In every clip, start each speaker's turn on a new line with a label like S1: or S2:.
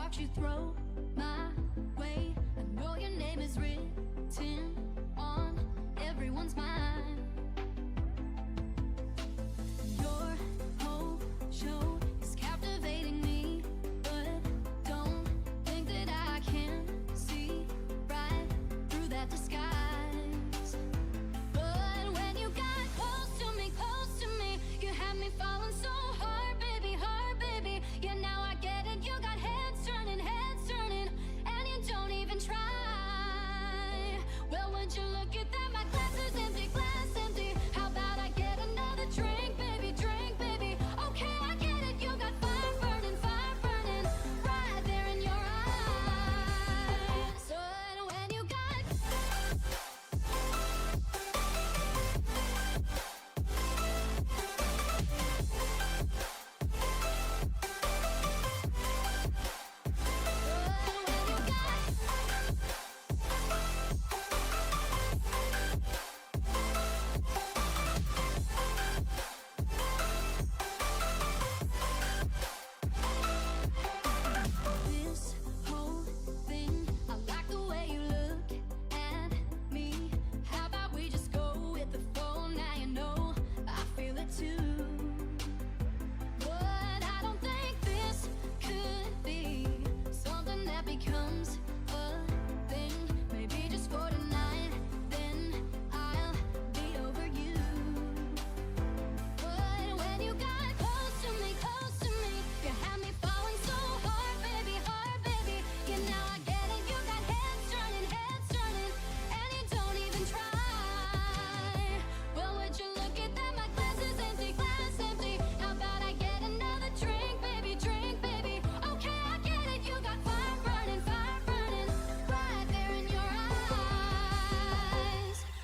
S1: sparks you throw my way. I know your name is written on everyone's mind. Your whole show is captivating me, but don't think that I can see right through that disguise. But when you got close to me, you had me falling so hard, baby, yeah, now I get it. You got heads turning, and you don't even try. Well, would you look at that? My glass is empty, glass empty. How about I get another drink, baby, drink, baby? Okay, I get it. You got fire burning right there in your eyes. So when you got this whole thing, I like the way you look at me. How about we just go with the flow? Now you know I feel it too. But I don't think this could be something that becomes a thing. Maybe just for tonight, then I'll be over you. But when you got close to me, you had me falling so hard, baby, yeah, now I get it. You got heads turning, and you don't even try. Well, would you look at that? My glass is empty, How about I get another drink, baby, drink, baby? Okay, I get it. You got fire burning right there in your eyes.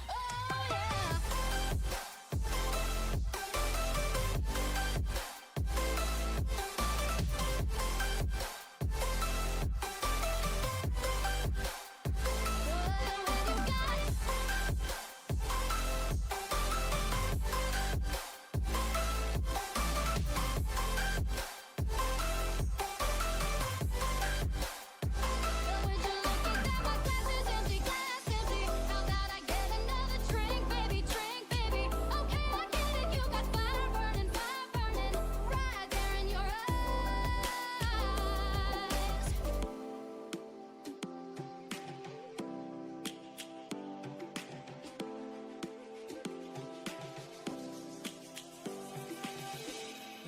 S1: Oh yeah.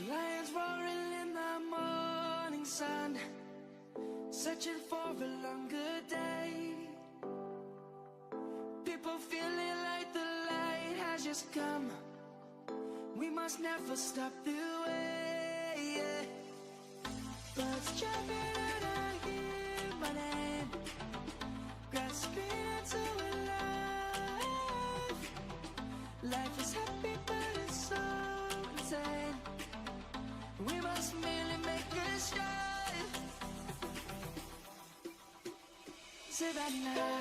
S2: Lions roaring in the morning sun, searching for a longer day. People feeling like the light has just come. We must never stop the way. Yeah. Birds jumping and I hear my name, grasping into a life. Life is happy but it's so insane. We must merely make a start. Savannah,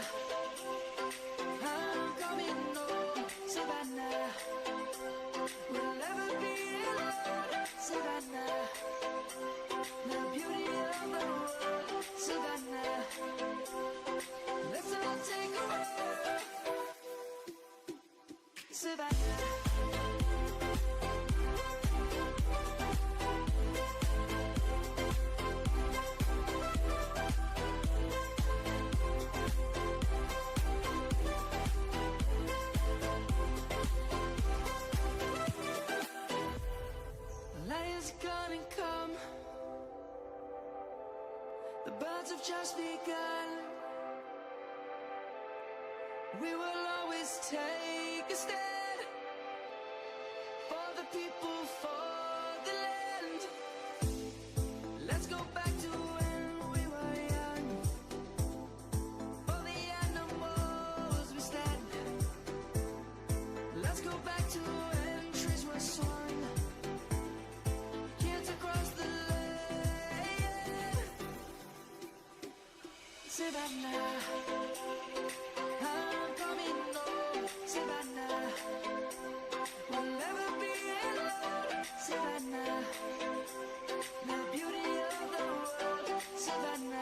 S2: I'm coming home. Savannah, we'll never be alone. Savannah, the beauty of the world. Savannah, let's all take a walk. Savannah. Lions gonna come. The birds have just begun. We will always take a stand for the people, for the land. Let's go back to when we were young. For the animals we stand. Let's go back to when trees were swung. Kids across the land. Savannah, I'm coming home. Savannah, we'll never be alone. Savannah, the beauty of the world. Savannah.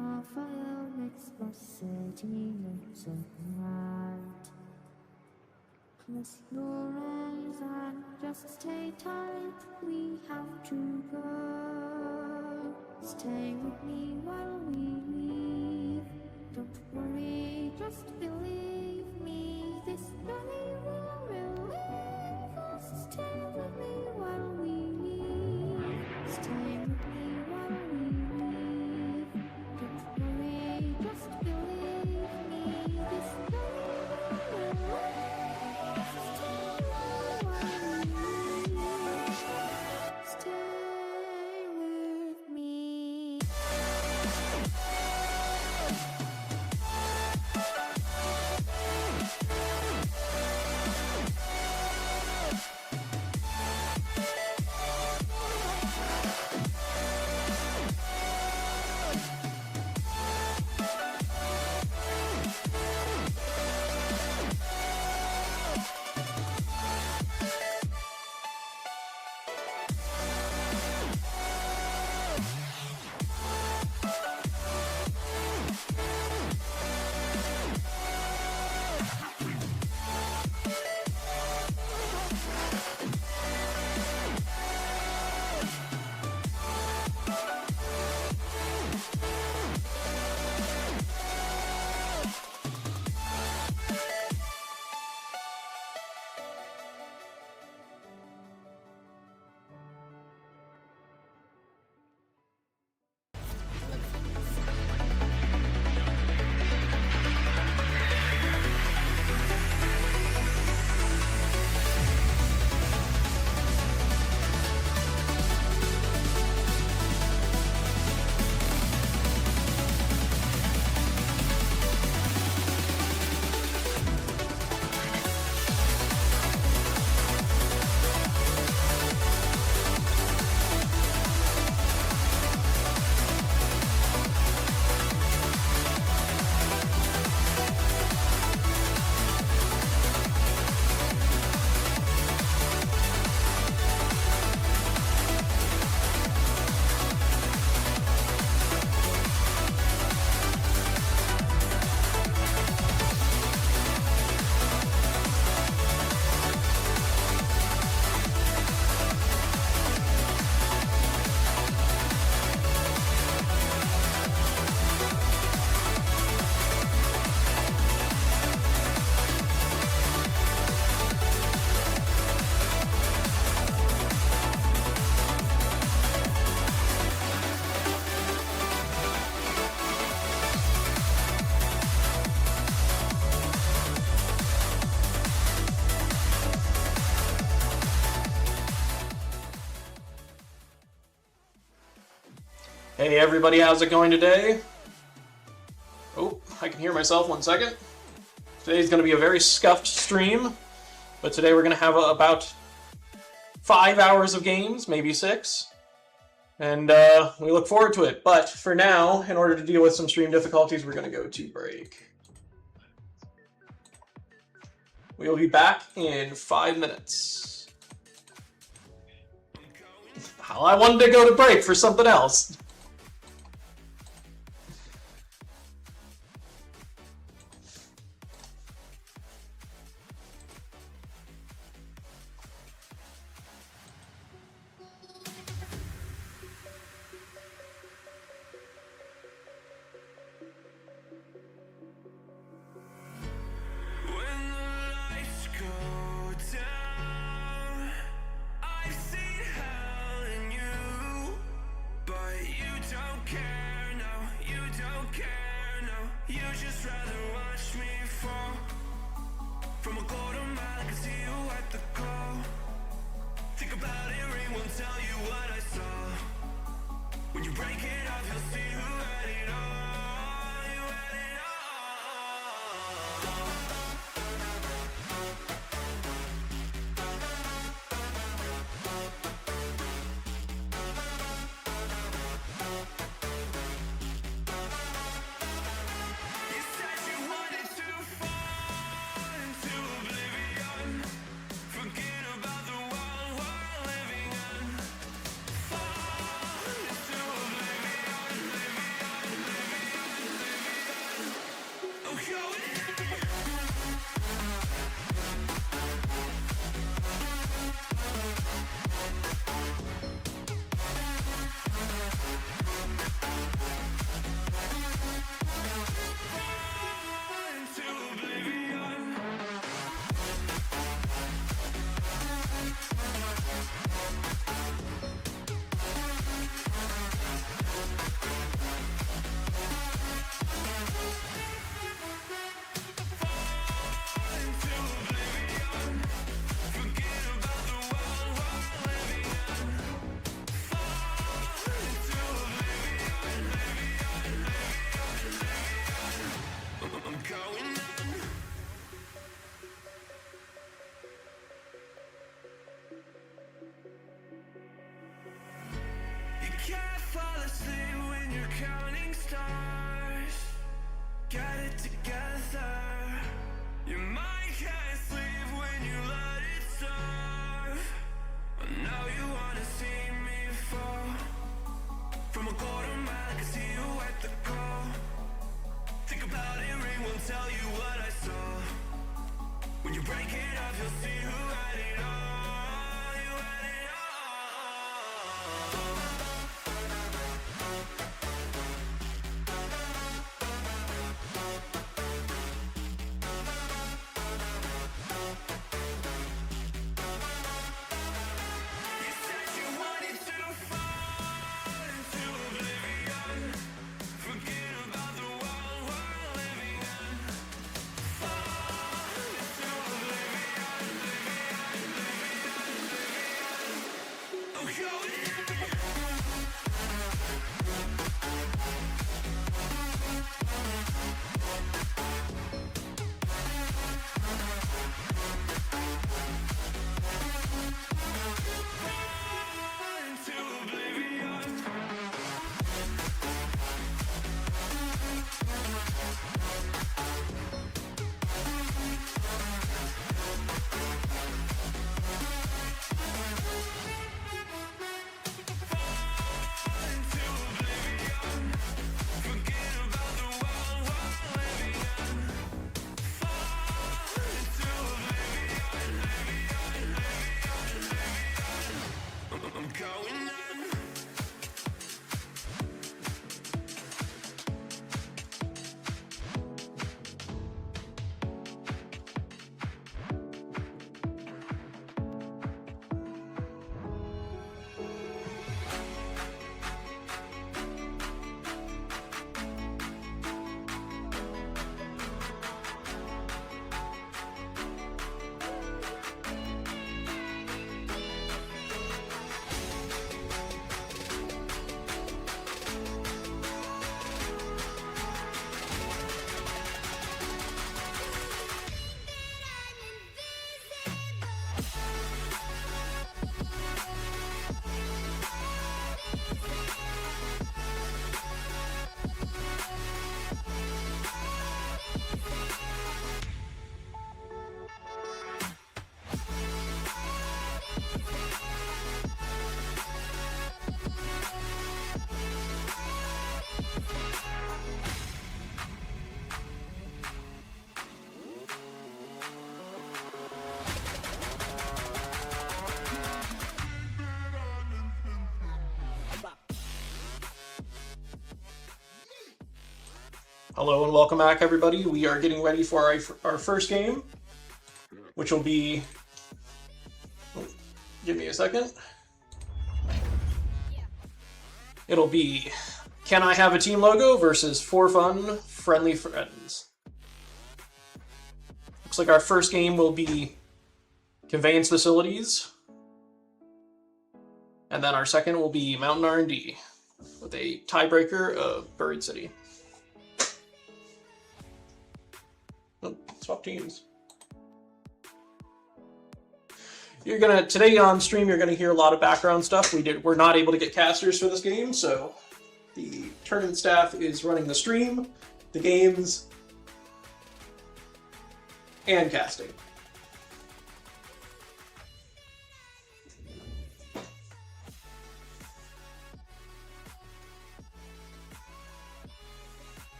S3: the fire makes the city look so bright. Close your eyes and just stay tight. We have to go. Stay with me while we leave. Don't worry, just believe me. This journey will relieve us. Stay with me while we leave. Stay with me while we leave. Don't worry, just believe me. This journey will relieve us. Stay while we leave. Stay with me.
S4: Hey everybody, how's it going today? Oh, I can hear myself, 1 second. Today's going to be a very scuffed stream, but today we're going to have about 5 hours of games, maybe 6. And we look forward to it. But for now, in order to deal with some stream difficulties, we're going to go to break. We'll be back in 5 minutes. Well, I wanted to go to break for something else.
S2: I've seen hell in you, but you Can't fall asleep when you're counting stars. Get it together. Your mind can't sleep when you let it serve. But now you wanna see me fall. From a quarter mile, I can see you at the call. Think about it, ring won't tell you what I saw. When you break it up, you'll see who had it all. You had it all.
S4: Hello and welcome back, everybody. We are getting ready for our first game, which will be... Oh, give me a second. It'll be Can I Have a Team Logo versus For Fun Friendly Friends. Looks like our first game will be Conveyance Facilities. And then our second will be Mountain R&D with a tiebreaker of Buried City. Oh, swap teams. Today on stream you're gonna hear a lot of background stuff. We're not able to get casters for this game, so the tournament staff is running the stream, the games, and casting.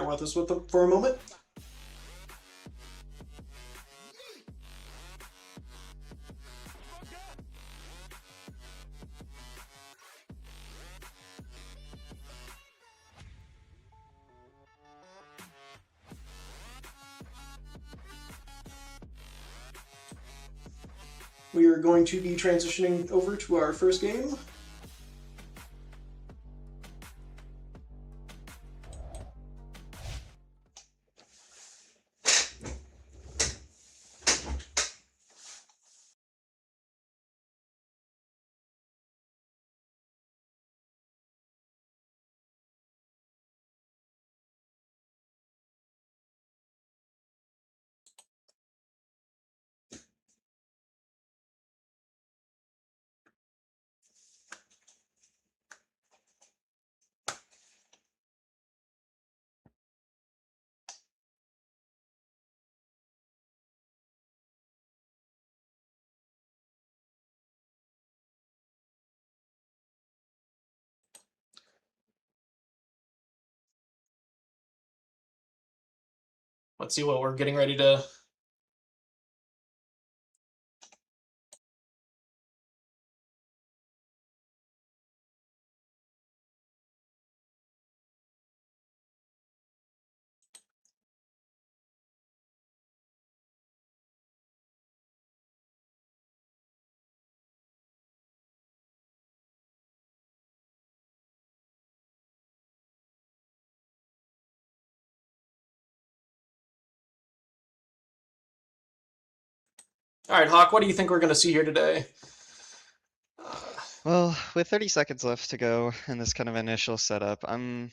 S4: with us for a moment. We are going to be transitioning over to our first game. Let's see what we're getting ready to... All right, Hawk, what do you think we're going to see here today?
S5: Well, with 30 seconds left to go in this kind of initial setup, I'm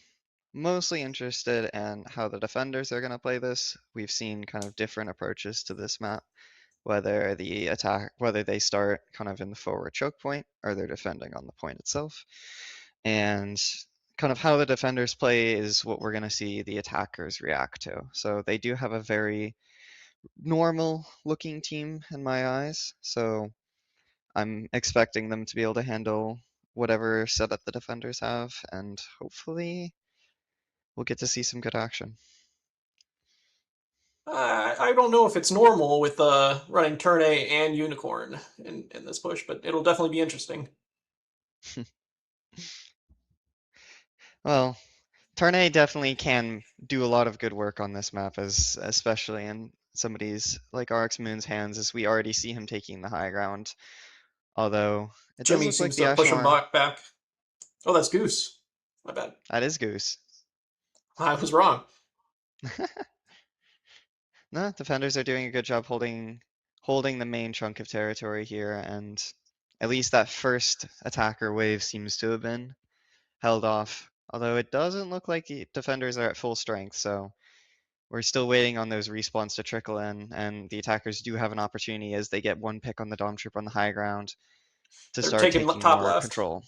S5: mostly interested in how the defenders are going to play this. We've seen kind of different approaches to this map, whether they start kind of in the forward choke point or they're defending on the point itself. And kind of how the defenders play is what we're going to see the attackers react to. So they do have a very normal looking team in my eyes. So I'm expecting them to be able to handle whatever setup the defenders have, and hopefully we'll get to see some good action.
S4: I don't know if it's normal with running Turn A and Unicorn in this push, but it'll definitely be interesting.
S5: Well, Turn A definitely can do a lot of good work on this map, especially in somebody's like RX Moon's hands, as we already see him taking the high ground. Although it does
S4: Jimmy
S5: look like
S4: seems
S5: the
S4: to push him
S5: Ashmore.
S4: back. Oh, that's Goose. My bad.
S5: That is Goose.
S4: I was wrong.
S5: No, defenders are doing a good job holding the main chunk of territory here, and at least that first attacker wave seems to have been held off. Although it doesn't look like the defenders are at full strength, so we're still waiting on those respawns to trickle in, and the attackers do have an opportunity as they get one pick on the Dom Troop on the high ground to
S4: They're
S5: start
S4: taking
S5: taking
S4: top
S5: more
S4: left.
S5: control.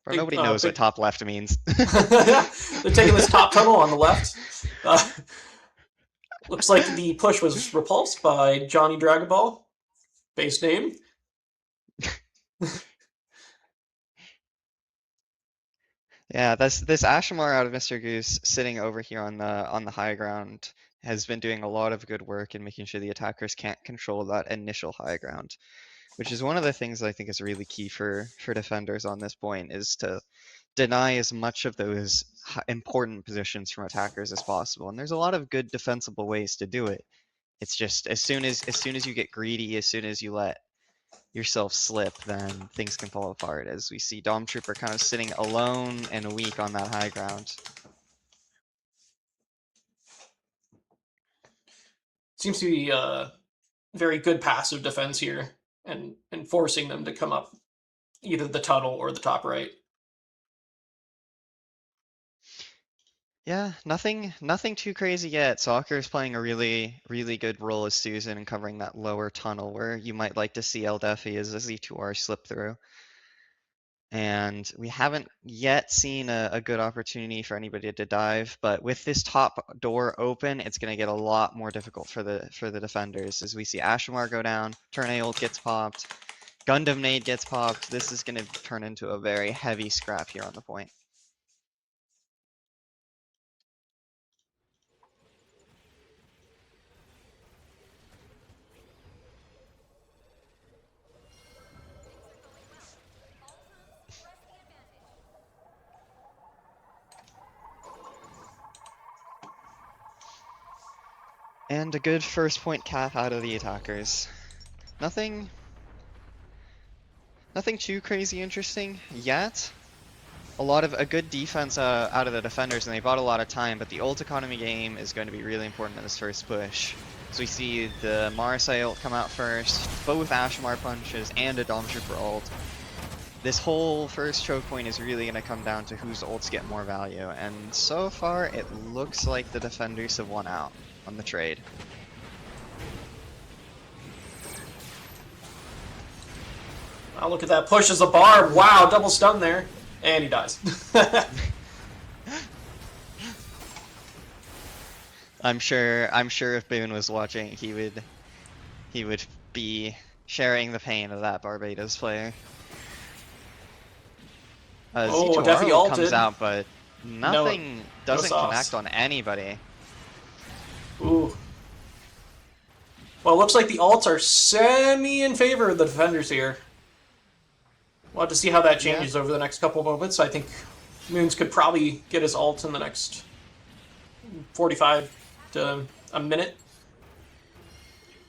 S5: Bro,
S4: Big,
S5: nobody knows what
S4: big...
S5: top left means.
S4: They're taking this top tunnel on the left. Looks like the push was repulsed by Johnny Dragon Ball. Base name.
S5: Yeah, this Ashmore out of Mr. Goose sitting over here on the high ground has been doing a lot of good work in making sure the attackers can't control that initial high ground, which is one of the things I think is really key for defenders on this point, is to deny as much of those important positions from attackers as possible. And there's a lot of good defensible ways to do it. It's just as soon as you get greedy, as soon as you let yourself slip, then things can fall apart, as we see Dom Trooper kind of sitting alone and weak on that high ground.
S4: Seems to be very good passive defense here, and forcing them to come up either the tunnel or the top right.
S5: Yeah, nothing too crazy yet. Soccer is playing a really good role as Susan and covering that lower tunnel where you might like to see El Defi as a Z2R slip through. And we haven't yet seen a good opportunity for anybody to dive, but with this top door open, it's going to get a lot more difficult for the defenders, as we see Ashamar go down, Turn A ult gets popped, Gundam nade gets popped. This is going to turn into a very heavy scrap here on the point. And a good first point cap out of the attackers. Nothing too crazy interesting yet. A good defense out of the defenders, and they bought a lot of time, but the ult economy game is going to be really important in this first push. So we see the Marseille ult come out first, both Ashmar punches and a Stormtrooper ult. This whole first choke point is really going to come down to whose ults get more value, and so far it looks like the defenders have won out on the trade.
S4: Wow, look at that push as a barb. Wow, double stun there. And he dies.
S5: I'm sure if Boone was watching, he would be sharing the pain of that Barbados player.
S4: Oh, Defi
S5: Z2R comes
S4: ulted.
S5: out, but nothing doesn't
S4: sauce.
S5: connect on anybody.
S4: Ooh. Well, it looks like the ults are semi in favor of the defenders here. We'll have to see how that changes over the next couple moments. I think Moons could probably get his ult in the next 45 to a minute.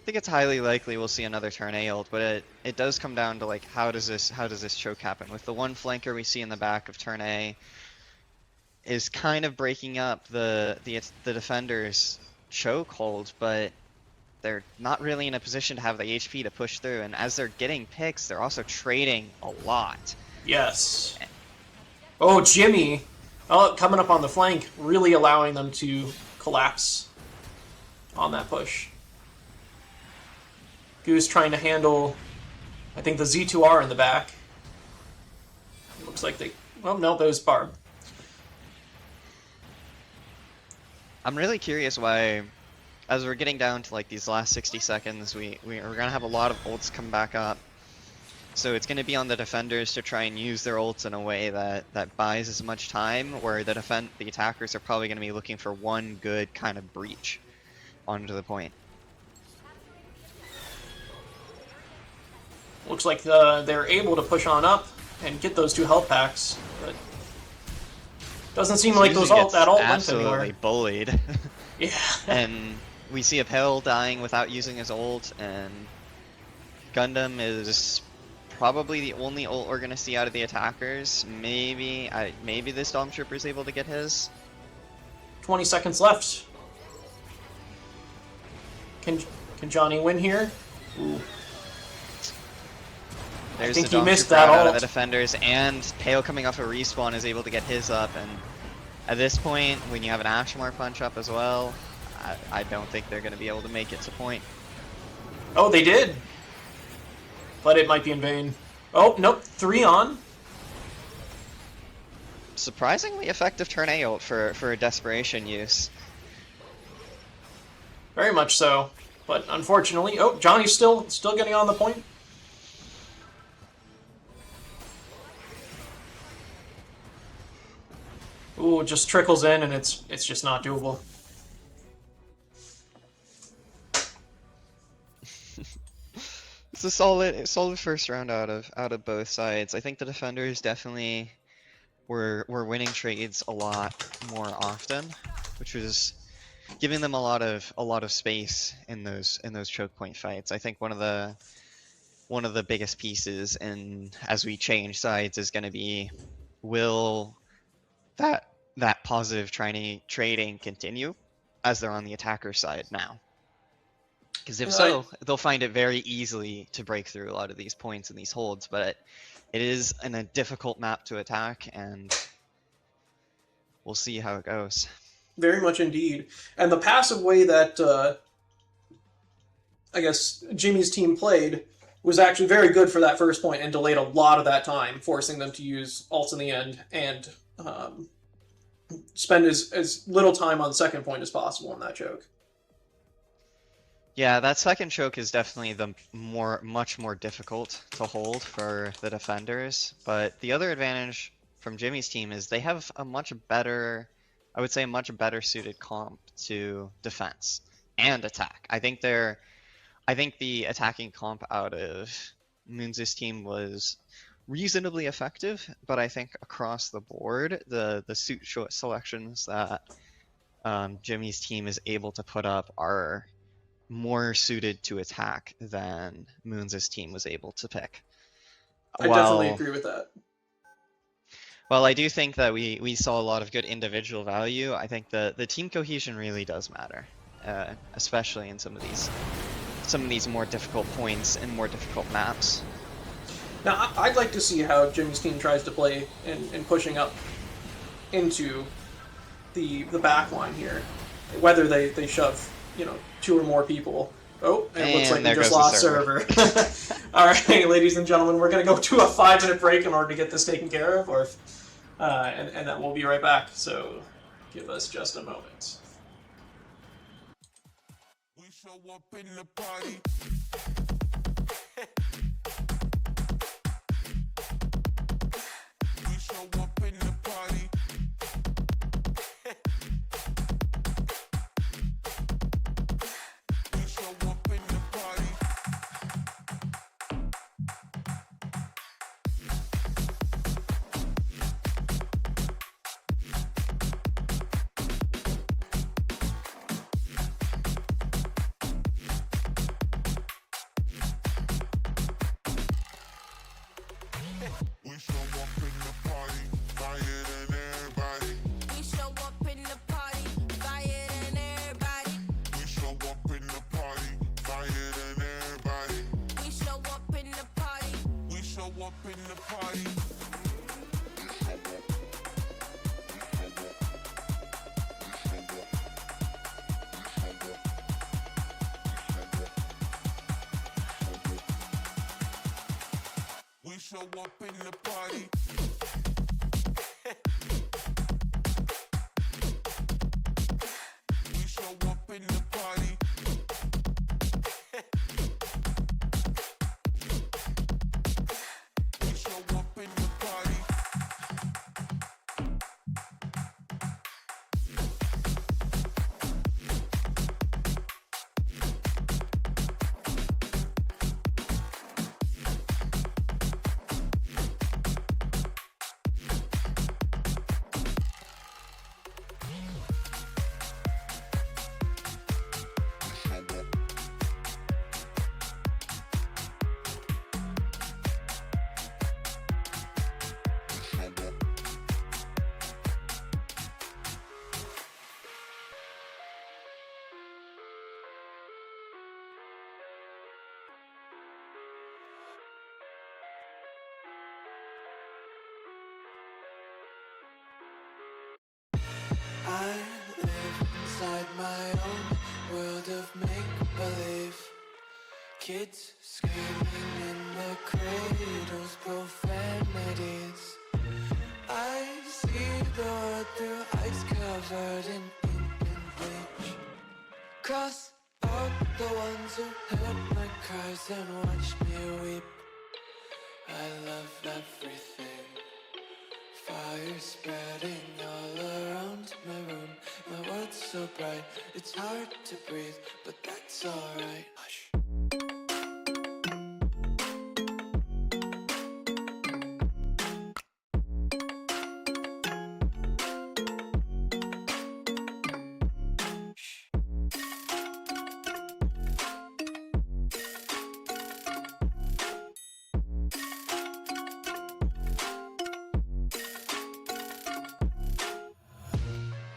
S5: I think it's highly likely we'll see another turn A ult, but it does come down to like how does this choke happen? With the one flanker we see in the back of turn A is kind of breaking up the defender's choke hold, but they're not really in a position to have the HP to push through, and as they're getting picks, they're also trading a lot.
S4: Yes. Oh, Jimmy. Oh, coming up on the flank, really allowing them to collapse on that push. Goose trying to handle, I think, the Z2R in the back. Looks like they... Oh, no, that was Barb.
S5: I'm really curious why, as we're getting down to like these last 60 seconds, we're gonna have a lot of ults come back up. So it's gonna be on the defenders to try and use their ults in a way that buys as much time, where the attackers are probably gonna be looking for one good kind of breach onto the point.
S4: Looks like they're able to push on up and get those two health packs, but doesn't seem like that ult went
S5: absolutely
S4: anywhere.
S5: Bullied.
S4: Yeah.
S5: And we see Appel dying without using his ult, and Gundam is probably the only ult we're gonna see out of the attackers. Maybe the Stormtrooper is able to get his.
S4: 20 seconds left. Can Johnny win here? Ooh.
S5: There's
S4: think
S5: the
S4: he missed
S5: Stormtrooper
S4: that
S5: out of
S4: ult.
S5: the defenders, and Pale coming off a respawn is able to get his up, and at this point, when you have an Ashmar punch up as well, I don't think they're going to be able to make it to point.
S4: Oh, they did. But it might be in vain. Oh, nope. 3 on.
S5: Surprisingly effective turn A ult for a desperation use.
S4: Very much so. But unfortunately... Oh, Johnny's still getting on the point. Ooh, it just trickles in, and it's just not doable.
S5: It's a solid first round out of both sides. I think the defenders definitely were winning trades a lot more often, which was giving them a lot of space in those choke point fights. I think one of the biggest pieces in as we change sides is going to be, will that positive trading continue as they're on the attacker side now? Because if so, they'll find it very easily to break through a lot of these points and these holds, but it is in a difficult map to attack, and we'll see how it goes.
S4: Very much indeed. And the passive way that, I guess, Jimmy's team played was actually very good for that first point and delayed a lot of that time, forcing them to use ults in the end and spend as little time on second point as possible in that choke.
S5: Yeah, that second choke is definitely the much more difficult to hold for the defenders, but the other advantage from Jimmy's team is they have a much better, I would say, a much better suited comp to defense and attack. I think the attacking comp out of Moons' team was reasonably effective, but I think across the board, the suit selections that Jimmy's team is able to put up are more suited to attack than Moons' team was able to pick.
S4: I definitely agree with that.
S5: While I do think that we saw a lot of good individual value, I think the team cohesion really does matter, especially in some of these more difficult points and more difficult maps.
S4: Now, I'd like to see how Jimmy's team tries to play in pushing up into the back line here. Whether they shove, 2 or more people. Oh, it looks like we just lost server. All right, ladies and gentlemen, we're going to go to a 5-minute break in order to get this taken care of, and then we'll be right back. So give us just a moment.
S6: We show up in the party. We show up in the party. We show up in the party. We show up in the party, fire than everybody.
S7: We show up in the party, fire than everybody.
S6: We show up in the party, fire than everybody.
S7: We show up in the party.
S6: We show up in the party. We show up in the party. We show up in the party. We show up in the party.
S2: I live inside my own world of make-believe. Kids screaming in their cradles, profanities. I see the world through ice covered in ink and bleach. Cross out the ones who heard my cries and watched me weep. I love everything. Fire spreading all around my room. My world's so bright, it's hard to breathe, but that's alright. Hush.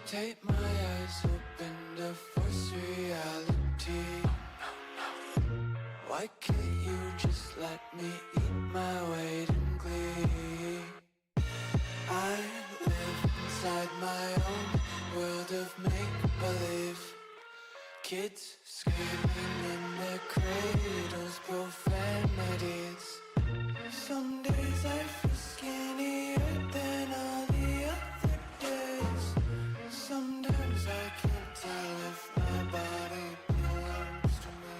S2: Take my eyes open to force reality. Why can't you just let me eat my weight in glee? I live inside my own world of make-believe. Kids screaming in their cradles, profanities. Some days I feel skinnier than all the other days. Sometimes I can't tell if my body belongs to me.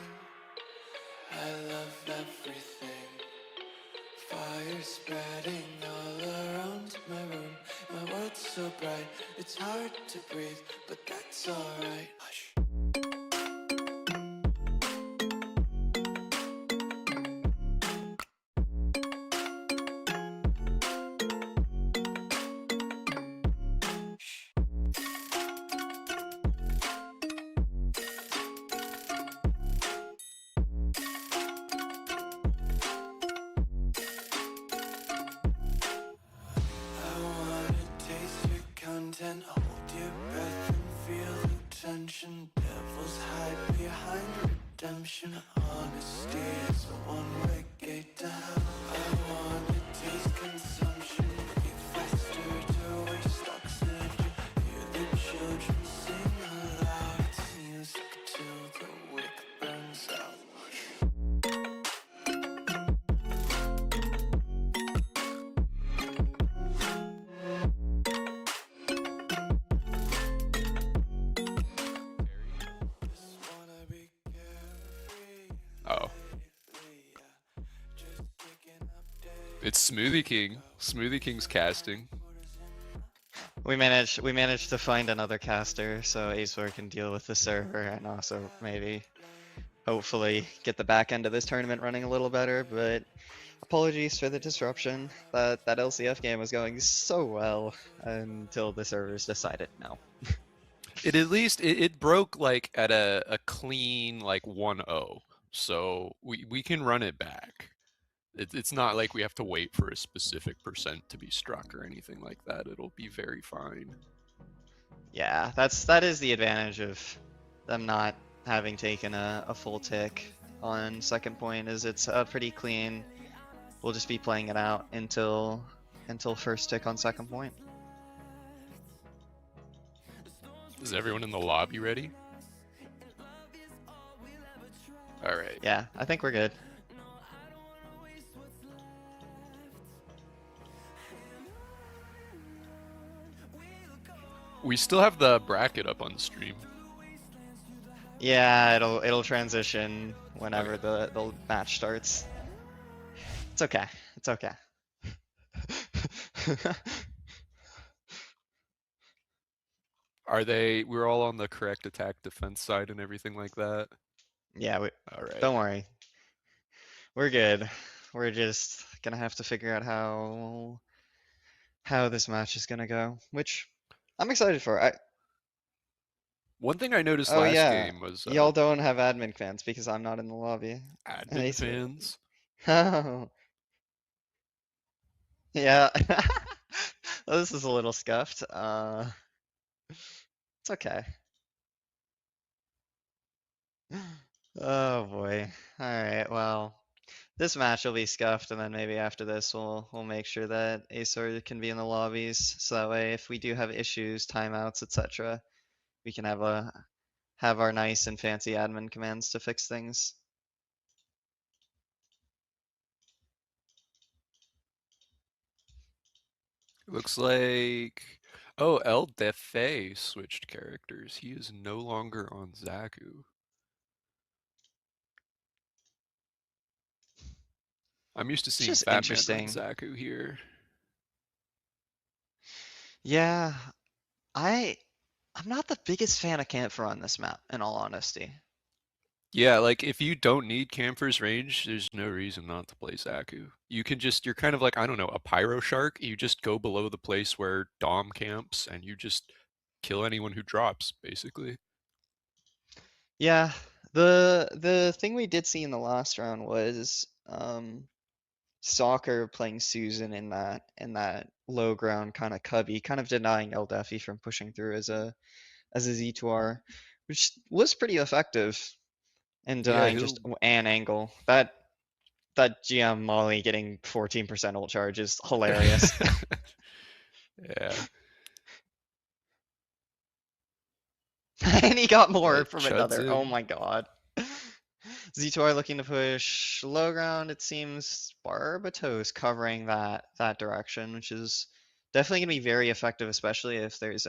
S2: I love everything. Fire spreading all around my room. My world's so bright, it's hard to breathe, but that's alright. Hush. redemption. Honesty is a one-way gate to hell. I wanna taste consumption. Breathe faster to waste oxygen. Hear the children sing aloud. It's music till the wick burns out. Wanna be carefree.
S8: Oh. It's Smoothie King. Smoothie King's casting.
S5: We managed to find another caster so Azor can deal with the server and also maybe hopefully get the back end of this tournament running a little better, but apologies for the disruption. That LCF game was going so well until the servers decided no.
S8: It at least it broke like at a clean like 1-0. So we can run it back. It's not like we have to wait for a specific percent to be struck or anything like that. It'll be very fine.
S5: Yeah, that is the advantage of them not having taken a full tick on second point, is it's pretty clean. We'll just be playing it out until first tick on second point.
S8: Is everyone in the lobby ready? All right.
S5: Yeah, I think we're good.
S8: We still have the bracket up on the stream.
S5: Yeah, it'll transition whenever the match starts. It's okay. It's okay.
S8: We're all on the correct attack defense side and everything like that?
S5: Yeah,
S8: All right.
S5: don't worry. We're good. We're just gonna have to figure out how this match is gonna go, which I'm excited for.
S8: One thing I noticed
S5: Oh
S8: last
S5: yeah,
S8: game was
S5: y'all don't have admin fans because I'm not in the lobby.
S8: admin
S5: Nice.
S8: fans.
S5: Oh. Yeah. Well, this is a little scuffed. It's okay. Oh boy. Alright, well. This match will be scuffed, and then maybe after this we'll make sure that Acer can be in the lobbies, so that way if we do have issues, timeouts, etc., we can have our nice and fancy admin commands to fix things.
S8: Looks like El Defe switched characters. He is no longer on Zaku. I'm used to seeing
S5: Just
S8: Batman
S5: interesting.
S8: on Zaku here.
S5: Yeah, I'm not the biggest fan of Camphor on this map, in all honesty.
S8: Yeah, like if you don't need Camphor's range, there's no reason not to play Zaku. You're kind of like, I don't know, a Pyro Shark. You just go below the place where Dom camps and you just kill anyone who drops, basically.
S5: Yeah, the thing we did see in the last round was Soccer playing Susan in that low ground kind of cubby, kind of denying El Defi from pushing through as a Z2R, which was pretty effective in denying just an angle. That GM Molly getting 14% ult charge is hilarious.
S8: Yeah.
S5: And he got more
S8: But
S5: from
S8: Chud's
S5: another. Oh
S8: in.
S5: my god. Z2R looking to push low ground. It seems Barbatos covering that direction, which is definitely going to be very effective, especially if there's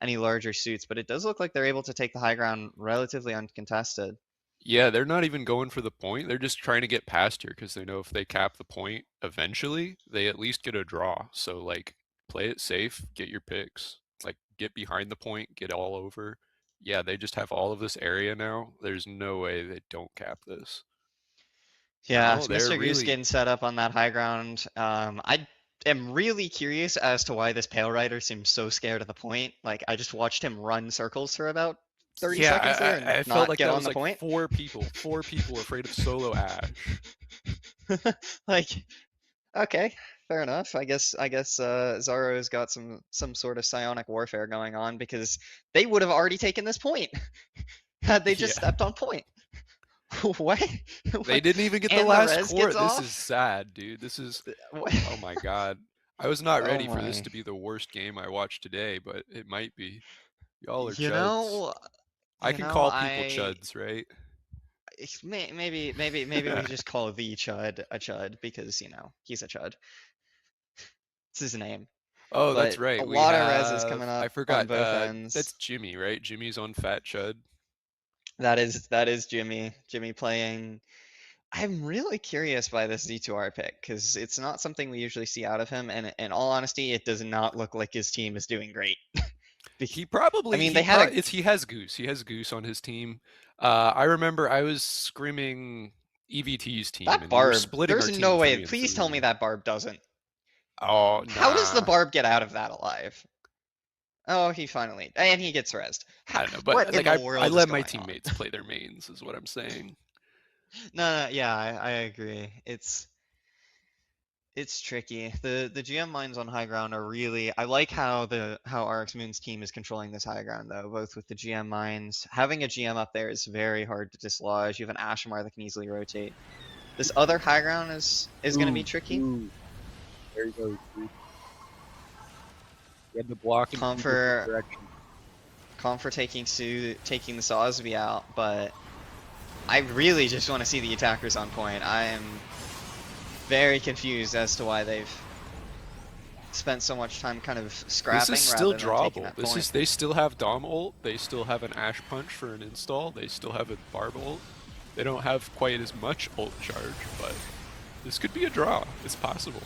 S5: any larger suits. But it does look like they're able to take the high ground relatively uncontested.
S8: Yeah, they're not even going for the point. They're just trying to get past here because they know if they cap the point eventually, they at least get a draw. So like play it safe, get your picks. Like get behind the point, get all over. Yeah, they just have all of this area now. There's no way they don't cap this.
S5: Yeah,
S8: Oh, they're
S5: Mr. Goose
S8: really
S5: getting set up on that high ground. I am really curious as to why this Pale Rider seems so scared of the point. Like, I just watched him run circles for about 30 seconds there and
S8: I
S5: not
S8: felt like
S5: get
S8: that
S5: on
S8: was
S5: the
S8: like
S5: point.
S8: four people afraid of solo Ash.
S5: Like, okay, fair enough. I guess Zoro's got some sort of psionic warfare going on, because they would have already taken this point had they just
S8: Yeah.
S5: stepped on point. What?
S8: They didn't even get the
S5: And
S8: last
S5: res
S8: core.
S5: gets
S8: This
S5: off?
S8: is sad, dude. This is.
S5: What?
S8: Oh my god. I was not
S5: Oh
S8: ready for this
S5: my.
S8: to be the worst game I watched today, but it might be. Y'all are
S5: You
S8: chuds.
S5: know,
S8: I
S5: you
S8: can
S5: know,
S8: call people
S5: I
S8: chuds, right?
S5: maybe we just call the Chud a Chud because he's a Chud. It's his name.
S8: Oh, that's
S5: But a
S8: right. We
S5: lot of res is
S8: have.
S5: coming
S8: I
S5: up on
S8: forgot.
S5: both
S8: That's
S5: ends.
S8: Jimmy, right? Jimmy's on Fat Chud.
S5: That is Jimmy. Jimmy playing. I'm really curious by this Z2R pick because it's not something we usually see out of him, and in all honesty, it does not look like his team is doing great.
S8: He
S5: I
S8: probably
S5: mean,
S8: he
S5: they had
S8: pro-
S5: a
S8: it's he has Goose. He has Goose on his team. I remember I was screaming EVT's team,
S5: that
S8: and we were
S5: Barb.
S8: splitting our
S5: There's
S8: team
S5: no way.
S8: 3 and
S5: Please tell me
S8: 3.
S5: that Barb doesn't.
S8: Oh
S5: How does the
S8: nah.
S5: Barb get out of that alive? Oh, he finally, and he gets rezzed.
S8: I don't know,
S5: What
S8: but
S5: in
S8: like
S5: the
S8: I
S5: world is
S8: let my
S5: going on?
S8: teammates play their mains, is what I'm saying.
S5: No, yeah, I agree. It's tricky. The GM mines on high ground are really. I like how RX Moon's team is controlling this high ground though, both with the GM mines. Having a GM up there is very hard to dislodge. You have an Ashmar that can easily rotate. This other high ground is going to be tricky.
S9: Ooh. There you go. Dude. You had to block in two different
S5: Comfort
S9: directions.
S5: taking the Sawsby out, but I really just want to see the attackers on point. I am very confused as to why they've spent so much time kind of scrapping
S8: This is still
S5: rather than taking
S8: drawable.
S5: that
S8: This
S5: point.
S8: is they still have Dom ult, they still have an Ash Punch for an install, they still have a Barb ult. They don't have quite as much ult charge, but this could be a draw. It's possible.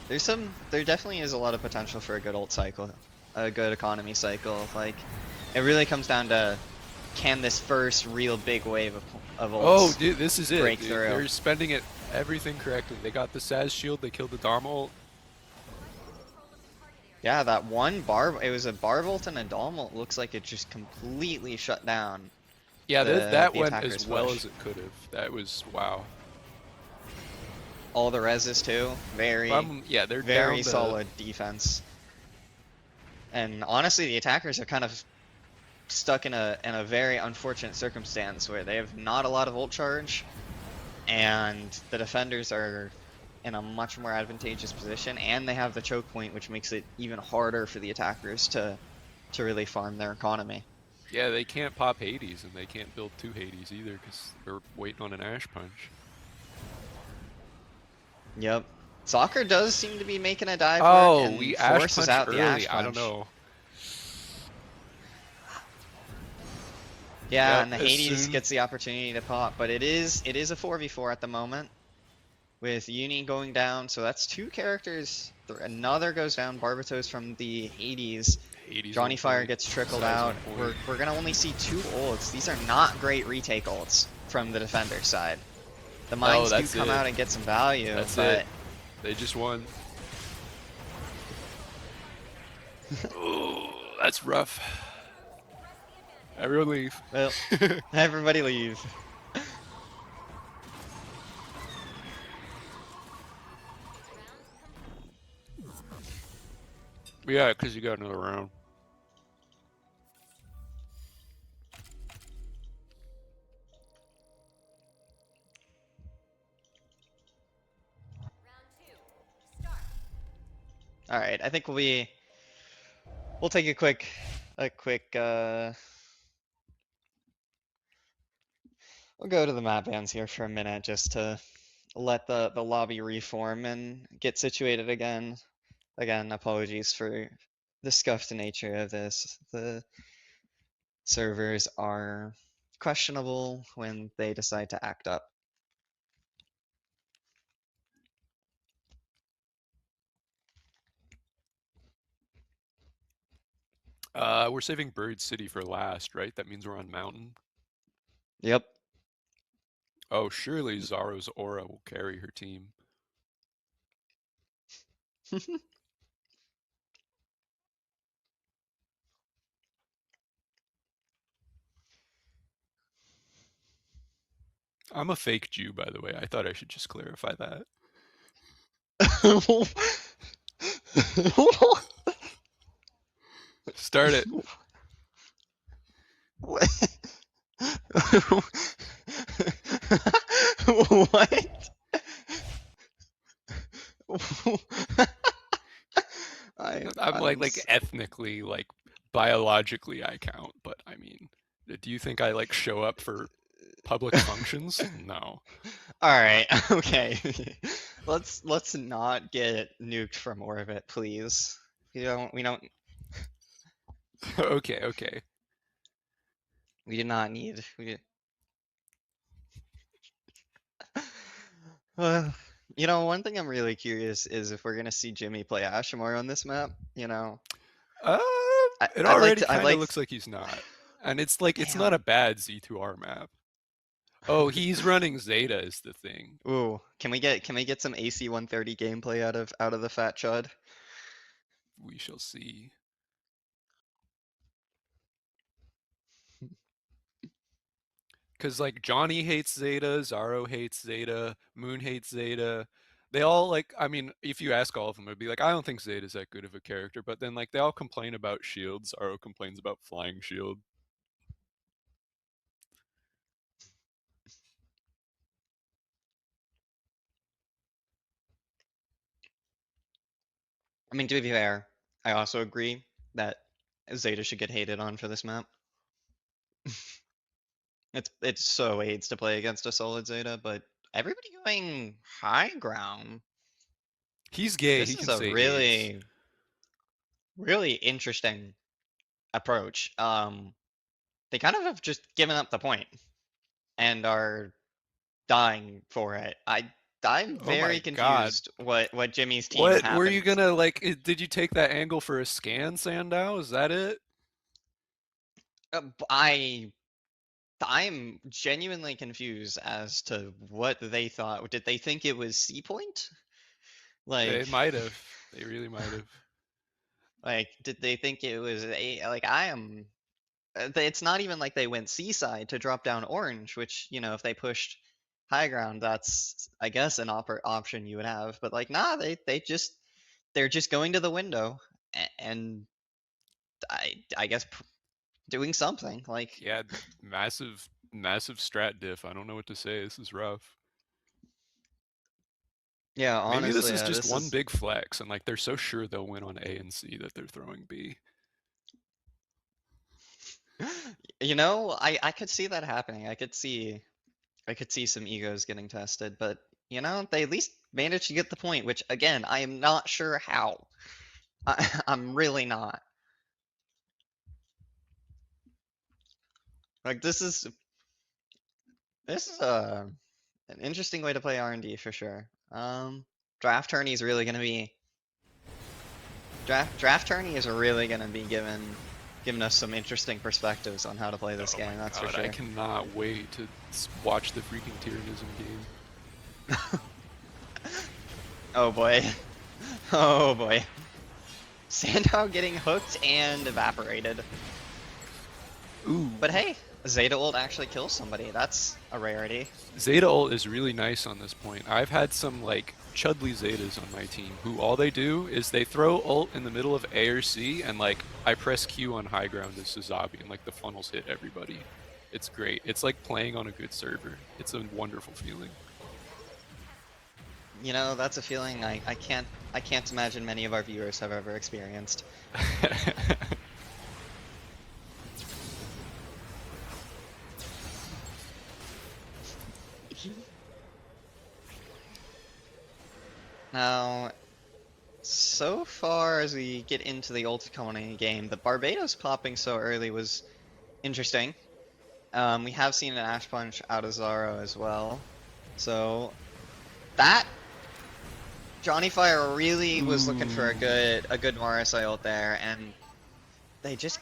S5: There definitely is a lot of potential for a good ult cycle, a good economy cycle. Like, it really comes down to, can this first real big wave of ults
S8: Oh, dude, this is it.
S5: break
S8: Dude.
S5: through?
S8: They're spending it everything correctly. They got the Saz shield, they killed the Dom ult.
S5: Yeah, that one Barb, it was a Barb ult and a Dom ult, looks like it just completely shut down.
S8: Yeah, that
S5: the
S8: went
S5: attacker's
S8: as well
S5: push.
S8: as it could have. That was wow.
S5: All the reses too, very
S8: Yeah, they're
S5: very
S8: down to,
S5: solid defense. And honestly, the attackers are kind of stuck in a very unfortunate circumstance where they have not a lot of ult charge, and the defenders are in a much more advantageous position, and they have the choke point, which makes it even harder for the attackers to really farm their economy.
S8: Yeah, they can't pop Hades, and they can't build 2 Hades either because they're waiting on an Ash Punch.
S5: Yep. Soccer does seem to be making a dive
S8: Oh,
S5: work and
S8: we Ash
S5: forces
S8: Punch
S5: out
S8: early.
S5: the Ash Punch.
S8: I don't know.
S5: Yeah,
S8: Yep,
S5: and the
S8: as
S5: Hades
S8: soon-
S5: gets the opportunity to pop, but it is a 4v4 at the moment, with Uni going down, so that's 2 characters. Another goes down, Barbatos from the Hades.
S8: Hades
S5: Johnny
S8: on
S5: Fire
S8: point.
S5: gets trickled
S8: Saz on
S5: out.
S8: point.
S5: We're gonna only see 2 ults. These are not great retake ults from the defender side. The mines do
S8: that's
S5: come
S8: it.
S5: out and get some value,
S8: That's
S5: but
S8: it. They just won. Ooh, that's rough. Everyone leave.
S5: well, everybody leave.
S8: Yeah, because you got another round.
S5: All right, I think we'll take a quick we'll go to the map bans here for a minute just to let the lobby reform and get situated again. Again, apologies for the scuffed nature of this. The servers are questionable when they decide to act up.
S8: We're saving Bird City for last, right? That means we're on Mountain.
S5: Yep.
S8: Oh, surely Zaro's aura will carry her team. I'm a fake Jew, by the way. I thought I should just clarify that. Start it.
S5: What? What?
S8: I'm like ethnically, like biologically I count, but I mean, do you think I like show up for public functions? No.
S5: Alright, okay. Let's not get nuked from orbit, please. We don't
S8: Okay, okay.
S5: we do not need you know, one thing I'm really curious is if we're gonna see Jimmy play Ashimore on this map, you know.
S8: Uh, it
S5: I'd like
S8: already
S5: to I'd
S8: kind
S5: like
S8: of looks like he's not. And it's like it's not
S5: Damn.
S8: a bad Z2R map. Oh, he's running Zeta is the thing.
S5: Ooh, can we get some AC 130 gameplay out of the fat chud?
S8: We shall see. Because like Johnny hates Zeta, Zaro hates Zeta, Moon hates Zeta. They all like, I mean, if you ask all of them, it'd be like, I don't think Zeta's that good of a character. But then like they all complain about Shield. Zaro complains about Flying Shield.
S5: I mean, to be fair, I also agree that Zeta should get hated on for this map. It's so AIDS to play against a solid Zeta, but everybody going high ground.
S8: He's gay.
S5: This
S8: He
S5: is
S8: can
S5: a
S8: say AIDS.
S5: really interesting approach. They kind of have just given up the point and are dying for it. I'm
S8: Oh my
S5: very
S8: God.
S5: confused what Jimmy's team
S8: What
S5: happened.
S8: were you gonna like? Did you take that angle for a scan, Sandow? Is that it?
S5: I'm genuinely confused as to what they thought. Did they think it was C point?
S8: They
S5: Like,
S8: might have. They really might have.
S5: like, did they think it was a like I am? It's not even like they went seaside to drop down orange, which you know if they pushed high ground, that's I guess an option you would have. But like, nah, they're just going to the window and I guess doing something like.
S8: Yeah, massive strat diff. I don't know what to say. This is rough.
S5: Yeah, honestly,
S8: Maybe this is just
S5: this
S8: one
S5: is
S8: big flex, and like they're so sure they'll win on A and C that they're throwing B.
S5: You know, I could see that happening. I could see some egos getting tested, but you know, they at least managed to get the point, which again, I am not sure how. I'm really not. Like this is an interesting way to play R&D for sure. Draft tourney is really gonna be draft tourney is really gonna be giving us some interesting perspectives on how to play this game. That's
S8: God,
S5: for sure.
S8: I cannot wait to watch the freaking Tyrannism game.
S5: Oh boy. Oh boy. Sandow getting hooked and evaporated.
S8: Ooh.
S5: But hey, Zeta ult actually kills somebody. That's a rarity.
S8: Zeta ult is really nice on this point. I've had some like Chudley Zetas on my team who all they do is they throw ult in the middle of A or C and like I press Q on high ground as Suzabi and like the funnels hit everybody. It's great. It's like playing on a good server. It's a wonderful feeling.
S5: You know, that's a feeling I can't imagine many of our viewers have ever experienced. Now, so far as we get into the Ulticone game, the Barbados popping so early was interesting. We have seen an Ash Punch out of Zaro as well. So, that Johnny Fire really was looking for a good Marisai ult there, and they just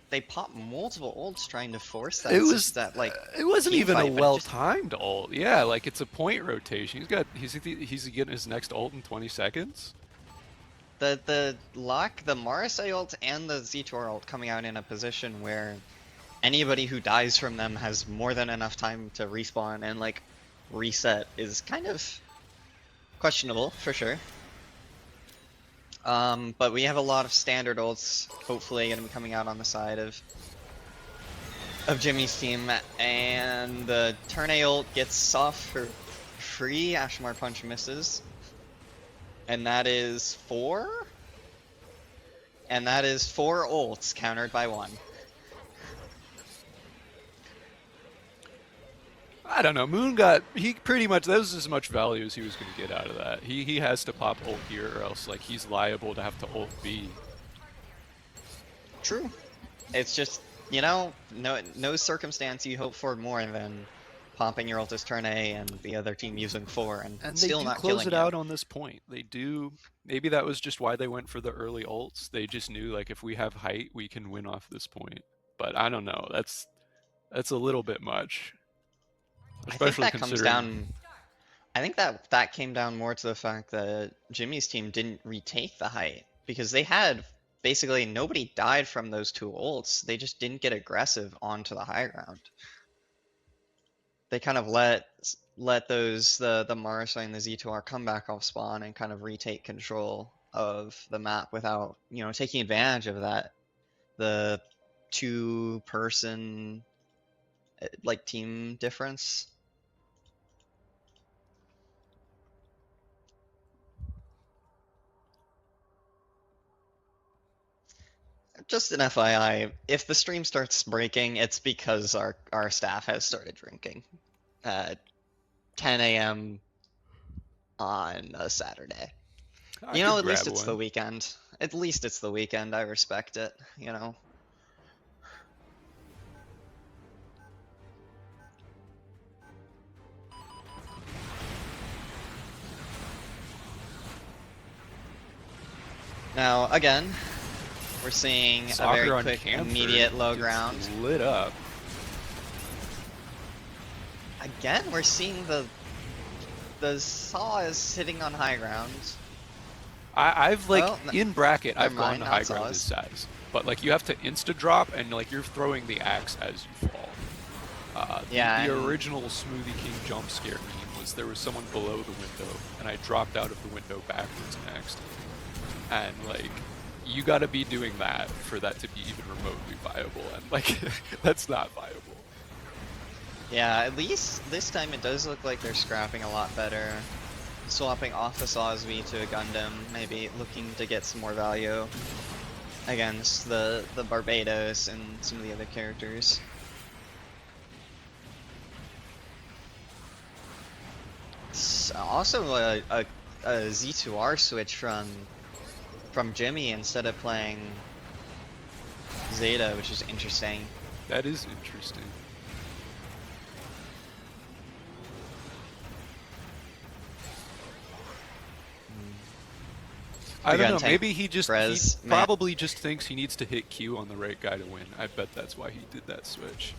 S5: they pop multiple ults trying to force that. That like
S8: it wasn't
S5: team
S8: even
S5: fight,
S8: a
S5: but it just-
S8: well-timed ult. Yeah, like it's a point rotation. He's getting his next ult in 20 seconds.
S5: The lock, the Marisai ult and the Z2R ult coming out in a position where anybody who dies from them has more than enough time to respawn and like reset is kind of questionable for sure. But we have a lot of standard ults hopefully gonna be coming out on the side of Jimmy's team, and the turn A ult gets off for free Ashmar Punch misses. And that is 4? And that is 4 ults countered by 1.
S8: I don't know. He pretty much, that was as much value as he was going to get out of that. He has to pop ult here, or else like he's liable to have to ult B.
S5: True. It's just, you know, no circumstance you hope for more than popping your ult as turn A and the other team using 4 and still
S8: they do
S5: not
S8: close
S5: killing
S8: it
S5: you.
S8: out on this point. They do. Maybe that was just why they went for the early ults. They just knew like if we have height, we can win off this point. But I don't know. That's a little bit much. Especially
S5: I think that comes down. I think that came down more to the fact that Jimmy's team didn't retake the height because they had basically nobody died from those 2 ults. They just didn't get aggressive onto the high ground. They kind of let those the Marsa and the Z2R come back off spawn and kind of retake control of the map without, you know, taking advantage of that, the 2-person like team difference. Just an FYI, if the stream starts breaking, it's because our staff has started drinking at 10 a.m. on a Saturday. You know, at least it's the weekend. At least it's the weekend. I respect it, you know. Now, again, we're seeing a very quick, immediate low ground.
S8: Lit up.
S5: Again, we're seeing the saw is sitting on high ground.
S8: I've like
S5: Well,
S8: in bracket, I've
S5: never
S8: gone
S5: mind,
S8: to
S5: not
S8: high ground
S5: saws.
S8: as size, but like you have to insta drop and like you're throwing the axe as you fall.
S5: Yeah,
S8: The
S5: and-
S8: original Smoothie King jump scare meme was there was someone below the window and I dropped out of the window backwards next, and like you got to be doing that for that to be even remotely viable, and like that's not viable.
S5: Yeah, at least this time it does look like they're scrapping a lot better. Swapping off a Saws V to a Gundam, maybe looking to get some more value against the Barbados and some of the other characters. It's also a Z2R switch from Jimmy instead of playing Zeta, which is interesting.
S8: That is interesting. I don't know, maybe he probably just thinks he needs to hit Q on the right guy to win. I bet that's why he did that switch.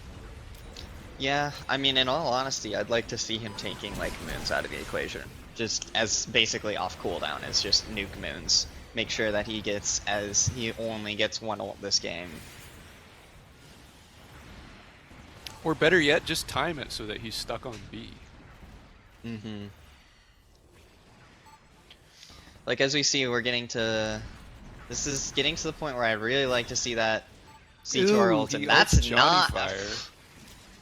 S5: Yeah, I mean, in all honesty, I'd like to see him taking, like, moons out of the equation. Just as basically off cooldown, as just nuke moons. Make sure that he only gets 1 ult this game.
S8: Or better yet, just time it so that he's stuck on B.
S5: Mm-hmm. Like, as we see, we're getting to... This is getting to the point where I'd really like to see that C2R ult, and that's not...
S8: Fire.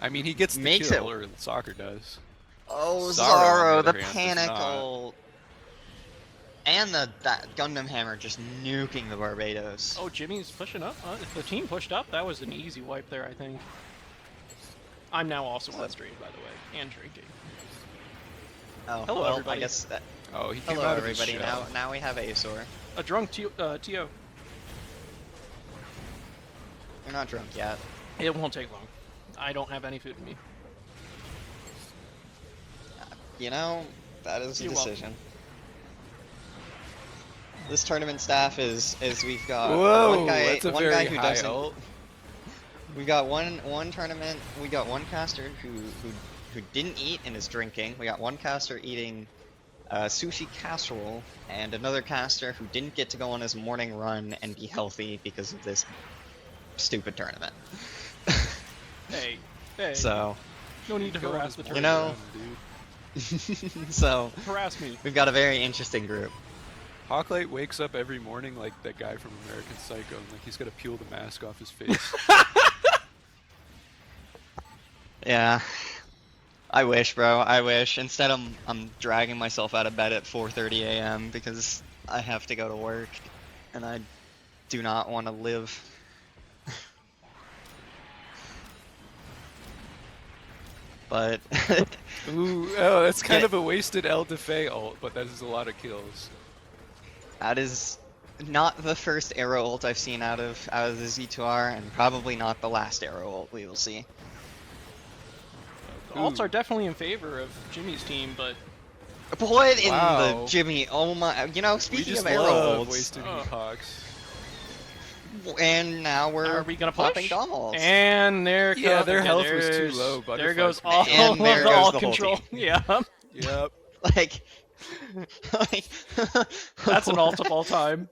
S8: I mean, he gets the kill, or Soccer does.
S5: Oh,
S8: Zaro,
S5: Zaro, the panic ult! And that Gundam Hammer just nuking the Barbados.
S4: Oh, Jimmy's pushing up. If the team pushed up, that was an easy wipe there, I think. I'm now also on stream, by the way, and drinking.
S5: Oh,
S4: hello,
S5: well,
S4: everybody.
S5: I guess that...
S8: Oh, he came
S5: hello,
S8: out of his
S5: everybody.
S8: shell.
S5: Now we have Azor.
S4: A drunk TO.
S5: You're not drunk yet.
S4: It won't take long. I don't have any food in me.
S5: You know, that is a
S4: You're
S5: decision.
S4: welcome.
S5: This tournament staff is we've got
S8: Whoa,
S5: one guy,
S8: that's a
S5: one
S8: very
S5: guy who
S8: high
S5: doesn't.
S8: ult.
S5: We got one tournament. We got one caster who didn't eat and is drinking. We got one caster eating sushi casserole, and another caster who didn't get to go on his morning run and be healthy because of this stupid tournament.
S4: Hey.
S5: So,
S4: No need to harass the
S5: you
S4: tournament.
S5: know, so
S4: Harass me.
S5: we've got a very interesting group.
S8: Hawklight wakes up every morning like that guy from American Psycho, and like he's got to peel the mask off his face.
S5: Yeah. I wish, bro. I wish. Instead, I'm dragging myself out of bed at 4:30 a.m. because I have to go to work, and I do not want to live. But
S8: Ooh, oh, that's kind
S5: Get-
S8: of a wasted El Defay ult, but that is a lot of kills.
S5: that is not the first arrow ult I've seen out of the Z2R, and probably not the last arrow ult we will see.
S10: The ults
S8: Ooh.
S10: are definitely in favor of Jimmy's team, but
S5: What in the
S8: Wow.
S5: Jimmy? Oh my! You know,
S8: We
S5: speaking
S8: just
S5: of arrow
S8: love
S5: ults,
S8: wasted
S10: Oh.
S8: epochs.
S5: and now we're
S10: are we gonna
S5: popping
S10: push?
S5: dom ults.
S10: And there
S8: Yeah,
S10: goes,
S8: their health was too
S10: there's-
S8: low.
S10: There
S8: Butterfly
S10: goes
S8: smash.
S10: all
S5: And
S10: of
S5: there
S10: the
S5: goes
S10: all
S5: the whole
S10: control.
S5: team.
S10: Yeah,
S8: Yep.
S5: like, like
S10: that's an ult of all time.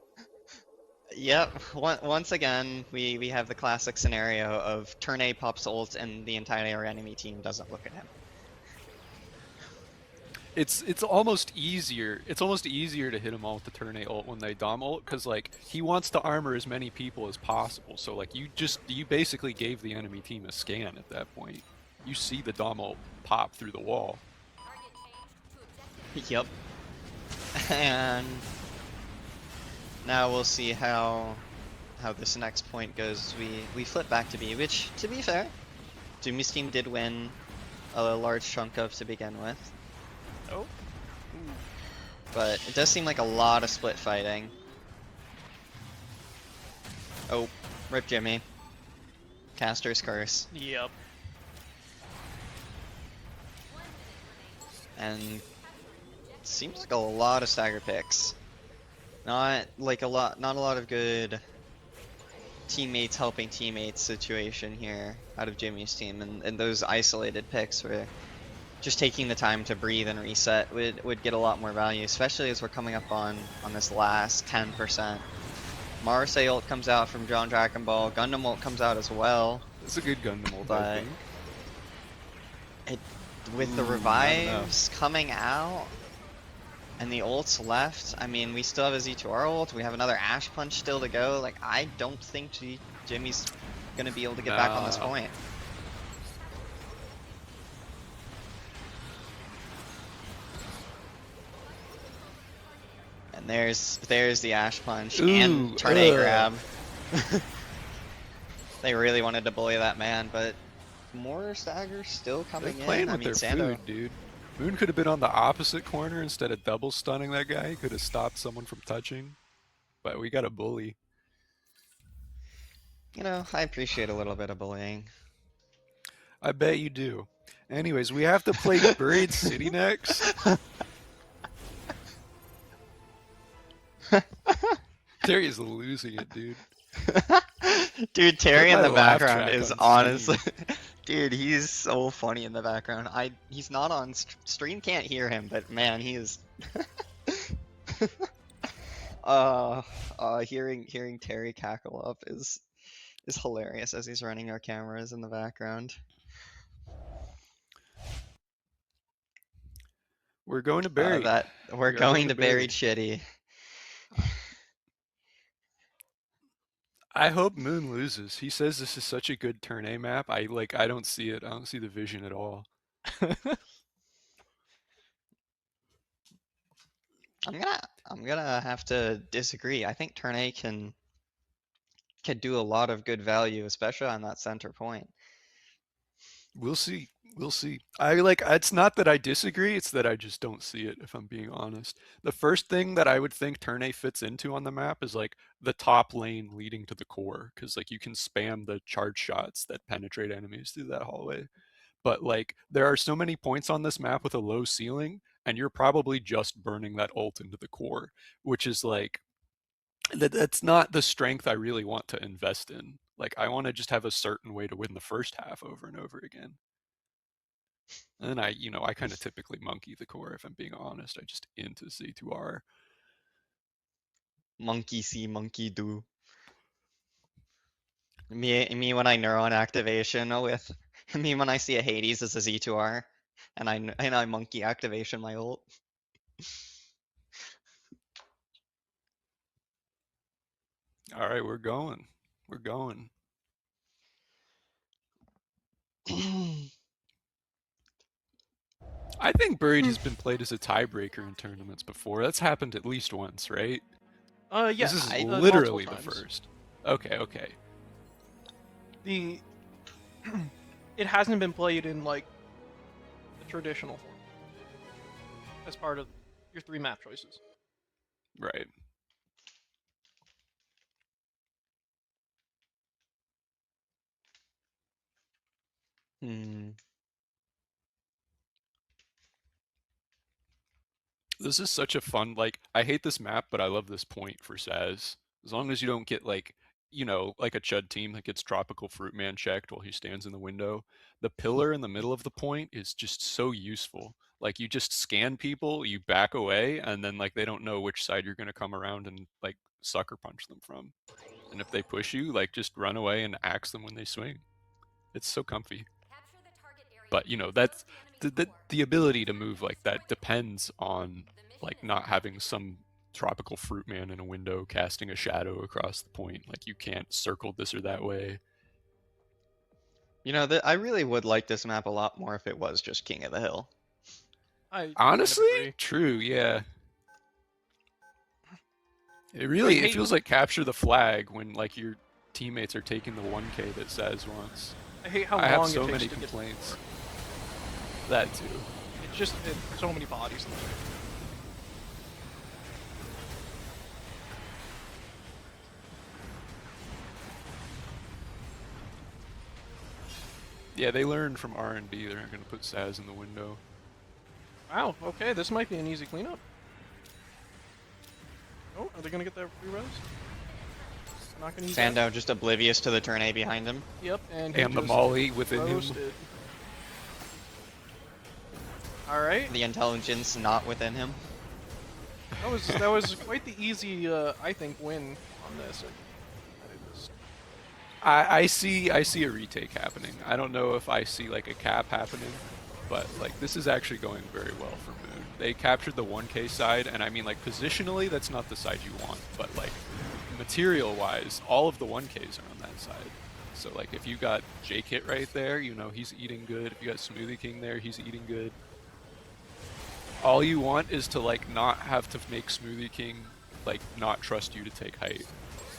S5: Yep. Once again, we have the classic scenario of turn A pops ult and the entire enemy team doesn't look at him.
S8: It's almost easier. It's almost easier to hit him all with the turn A ult when they dom ult, because like he wants to armor as many people as possible. So like you basically gave the enemy team a scan at that point. You see the dom ult pop through the wall.
S5: Yep. And now we'll see how this next point goes. We flip back to B, which, to be fair, Jimmy's team did win a large chunk of to begin with.
S10: Oh.
S5: But it does seem like a lot of split fighting. Oh, rip Jimmy. Caster's curse.
S10: Yep.
S5: And seems like a lot of stagger picks. Not a lot of good teammates helping teammates situation here out of Jimmy's team, and those isolated picks where just taking the time to breathe and reset would get a lot more value, especially as we're coming up on this last 10%. Marseille ult comes out from John Dragon Ball, Gundam ult comes out as well,
S8: It's a good Gundam ult, I
S5: but
S8: think.
S5: with the
S8: Ooh, not
S5: revives coming out and the ults left, I mean, we still have a Z2R ult, we have another Ash Punch still to go. Like, I don't think Jimmy's gonna be able to get back on this
S8: No.
S5: point. And there's the Ash Punch and
S8: Ooh,
S5: turn A
S8: ugh.
S5: grab. They really wanted to bully that man, but more staggers still
S8: They're
S5: coming
S8: playing
S5: in. I
S8: with
S5: mean,
S8: their
S5: Sando.
S8: food, dude. Moon could have been on the opposite corner instead of double stunning that guy. He could have stopped someone from touching. But we got a bully.
S5: You know, I appreciate a little bit of bullying.
S8: I bet you do. Anyways, we have to play Buried City next. Terry is losing it, dude.
S5: Dude, Terry in
S8: my
S5: the
S8: laugh
S5: background
S8: track
S5: is
S8: on
S5: honestly,
S8: stream.
S5: dude, he's so funny in the background. He's not on stream, can't hear him, but man, he is. Hearing Terry cackle up is hilarious as he's running our cameras in the background.
S8: We're going to Buried.
S5: We're
S8: We are
S5: going to Buried Shitty.
S8: I hope Moon loses. He says this is such a good turn A map. I don't see it. I don't see the vision at all.
S5: I'm gonna have to disagree. I think turn A can do a lot of good value, especially on that center point.
S8: We'll see. We'll see. It's not that I disagree, it's that I just don't see it, if I'm being honest. The first thing that I would think turn A fits into on the map is like the top lane leading to the core, because like you can spam the charge shots that penetrate enemies through that hallway. But like there are so many points on this map with a low ceiling, and you're probably just burning that ult into the core, which is like that's not the strength I really want to invest in. Like I want to just have a certain way to win the first half over and over again. And I kind of typically monkey the core, if I'm being honest. I just into Z2R.
S5: Monkey see, monkey do. Me when I neuron activation with me when I see a Hades as a Z2R, and I monkey activation my ult.
S8: All right, we're going. We're going. I think Buried has been played as a tiebreaker in tournaments before. That's happened at least once, right?
S10: Yes.
S8: This is
S10: multiple
S8: literally the
S10: times.
S8: first. Okay, okay.
S10: The it hasn't been played in like the traditional form as part of your 3 map choices.
S8: Right.
S5: Hmm.
S8: This is such a fun, like, I hate this map, but I love this point for Saz. As long as you don't get, like, you know, like a Chud team that gets Tropical Fruit Man checked while he stands in the window. The pillar in the middle of the point is just so useful. Like, you just scan people, you back away, and then, like, they don't know which side you're going to come around and, like, sucker punch them from. And if they push you, like, just run away and axe them when they swing. It's so comfy. But, you know, that's the ability to move like that depends on like not having some tropical fruit man in a window casting a shadow across the point. Like you can't circle this or that way.
S5: You know, I really would like this map a lot more if it was just King of the Hill.
S10: I
S8: Honestly,
S10: kind of agree.
S8: true, yeah. It feels like capture the flag when like your teammates are taking the 1K that Saz wants.
S10: I hate how
S8: I have
S10: long
S8: so
S10: it takes
S8: many
S10: to
S8: complaints. That too.
S10: It's just so many bodies. In there.
S8: Yeah, they learned from R&D. They're not going to put Saz in the window.
S10: Wow. Okay, this might be an easy cleanup. Oh, are they gonna get that re-res? Not gonna use that.
S5: Sando just oblivious to the turn A behind him.
S10: Yep, and he
S8: And the
S10: just
S8: molly within him.
S10: roasted. All right.
S5: The intelligence not within him.
S10: That was quite the easy, I think, win on this.
S8: I see a retake happening. I don't know if I see like a cap happening, but like this is actually going very well for Moon. They captured the 1K side, and I mean like positionally that's not the side you want, but like material wise, all of the 1Ks are on that side. So like if you got J-Kit right there, you know he's eating good. If you got Smoothie King there, he's eating good. All you want is to like not have to make Smoothie King like not trust you to take height.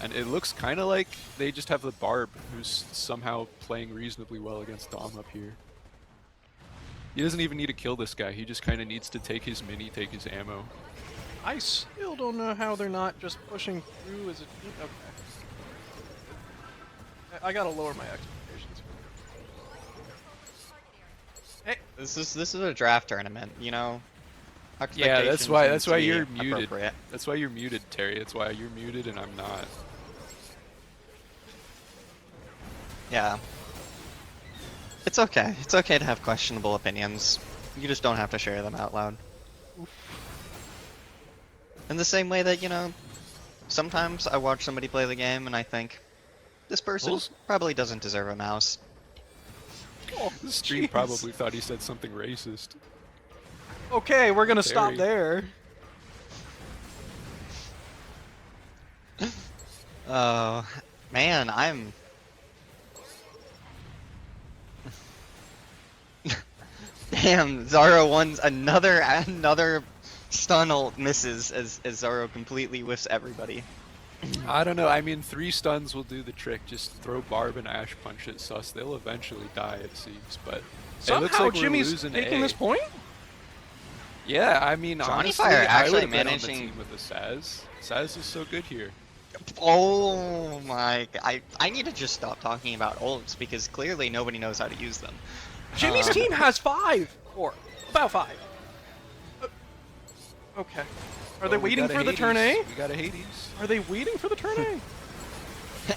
S8: And it looks kind of like they just have the Barb, who's somehow playing reasonably well against Dom up here. He doesn't even need to kill this guy, he just kind of needs to take his mini, take his ammo.
S10: I still don't know how they're not just pushing through as a team. Okay. I gotta lower my expectations. Hey,
S5: This is a draft tournament, you know.
S8: Yeah, that's why you're muted.
S5: Appropriate.
S8: That's why you're muted, Terry. That's why you're muted and I'm not.
S5: Yeah. It's okay. It's okay to have questionable opinions. You just don't have to share them out loud. In the same way that, you know, sometimes I watch somebody play the game and I think, this person probably doesn't deserve a mouse.
S8: Oh, the stream probably thought he said something racist.
S10: okay, we're gonna stop
S8: Terry.
S10: there.
S5: Oh, man, I'm... Damn, Zaro wins another stun ult misses as Zaro completely whiffs everybody.
S8: I don't know, I mean 3 stuns will do the trick. Just throw Barb and Ash Punch at Sus. They'll eventually die it seems, but it looks
S10: Somehow
S8: like
S10: Jimmy's
S8: we're losing
S10: taking
S8: A.
S10: this point?
S8: Yeah, I mean
S5: Johnny
S8: honestly,
S5: Fire
S8: I
S5: actually
S8: would've been on the
S5: managing-
S8: team with the Saz. Saz is so good here.
S5: Oh my... I need to just stop talking about ults because clearly nobody knows how to use them.
S10: Jimmy's team has 5! Or about 5. Okay. Are they waiting for the turn A?
S8: We got a Hades.
S10: Are they waiting for the turn A?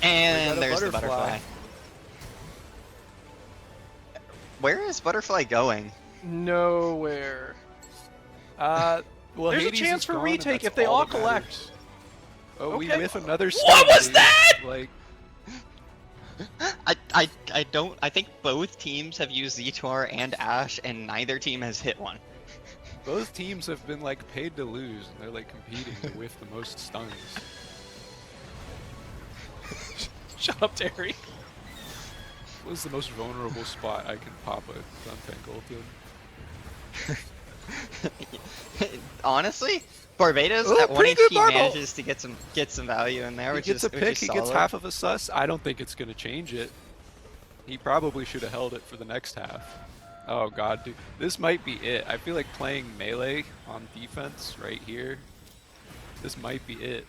S5: And
S8: a
S5: there's the
S8: butterfly.
S5: butterfly. Where is butterfly going?
S10: Nowhere.
S8: Well,
S10: There's
S8: Hades
S10: a chance
S8: is
S10: for
S8: gone, and
S10: retake
S8: that's
S10: if they all
S8: that
S10: collect.
S8: matters. Oh, we
S10: Okay.
S8: whiff another stun.
S10: What was
S8: dude.
S10: that?
S8: Like,
S5: I think both teams have used Zetor and Ash and neither team has hit one.
S8: both teams have been like paid to lose, and they're like competing to whiff the most stuns.
S10: Shut up, Terry.
S8: What is the most vulnerable spot I can pop a Guntank ult in?
S5: Honestly, Barbados
S8: Oh,
S5: at 1
S8: pretty good
S5: HP
S8: Barbo!
S5: manages to get some value in there,
S8: He
S5: which
S8: gets
S5: is
S8: a pick, he gets
S5: solid.
S8: half of a sus. I don't think it's going to change it. He probably should have held it for the next half. Oh god, dude. This might be it. I feel like playing melee on defense right here. This might be it.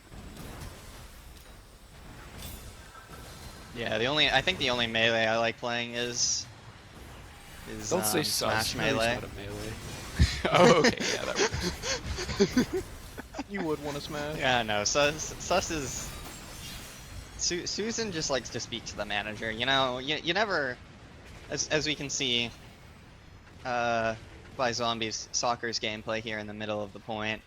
S5: Yeah, I think the only melee I like playing is
S8: Don't say
S5: Smash
S8: sus. No, he's
S5: Melee.
S8: not a melee. Oh, okay, yeah, that works.
S10: You would want to smash.
S5: Yeah, no, Sus is... Susan just likes to speak to the manager, you know, you never, as we can see by Zombies Soccer's gameplay here in the middle of the point,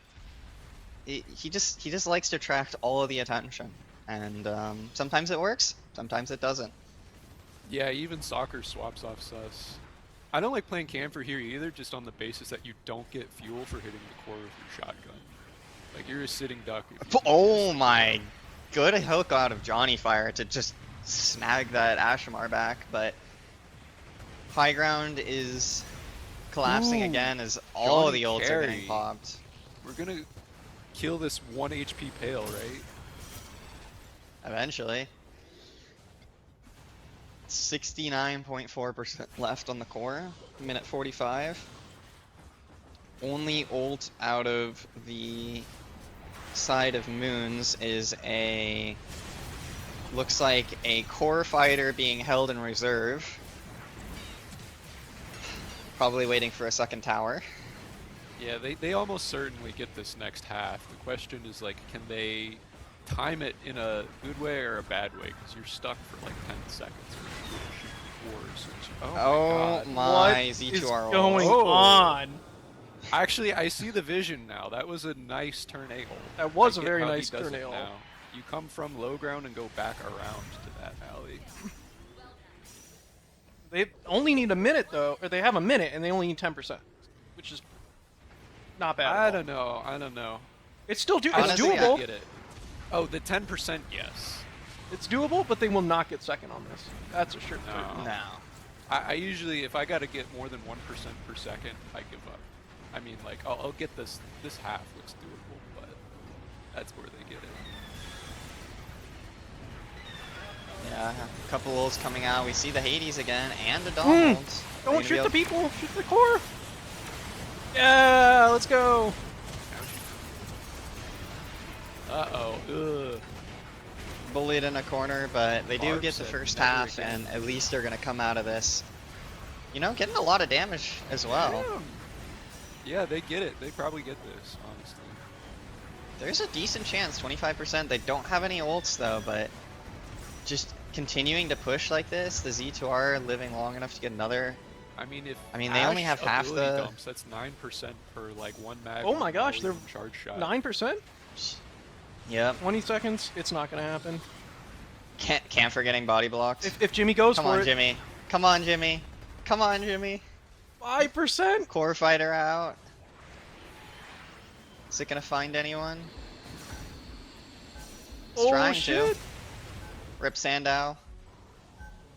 S5: he just likes to attract all of the attention, and sometimes it works, sometimes it doesn't.
S8: Yeah, even soccer swaps off sus. I don't like playing camper here either, just on the basis that you don't get fuel for hitting the core with your shotgun. Like, you're a sitting duck. If you
S5: Oh my, good hook out of Johnny Fire to just snag that Ashamar back, but high ground is collapsing
S8: Ooh,
S5: again as all
S8: Johnny
S5: the ults are getting
S8: carry.
S5: popped.
S8: We're gonna kill this 1 HP pale, right?
S5: Eventually. 69.4% left on the core, minute 45. Only ult out of the side of Moons is looks like a core fighter being held in reserve. Probably waiting for a second tower.
S8: Yeah, they almost certainly get this next half. The question is, like, can they time it in a good way or a bad way? Because you're stuck for like 10 seconds when you shoot cores.
S5: Oh
S8: God.
S5: my,
S10: What
S5: Z2R
S10: is
S5: ult.
S10: going
S8: Oh.
S10: on?
S8: Actually, I see the vision now. That was a nice turn A hole.
S10: That was
S8: I
S10: a
S8: get
S10: very
S8: how he
S10: nice
S8: does
S10: turn
S8: it
S10: A hole.
S8: now. You come from low ground and go back around to that alley.
S10: They only need a minute though, or they have a minute and they only need 10%, which is not bad.
S8: I don't know. I don't know.
S10: It's still it's
S5: Honestly,
S10: doable.
S8: I get it. Oh, the 10%, yes.
S10: It's doable, but they will not get second on this. That's a sure.
S8: No.
S5: No.
S8: I usually, if I gotta get more than 1% per second, I give up. I mean, like, I'll get this half looks doable, but that's where they get it.
S5: Yeah, a couple ults coming out. We see the Hades again and the Donald.
S10: Don't shoot the people. Shoot the core. Yeah, let's go.
S8: Uh-oh. Ugh.
S5: Bullied in a corner, but they do
S8: Barb
S5: get the
S8: said
S5: first
S8: never
S5: half,
S8: again.
S5: and at least they're gonna come out of this. You know, getting a lot of damage as well.
S8: Damn. Yeah, they get it. They probably get this, honestly.
S5: There's a decent chance, 25%. They don't have any ults though, but just continuing to push like this, the Z2R living long enough to get another.
S8: I mean, if
S5: I mean, they only
S8: Ash
S5: have half
S8: ability
S5: the-
S8: dumps, that's 9% per like one mag.
S10: Oh my gosh, they're
S8: charge shot.
S10: 9%.
S5: Yep.
S10: 20 seconds. It's not gonna happen.
S5: Can't for getting body blocked.
S10: If Jimmy goes
S5: Come
S10: for
S5: on,
S10: it,
S5: Jimmy. Come on, Jimmy. Come on, Jimmy.
S10: 5%.
S5: Core fighter out. Is it gonna find anyone? It's
S10: Oh
S5: trying
S10: shit.
S5: to. Rip Sandow.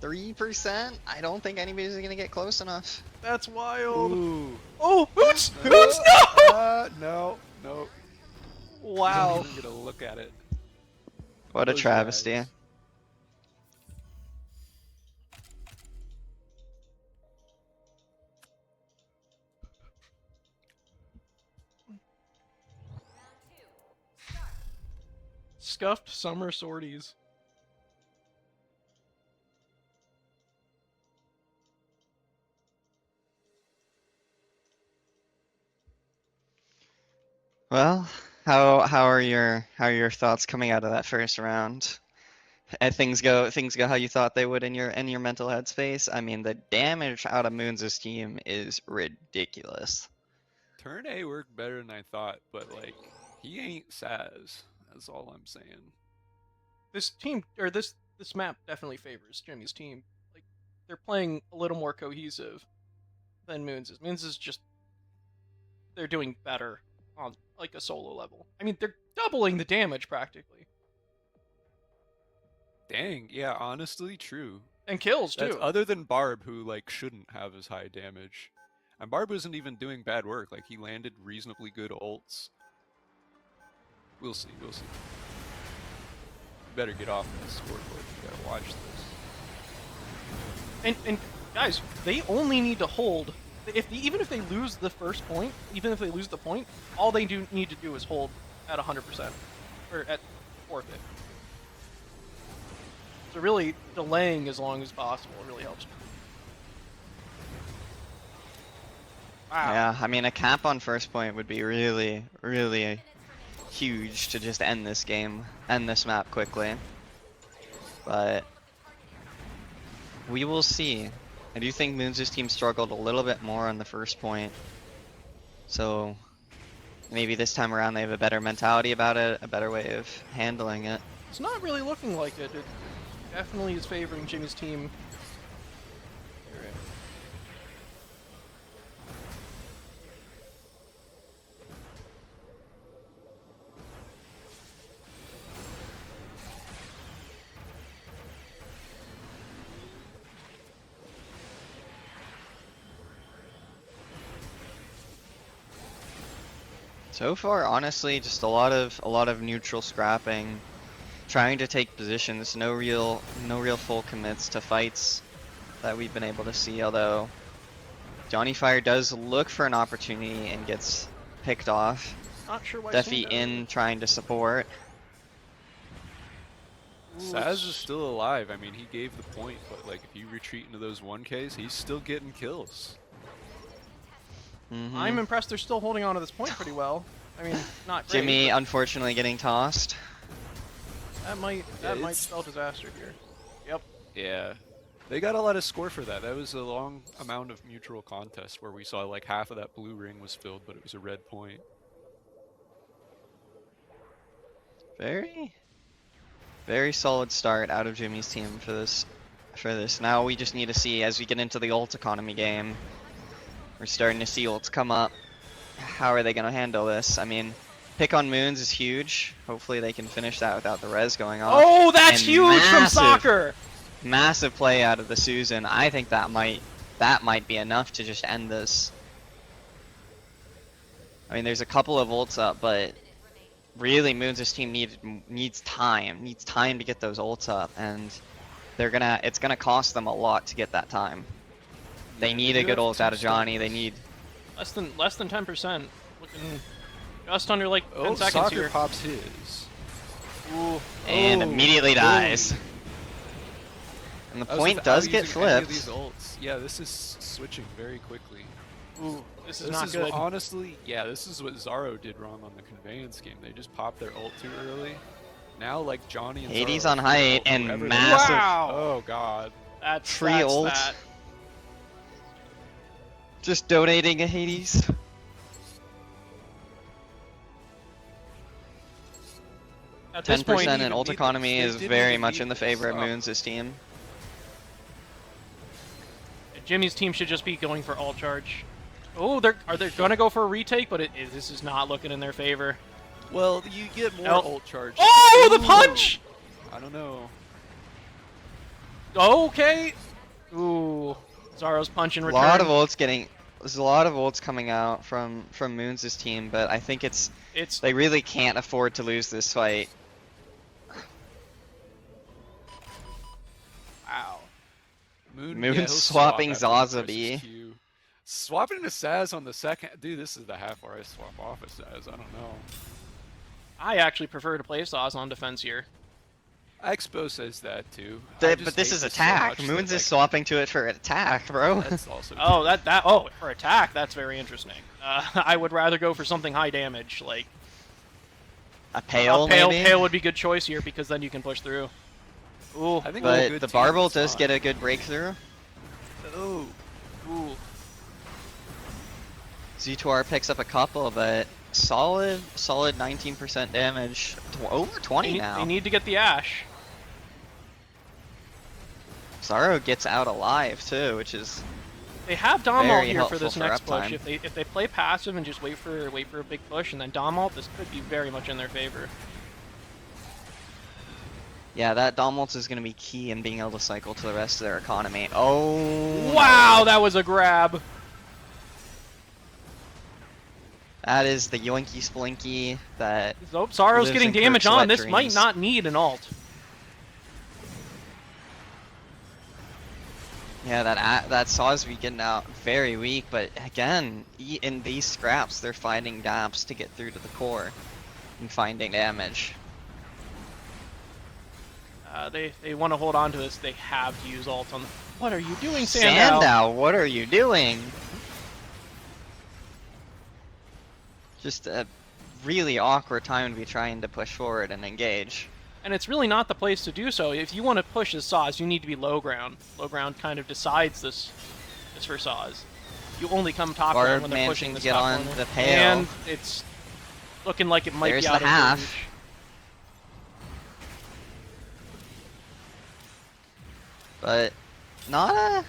S5: 3%? I don't think anybody's gonna get close enough.
S10: That's wild.
S8: Ooh.
S10: Oh, Hoots! Hoots, no!
S8: No, no.
S10: Wow.
S8: I'm gonna look at it.
S5: What a
S8: Those
S5: travesty.
S8: guys.
S10: Scuffed summer sorties.
S5: Well, how are your thoughts coming out of that first round? Things go how you thought they would in your mental headspace. I mean, the damage out of Moons' team is ridiculous.
S8: Turn A worked better than I thought, but like, he ain't Saz. That's all I'm saying.
S10: This team, or this map definitely favors Jimmy's team. Like, they're playing a little more cohesive than Moons is. Moons is just, they're doing better on like a solo level. I mean, they're doubling the damage practically.
S8: Dang, yeah, honestly, true.
S10: And kills too.
S8: That's other than Barb, who like shouldn't have as high damage. And Barb isn't even doing bad work. Like, he landed reasonably good ults. We'll see. We'll see. You better get off that scoreboard. You gotta watch this.
S10: And guys, they only need to hold. Even if they lose the first point, even if they lose the point, all they do need to do is hold at 100% or at forfeit. So really, delaying as long as possible really helps. Wow.
S5: Yeah, I mean, a cap on first point would be really, really huge to just end this game, end this map quickly. But we will see. I do think Moons' team struggled a little bit more on the first point. So maybe this time around they have a better mentality about it, a better way of handling it.
S10: It's not really looking like it. It definitely is favoring Jimmy's team.
S5: So far, honestly, just a lot of neutral scrapping, trying to take positions. No real full commits to fights that we've been able to see. Although Johnny Fire does look for an opportunity and gets picked off.
S10: Not sure why.
S5: Defi in trying to support.
S8: Saz is still alive. I mean, he gave the point, but like if you retreat into those 1Ks, he's still getting kills.
S10: I'm impressed they're still holding on to this point pretty well. I mean, not great.
S5: Jimmy unfortunately getting tossed.
S10: That might spell disaster here. Yep.
S8: Yeah. They got a lot of score for that. That was a long amount of mutual contest where we saw like half of that blue ring was filled, but it was a red point.
S5: Very solid start out of Jimmy's team for this. Now we just need to see as we get into the ult economy game. We're starting to see ults come up. How are they going to handle this? I mean, pick on Moons is huge. Hopefully they can finish that without the res going off.
S10: Oh, that's
S5: And
S10: huge from soccer!
S5: Massive play out of the Susan. I think that might be enough to just end this. I mean, there's a couple of ults up, but really Moons' team needs time to get those ults up, and it's gonna cost them a lot to get that time. They need a good ult out of Johnny. They need
S10: less than 10%. Looking just under like 10
S8: Oh,
S10: seconds
S8: soccer
S10: here.
S8: pops his.
S10: Ooh.
S5: and immediately dies. And the point does get flipped.
S8: These ults. Yeah, this is switching very quickly.
S10: Ooh, this is
S8: This
S10: not
S8: is
S10: good.
S8: honestly, yeah, this is what Zaro did wrong on the conveyance game. They just popped their ult too early. Now, like Johnny and
S5: Hades
S8: Zaro
S5: on
S8: can
S5: height
S8: ult
S5: and
S8: wherever they
S5: massive-
S8: want.
S10: Wow.
S8: Oh god.
S10: That's
S5: Free ult.
S10: that.
S5: Just donating a Hades.
S10: At this point,
S5: 10% in ult
S8: need-
S5: economy
S8: they
S5: is
S8: didn't
S5: very
S8: even
S5: much
S8: need
S5: in the
S8: to
S5: favor of
S8: stop.
S5: Moons' team.
S10: Jimmy's team should just be going for ult charge. Oh, are they gonna go for a retake? But this is not looking in their favor.
S8: Well, you get more
S10: Nope.
S8: ult charge.
S10: Oh, the
S8: Ooh.
S10: punch!
S8: I don't know.
S10: Okay. Ooh, Zaro's punch in
S5: A
S10: return.
S5: lot of ults there's a lot of ults coming out from Moons' team, but I think they really can't afford to lose this fight.
S10: Wow.
S5: Moon
S8: he'll
S5: swapping
S8: swap after the
S5: Zazabi.
S8: versus Q. Swapping to Saz on the second. Dude, this is the half where I swap off of Saz. I don't know.
S10: I actually prefer to play Saz on defense here.
S8: Expo says that too.
S5: But this is attack.
S8: So
S5: Moons is swapping to it for attack, bro.
S8: That's also
S10: Oh, for attack, that's very interesting. I would rather go for something high damage, like
S5: A pale,
S10: pale.
S5: maybe?
S10: Pale would be a good choice here because then you can push through. Ooh,
S8: I think
S5: But the Barbel does get a good breakthrough.
S8: Oh,
S10: ooh.
S5: Z2R picks up a couple, but solid 19% damage. Over 20 now.
S10: They need to get the Ash.
S5: Zaro gets out alive too, which is
S10: They have Dom ult
S5: very
S10: here for this
S5: helpful for
S10: next push.
S5: uptime.
S10: If they play passive and just wait for a big push and then Dom ult, this could be very much in their favor.
S5: yeah, that Dom ult is going to be key in being able to cycle to the rest of their economy. Oh,
S10: Wow, that was a grab.
S5: That is the yoinky splinky that
S10: Oh, Sorrow's
S5: lives
S10: getting
S5: in
S10: damage
S5: Kirk's
S10: on.
S5: wet
S10: This might
S5: dreams.
S10: not need an alt.
S5: Yeah, that Sawsby getting out very weak, but again, in these scraps, they're finding gaps to get through to the core and finding damage.
S10: They want to hold on to this. They have to use alt on. What are you doing, Sandow?
S5: Sandow, what are you doing? Just a really awkward time to be trying to push forward and engage.
S10: And it's really not the place to do so. If you want to push as Saws, you need to be low ground. Low ground kind of decides this for Saws. You only come top
S5: Bard
S10: ground when they're
S5: managing
S10: pushing
S5: to
S10: this
S5: get
S10: top
S5: on
S10: corner.
S5: the pale.
S10: And it's looking like it might
S5: There's
S10: be
S5: the
S10: out of
S5: half.
S10: reach.
S5: But not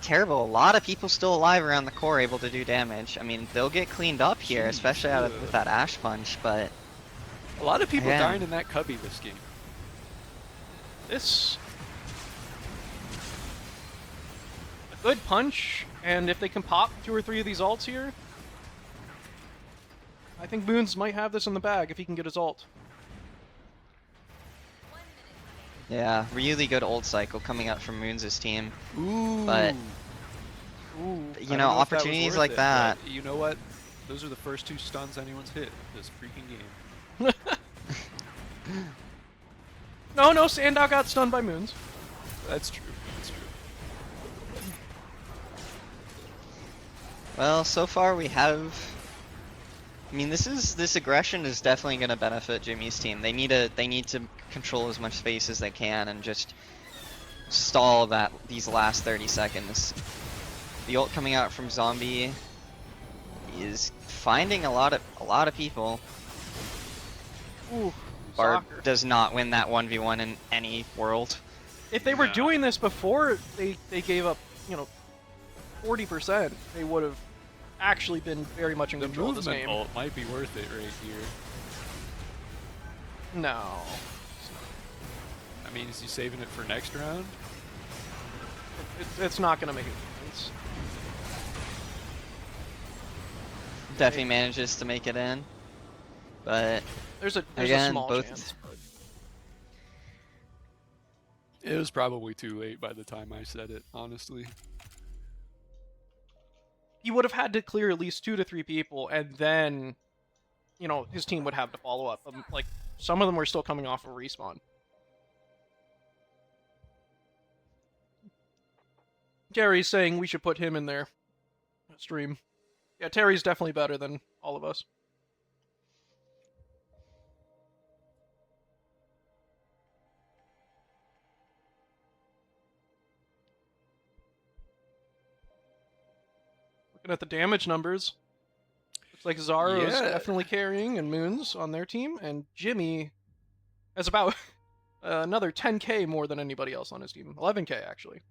S5: terrible. A lot of people still alive around the core able to do damage. I mean, they'll get cleaned up here, especially out of with that Ash Punch, but
S8: A lot of people
S5: Again.
S8: dying in that cubby this game.
S10: This a good punch, and if they can pop 2 or 3 of these ults here, I think Moons might have this in the bag if he can get his ult.
S5: yeah, really good ult cycle coming out from Moons' team.
S8: Ooh.
S5: But
S10: Ooh.
S8: I
S5: you
S8: don't
S5: know,
S8: if that was
S5: opportunities
S8: worth
S5: like
S8: it,
S5: that.
S8: but you know what? Those are the first 2 stuns anyone's hit this freaking game.
S10: No, Sandow got stunned by Moons.
S8: That's true. That's true.
S5: Well, so far we have. I mean, this aggression is definitely going to benefit Jimmy's team. They need to control as much space as they can and just stall these last 30 seconds. The ult coming out from Zombie is finding a lot of people.
S10: Ooh,
S5: Bard
S10: soccer.
S5: does not win that 1v1 in any world.
S10: If they were doing this before they gave up, 40%, they would have actually been very much in
S8: The
S10: control of this
S8: movement
S10: game.
S8: ult might be worth it right here.
S10: No.
S8: I mean, is he saving it for next round?
S10: It's not going to make a difference.
S5: Definitely manages to make it in, but
S10: There's a
S5: again,
S10: small
S5: both
S10: chance. But
S8: It was probably too late by the time I said it, honestly.
S10: he would have had to clear at least 2 to 3 people, and then, his team would have to follow up. Like, some of them were still coming off of respawn. Gary's saying we should put him in their stream. Yeah, Terry's definitely better than all of us. Looking at the damage numbers, looks like Zaro's
S8: Yeah.
S10: definitely carrying and Moons on their team, and Jimmy has about another 10k more than anybody else on his team. 11k, actually.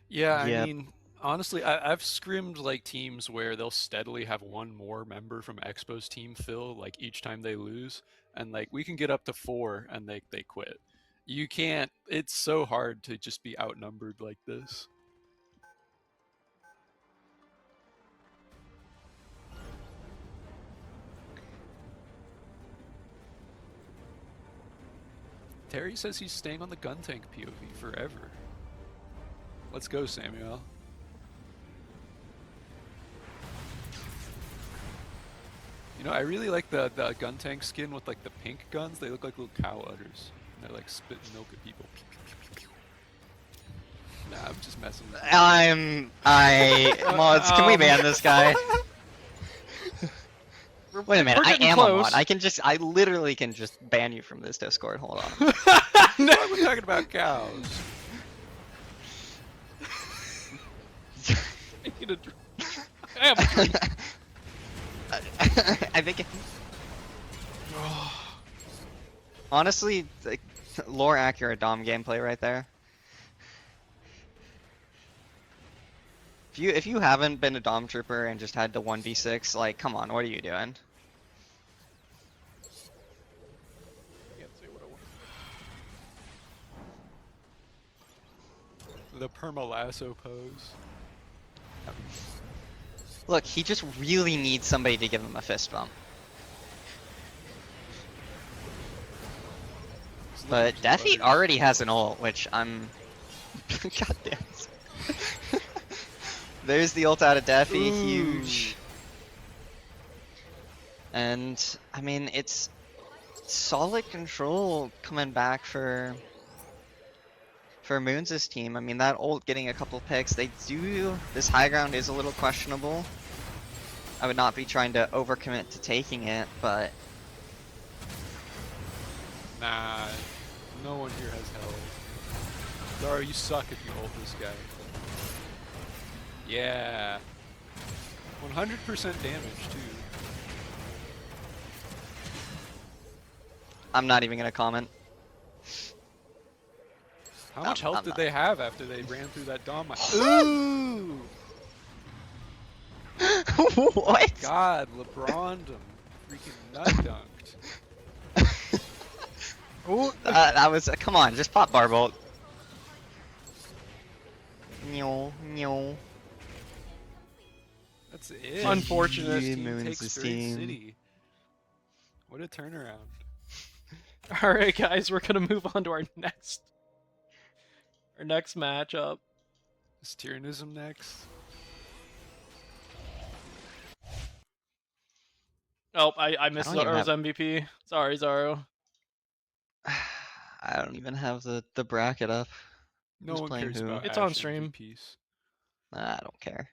S8: Yeah,
S5: Yep.
S8: I mean, honestly, I've scrimmed like teams where they'll steadily have one more member from Expo's team fill like each time they lose, and like we can get up to 4 and they quit. You can't. It's so hard to just be outnumbered like this. Terry says he's staying on the gun tank POV forever. Let's go, Samuel. You know, I really like the gun tank skin with like the pink guns. They look like little cow udders. They're like spitting milk at people. Nah, I'm just messing with you.
S5: Mods, can we ban this guy? Wait a minute,
S10: We're
S5: I
S10: getting
S5: am a
S10: close.
S5: mod. I literally can just ban you from this Discord. Hold on.
S8: Why are we talking about cows?
S10: I need a drink. I have a drink.
S5: I think. Honestly, like, lore accurate Dom gameplay right there. If you haven't been a Dom trooper and just had to 1v6, like, come on, what are you doing?
S10: Can't say what I want.
S8: the perma lasso pose.
S5: Look, he just really needs somebody to give him a fist bump.
S8: He's
S5: But
S8: looking too
S5: Deafy
S8: butters.
S5: already has an ult, which I'm... God damn it. There's the ult out of Deafy, huge. And, I mean, it's solid control coming back for Moons' team. I mean, that ult getting a couple picks, this high ground is a little questionable. I would not be trying to overcommit to taking it, but
S8: Nah, no one here has health. Zara, you suck if you ult this guy. Yeah. 100% damage, too.
S5: I'm not even gonna comment.
S8: How much health
S5: I'm
S8: did
S5: not.
S8: they have after they ran through that dom? Ooh!
S5: What?
S8: God, LeBron them. Freaking nut dunked.
S10: Ooh,
S5: That was, come on, just pop Barbolt. Nyo, nyo.
S8: That's it.
S10: Unfortunate.
S8: This team
S5: Moons'
S8: takes Straight
S5: team.
S8: City. What a turnaround.
S10: all right, guys, we're gonna move on to our next matchup.
S8: Is Tyrannism next?
S10: Oh, I missed
S5: don't even
S10: Zoro's
S5: have-
S10: MVP. Sorry, Zoro.
S5: I don't even have the bracket up.
S8: No
S5: Who's
S8: one
S5: playing
S8: cares
S5: who?
S8: about
S10: It's
S8: Ash
S10: on stream.
S8: MVPs.
S5: I don't care.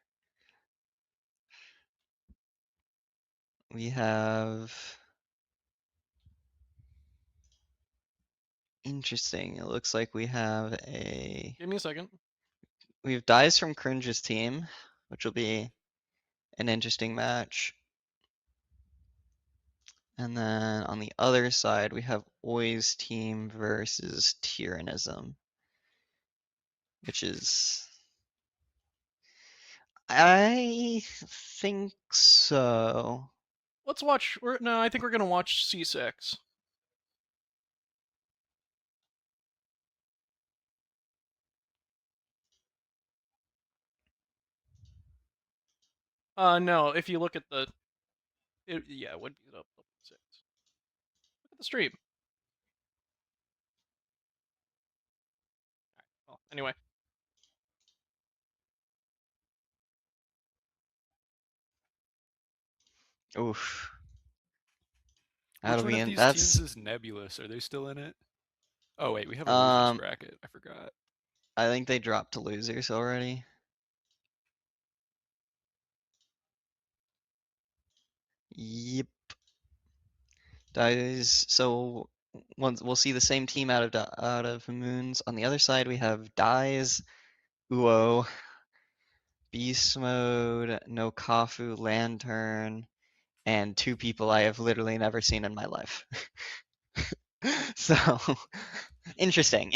S5: We have... Interesting. It looks like we have
S10: Give me a second.
S5: We have Dies from Cringe's team, which will be an interesting match. And then on the other side, we have Oi's team versus Tyrannism, which is... I think so.
S10: Let's watch. No, I think we're gonna watch C6. No. If you look at the, yeah, it would be up 6. Look at the stream. All right, well, anyway.
S5: Oof.
S8: Which
S5: That'll
S8: one
S5: be
S8: of
S5: in.
S8: these
S5: That's...
S8: teams is Nebulous? Are they still in it? Oh wait, we have a losers
S5: Um,
S8: bracket. I forgot.
S5: I think they dropped to losers already. Yep. Dies. So once we'll see the same team out of Moons. On the other side, we have Dies, Uo, Beast Mode, No Kafu, Lantern, and 2 people I have literally never seen in my life. So interesting.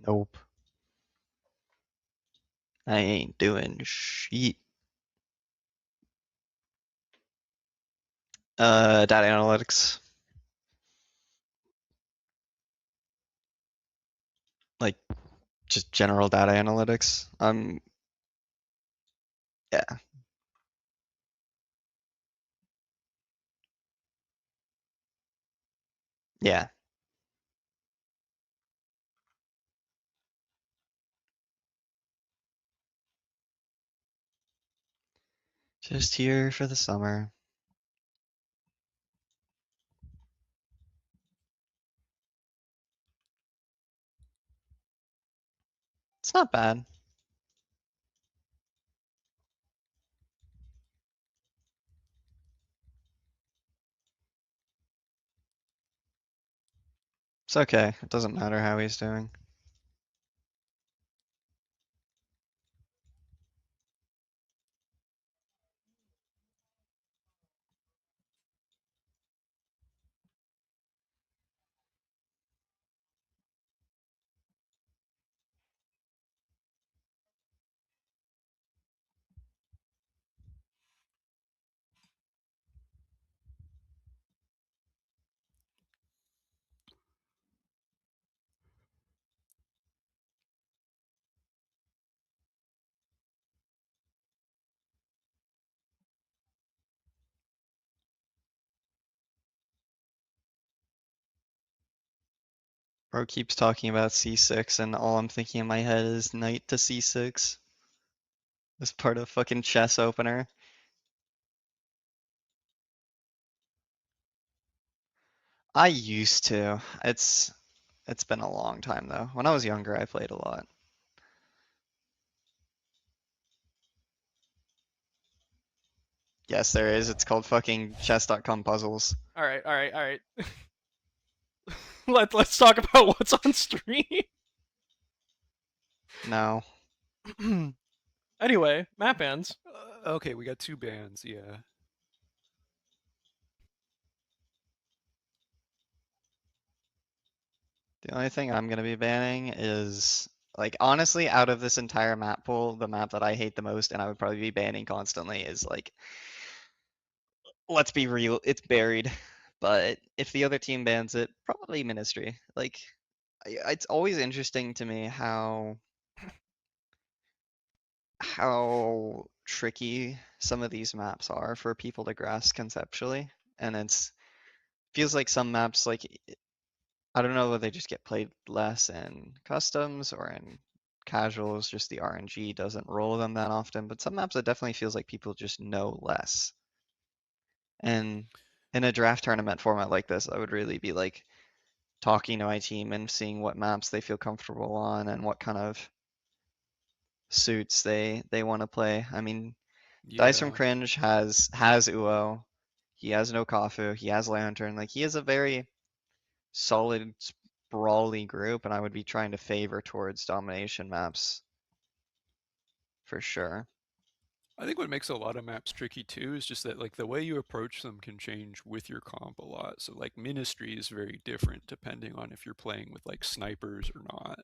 S5: Nope. I ain't doing shit. Data analytics. Like, just general data analytics. Yeah. Yeah. Just here for the summer. It's not bad. It's okay. It doesn't matter how he's doing. Bro keeps talking about C6 and all I'm thinking in my head is knight to C6. As part of fucking chess opener. I used to. It's been a long time though. When I was younger, I played a lot. Yes, there is. It's called fucking chess.com puzzles.
S10: All right, all right, all right. Let's talk about what's on stream.
S5: No.
S10: Anyway, map ends.
S8: Okay, we got 2 bans, yeah.
S5: The only thing I'm gonna be banning is, like, honestly, out of this entire map pool, the map that I hate the most and I would probably be banning constantly is like, let's be real, it's buried. But if the other team bans it, probably Ministry. Like, it's always interesting to me how tricky some of these maps are for people to grasp conceptually. And feels like some maps, like, I don't know whether they just get played less in customs or in casuals, just the RNG doesn't roll them that often, but some maps it definitely feels like people just know less. And in a draft tournament format like this, I would really be like talking to my team and seeing what maps they feel comfortable on and what kind of suits they want to play. I mean, Dice from
S8: Yeah.
S5: Cringe has Uo, he has no Kafu, he has Lantern, like he is a very solid sprawly group, and I would be trying to favor towards domination maps for sure.
S8: I think what makes a lot of maps tricky too is just that like the way you approach them can change with your comp a lot. So like Ministry is very different depending on if you're playing with like snipers or not.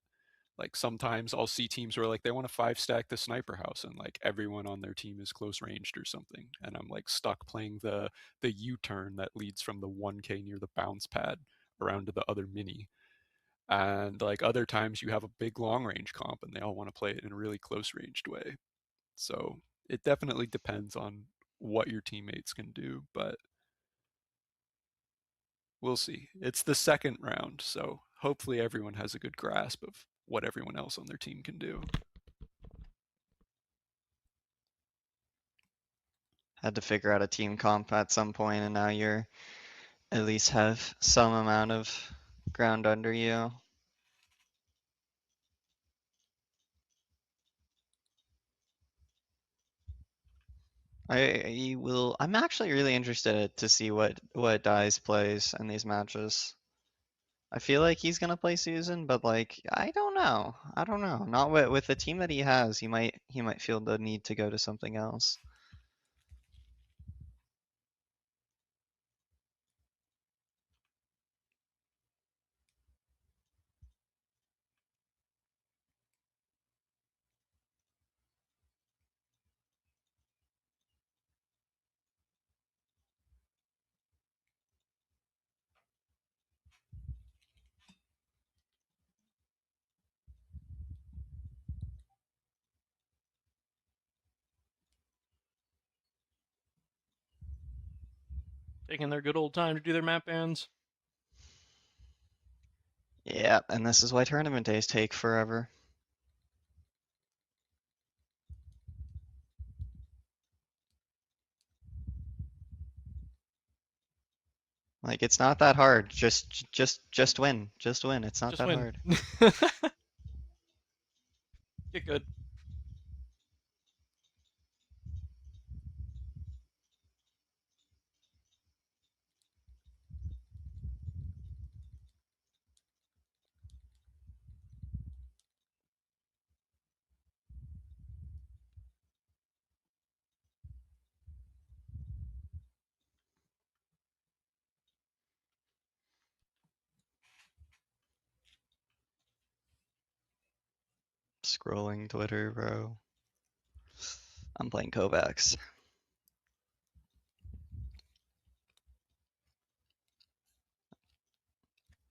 S8: Like sometimes I'll see teams where like they want to 5-stack the sniper house and like everyone on their team is close ranged or something, and I'm like stuck playing the U-turn that leads from the 1K near the bounce pad around to the other mini. And like other times you have a big long range comp and they all want to play it in a really close ranged way. So it definitely depends on what your teammates can do, but we'll see. It's the second round, so hopefully everyone has a good grasp of what everyone else on their team can do.
S5: Had to figure out a team comp at some point, and now you're at least have some amount of ground under you. I'm actually really interested to see what Dice plays in these matches. I feel like he's gonna play Susan, but like I don't know. I don't know. Not with the team that he has, he might feel the need to go to something else.
S10: Taking their good old time to do their map bans.
S5: Yeah, and this is why tournament days take forever. Like, it's not that hard. Just win. Just win. It's not
S10: Just
S5: that
S10: win.
S5: hard.
S10: Get good.
S5: Scrolling Twitter, bro. I'm playing Kovacs.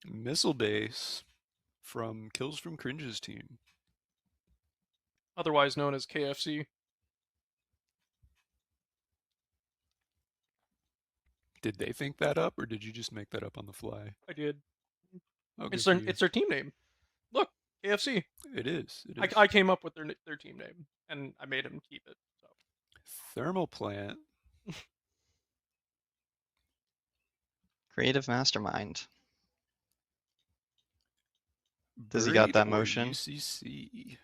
S8: Missile base from Kills from Cringe's team.
S10: Otherwise known as KFC.
S8: Did they think that up, or did you just make that up on the fly?
S10: I did.
S8: Oh, good
S10: It's
S8: for
S10: their
S8: you.
S10: it's their team name. Look, KFC.
S8: It is. It is.
S10: I came up with their team name, and I made them keep it. So
S8: Thermal plant.
S5: Creative mastermind. Does he
S8: Buried
S5: got that
S8: or
S5: motion?
S8: UCC.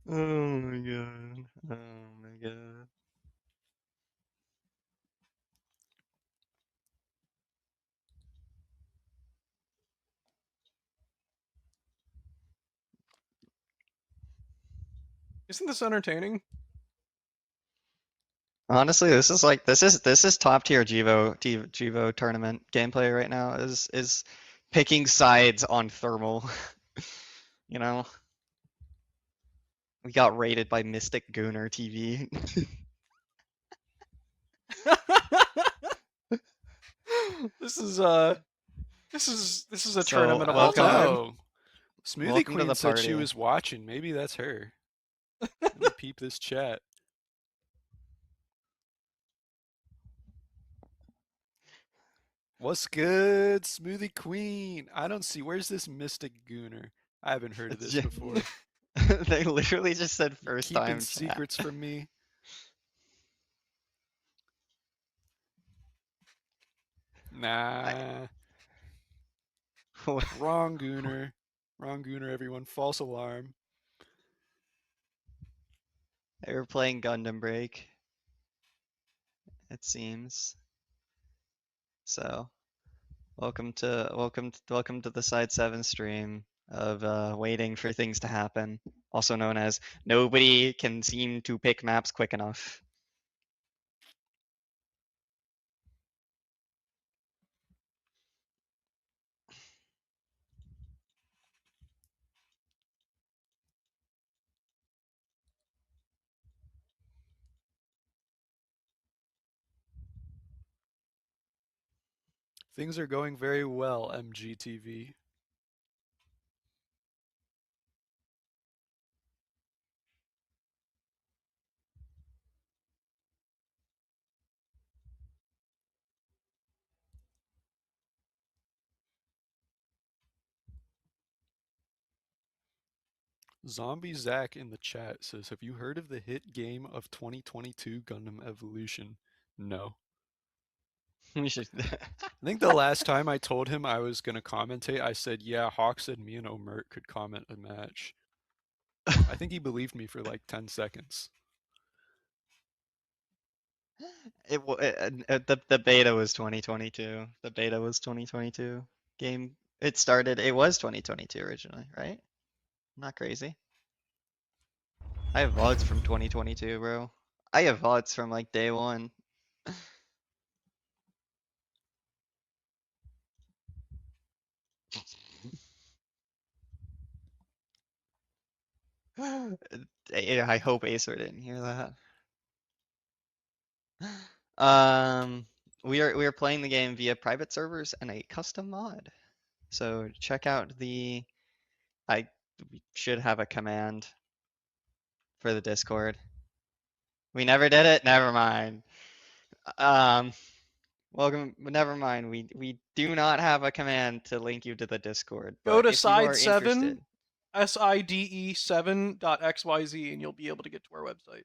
S5: Oh my god. Oh my god.
S10: isn't this entertaining?
S5: Honestly, this is top tier Givo tournament gameplay right now. Is picking sides on thermal. You know, we got raided by Mystic Gooner TV.
S10: This is a
S5: So,
S10: tournament of
S8: I
S10: all
S8: don't
S5: welcome-
S10: time.
S8: know. Smoothie
S5: welcome to
S8: Queen
S5: the
S8: said she
S5: party.
S8: was watching. Maybe that's her. Let me peep this chat. What's good, Smoothie Queen? I don't see. Where's this Mystic Gooner? I haven't heard of this before.
S5: They literally just said
S8: You
S5: first
S8: keeping
S5: time chat.
S8: secrets from me? Nah. Wrong Gooner. Wrong Gooner, everyone. False alarm.
S5: They were playing Gundam Break, it seems. So, welcome to the Side 7 stream of waiting for things to happen, also known as nobody can seem to pick maps quick enough.
S8: Things are going very well, MGTV. Zombie Zach in the chat says, have you heard of the hit game of 2022 Gundam Evolution? No.
S5: We should.
S8: I think the last time I told him I was going to commentate, I said, yeah, Hawk said me and Omert could comment a match. I think he believed me for like 10 seconds.
S5: The beta was 2022. The beta was 2022. Game, it was 2022 originally, right? Not crazy. I have VODs from 2022, bro. I have VODs from like day one. I hope Acer didn't hear that. we are playing the game via private servers and a custom mod. So check out we should have a command for the Discord. We never did it. Never mind. Welcome. Never mind. We do not have a command to link you to the Discord.
S10: Go
S5: But
S10: to
S5: if you are
S10: side7,
S5: interested,
S10: SIDE7.xyz, and you'll be able to get to our website.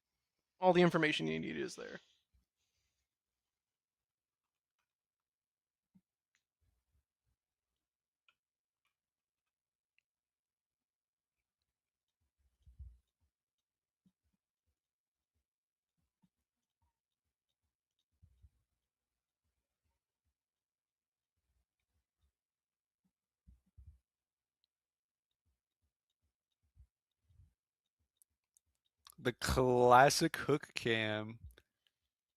S10: All the information you need is there.
S8: The classic hook cam.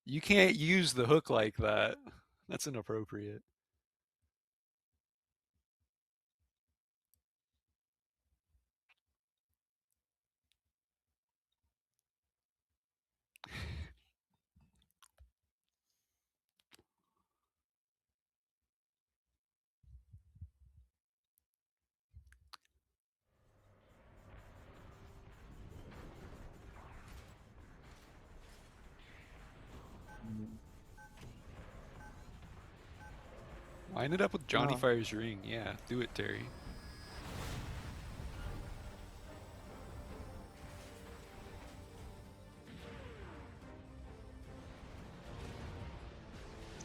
S8: You can't use the hook like that. That's inappropriate. Line it up with Johnny
S5: Oh.
S8: Fire's ring. Yeah, do it, Terry.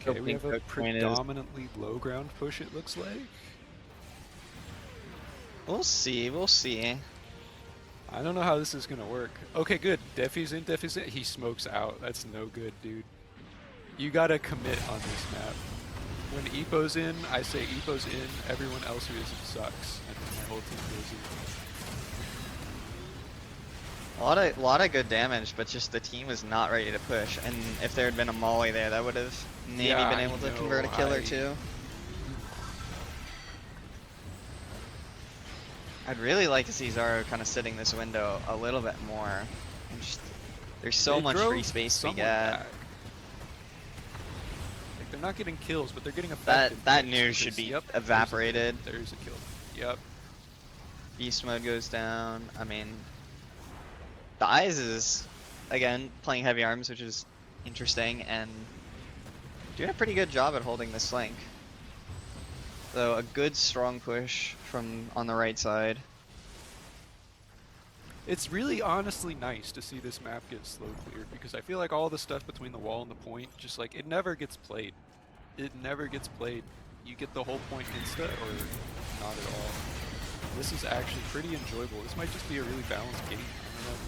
S8: Okay, we have a predominantly low ground push, it looks like.
S5: we'll see. We'll see.
S8: I don't know how this is gonna work. Okay, good. Defy's in, Defy's in. He smokes out. That's no good, dude. You gotta commit on this map. When Epo's in, I say Epo's in. Everyone else who isn't sucks, and then my whole team goes in.
S5: A lot of good damage, but just the team was not ready to push. And if there had been a molly there, that would have maybe
S8: Yeah,
S5: been
S8: I
S5: able to
S8: know,
S5: convert a kill or two. I'd really like to see Zaro kind of sitting this window a little bit more. There's so
S8: They
S5: much
S8: drove
S5: free space to
S8: someone
S5: get.
S8: back. Like, they're not getting kills, but they're getting
S5: That
S8: effective
S5: that
S8: kills
S5: news should
S8: because-
S5: be
S8: yep,
S5: evaporated.
S8: There's a kill. Yep.
S5: Beast mode goes down. I mean, the Eyes is again playing heavy arms, which is interesting and doing a pretty good job at holding this flank. So a good strong push from on the right side.
S8: It's really honestly nice to see this map get slow cleared because I feel like all the stuff between the wall and the point, just like, it never gets played. It never gets played. You get the whole point insta or not at all. This is actually pretty enjoyable. This might just be a really balanced game. I don't know.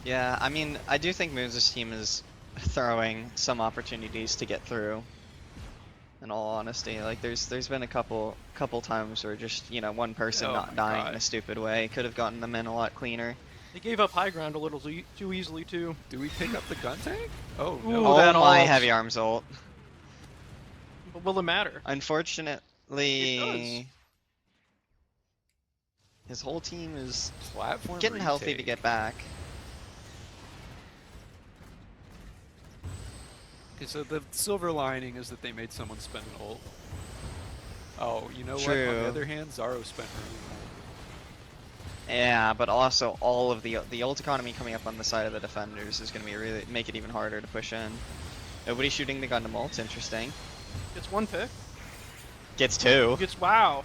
S5: Yeah, I mean, I do think Moons' team is throwing some opportunities to get through. In all honesty, like there's been a couple times where just, you know, one person
S8: Oh
S5: not
S8: my
S5: dying
S8: God.
S5: in a stupid way could have gotten them in a lot cleaner.
S10: They gave up high ground a little too easily, too.
S8: Do we pick up the gun tank? Oh
S10: Ooh,
S8: no.
S5: Oh
S10: that
S5: my
S10: ult.
S5: heavy arms ult.
S10: But will it matter?
S5: Unfortunately, his whole team is
S8: Platform
S5: getting healthy to
S8: retake.
S5: get back.
S8: Okay, so the silver lining is that they made someone spend an ult. Oh, you know what? On
S5: True.
S8: the other hand, Zaro spent her own ult.
S5: Yeah, but also all of the ult economy coming up on the side of the defenders is going to be really make it even harder to push in. Nobody shooting the Gundam ults, interesting.
S10: Gets one pick.
S5: Gets two.
S10: Gets wow.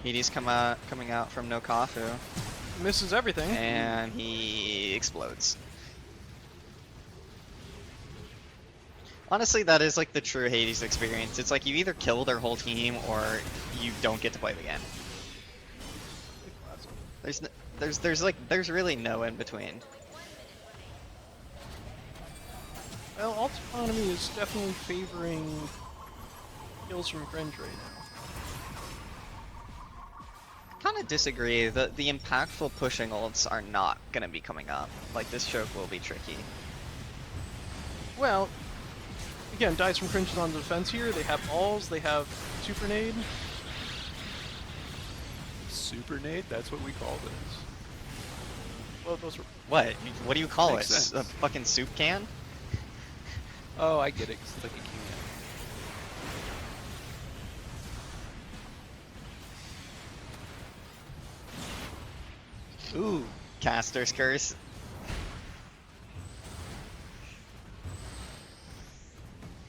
S5: Hades coming out from no Kafu,
S10: Misses everything.
S5: and he explodes. Honestly, that is like the true Hades experience. It's like you either kill their whole team or you don't get to play the game. There's really no in between.
S10: Well, alt economy is definitely favoring kills from Fringe right now.
S5: Kind of disagree. The impactful pushing ults are not gonna be coming up. Like this choke will be tricky.
S10: Well, again, Dice from Fringe is on the defense here. They have alls, they have super nade.
S8: Super nade? That's what we call this.
S10: Well, those were.
S5: What? What do you call
S8: Makes
S5: it? A
S8: sense.
S5: fucking soup can?
S8: Oh, I get it. 'Cause it's like a can.
S5: Ooh, caster's curse.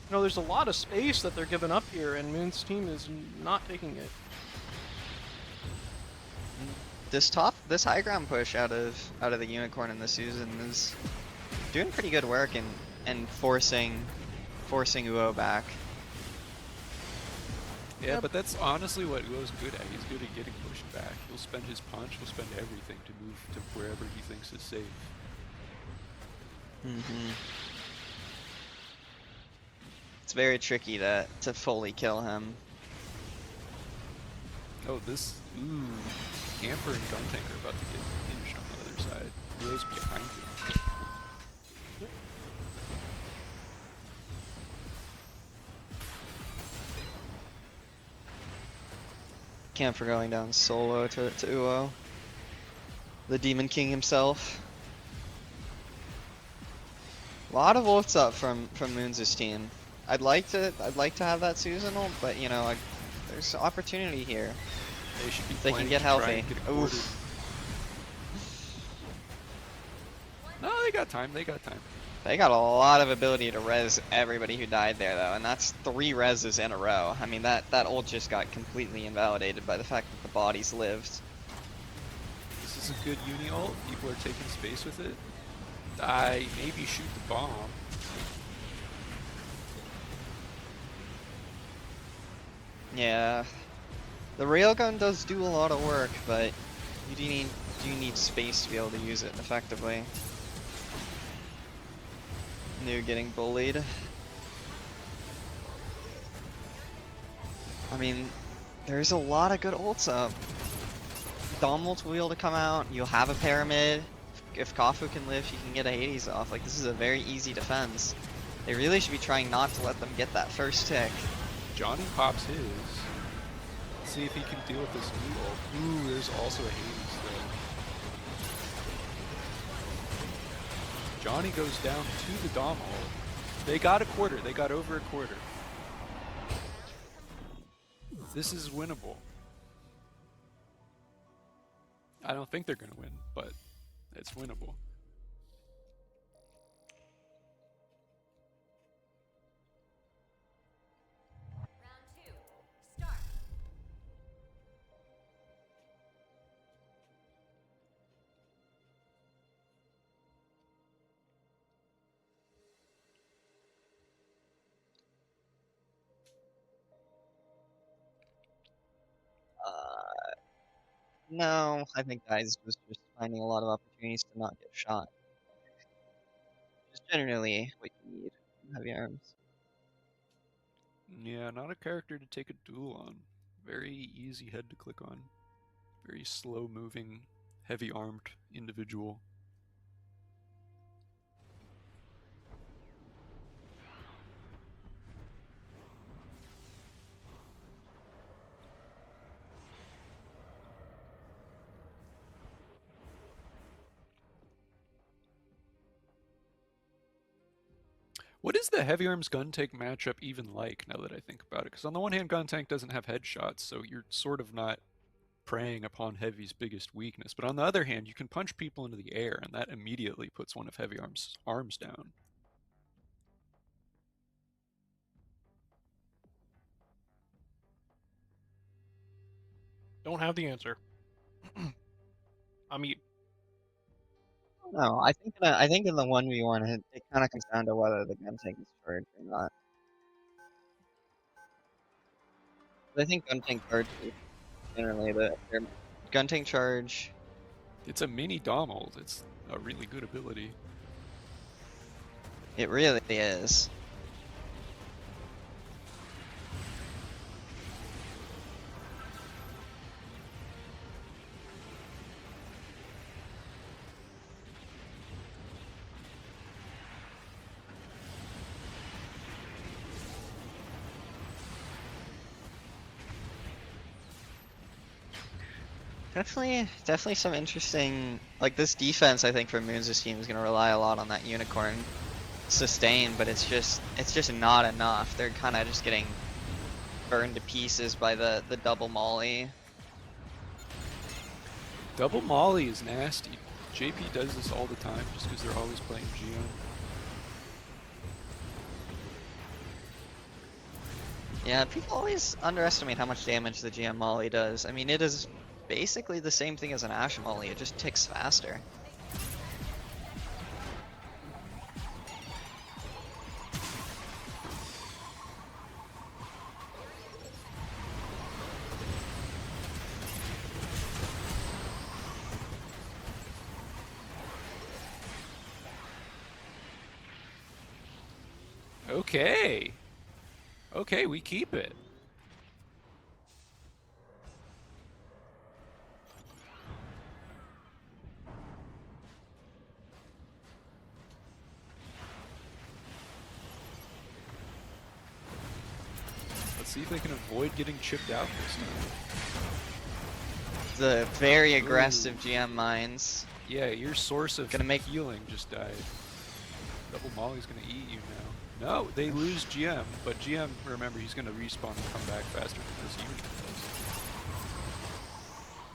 S10: You know, there's a lot of space that they're giving up here, and Moon's team is not taking it.
S5: This high ground push out of the unicorn in this season is doing pretty good work and forcing Uo back.
S8: Yeah, but that's honestly what Uo's good at. He's good at getting pushed back. He'll spend his punch, he'll spend everything to move to wherever he thinks is safe.
S5: It's very tricky to fully kill him.
S8: Oh, this... Ooh. Camper and Guntank are about to get hinged on the other side. Uo's behind him.
S5: Camper going down solo to Uo. The Demon King himself. A lot of ults up from Moons' team. I'd like to have that Susan ult, but you know, there's opportunity here.
S8: They should be
S5: They can
S8: playing
S5: get
S8: to try
S5: healthy.
S8: and get it quartered.
S5: Oof.
S8: No, they got time. They got time.
S5: They got a lot of ability to res everybody who died there though, and that's 3 reses in a row. I mean that ult just got completely invalidated by the fact that the bodies lived.
S8: This is a good uni ult. People are taking space with it. I maybe shoot the bomb.
S5: Yeah. The railgun does do a lot of work, but you do need space to be able to use it effectively. New getting bullied. I mean, there's a lot of good ults up. Dom ult will be able to come out, you'll have a pyramid. If Kafu can live, she can get a Hades off. Like, this is a very easy defense. They really should be trying not to let them get that first tick.
S8: Johnny pops his. Let's see if he can deal with this new ult. Ooh, there's also a Hades though. Johnny goes down to the Dom ult. They got a quarter. They got over a quarter. This is winnable. I don't think they're gonna win, but it's winnable.
S5: No, I think guys was just finding a lot of opportunities to not get shot. Just generally what you need from heavy arms.
S8: Yeah, not a character to take a duel on. Very easy head to click on. Very slow moving, heavy armed individual. What is the heavy arms gun tank matchup even like, now that I think about it? Because on the one hand, gun tank doesn't have headshots, so you're sort of not preying upon heavy's biggest weakness. But on the other hand, you can punch people into the air, and that immediately puts one of heavy arms down.
S10: Don't have the answer. I mean,
S5: No, I think in the 1v1 it kind of comes down to whether the gun tank is charged or not. But I think gun tank charge is generally their gun tank charge.
S8: It's a mini Dom ult. It's a really good ability.
S5: It really is. Definitely some interesting, like this defense I think for Moons' team is gonna rely a lot on that unicorn sustain, but it's just not enough. They're kinda just getting burned to pieces by the double molly.
S8: Double molly is nasty. JP does this all the time just because they're always playing GM.
S5: Yeah, people always underestimate how much damage the GM molly does. I mean, it is basically the same thing as an Ash molly, it just ticks faster.
S8: Okay. Okay, we keep it. Let's see if they can avoid getting chipped out this time.
S5: The very aggressive GM mines.
S8: Yeah, your source of
S5: Gonna make
S8: healing just died. Double Molly's gonna eat you now. No, they lose GM, but GM, remember, he's gonna respawn and come back faster than this unit does.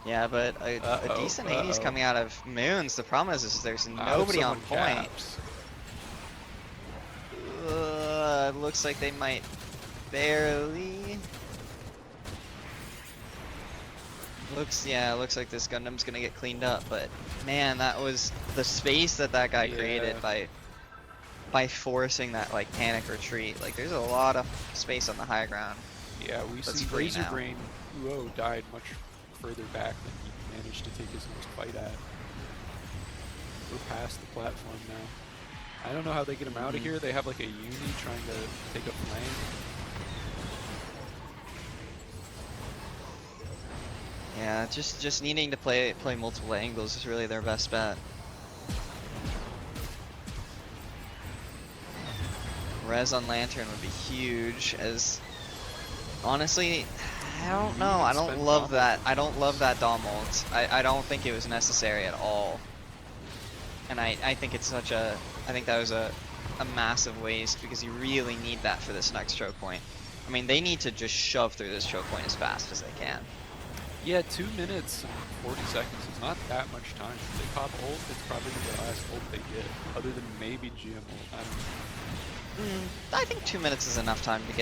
S5: Yeah, but a decent 80s coming out of Moons. The problem is there's nobody on point. Looks like they might barely. Looks like this Gundam's gonna get cleaned up, but man, that was the space that guy created by forcing that like panic retreat. Like there's a lot of space on the high ground.
S8: Yeah, we see Razor Brain Uo died much further back than he managed to take his next fight at. We're past the platform now. I don't know how they get him out of here. They have like a uni trying to take a flank.
S5: Yeah, just needing to play multiple angles is really their best bet. Res on Lantern would be huge, as honestly, I don't know. I don't love that. I don't love that Dom ult. I don't think it was necessary at all. And I think it's such a, I think that was a massive waste, because you really need that for this next choke point. I mean, they need to just shove through this choke point as fast as they can.
S8: Yeah, 2 minutes and 40 seconds is not that much time. If they pop ult, it's probably the last ult they get, other than maybe GM ult. I don't know.
S5: I think 2 minutes is enough time to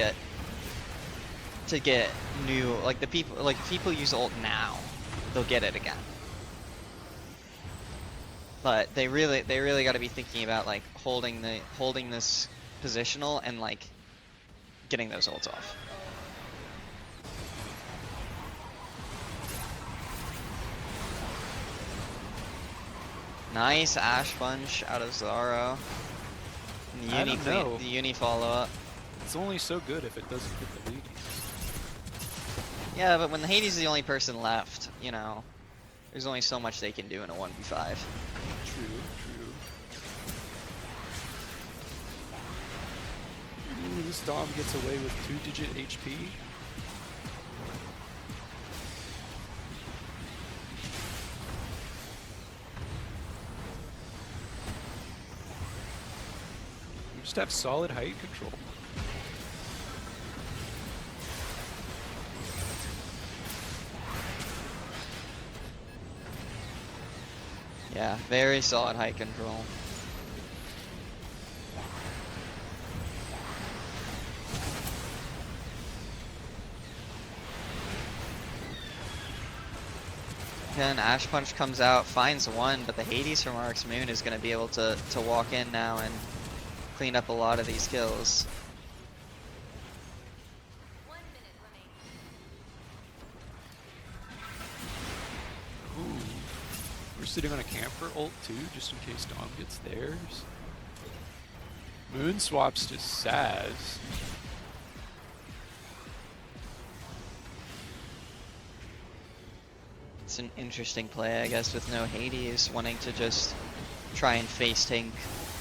S5: get new, like the people, like if people use ult now, they'll get it again. But they really got to be thinking about like holding this positional and like getting those ults off. Nice Ash Punch out of Zaro. And the uni follow up.
S8: It's only so good if it doesn't hit the Hades.
S5: Yeah, but when the Hades is the only person left, you know, there's only so much they can do in a 1v5.
S8: True. Ooh, this Dom gets away with 2-digit HP. Just have solid height control.
S5: Yeah, very solid height control. Again, Ash Punch comes out, finds one, but the Hades from Arc's Moon is going to be able to walk in now and clean up a lot of these kills.
S8: Ooh. We're sitting on a camper ult too, just in case Dom gets theirs. Moon swaps to Saz.
S5: It's an interesting play, I guess, with no Hades, wanting to just try and face tank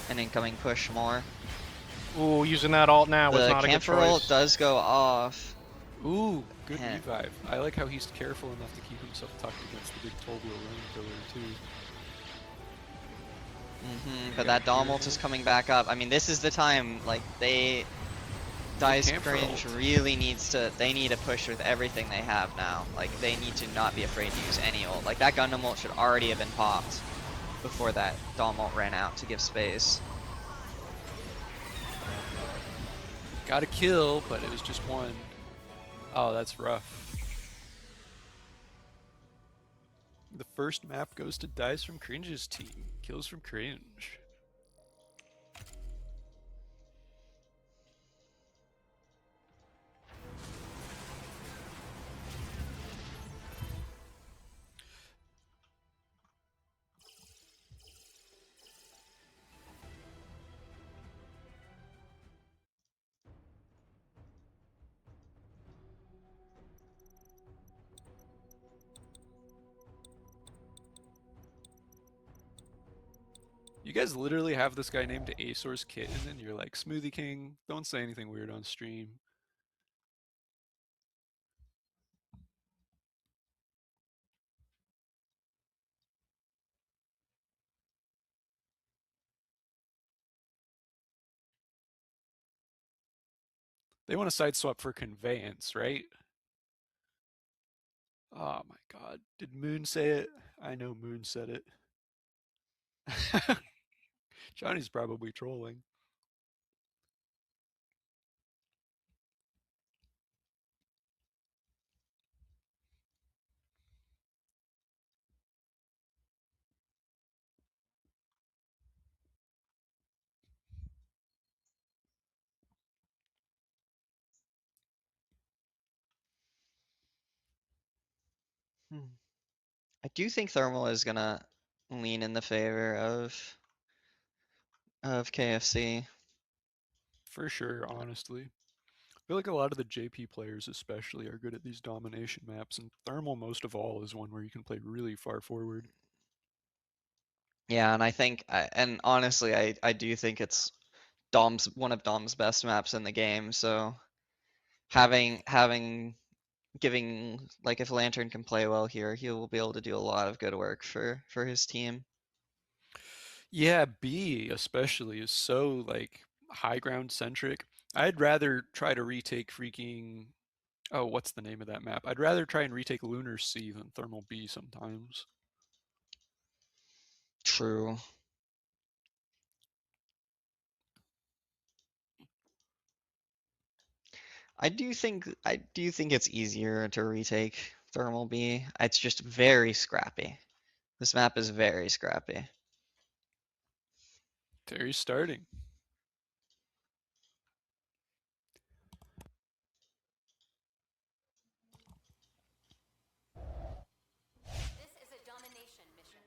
S5: an incoming push more.
S10: Ooh, using that ult now was not a good choice.
S5: The camper ult does go off.
S8: Ooh, good
S5: Heh.
S8: revive. I like how he's careful enough to keep himself tucked against the big Tolbio rain pillar too.
S5: But that Dom ult is coming back up. I mean, this is the time, like, Dice
S8: camp for
S5: Cringe
S8: ult.
S5: really needs to, they need to push with everything they have now. Like, they need to not be afraid to use any ult. Like, that Gundam ult should already have been popped before that Dom ult ran out to give space.
S8: Got a kill, but it was just one. Oh, that's rough. The first map goes to Dice from Cringe's team. Kills from Cringe. You guys literally have this guy named Asor's Kitten, and you're like, Smoothie King, don't say anything weird on stream. They want to side swap for conveyance, right? Oh my god. Did Moon say it? I know Moon said it. Johnny's probably trolling.
S5: I do think Thermal is gonna lean in the favor of KFC.
S8: For sure, honestly. I feel like a lot of the JP players especially are good at these domination maps, and Thermal most of all is one where you can play really far forward.
S5: Yeah, and I think, and honestly, I do think it's one of Dom's best maps in the game. So giving, like, if Lantern can play well here, he will be able to do a lot of good work for his team.
S8: Yeah, B especially is so like high ground centric. I'd rather try to retake freaking, oh, what's the name of that map? I'd rather try and retake Lunar C than Thermal B sometimes.
S5: True. I do think it's easier to retake Thermal B. It's just very scrappy. This map is very scrappy.
S8: Terry's starting.
S1: This is a domination mission.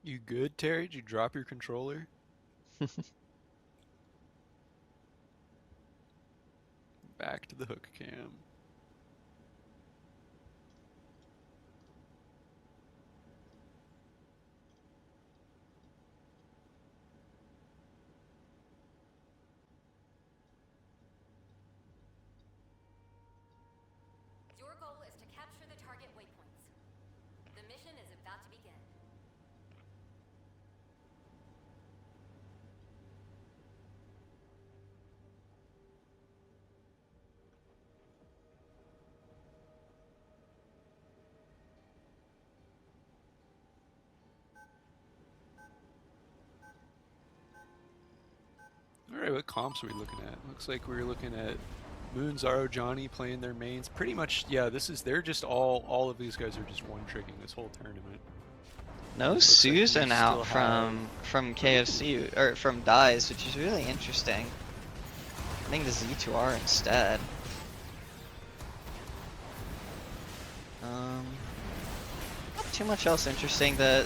S8: You good, Terry? Did you drop your controller? Back to the hook cam.
S1: Your goal is to capture the target waypoints. The mission is about to begin.
S8: Alright, what comps are we looking at? Looks like we're looking at Moon, Zaro, Johnny playing their mains. Pretty much, yeah, they're just all of these guys are just one-tricking this whole tournament.
S5: No
S8: Looks like we
S5: Susan out
S8: still
S5: from KFC, or from Dice, which is really interesting. I think the Z2R instead. too much else interesting. The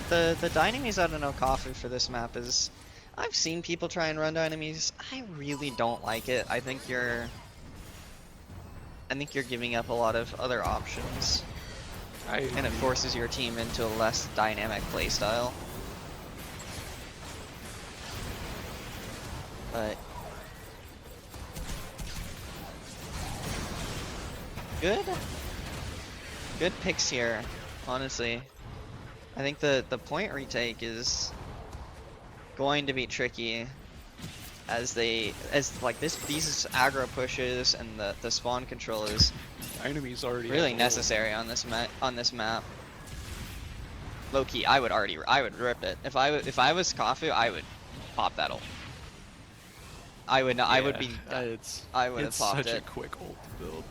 S5: dynamies out of Nokafu for this map is, I've seen people try and run dynamies. I really don't like it. I think you're giving up a lot of other options, and it forces your team into a less dynamic playstyle. But good picks here, honestly. I think the point retake is going to be tricky as these aggro pushes and the spawn control is
S8: Enemies already
S5: really
S8: have
S5: necessary on this map. Low key, I would rip it. If I was Kafu, I would pop that ult. I would not. I would be. I would have popped it.
S8: It's such a quick ult to build.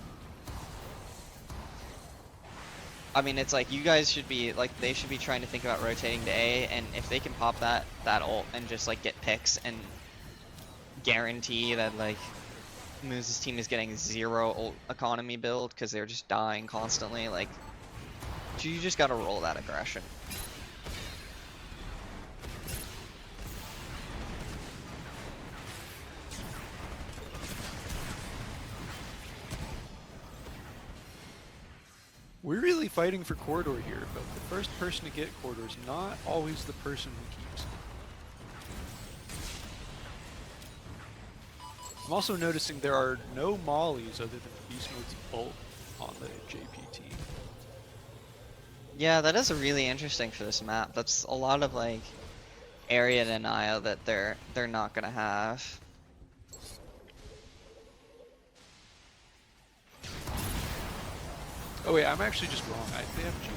S5: I mean, it's like you guys should be like, they should be trying to think about rotating to A, and if they can pop that ult and just like get picks and guarantee that like Moose' team is getting 0 ult economy build because they're just dying constantly, like you just gotta roll that aggression.
S8: We're really fighting for corridor here, but the first person to get corridor is not always the person who keeps it. I'm also noticing there are no mollies other than Beast Mode's ult on the JPT.
S5: Yeah, that is really interesting for this map. That's a lot of like area denial that they're not gonna have.
S8: Oh wait, I'm actually just wrong. They have June.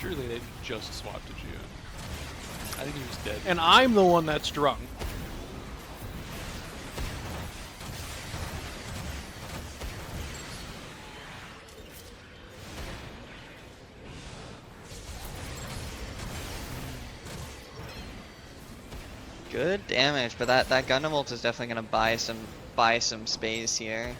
S8: Surely they didn't just swap to June. I think he was dead.
S10: And I'm the one that's drunk.
S5: Good damage, but that Gundam ult is definitely gonna buy some space here.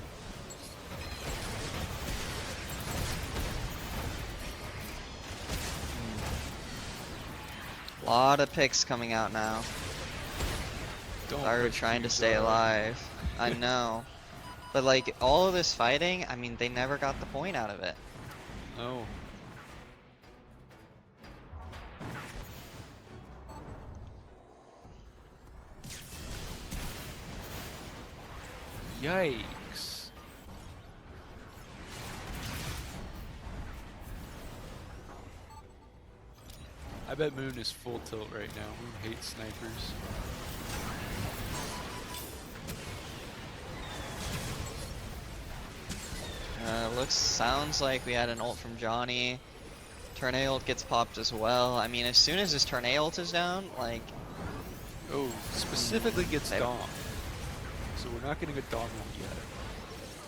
S5: A lot of picks coming out now. Are trying to stay alive. I know. But like all of this fighting, I mean, they never got the point out of it.
S8: No. Yikes. I bet Moon is full tilt right now. Moon hates snipers.
S5: Sounds like we had an ult from Johnny. Turn A ult gets popped as well. I mean, as soon as his turn A ult is down, like...
S8: Oh, specifically gets Dom. So we're not getting a Dom one yet.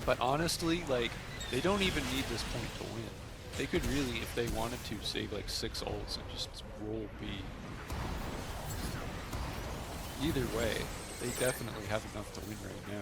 S8: But honestly, like, they don't even need this point to win. They could really, if they wanted to, save like 6 ults and just roll B. Either way, they definitely have enough to win right now.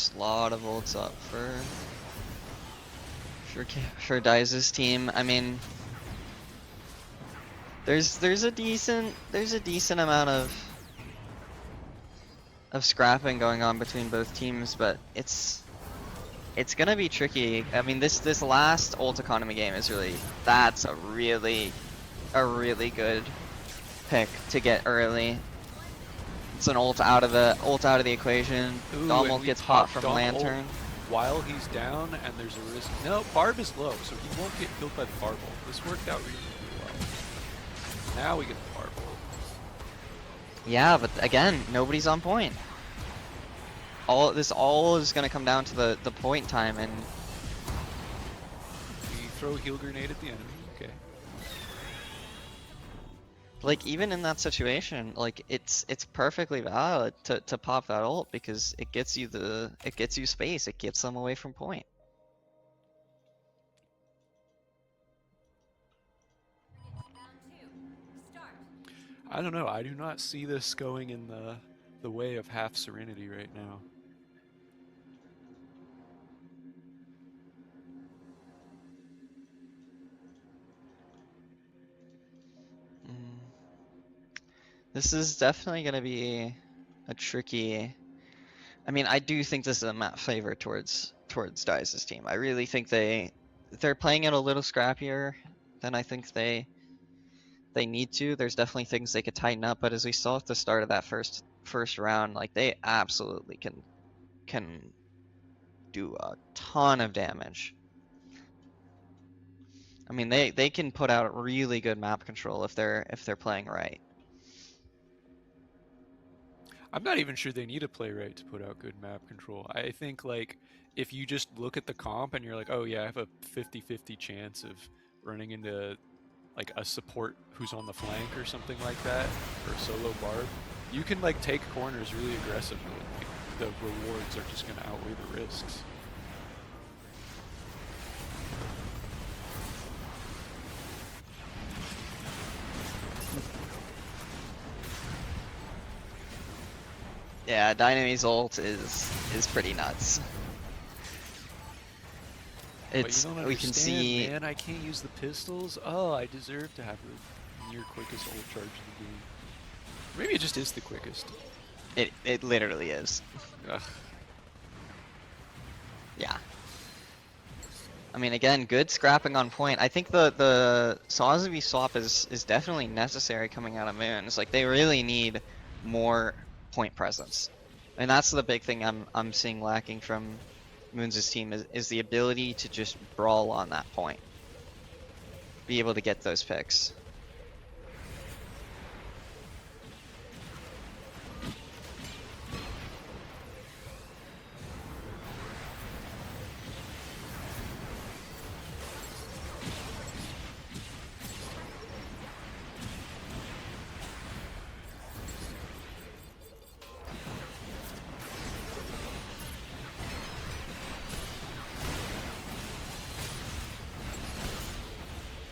S5: Lot of ults up for Dice's team. I mean, there's a decent amount of scrapping going on between both teams, but it's gonna be tricky. I mean, this last ult economy game is that's a really good pick to get early. It's an ult out of the equation. Dom ult gets popped from Lantern.
S8: While he's down, and there's a risk. No, Barb is low, so he won't get killed by the Barb ult. This worked out really well. Now we get the Barb ult.
S5: Yeah, but again, nobody's on point. This all is gonna come down to the point time, and
S8: We throw a heal grenade at the enemy. Okay.
S5: Like even in that situation, like it's perfectly valid to pop that ult because it gets you space, it gets them away from point.
S8: I don't know. I do not see this going in the way of half Serenity right now.
S5: This is definitely going to be a tricky. I mean, I do think this is a map favor towards Dice's team. I really think they're playing it a little scrappier than I think they need to. There's definitely things they could tighten up, but as we saw at the start of that first round, like they absolutely can do a ton of damage. I mean, they can put out really good map control if they're playing right.
S8: I'm not even sure they need to play right to put out good map control. I think like if you just look at the comp and you're like, oh yeah, I have a 50-50 chance of running into like a support who's on the flank or something like that, or a solo barb, you can like take corners really aggressively. Like, the rewards are just going to outweigh the risks.
S5: Yeah, Dynamy's ult is pretty nuts. It's
S8: But you don't
S5: we can
S8: understand,
S5: see.
S8: Man, I can't use the pistols. Oh, I deserve to have the near quickest ult charge in the game. Maybe it just is the quickest.
S5: It literally is.
S8: Ugh.
S5: Yeah. I mean, again, good scrapping on point. I think the Sawsby swap is definitely necessary coming out of Moons. Like they really need more point presence, and that's the big thing I'm seeing lacking from Moons' team is the ability to just brawl on that point, be able to get those picks.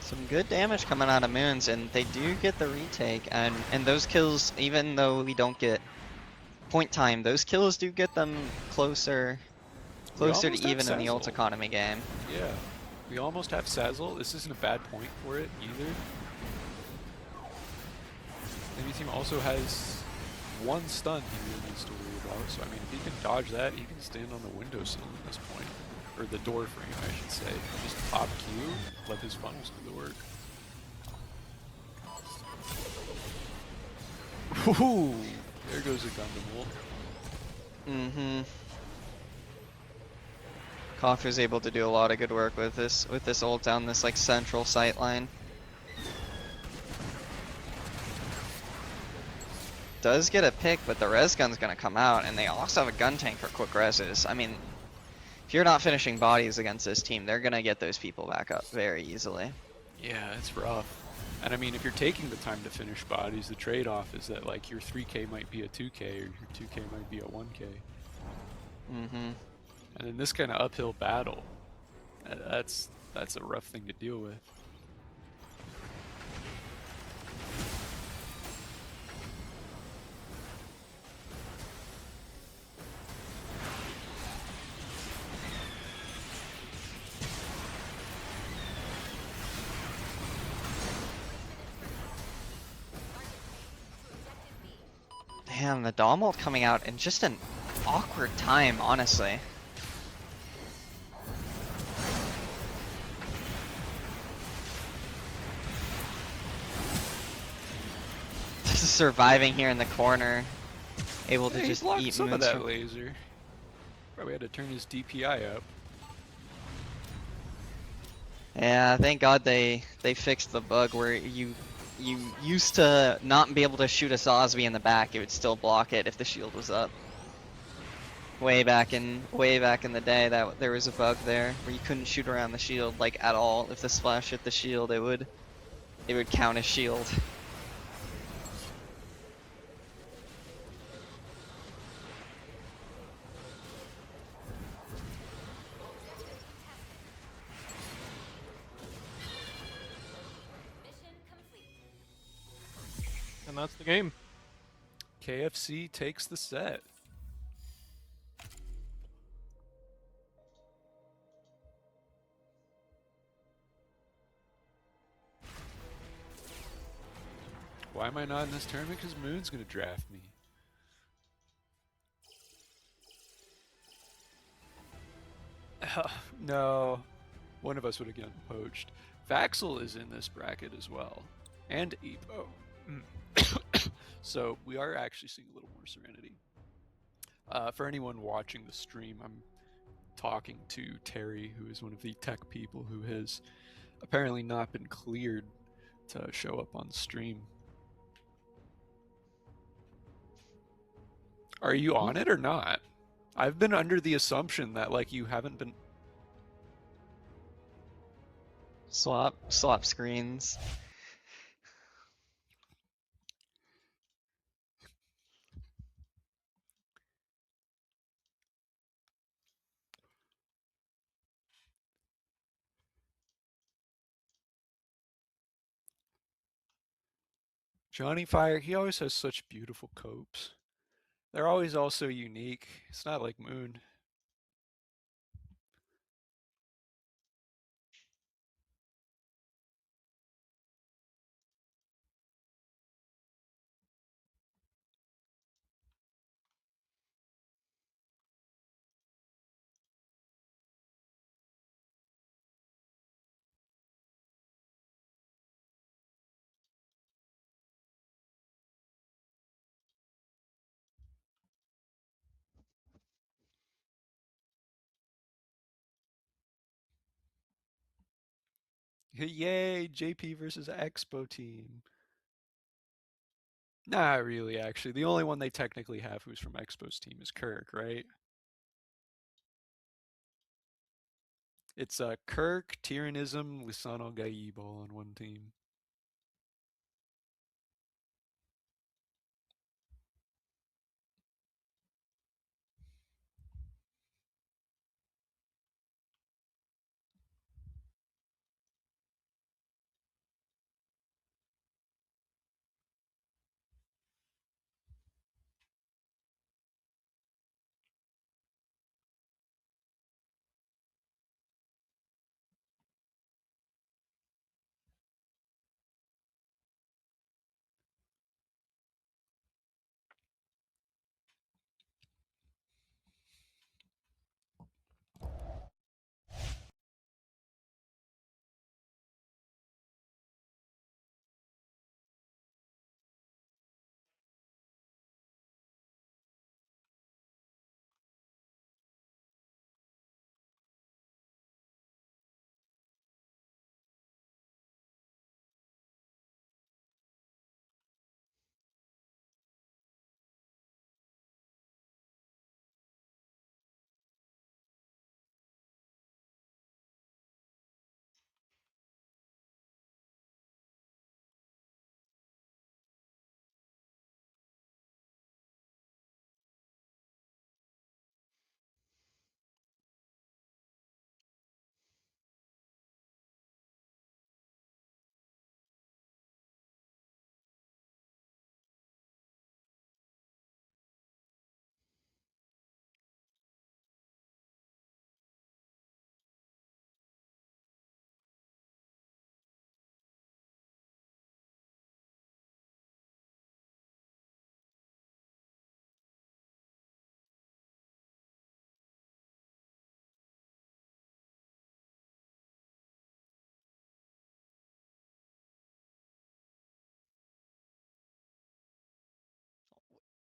S5: Some good damage coming out of Moons, and they do get the retake, and those kills, even though we don't get point time, those kills do get them closer to
S8: almost have
S5: even in the ult
S8: Sazzle.
S5: economy game.
S8: Yeah, we almost have Sazzle. This isn't a bad point for it either. Enemy team also has one stun he really needs to worry about, so I mean, if he can dodge that, he can stand on the windowsill at this point. Or the door frame, I should say. Just pop Q, let his funnels do the work. Woohoo! There goes a Gundam ult.
S5: Mm-hmm. Koffer's able to do a lot of good work with this ult down this like central sight line. Does get a pick, but the res gun's gonna come out, and they also have a gun tank for quick reses. I mean, if you're not finishing bodies against this team, they're gonna get those people back up very easily.
S8: Yeah, it's rough. And I mean, if you're taking the time to finish bodies, the trade-off is that like your 3k might be a 2k or your 2k might be a 1k.
S5: Mm-hmm.
S8: And in this kind of uphill battle, that's a rough thing to deal with.
S5: Damn, the Dom ult coming out in just an awkward time, honestly. Just surviving here in the corner, able to
S8: Hey,
S5: just
S8: he blocked
S5: eat
S8: some of
S5: moons
S8: that
S5: from...
S8: laser. Probably had to turn his DPI up.
S5: Yeah, thank God they fixed the bug where you used to not be able to shoot a Sawsby in the back, it would still block it if the shield was up. way back in the day that there was a bug there where you couldn't shoot around the shield like at all. If the splash hit the shield, it would count as shield.
S10: And that's the game.
S8: KFC takes the set. Why am I not in this tournament? Because Moon's gonna draft me. No. One of us would have gotten poached. Vaxel is in this bracket as well. And Evo. So we are actually seeing a little more Serenity. For anyone watching the stream, I'm talking to Terry, who is one of the tech people who has apparently not been cleared to show up on stream. Are you on it or not? I've been under the assumption that like you haven't been.
S5: Swap screens.
S8: Johnny Fire, he always has such beautiful copes. They're always also unique. It's not like Moon. Yay, JP versus Expo team. Not really, actually. The only one they technically have who's from Expo's team is Kirk, right? It's Kirk, Tyrannism, Lisano Gaib all on one team.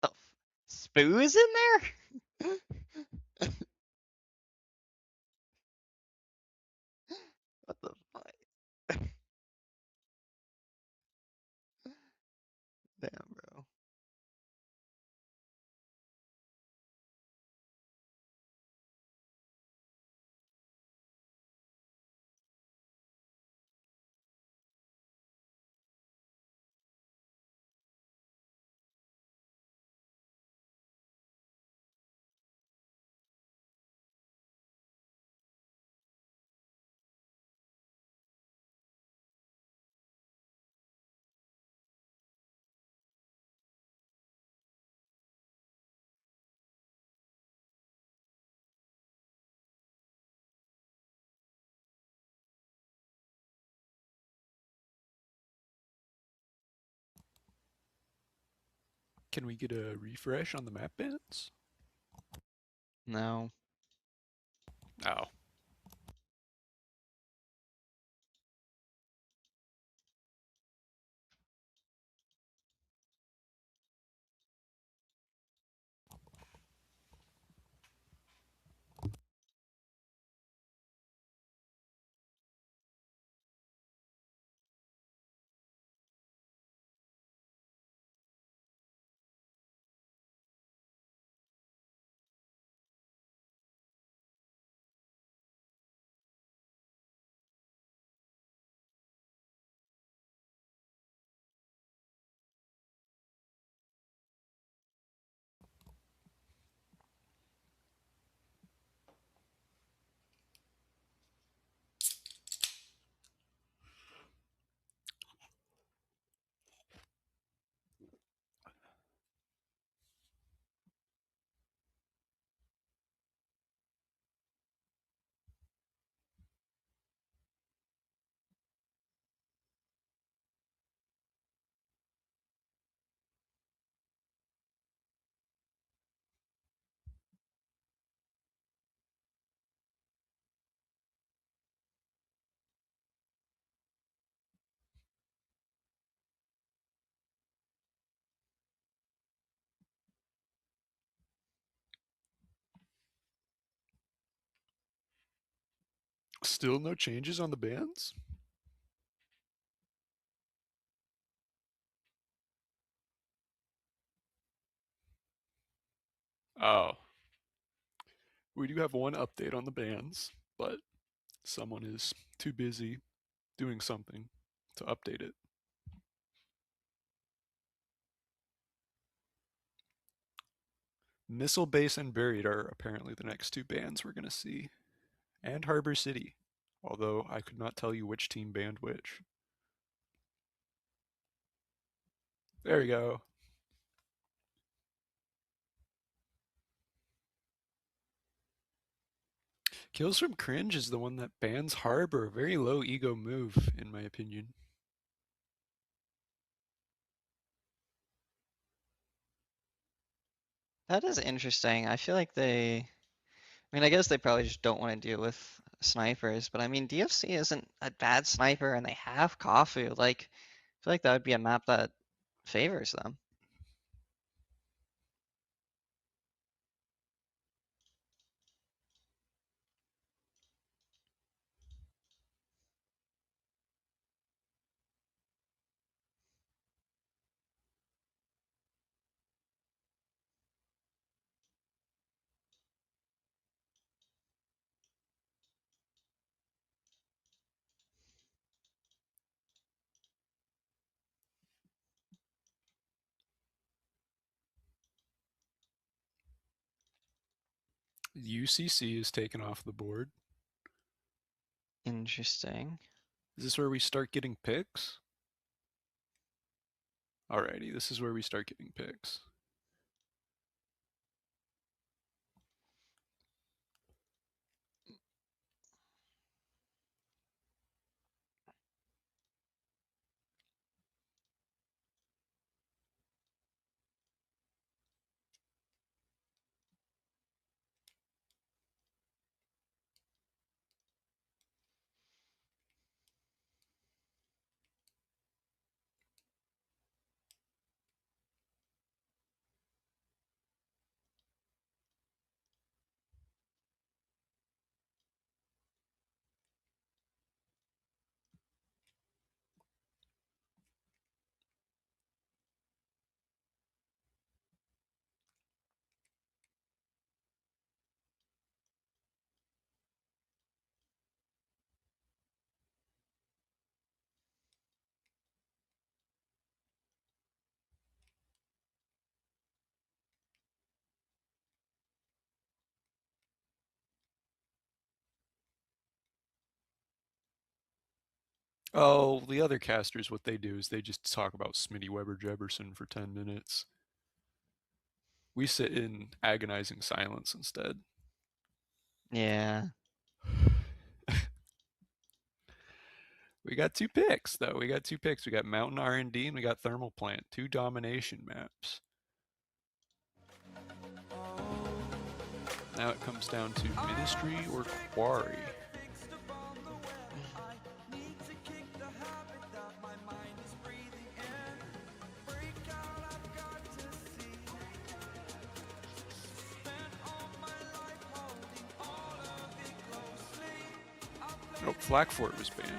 S5: Oh, Spoo's in there? What the fuck? Damn, bro.
S8: Can we get a refresh on the map bands?
S5: No.
S8: Oh. Still no changes on the bands? Oh. We do have one update on the bands, but someone is too busy doing something to update it. Missile Base and Buried are apparently the next two bands we're going to see. And Harbor City, although I could not tell you which team banned which. There we go. Kills from Cringe is the one that bans Harbor. Very low ego move, in my opinion.
S5: That is interesting. I feel like I mean, I guess they probably just don't want to deal with snipers, but I mean, DFC isn't a bad sniper and they have Kofu. Like, I feel like that would be a map that favors them.
S8: UCC is taken off the board.
S5: Interesting.
S8: Is this where we start getting picks? Alrighty, this is where we start getting picks. Oh, the other casters, what they do is they just talk about Smitty Weber Jefferson for 10 minutes. We sit in agonizing silence instead.
S5: Yeah.
S8: We got two picks, though. We got two picks. We got Mountain R&D and we got Thermal Plant. Two domination maps. Now it comes down to Ministry or Quarry. Nope, Flakfort was banned.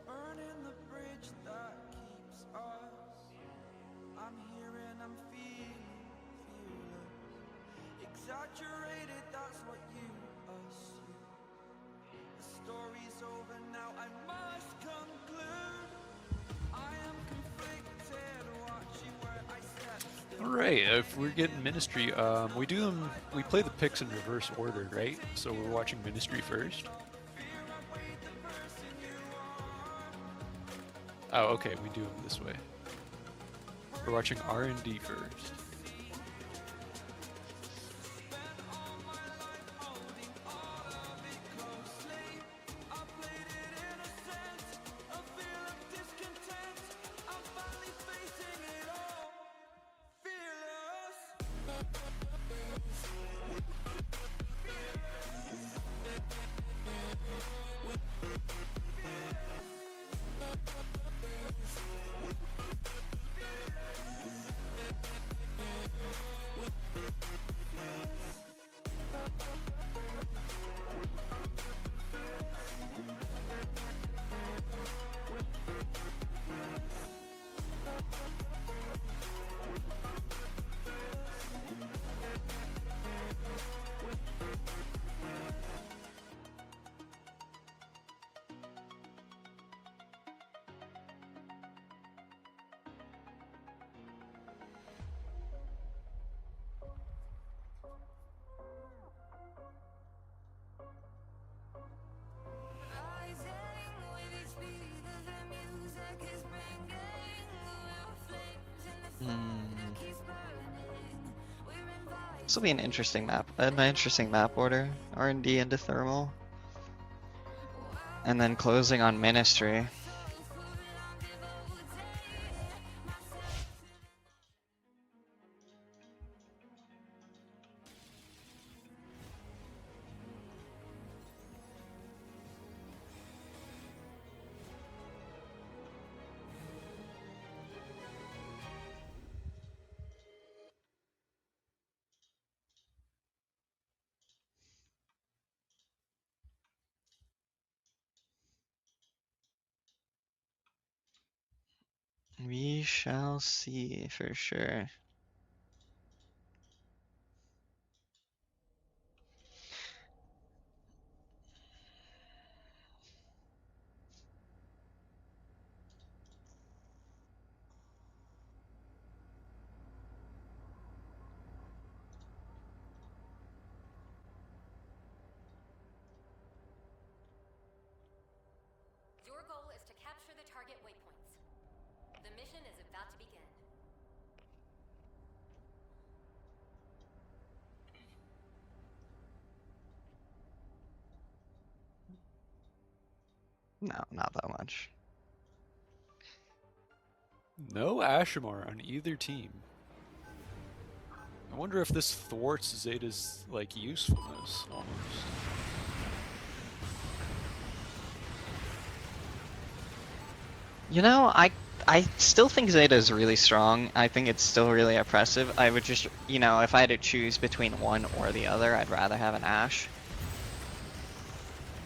S2: Burning the bridge that keeps us. I'm here and I'm feeling exaggerated, that's what you assume. The story's over now, I must conclude. I am conflicted, watching where I step still.
S8: Alright, if we're getting Ministry, we play the picks in reverse order, right? So we're watching Ministry first. Oh, okay, we do them this way. We're watching R&D first.
S5: This will be an interesting map. An interesting map order. R&D into thermal. And then closing on Ministry. We shall see for sure.
S11: Your goal is to capture the target waypoints. The mission is about to begin.
S5: No, not that much.
S8: No Ashimar on either team. I wonder if this thwarts Zeta's, like, usefulness, almost.
S5: You know, I still think Zeta is really strong. I think it's still really oppressive. I would just, you know, if I had to choose between one or the other, I'd rather have an Ashe.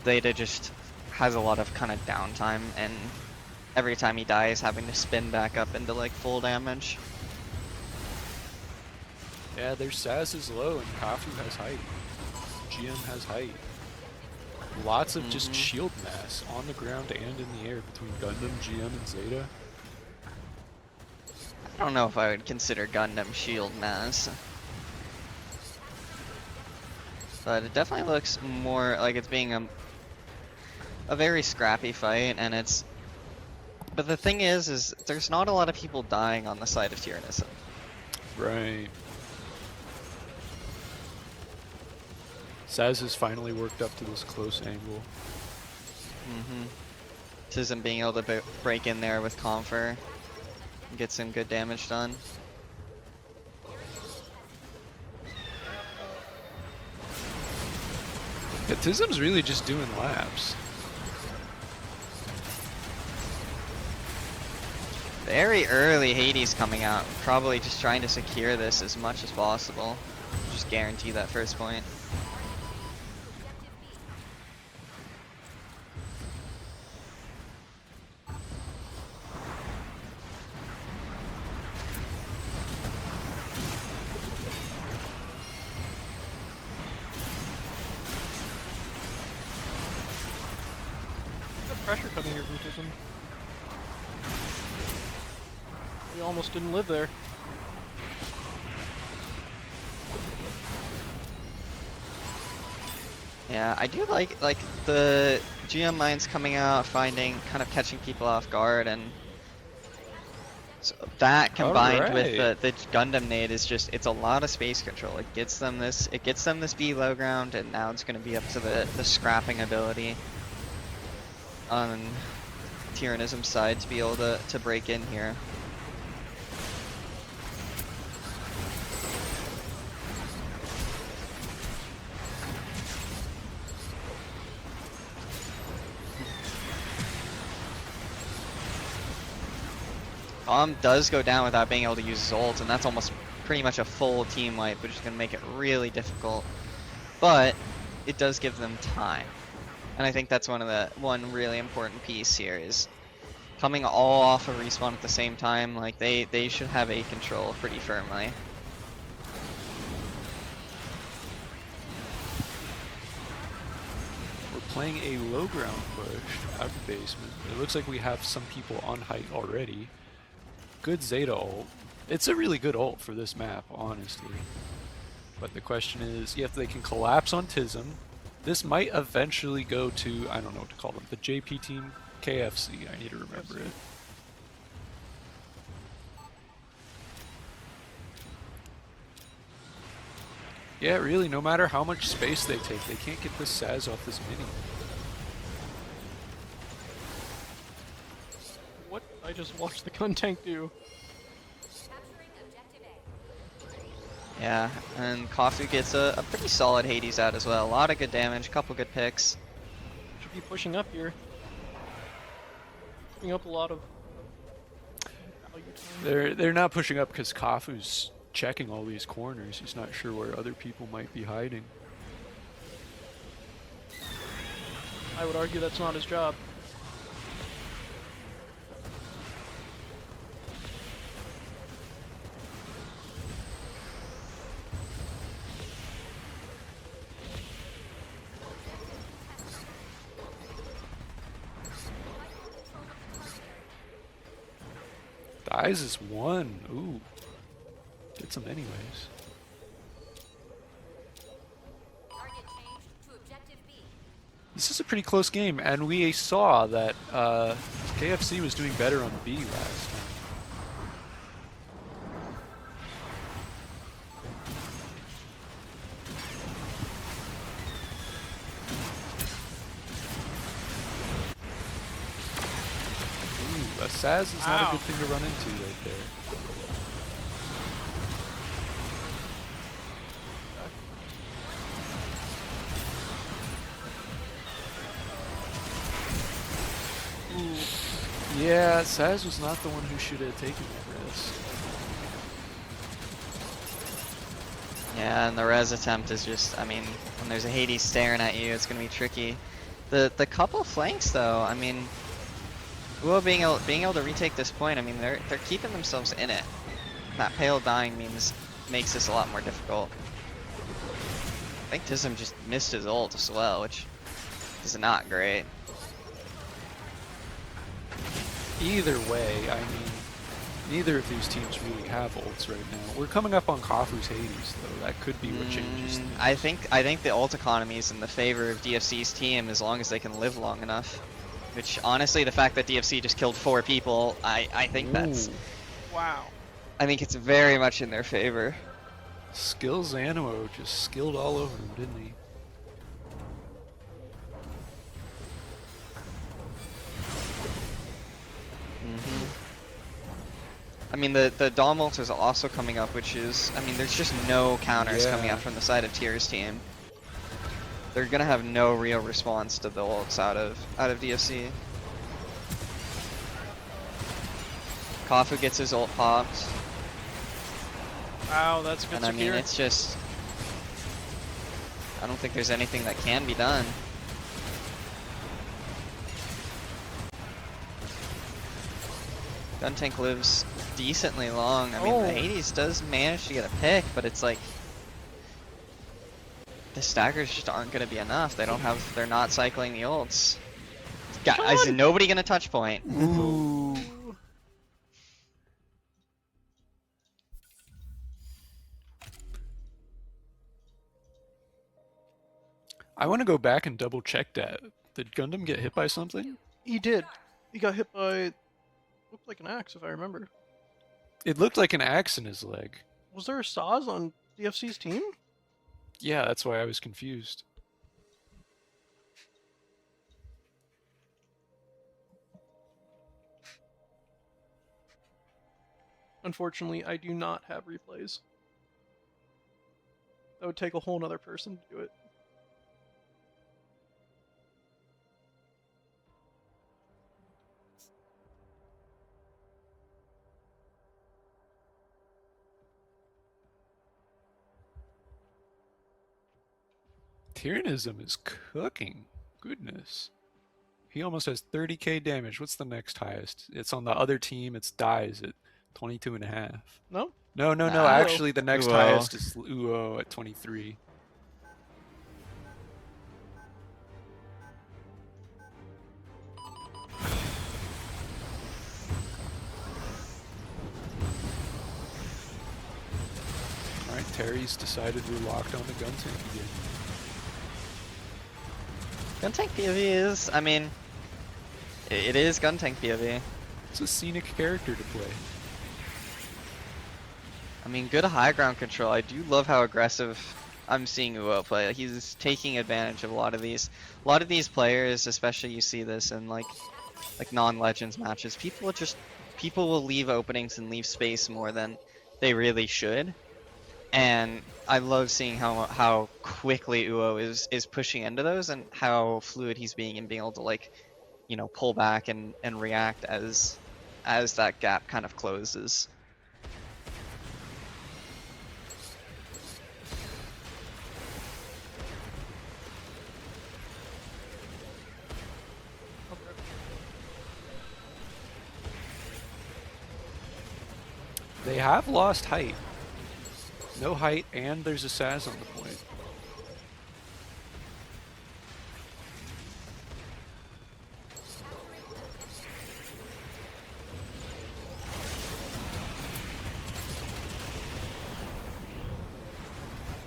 S5: Zeta just has a lot of kind of downtime, and every time he dies, having to spin back up into like full damage.
S8: Yeah, their SAS is low and Kafu has height. GM has height. Lots of just shield mass on the ground and in the air between Gundam, GM, and Zeta.
S5: I don't know if I would consider Gundam shield mass. But it definitely looks more like it's being a very scrappy fight, and it's... But the thing is there's not a lot of people dying on the side of Tyrannism.
S8: Right. Saz has finally worked up to this close angle.
S5: Tism being able to break in there with Confer and get some good damage done.
S8: Yeah, Tism's really just doing laps.
S5: Very early Hades coming out, probably just trying to secure this as much as possible. Just guarantee that first point.
S10: Pressure coming here from Tism. We almost didn't live there.
S5: Yeah, I do like the GM mines coming out, kind of catching people off guard, and so that combined with the Gundam nade is just, it's a lot of space control. It gets them this B low ground, and now it's going to be up to the scrapping ability on Tyrannism's side to be able to break in here. Does go down without being able to use his ult, and that's almost pretty much a full team wipe, which is going to make it really difficult. But it does give them time. And I think that's one really important piece here is coming all off of respawn at the same time. Like they should have A control pretty firmly.
S8: We're playing a low ground push out of basement. It looks like we have some people on height already. Good Zeta ult. It's a really good ult for this map, honestly. But the question is, if they can collapse on Tism, this might eventually go to, I don't know what to call them, the JP team KFC. I need to remember it. Yeah, really, no matter how much space they take, they can't get this Saz off this mini.
S10: What? I just watched the gun tank do.
S5: Yeah, and Kafu gets a pretty solid Hades out as well. A lot of good damage, couple good picks.
S10: Should be pushing up here. Putting up a lot of value time.
S8: They're not pushing up because Kafu's checking all these corners. He's not sure where other people might be hiding.
S10: I would argue that's not his job.
S8: Dies is 1. Ooh. Gets him anyways. This is a pretty close game, and we saw that KFC was doing better on B last time. Ooh, a Saz is not a good thing to run into right there. Yeah, Saz was not the one who should have taken that risk.
S5: Yeah, and the res attempt is just, I mean, when there's a Hades staring at you, it's going to be tricky. The couple flanks, though, I mean, Ua being able to retake this point, I mean, they're keeping themselves in it. That Pale dying makes this a lot more difficult. I think Tism just missed his ult as well, which is not great.
S8: Either way, I mean, neither of these teams really have ults right now. We're coming up on Kafu's Hades, though. That could be what changes things.
S5: I think the ult economy is in the favor of DFC's team as long as they can live long enough. Which, honestly, the fact that DFC just killed 4 people, I think that's...
S10: Wow.
S5: I think it's very much in their favor.
S8: Skills Animo just skilled all over him, didn't he?
S5: I mean, the Dom ult is also coming up, which is... I mean, there's just no counters coming up from the side of Tier's team. They're gonna have no real response to the ults out of DFC. Kafu gets his ult popped.
S10: Wow, that's good.
S5: And I mean, it's just... I don't think there's anything that can be done. Guntank lives decently long. I mean, the Hades does manage to get a pick, but it's like... the staggers just aren't going to be enough. They don't have... they're not cycling the ults. Is nobody going to touch point?
S8: Ooh. I want to go back and double check that. Did Gundam get hit by something?
S10: He did. He got hit by... looked like an axe, if I remember.
S8: It looked like an axe in his leg.
S10: Was there a Saz on DFC's team?
S8: Yeah, that's why I was confused.
S10: Unfortunately, I do not have replays. That would take a whole nother person to do it.
S8: Tyrannism is cooking. Goodness. He almost has 30k damage. What's the next highest? It's on the other team. It's Dies at 22.5.
S10: No?
S8: No. Actually, the next highest is Uo at 23. Alright, Terry's decided we're locked on the Guntank again.
S5: Guntank POV is... I mean... it is Guntank POV.
S8: It's a scenic character to play.
S5: I mean, good high ground control. I do love how aggressive I'm seeing Uo play. He's taking advantage of a lot of these players, especially you see this in like non-legends matches. People will leave openings and leave space more than they really should. And I love seeing how quickly Uo is pushing into those and how fluid he's being and being able to, like, you know, pull back and react as that gap kind of closes.
S8: They have lost height. No height, and there's a Saz on the point.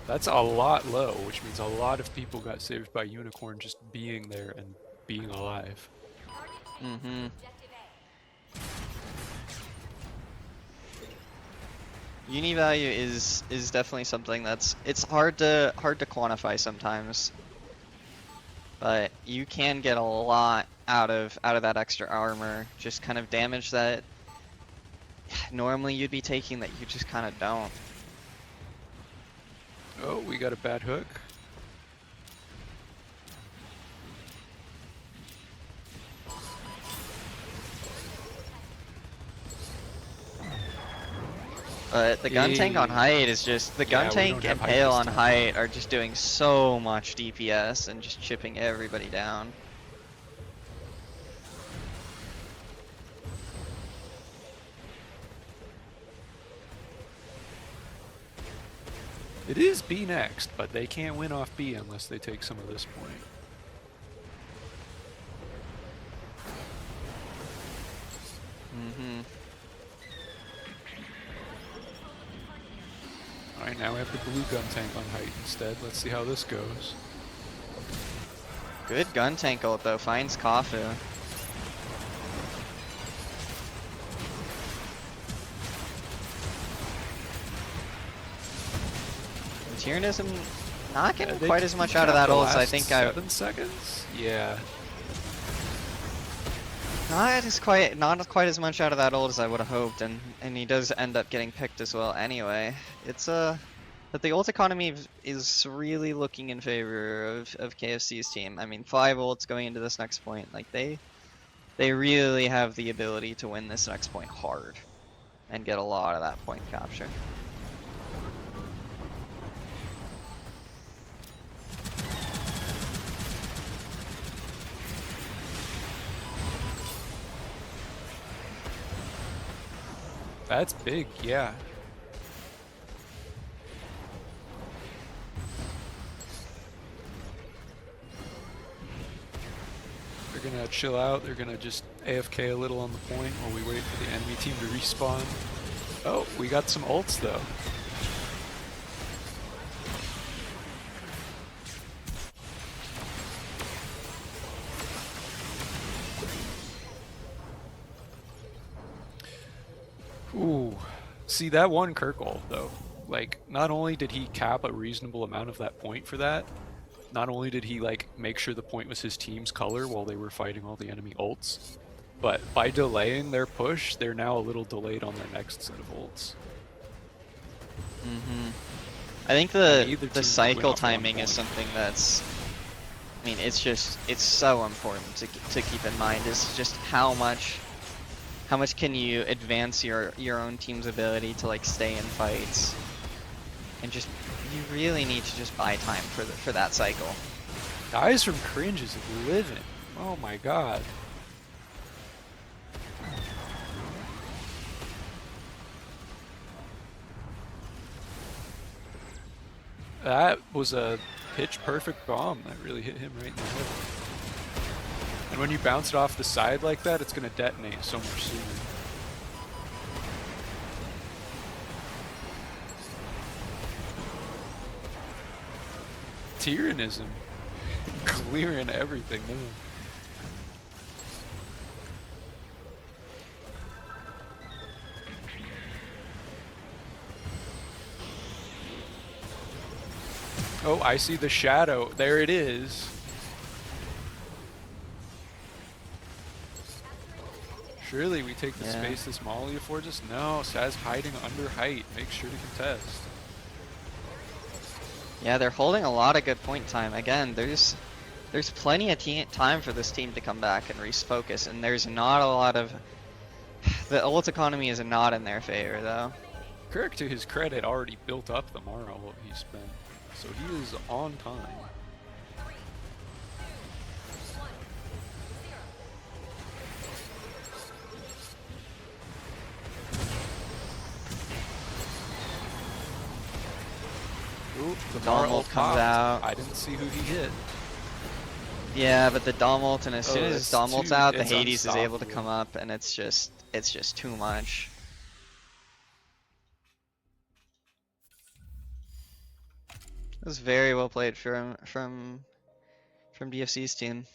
S8: That's a lot low, which means a lot of people got saved by Unicorn just being there and being alive.
S5: Mm-hmm. Uni value is definitely something it's hard to quantify sometimes, but you can get a lot out of that extra armor, just kind of damage that normally you'd be taking that you just kind of don't.
S8: Oh, we got a bad hook.
S5: But the Guntank on height is just... the Guntank and Pale on height are just doing so much DPS and just chipping everybody down.
S8: It is B next, but they can't win off B unless they take some of this point.
S5: Mm-hmm.
S8: Alright, now we have the blue gun tank on height instead. Let's see how this goes.
S5: Good gun tank ult though, finds Kafu. Tyrannism not getting
S8: They
S5: quite as much out of that
S8: capped the
S5: ult as I
S8: last
S5: think
S8: 7 seconds? Yeah.
S5: not quite as much out of that ult as I would have hoped, and he does end up getting picked as well anyway. It's but the ult economy is really looking in favor of KFC's team. I mean, 5 ults going into this next point, like they really have the ability to win this next point hard and get a lot of that point capture.
S8: That's big, yeah. They're gonna chill out, they're gonna just AFK a little on the point while we wait for the enemy team to respawn. Oh, we got some ults though. Ooh, see that one Kirk ult though. Like, not only did he cap a reasonable amount of that point for that, not only did he like make sure the point was his team's color while they were fighting all the enemy ults, but by delaying their push, they're now a little delayed on their next set of ults.
S5: Mm-hmm. I think the cycle timing is something that's, I mean, it's so important to keep in mind, is just how much can you advance your own team's ability to like stay in fights, and just you really need to just buy time for that cycle.
S8: Guys from Cringe is living. Oh my god. That was a pitch perfect bomb that really hit him right in the head. And when you bounce it off the side like that, it's going to detonate so much sooner. Tyrannism. Clearing everything now. Oh, I see the shadow. There it is. Surely we take the space this Molly affords us? No, Saz hiding under height. Make sure to contest.
S5: Yeah, they're holding a lot of good point time. Again, there's plenty of time for this team to come back and refocus, and there's not a lot of... The ult economy is not in their favor, though.
S8: Kirk, to his credit, already built up the Mara ult he spent, so he is on time. Ooh, the
S5: Dom ult comes out.
S8: I didn't see who he hit.
S5: Yeah, but the Dom ult, and as soon as
S8: it's
S5: Dom ult's out, the
S8: it's
S5: Hades is able to
S8: unstoppable.
S5: come up, and it's just too much. It was very well played from DFC's team.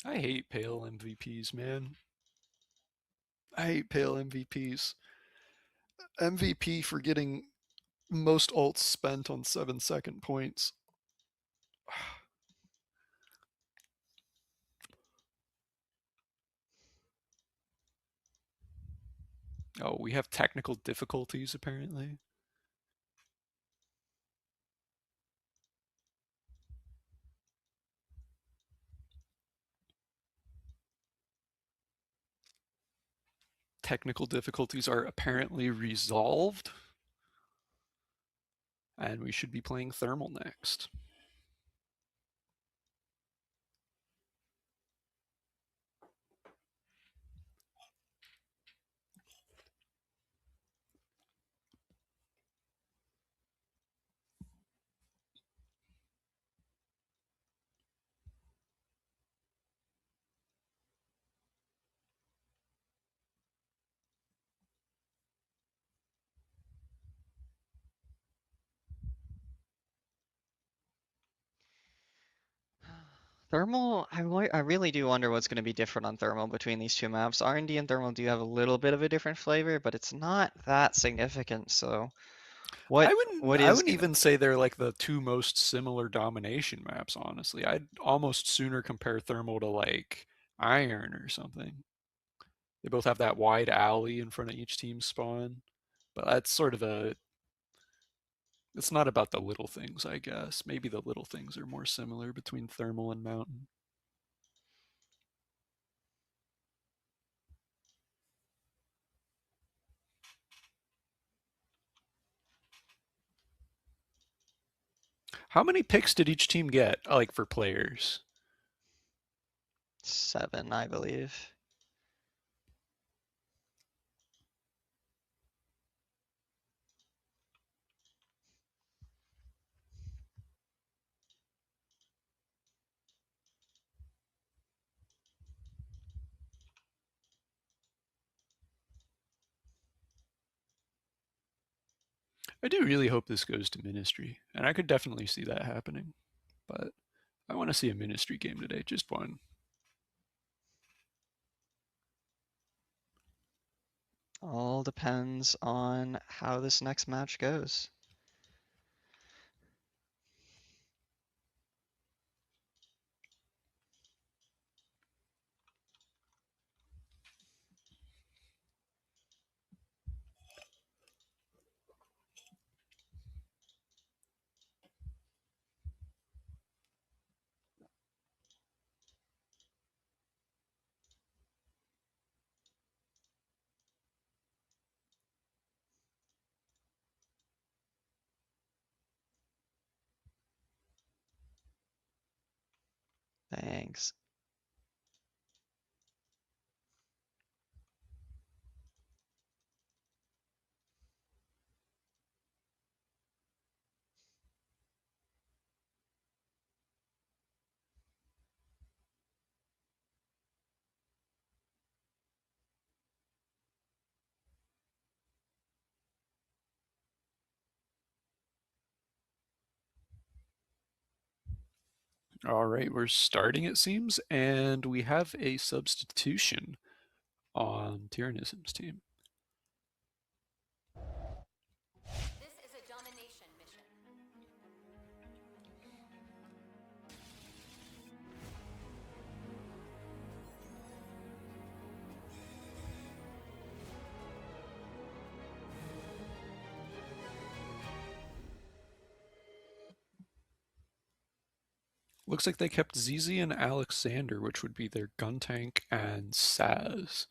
S8: I hate pale MVPs, man. I hate pale MVPs. MVP for getting most ults spent on 7-second points. Oh, we have technical difficulties apparently. Technical difficulties are apparently resolved. And we should be playing Thermal next.
S5: Thermal, I really do wonder what's going to be different on Thermal between these two maps. R&D and Thermal do have a little bit of a different flavor, but it's not that significant. So, what
S8: I
S5: is
S8: wouldn't
S5: gonna...
S8: even say they're like the two most similar domination maps, honestly. I'd almost sooner compare Thermal to like Iron or something. They both have that wide alley in front of each team's spawn, but that's sort of a... It's not about the little things, I guess. Maybe the little things are more similar between Thermal and Mountain. How many picks did each team get, like for players?
S5: 7, I believe.
S8: I do really hope this goes to Ministry, and I could definitely see that happening. But I want to see a Ministry game today, just one.
S5: All depends on how this next match goes. Thanks.
S8: All right, we're starting, it seems, and we have a substitution on Tyrannism's team.
S11: This is a domination mission.
S8: Looks like they kept ZZ and Alexander, which would be their gun tank and Saz.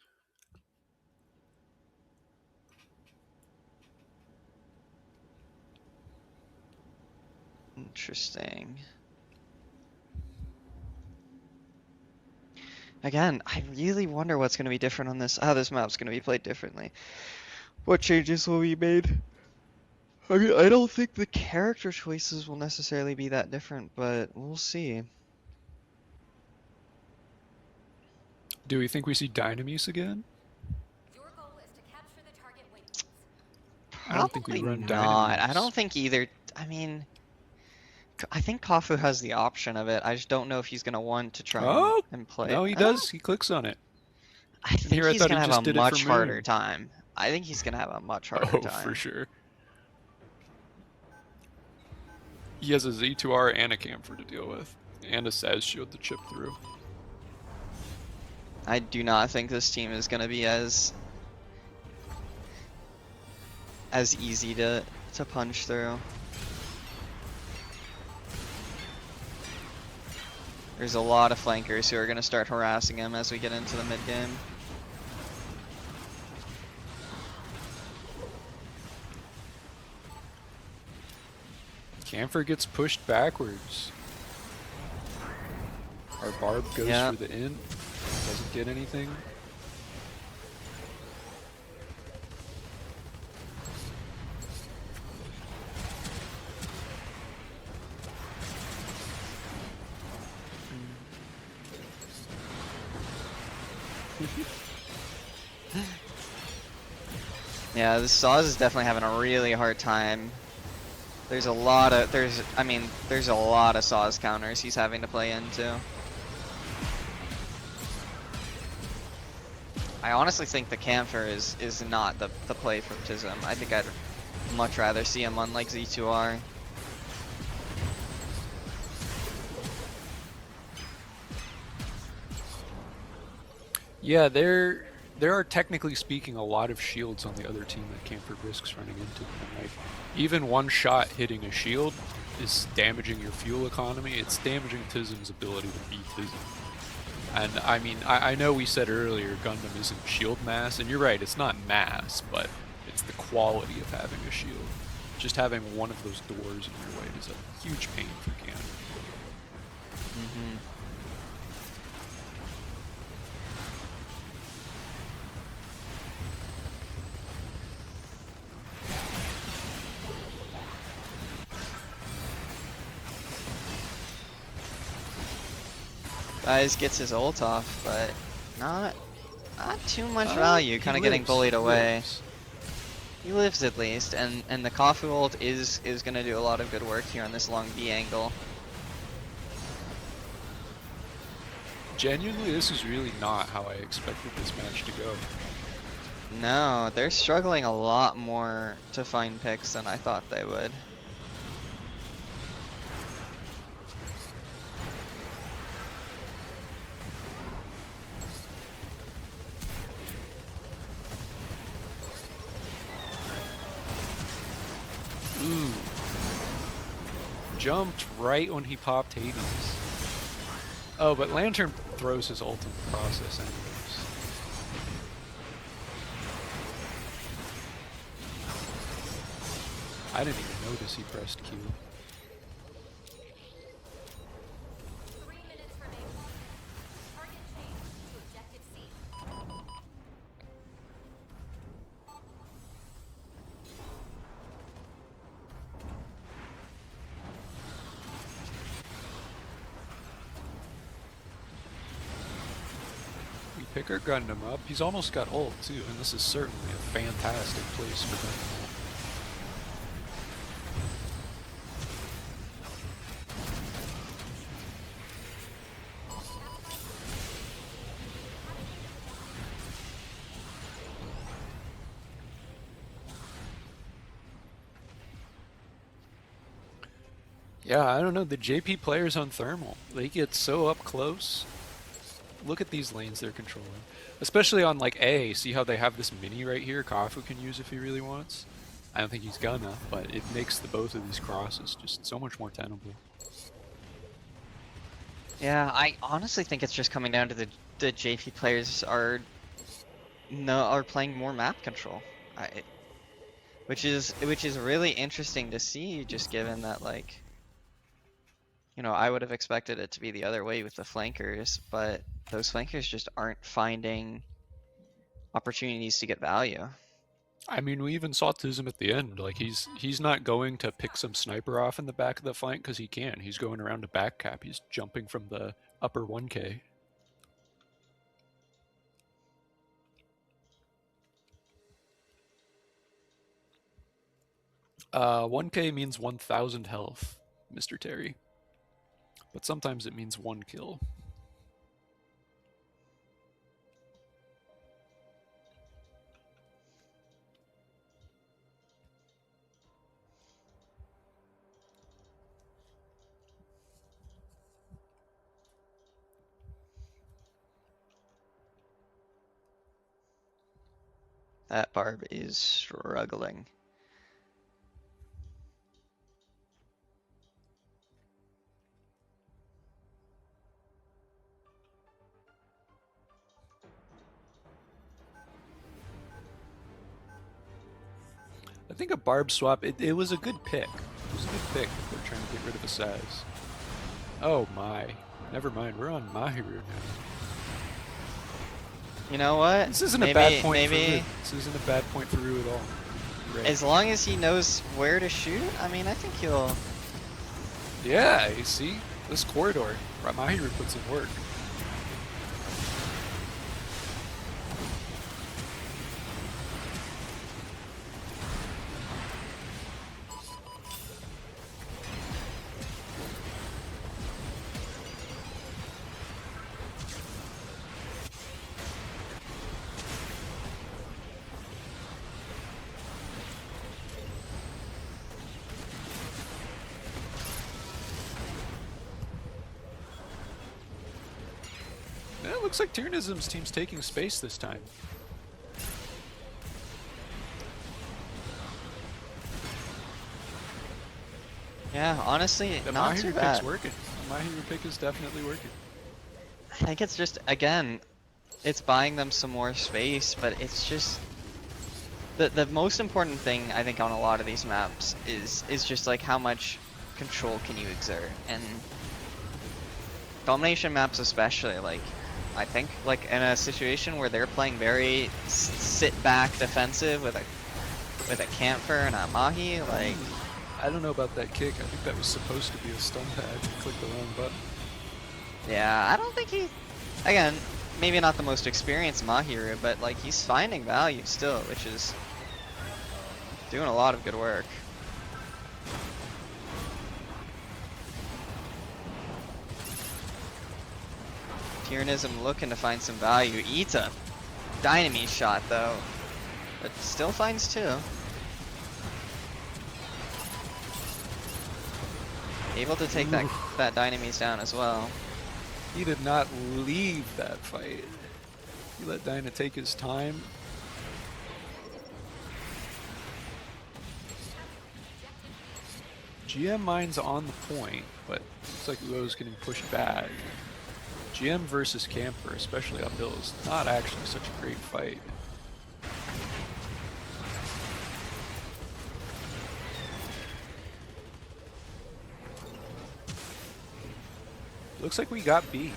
S5: Interesting. Again, I really wonder what's going to be different on this, how this map's going to be played differently. What changes will be made? I mean, I don't think the character choices will necessarily be that different, but we'll see.
S8: Do we think we see Dynamis again?
S11: Your goal is to capture the target waypoints.
S8: I don't think we
S5: Probably
S8: run
S5: not. I
S8: Dynamis.
S5: don't think either. I mean, I think Kafu has the option of it. I just don't know if he's going to want to try
S8: Oh,
S5: and play.
S8: no, he does. He clicks on it.
S5: I think
S8: Here, I
S5: he's
S8: thought
S5: going
S8: he
S5: to
S8: just
S5: have a
S8: did it for
S5: much harder
S8: Moon.
S5: time. I think he's going to have a much harder
S8: Oh,
S5: time.
S8: for sure. He has a Z2R and a Camphor to deal with, and a Saz shield to chip through.
S5: I do not think this team is going to be as easy to punch through. There's a lot of flankers who are going to start harassing him as we get into the mid game.
S8: Camphor gets pushed backwards. Our Barb goes for the int. Doesn't get anything.
S5: Yeah, this Saz is definitely having a really hard time. There's a lot of Saz counters he's having to play into. I honestly think the Camphor is not the play for Tism. I think I'd much rather see him on like Z2R.
S8: Yeah, there are technically speaking a lot of shields on the other team that Camphor risks running into. And like, even one shot hitting a shield is damaging your fuel economy. It's damaging Tism's ability to beat Tism. And I mean, I know we said earlier Gundam isn't shield mass, and you're right, it's not mass, but it's the quality of having a shield. Just having one of those doors in your way is a huge pain for Camphor.
S5: Guys gets his ult off, but not too much value. Kind of getting bullied away. He lives at least, and the Kafu ult is gonna do a lot of good work here on this long B angle.
S8: Genuinely, this is really not how I expected this match to go.
S5: No, they're struggling a lot more to find picks than I thought they would.
S8: Ooh. Jumped right when he popped Hades. Oh, but Lantern throws his ult in the process anyways. I didn't even notice he pressed Q.
S11: 3 minutes remain. Target changed to objective C.
S8: We pick our Gundam up. He's almost got ult too, and this is certainly a fantastic place for Gundam. Yeah, I don't know, the JP players on Thermal, they get so up close. Look at these lanes they're controlling. Especially on like A, see how they have this mini right here Kafu can use if he really wants? I don't think he's gonna, but it makes the both of these crosses just so much more tenable.
S5: Yeah, I honestly think it's just coming down to the JP players are playing more map control. Which is really interesting to see, just given that, like, you know, I would have expected it to be the other way with the flankers, but those flankers just aren't finding opportunities to get value.
S8: I mean, we even saw Tism at the end. Like, he's not going to pick some sniper off in the back of the flank because he can. He's going around to back cap. He's jumping from the upper 1K. Uh, 1K means 1,000 health, Mr. Terry. But sometimes it means 1 kill.
S5: That Barb is struggling.
S8: I think a Barb swap, it was a good pick. It was a good pick if they're trying to get rid of a Saz. Oh my. Never mind, we're on Mahiru now.
S5: You know what?
S8: This isn't a bad point for Rue. This isn't a bad point for Rue at all. Great.
S5: As long as he knows where to shoot, I mean, I think he'll...
S8: Yeah, you see? This corridor, Mahiru puts in work. looks like Tyrannism's team's taking space this time.
S5: Yeah, honestly,
S8: The
S5: not too
S8: Mahiru
S5: bad.
S8: pick's working. The Mahiru pick is definitely working.
S5: I think it's just, again, it's buying them some more space, but it's just the most important thing I think on a lot of these maps is just like how much control can you exert, and domination maps especially, like I think like in a situation where they're playing very sit back defensive with a camper and a Mahi, like
S8: I don't know about that kick. I think that was supposed to be a stun pad. I clicked the wrong button.
S5: yeah, I don't think he, again, maybe not the most experienced Mahiru, but like he's finding value still, which is doing a lot of good work. Tyrannism looking to find some value. Eats a dynamite shot though, but still finds two. Able to take that dynamite down as well.
S8: He did not leave that fight. He let Dyna take his time. GM mine's on the point, but looks like Uo's getting pushed back. GM versus camper, especially uphill, is not actually such a great fight. Looks like we got B.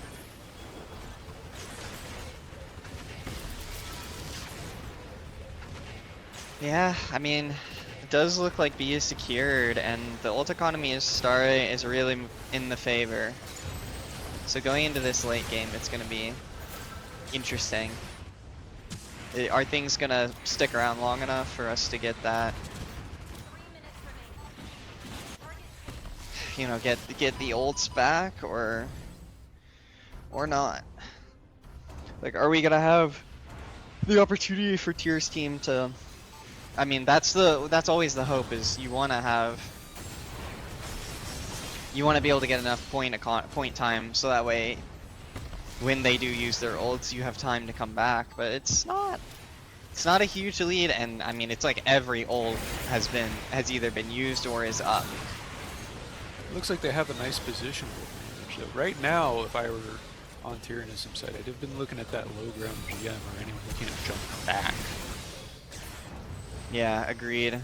S5: Yeah, I mean, it does look like B is secured, and the ult economy is really in the favor. So going into this late game, it's going to be interesting. Are things going to stick around long enough for us to get that,
S11: 3 minutes remaining. Target
S5: you know, get the ults back, or not? Like, are we going to have the opportunity for Tier's team to, I mean, that's always the hope, is you want to be able to get enough point time so that way when they do use their ults you have time to come back. But it's not a huge lead, and I mean it's like every ult has either been used or is up.
S8: Looks like they have a nice position advantage. So right now, if I were on Tyrannism side, I'd have been looking at that low ground GM or anyone looking to jump back.
S5: Yeah, agreed.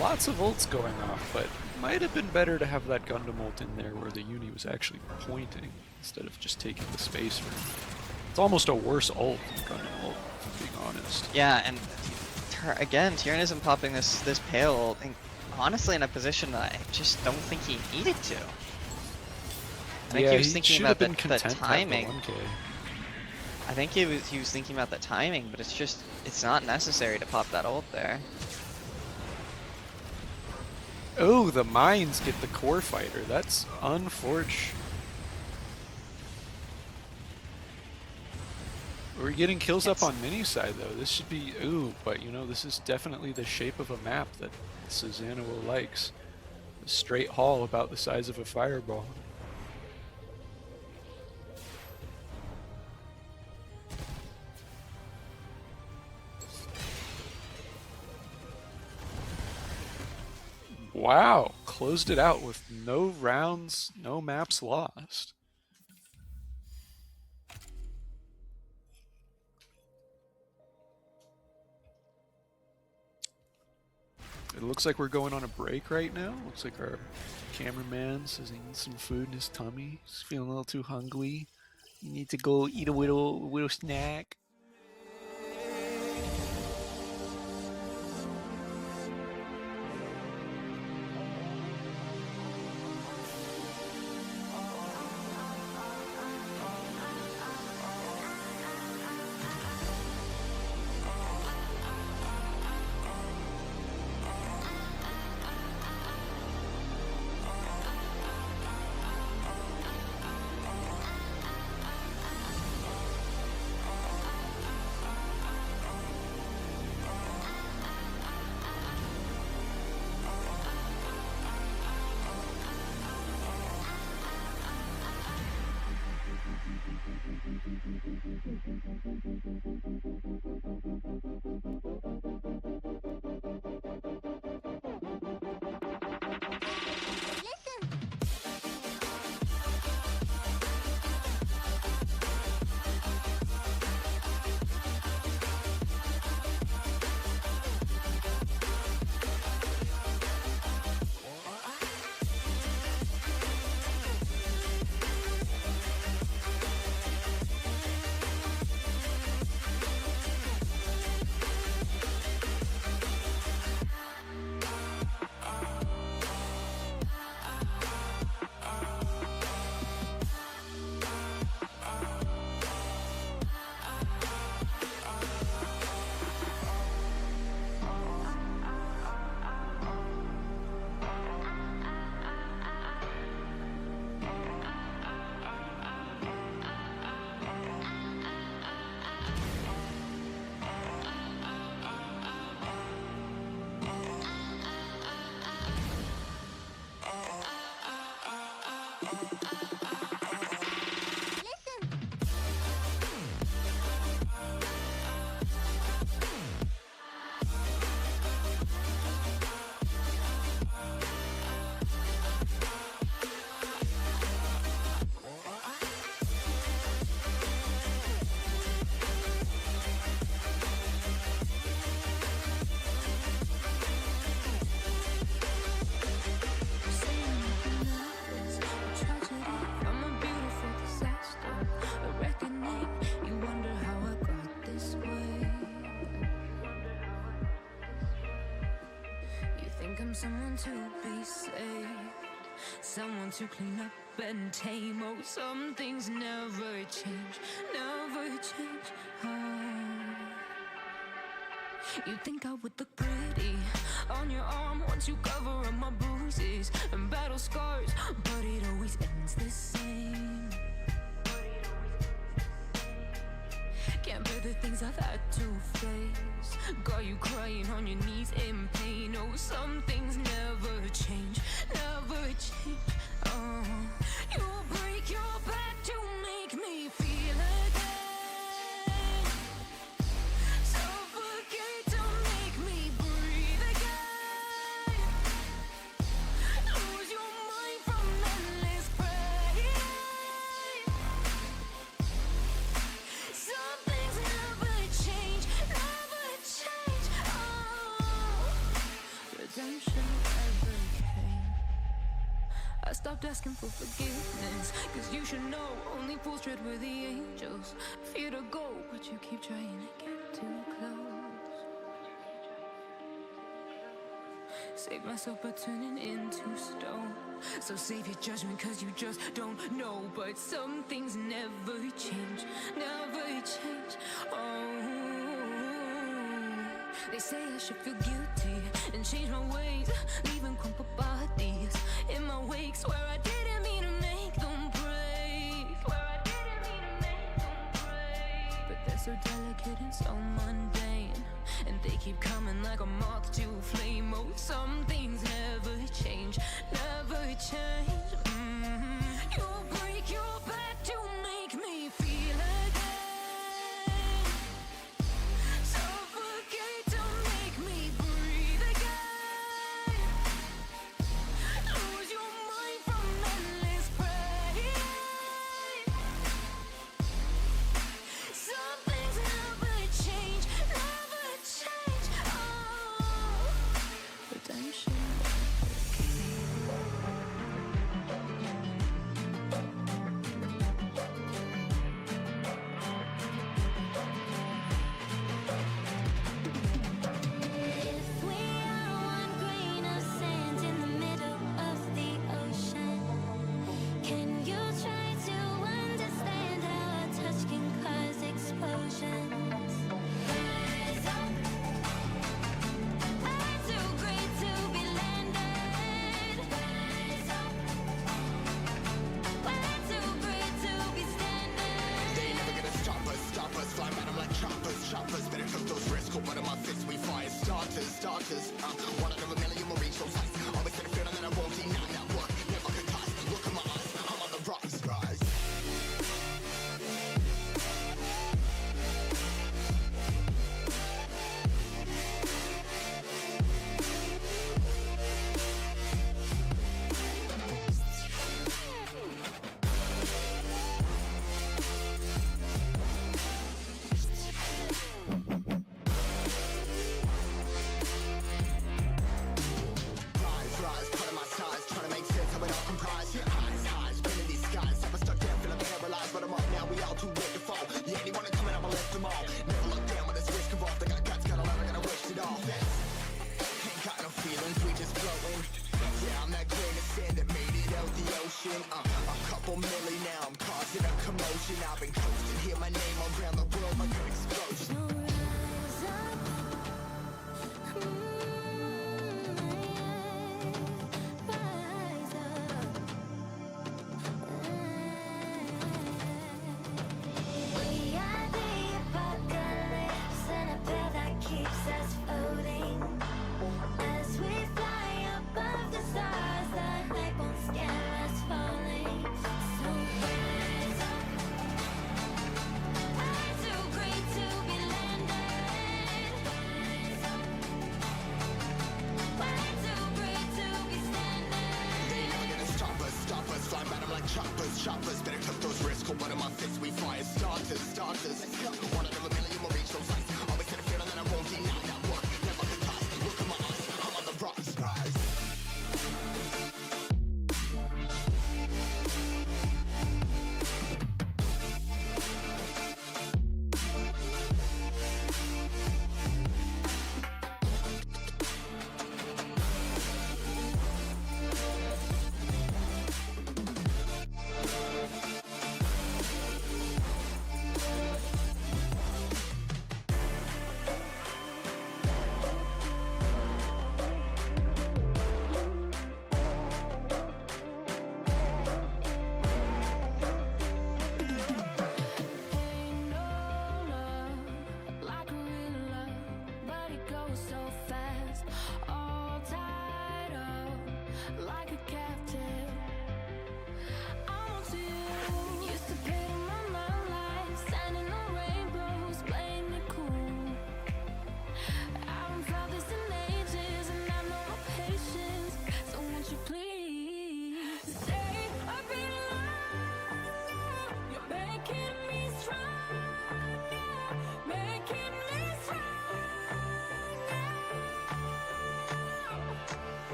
S8: Lots of ults going off, but might have been better to have that Gundam ult in there where the uni was actually pointing instead of just taking the space for him. It's almost a worse ult than Gundam ult, if I'm being honest.
S5: Yeah, and again, Tyrannism popping this pale ult, and honestly in a position that I just don't think he needed to. I think he was thinking about the timing. I think he was thinking about the timing, but it's not necessary to pop that ult there.
S8: Oh, the mines get the core fighter. That's unfortunate. We're getting kills up on mini side though. This should be but you know, this is definitely the shape of a map that Susanoo likes. A straight haul about the size of a fireball. Wow, closed it out with no rounds, no maps lost. It looks like we're going on a break right now. Looks like our cameraman says he needs some food in his tummy. He's feeling a little too hungry. You need to go eat a little snack.
S1: Someone to be saved, someone to clean up and tame. Oh, some things never change, never change. Oh, you think I would look pretty on your arm once you cover up my bruises and battle scars, but it always ends the same. Can't bear the things I've had to face. Got you crying on your knees in pain. Oh, some things never change, never change. Oh, you break your back to make me feel again. Suffocate to make me breathe again. Lose your mind from endless pain. Some things never change, never change. Oh, redemption never came. I stopped asking for forgiveness, cause you should know only fools tread where the angels fear to go, but you keep trying to get too close. Save myself by turning into stone. So save your judgment cause you just don't know. But some things never change, never change. Oh, they say I should feel guilty and change my ways, leaving crumpled bodies in my wake. Swear I didn't mean to make them break. Swear I didn't mean to make them break. But they're so delicate and so mundane, and they keep coming like a moth to flame. Oh, some things never change, never change. You break your back to make me feel again. Suffocate to make me breathe again. Lose your mind from endless pain. Some things never change, never change. Oh,
S2: starters, starters. One out of a million will reach those heights. Always had a feeling that I won't deny that work. Never could ties. Look in my eyes, I'm on the rise, rise. Rise, putting my size, trying to make sense of it all comprised. Highs, highs, spinning these skies. Never stuck down, feeling paralyzed, but I'm up now. We all too late to fall. Yeah, anyone coming, I'ma lift them all. Never look down when there's risk involved. I got guts, got a lot, I gotta wish it off. Ain't got no feelings, we just floating. Yeah, I'm that grain of sand that made it out the ocean. A couple milli now, I'm causing a commotion. I've been coasting, hear my name all around the world like an explosion.
S1: So rise up, rise up. We are the apocalypse, and a pill that keeps us floating. As we fly above the stars, the light won't scare us falling. So rise up. I'm too great to be landed. Rise up. Way too great to be standing.
S2: They never gonna stop us, flying by them like choppers, choppers. Better tuck those wrists, cold one of my fists, we fire starters, starters. One out of a million will reach those heights. Always had a feeling that I won't deny that work. Never could ties. Look in my eyes, I'm on the rise, rise.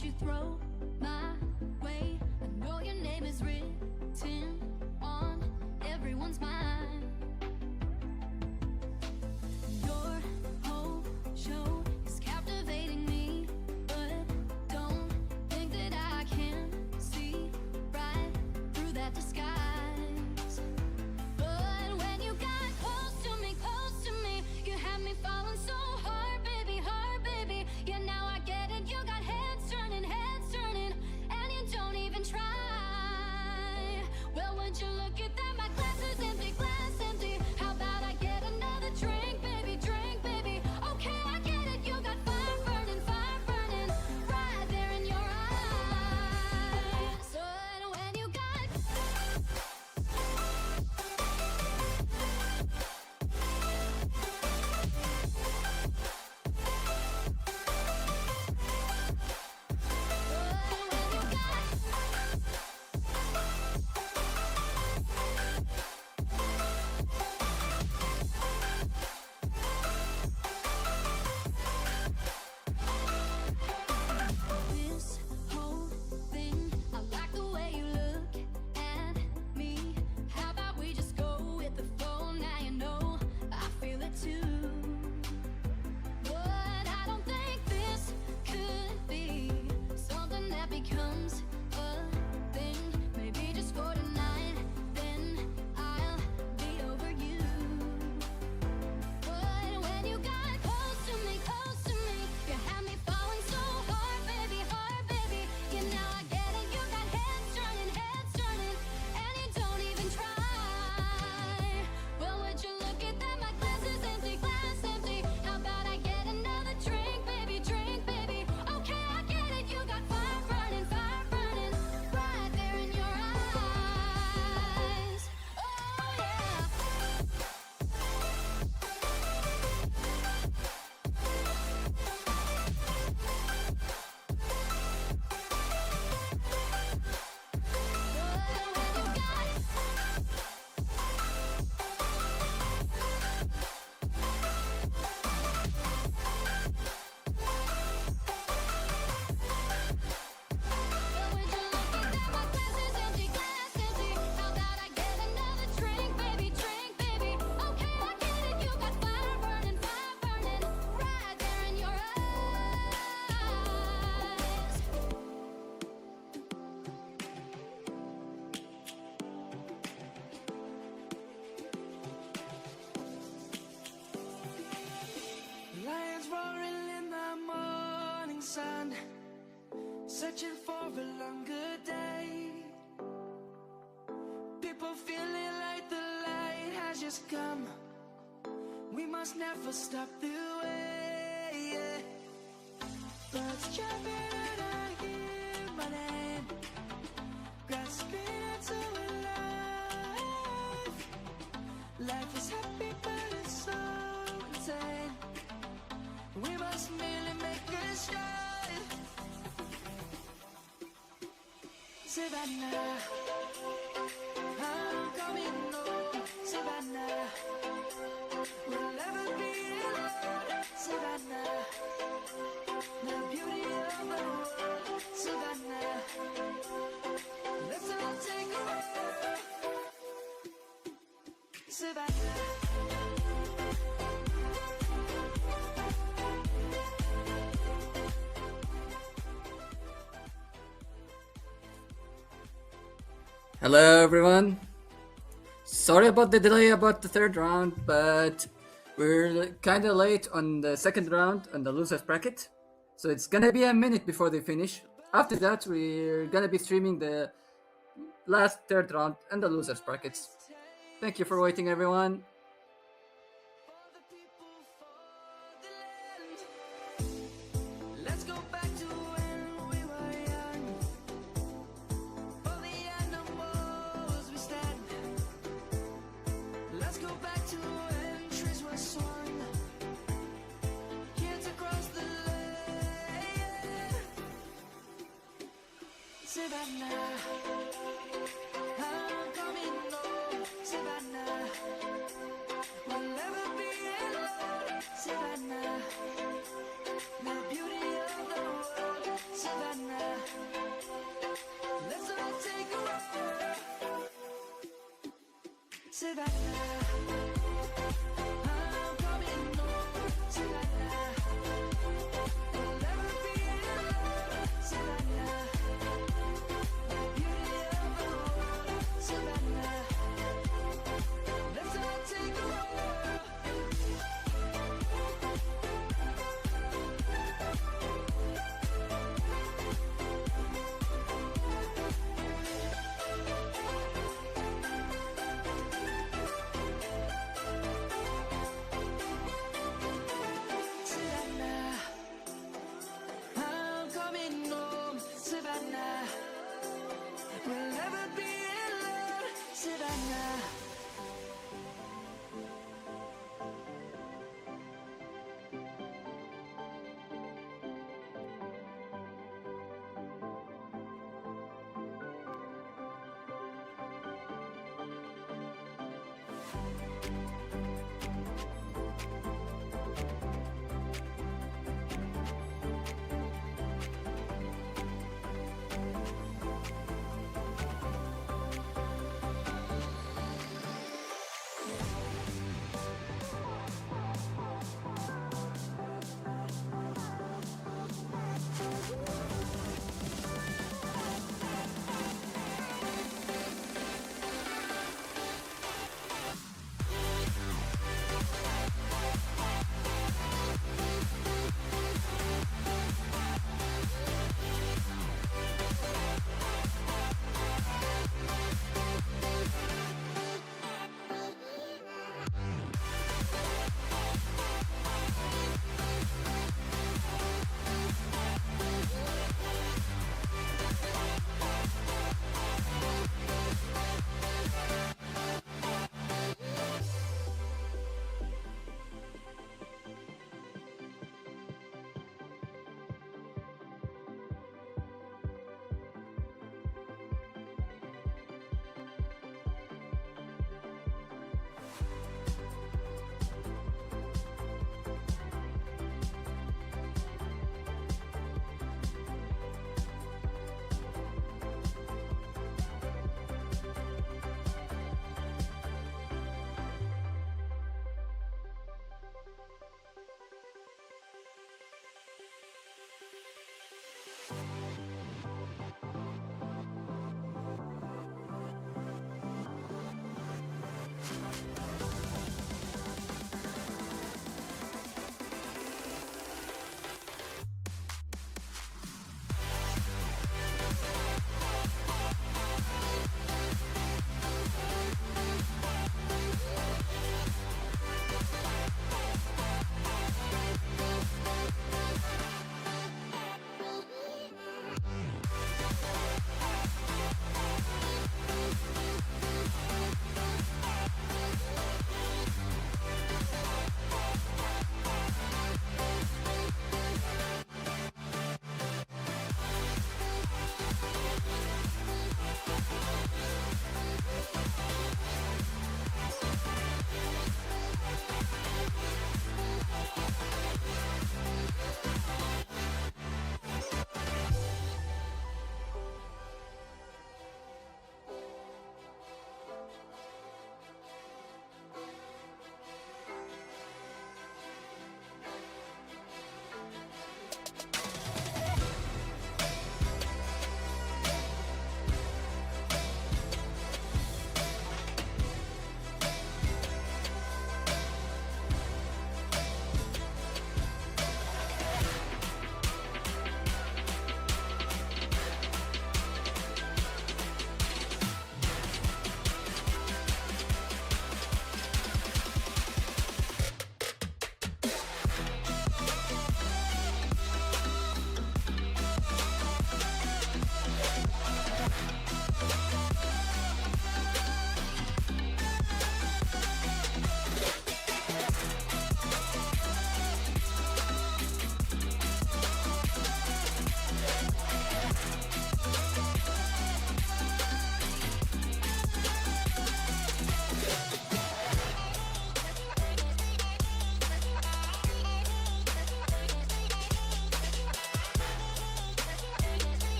S1: that you throw my way. I know your name is written on everyone's mind. Your whole show is captivating me, but don't think that I can see right through that disguise. But when you got close to me, you had me falling so hard, baby, yeah, now I get it. You got heads turning, and you don't even try. Well, would you look at that? My glass is empty, How about I get another drink, baby, Okay, I get it. You got fire burning, right there in your eyes. So when you got this whole thing, I like the way you look at me. How about we just go with the flow? Now you know I feel it too. But I don't think this could be something that becomes a thing. Maybe just for tonight, then I'll be over you. But when you got close to me, you had me falling so hard, baby, yeah, now I get it. You got heads turning, and you don't even try. Well, would you look at that? My glass is empty, How about I get another drink, baby, Okay, I get it. You got fire burning, right there in your eyes. Oh yeah. How about I get another drink, baby, Okay, I get it. You got fire burning, right there in your eyes.
S2: Lions roaring in the morning sun, searching for a longer day. People feeling like the light has just come. We must never stop the way. Yeah. Birds jumping and I hear my name, grasping into life. Life is happy but it's so insane. We must merely make a start. Savannah, I'm coming home. Savannah, we'll never be alone. Savannah, the beauty of the world. Savannah, let's all take a walk. Savannah.
S12: Hello everyone. Sorry about the delay about the third round, but we're kind of late on the second round on the losers bracket. So it's gonna be a minute before they finish. After that, we're gonna be streaming the last third round and the losers brackets. Thank you for waiting, everyone.
S2: Let's go back to when we were young. For the animals we stand. Let's go back to when trees were swung. Kids across the land. Savannah, I'm coming home. Savannah, Savannah. I'm coming home, Savannah. We'll never be alone, Savannah. Beauty of the world, Savannah. Let's all take a walk. Savannah, I'm coming home, Savannah. We'll never be alone, Savannah.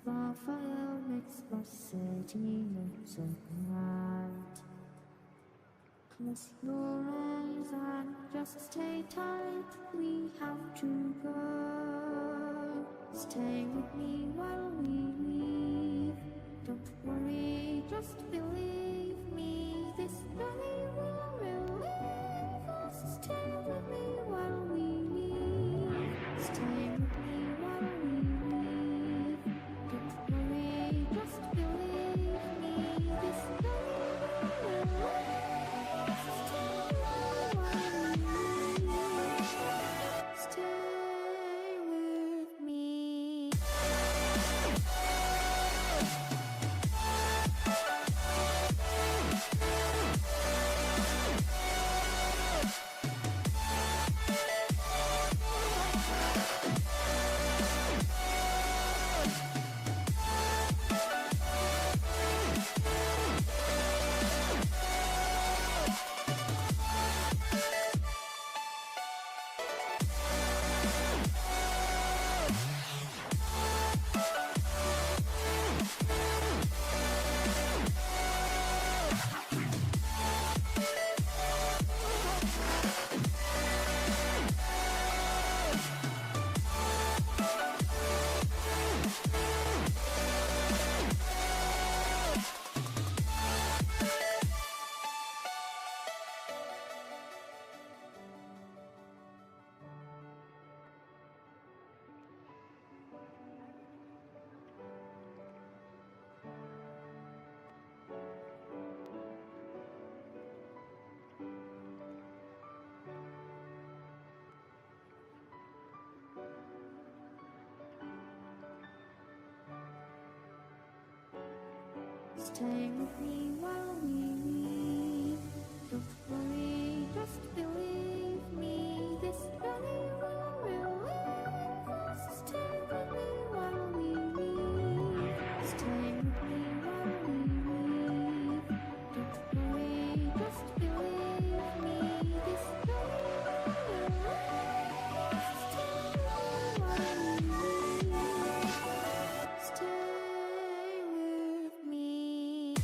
S3: Raphael makes my city look so bright. Close your eyes and just stay tight. We have to go. Stay with me while we leave. Don't worry, just believe me. This journey will relieve us. Stay with me while we leave. Stay with me while we leave. Don't worry, just believe me. This journey will relieve us. Stay with me while we leave. Stay with me. Stay with me while we leave. Don't worry, just believe me. This journey will relieve us. Stay with me while we leave. Stay with me while we leave. Don't worry, just believe me. This journey will relieve us. Stay with me while we leave. Stay with me.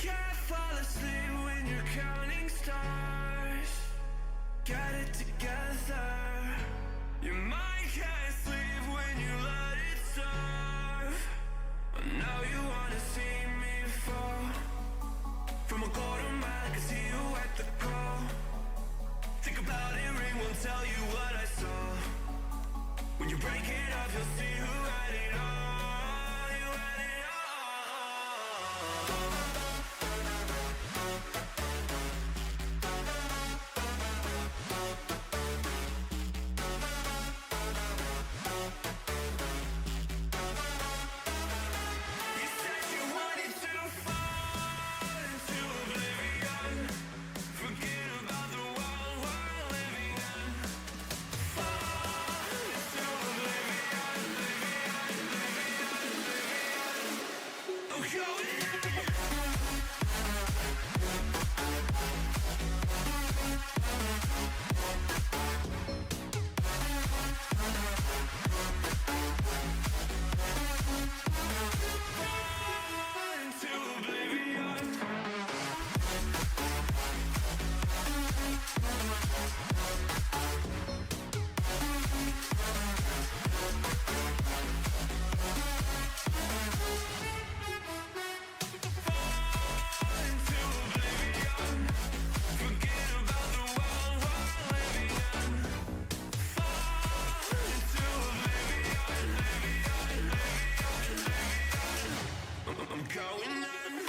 S2: can't fall asleep when you're counting stars. Get it together. Your mind can't sleep when you let it serve. Now you wanna see me fall. From a quarter mile, I can see you at the call. Think about it, ring won't tell you what I saw. When you break it up, you'll see who had it all. You had it all. You said you wanted to fall into oblivion. Forget about the world we're living in. Fall into oblivion, oblivion. I'm going in. Fall into oblivion. Into oblivion. Forget about the world we're living in. Fall into oblivion, I'm going in.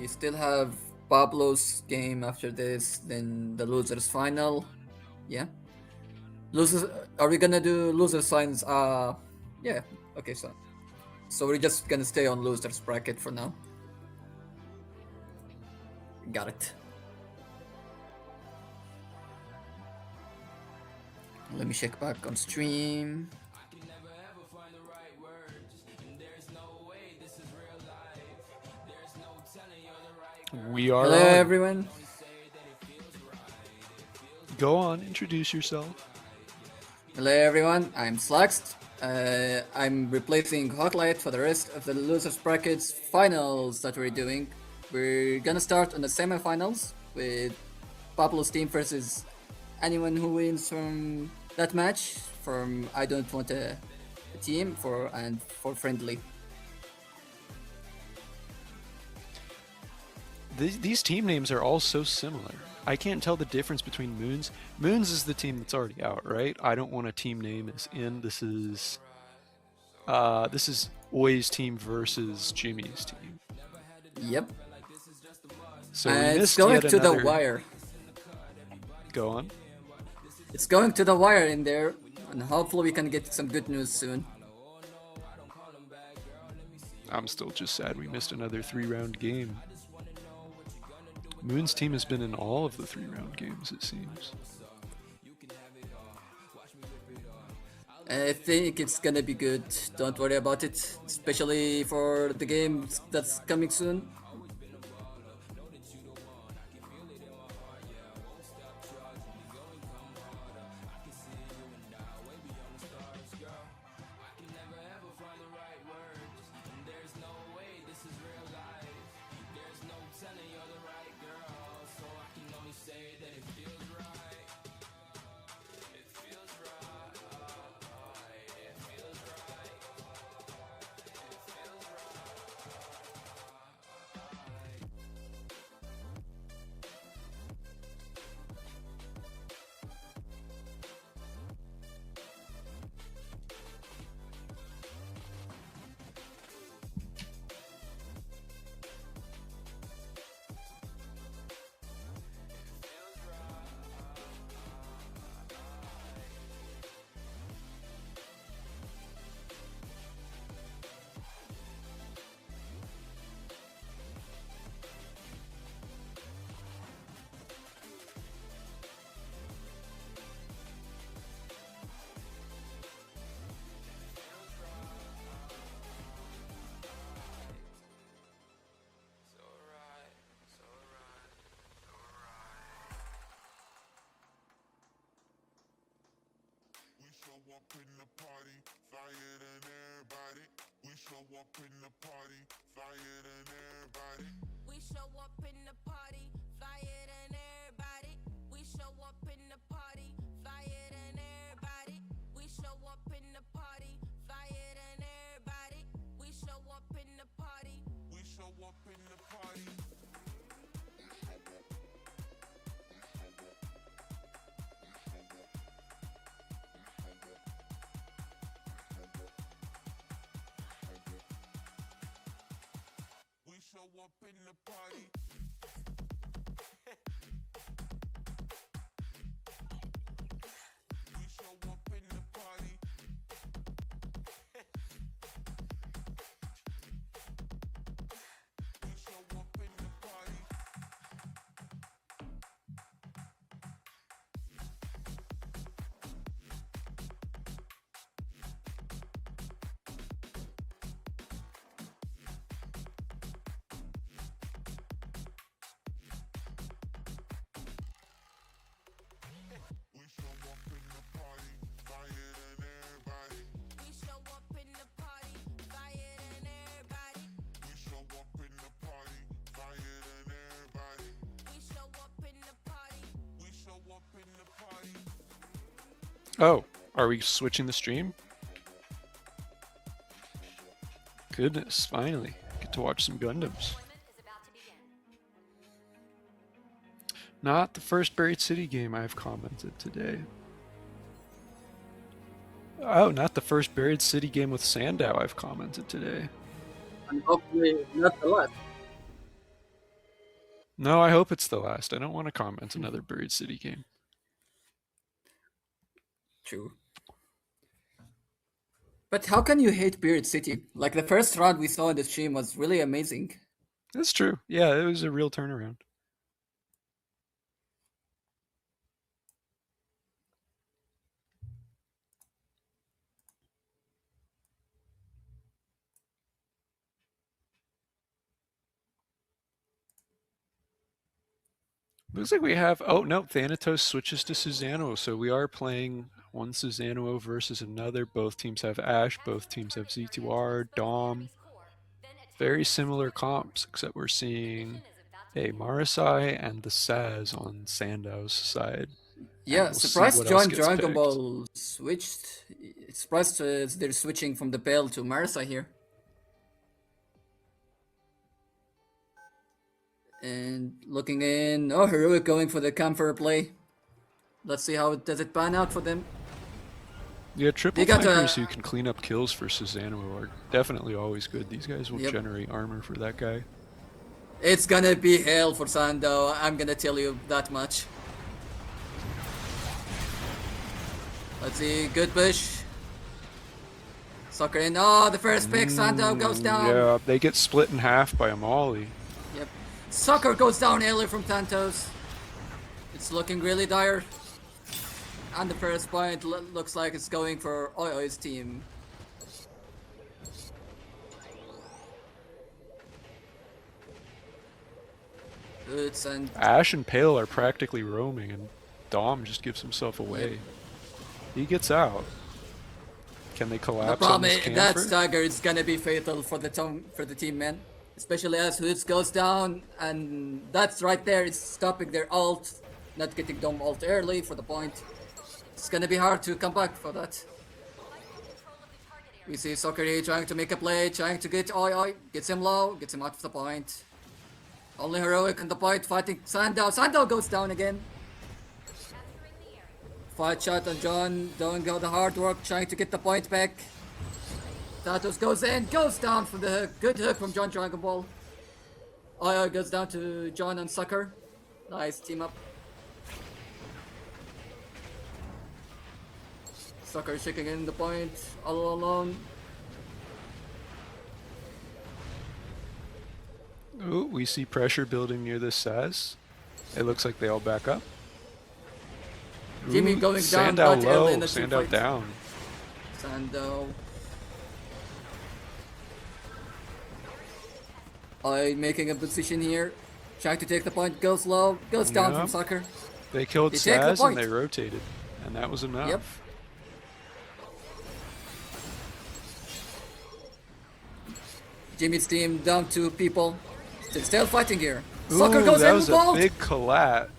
S12: we still have Pablo's game after this, then the losers final. Yeah. Losers. Are we gonna do loser signs? Yeah. Okay. So we're just gonna stay on losers bracket for now. Got it. Let me check back on stream.
S8: We are
S12: Hello,
S8: on.
S12: everyone.
S8: Go on, introduce yourself.
S12: Hello, everyone. I'm Slaxt. I'm replacing Hotlight for the rest of the losers brackets finals that we're doing. We're gonna start on the semifinals with Pablo's team versus anyone who wins from that match. From I don't want a team for friendly.
S8: These team names are all so similar. I can't tell the difference between Moons. Moons is the team that's already out, right? I don't want a team name is in. This is Oi's team versus Jimmy's team.
S12: Yep.
S8: So we
S12: it's
S8: missed
S12: going
S8: yet
S12: to
S8: another...
S12: the wire.
S8: Go on.
S12: It's going to the wire in there, and hopefully we can get some good news soon.
S8: I'm still just sad we missed another 3-round game. Moon's team has been in all of the 3-round games, it seems.
S12: I think it's gonna be good. Don't worry about it, especially for the game that's coming soon.
S6: show up in the party, flyer than everybody. We show up in the party, flyer than everybody.
S7: We show up in the party, flyer than everybody. We show up in the party, flyer than everybody. We show up in the party, flyer than everybody. We show up in the party.
S6: We show up in the party. We show up in the party. We show up in the party. We show up in the party. We show up in the party, flyer than everybody.
S7: We show up in the party, flyer than everybody.
S6: We show up in the party, flyer than everybody.
S7: We show up in the party.
S6: We show up in the party.
S8: Oh, are we switching the stream? Goodness, finally. Get to watch some Gundams.
S11: Tournament is about to begin.
S8: Not the first Buried City game I've commented today. Oh, not the first Buried City game with Sandow I've commented today.
S12: And hopefully not the last.
S8: No, I hope it's the last. I don't want to comment another Buried City game.
S12: True. But how can you hate Beard City? Like the first round we saw in the stream was really amazing.
S8: That's true. Yeah, it was a real turnaround. Looks like we have. Oh no, Thanatos switches to Susano, so we are playing one Susano versus another. Both teams have Ashe. Both teams have Z2R, Dom. Very similar comps, except we're seeing a Marasai and the Saz on Sandow's side.
S12: Yeah,
S8: we'll see
S12: surprised
S8: what else
S12: John
S8: gets
S12: Dragon
S8: picked.
S12: Ball switched. Surprised they're switching from the Bell to Marisa here. And looking in, oh, Heroic going for the camphor play. Let's see how does it pan out for them.
S8: Yeah, triple
S12: They got
S8: flankers
S12: a-
S8: who can clean up kills for Susano are definitely always good. These guys will
S12: Yep.
S8: generate armor for that guy.
S12: It's gonna be hell for Sando, I'm gonna tell you that much. Let's see, good push. Sucker in, oh, the first pick, Sando goes down.
S8: Yeah, they get split in half by a molly.
S12: Yep. Sucker goes down early from Tantos. It's looking really dire. And the first point looks like it's going for Oyo's team. Boots and
S8: Ashe and Pale are practically roaming, and Dom just gives himself away. He gets out. Can they
S12: the
S8: collapse on
S12: problem
S8: this
S12: is
S8: camper?
S12: that stagger is gonna be fatal for the team, man. Especially as Hoods goes down, and that's right there. It's stopping their ult, not getting Dom ult early for the point. It's gonna be hard to come back for that. We see Soccer trying to make a play, trying to get Oi, gets him low, gets him out of the point. Only Heroic on the point, fighting Sandow. Sandow goes down again. Fight shot on John, doing all the hard work, trying to get the point back. Tatos goes in, goes down for the hook. Good hook from John Dragon Ball. Oi goes down to John and Sucker. Nice team up. Sucker shaking in the point, all alone.
S8: Ooh, we see pressure building near the Saz. It looks like they all back up.
S12: Jimmy
S8: Ooh,
S12: going down,
S8: Sandow
S12: not early in
S8: low,
S12: the team
S8: Sandow
S12: fight.
S8: down.
S12: Sandow. Oi making a position here. Trying to take the point, goes low, goes down
S8: Yeah.
S12: from Sucker.
S8: They killed
S12: They take the
S8: Saz and
S12: point.
S8: they rotated, and that was enough.
S12: Yep. Jimmy's team down 2 people. They're still fighting here. Sucker
S8: Ooh,
S12: goes
S8: that
S12: in
S8: was
S12: with
S8: a
S12: bolt.
S8: big collat.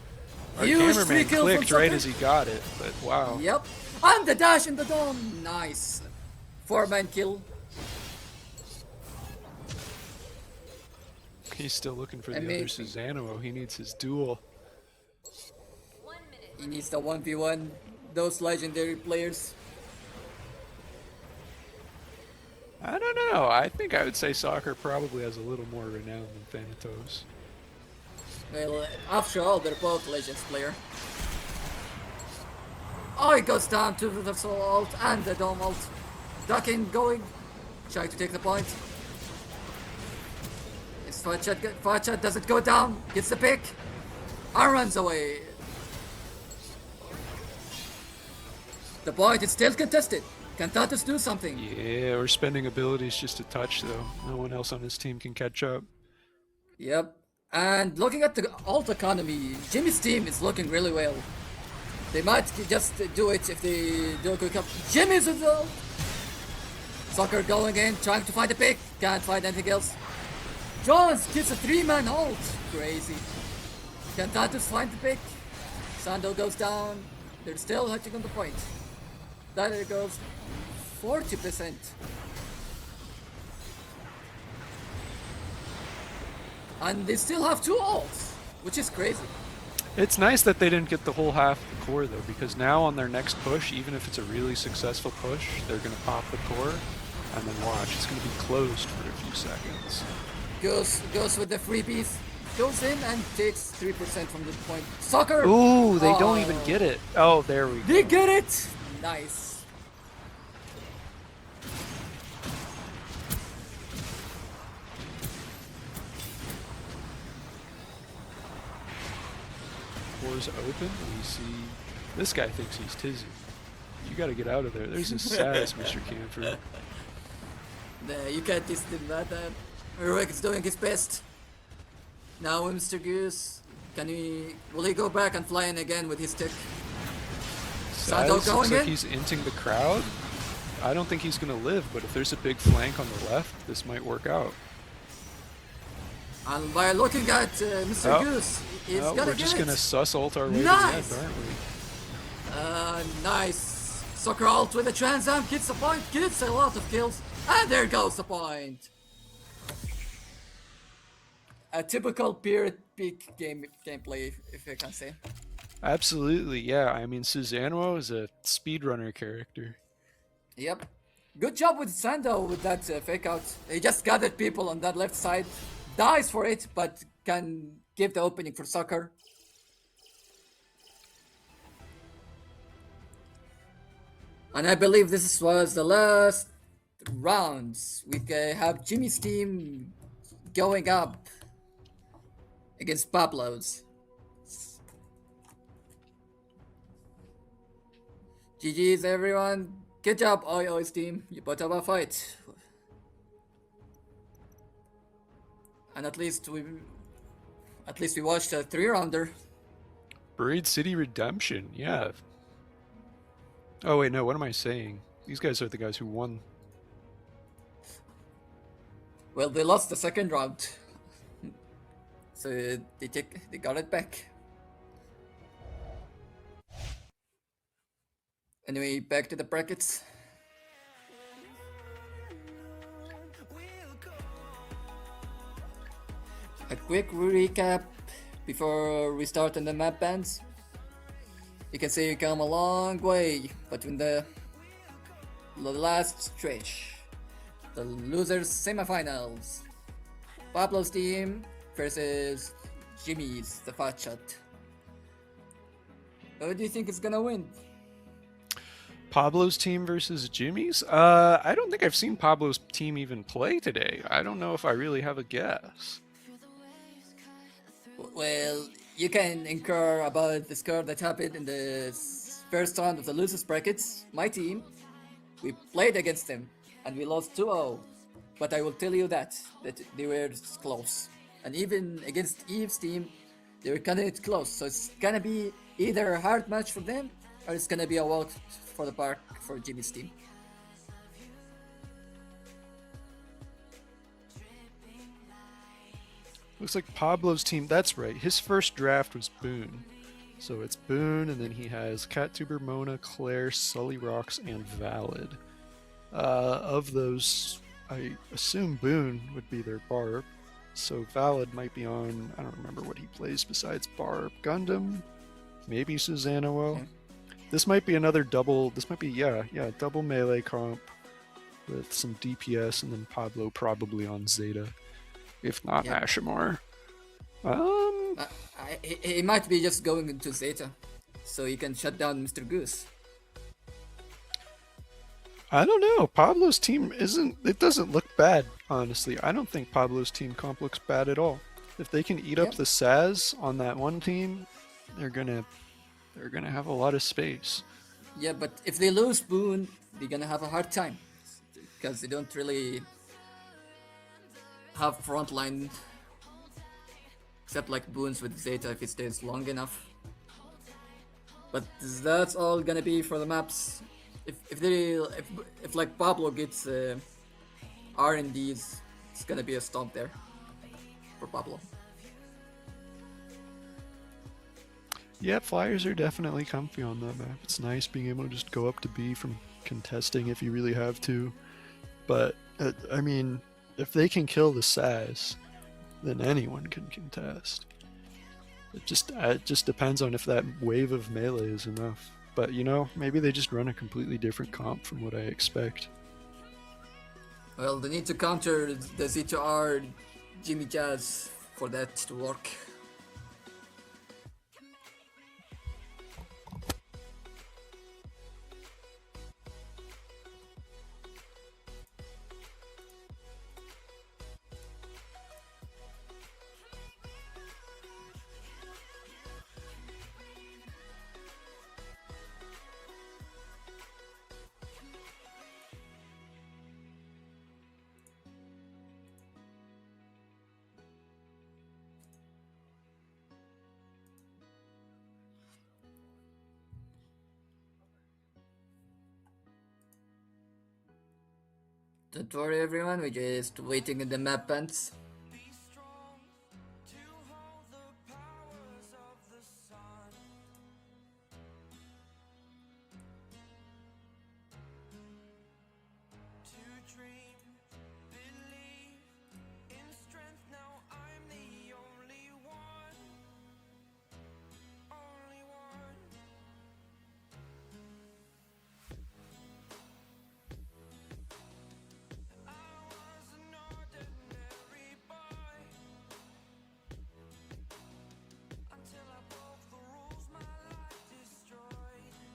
S8: Our
S12: Huge
S8: cameraman
S12: 3 kills from
S8: clicked right
S12: Sucker.
S8: as he got it, but wow.
S12: Yep. And the dash in the dome. Nice. 4-man kill.
S8: He's still looking for the other
S12: Amazing.
S8: Susano. He needs his duel.
S12: He needs the 1v1. Those legendary players.
S8: I don't know. I think I would say Soccer probably has a little more renown than Thanatos.
S12: Well, after all, they're both legends player. Oh, he goes down to the soul ult and the dome ult. Ducking, going, trying to take the point. It's fight shot doesn't go down, gets the pick, and runs away. The point is still contested. Can Tatus do something?
S8: Yeah, we're spending abilities just a touch though. No one else on his team can catch up.
S12: Yep. And looking at the ult economy, Jimmy's team is looking really well. They might just do it if they do a quick up. Jimmy's with the ult. Soccer going in, trying to find a pick. Can't find anything else. Jones gets a 3-man ult. Crazy. Can Tatus find the pick? Sando goes down. They're still hitting on the point. There goes 40%. And they still have 2 ults, which is crazy.
S8: It's nice that they didn't get the whole half of the core though, because now on their next push, even if it's a really successful push, they're gonna pop the core, and then watch, it's gonna be closed for a few seconds.
S12: Goes with the freebies. goes in and takes 3% from the point. Soccer!
S8: Ooh, they don't
S12: Oh.
S8: even get it. Oh, there we go.
S12: They get it! Nice.
S8: Doors open. We see this guy thinks he's Tizzy. You got to get out of there. There's a sass, Mr. Camphor.
S12: Nah, you can't diss him like that. Heroic is doing his best. Now Mr. Goose, will he go back and fly in again with his tick? Sando
S8: Sass
S12: going
S8: looks like
S12: in?
S8: he's inting the crowd. I don't think he's going to live, but if there's a big flank on the left, this might work out.
S12: And by looking at Mr.
S8: Oh.
S12: Goose, he's
S8: Oh,
S12: gonna
S8: we're
S12: get
S8: just
S12: it.
S8: going to sus ult our way
S12: Nice!
S8: to the end, aren't we?
S12: Nice. Soccer ult with a Trans Am gets the point, gets a lot of kills, and there goes the point. A typical period peak gameplay, if I can say.
S8: Absolutely, yeah. I mean, Susanoo is a speedrunner character.
S12: Yep. Good job with Sando with that fake out. He just gathered people on that left side, dies for it, but can give the opening for Soccer. And I believe this was the last rounds. We have Jimmy's team going up against Pablo's. GG's everyone. Good job, OIO's team. You put up a fight. And at least we watched a 3-rounder.
S8: Buried City Redemption, yeah. Oh wait, no, what am I saying? These guys are the guys who won.
S12: Well, they lost the second round. So they got it back. Anyway, back to the brackets. A quick recap before we start on the map bans. You can see we come a long way between the last stretch. The losers semifinals. Pablo's team versus Jimmy's, the fat shot. Who do you think is gonna win?
S8: Pablo's team versus Jimmy's? I don't think I've seen Pablo's team even play today. I don't know if I really have a guess.
S12: Well, you can inquire about the score that happened in the first round of the losers brackets. My team, we played against them and we lost 2-0. But I will tell you that they were close. And even against Eve's team, they were kind of close. So it's gonna be either a hard match for them or it's gonna be a walk for the park for Jimmy's team.
S8: Looks like Pablo's team, that's right, his first draft was Boone. So it's Boone, and then he has Cattuber, Mona, Claire, Sully Rocks, and Valid. Of those, I assume Boone would be their Barb. So Valid might be on, I don't remember what he plays besides Barb. Gundam? Maybe Susanoo?
S12: Okay.
S8: This might be another double, this might be, double melee comp with some DPS, and then Pablo probably on Zeta. If not
S12: Yeah.
S8: Ashimar.
S12: He might be just going into Zeta, so he can shut down Mr. Goose.
S8: I don't know. Pablo's team it doesn't look bad, honestly. I don't think Pablo's team comp looks bad at all. If they can eat up the Saz on that one team, they're gonna have a lot of space.
S12: Yeah, but if they lose Boone, they're gonna have a hard time because they don't really have frontline except like Boone's with Zeta if it stays long enough. But that's all gonna be for the maps. If like Pablo gets R&Ds, it's gonna be a stomp there for Pablo.
S8: Yeah, flyers are definitely comfy on that map. It's nice being able to just go up to B from contesting if you really have to. But, I mean, if they can kill the Saz, then anyone can contest. It just depends on if that wave of melee is enough. But, you know, maybe they just run a completely different comp from what I expect.
S12: Well, they need to counter the Z2R Jimmy Jazz for that to work. Don't worry everyone, we're just waiting in the map pants.
S2: Be strong to hold the powers of the sun. To dream, believe in strength. Now I'm the only one. Only one. I was an ordinary boy until I broke the rules. My life destroyed.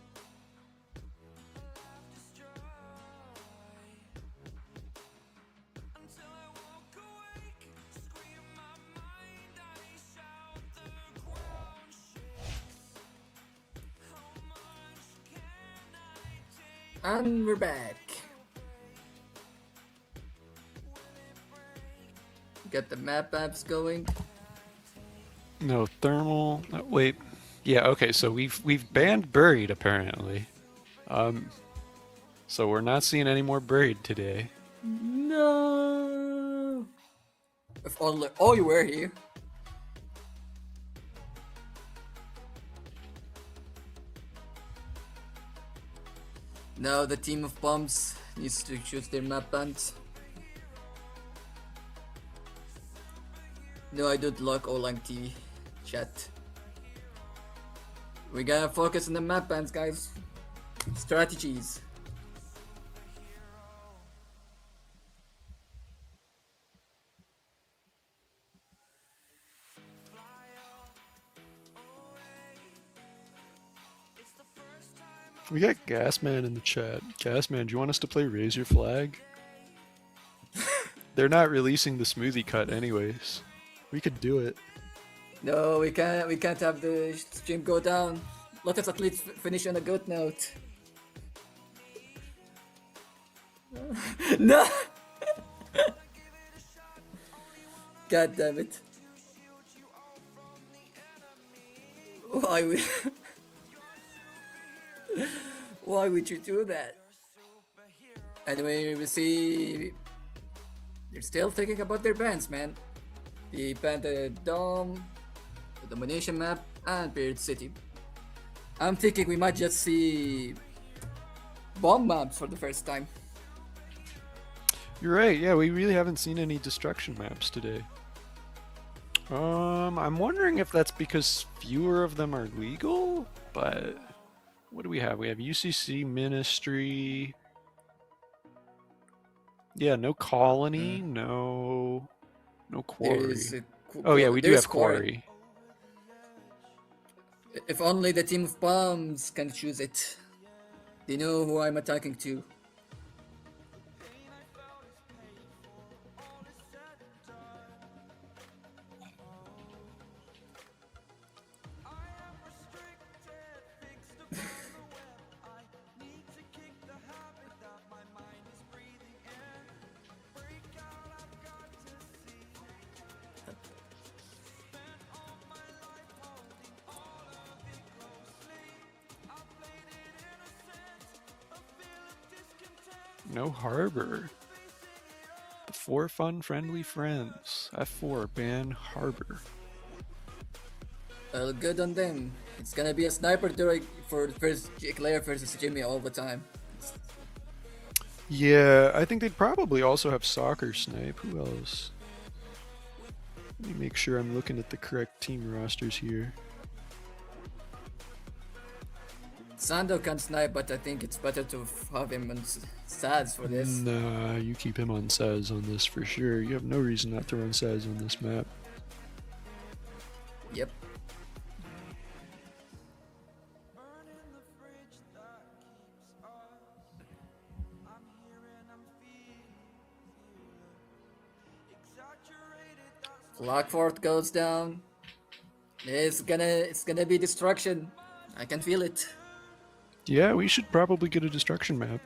S2: Life destroyed. Until I woke awake, scream my mind, I shout, the ground shakes. How much can I take?
S12: And we're back. Got the map apps going.
S8: No thermal. No, wait. Yeah. Okay. So we've banned buried apparently. So we're not seeing any more buried today.
S12: No. If only all you were here. Now the team of bombs needs to choose their map bands. No, I don't like online TV chat. We gotta focus on the map bands, guys. Strategies.
S8: We got Gasman in the chat. Gasman, do you want us to play Raise Your Flag? They're not releasing the smoothie cut anyways. We could do it.
S12: No, we can't. We can't have the stream go down. Let us at least finish on a good note. No. God damn it! Why would? Why would you do that? Anyway, we see they're still thinking about their bans, man. They banned the Dome, the Domination map, and Period City. I'm thinking we might just see bomb maps for the first time.
S8: You're right. Yeah, we really haven't seen any destruction maps today. I'm wondering if that's because fewer of them are legal, but what do we have? We have UCC Ministry. Yeah, no colony, no quarry. Oh yeah, we do have quarry.
S12: If only the team of bombs can choose it. They know who I'm attacking to.
S8: No harbor. The 4 fun friendly friends. F4 ban harbor.
S12: Well, good on them. It's gonna be a sniper duel for first Claire versus Jimmy all the time.
S8: Yeah, I think they'd probably also have soccer snipe. Who else? Let me make sure I'm looking at the correct team rosters here.
S12: Sando can snipe, but I think it's better to have him on Sads for this.
S8: Nah, you keep him on Saz on this for sure. You have no reason not to run Saz on this map.
S12: Yep. Lockfort goes down. It's gonna be destruction. I can feel it.
S8: Yeah, we should probably get a destruction map.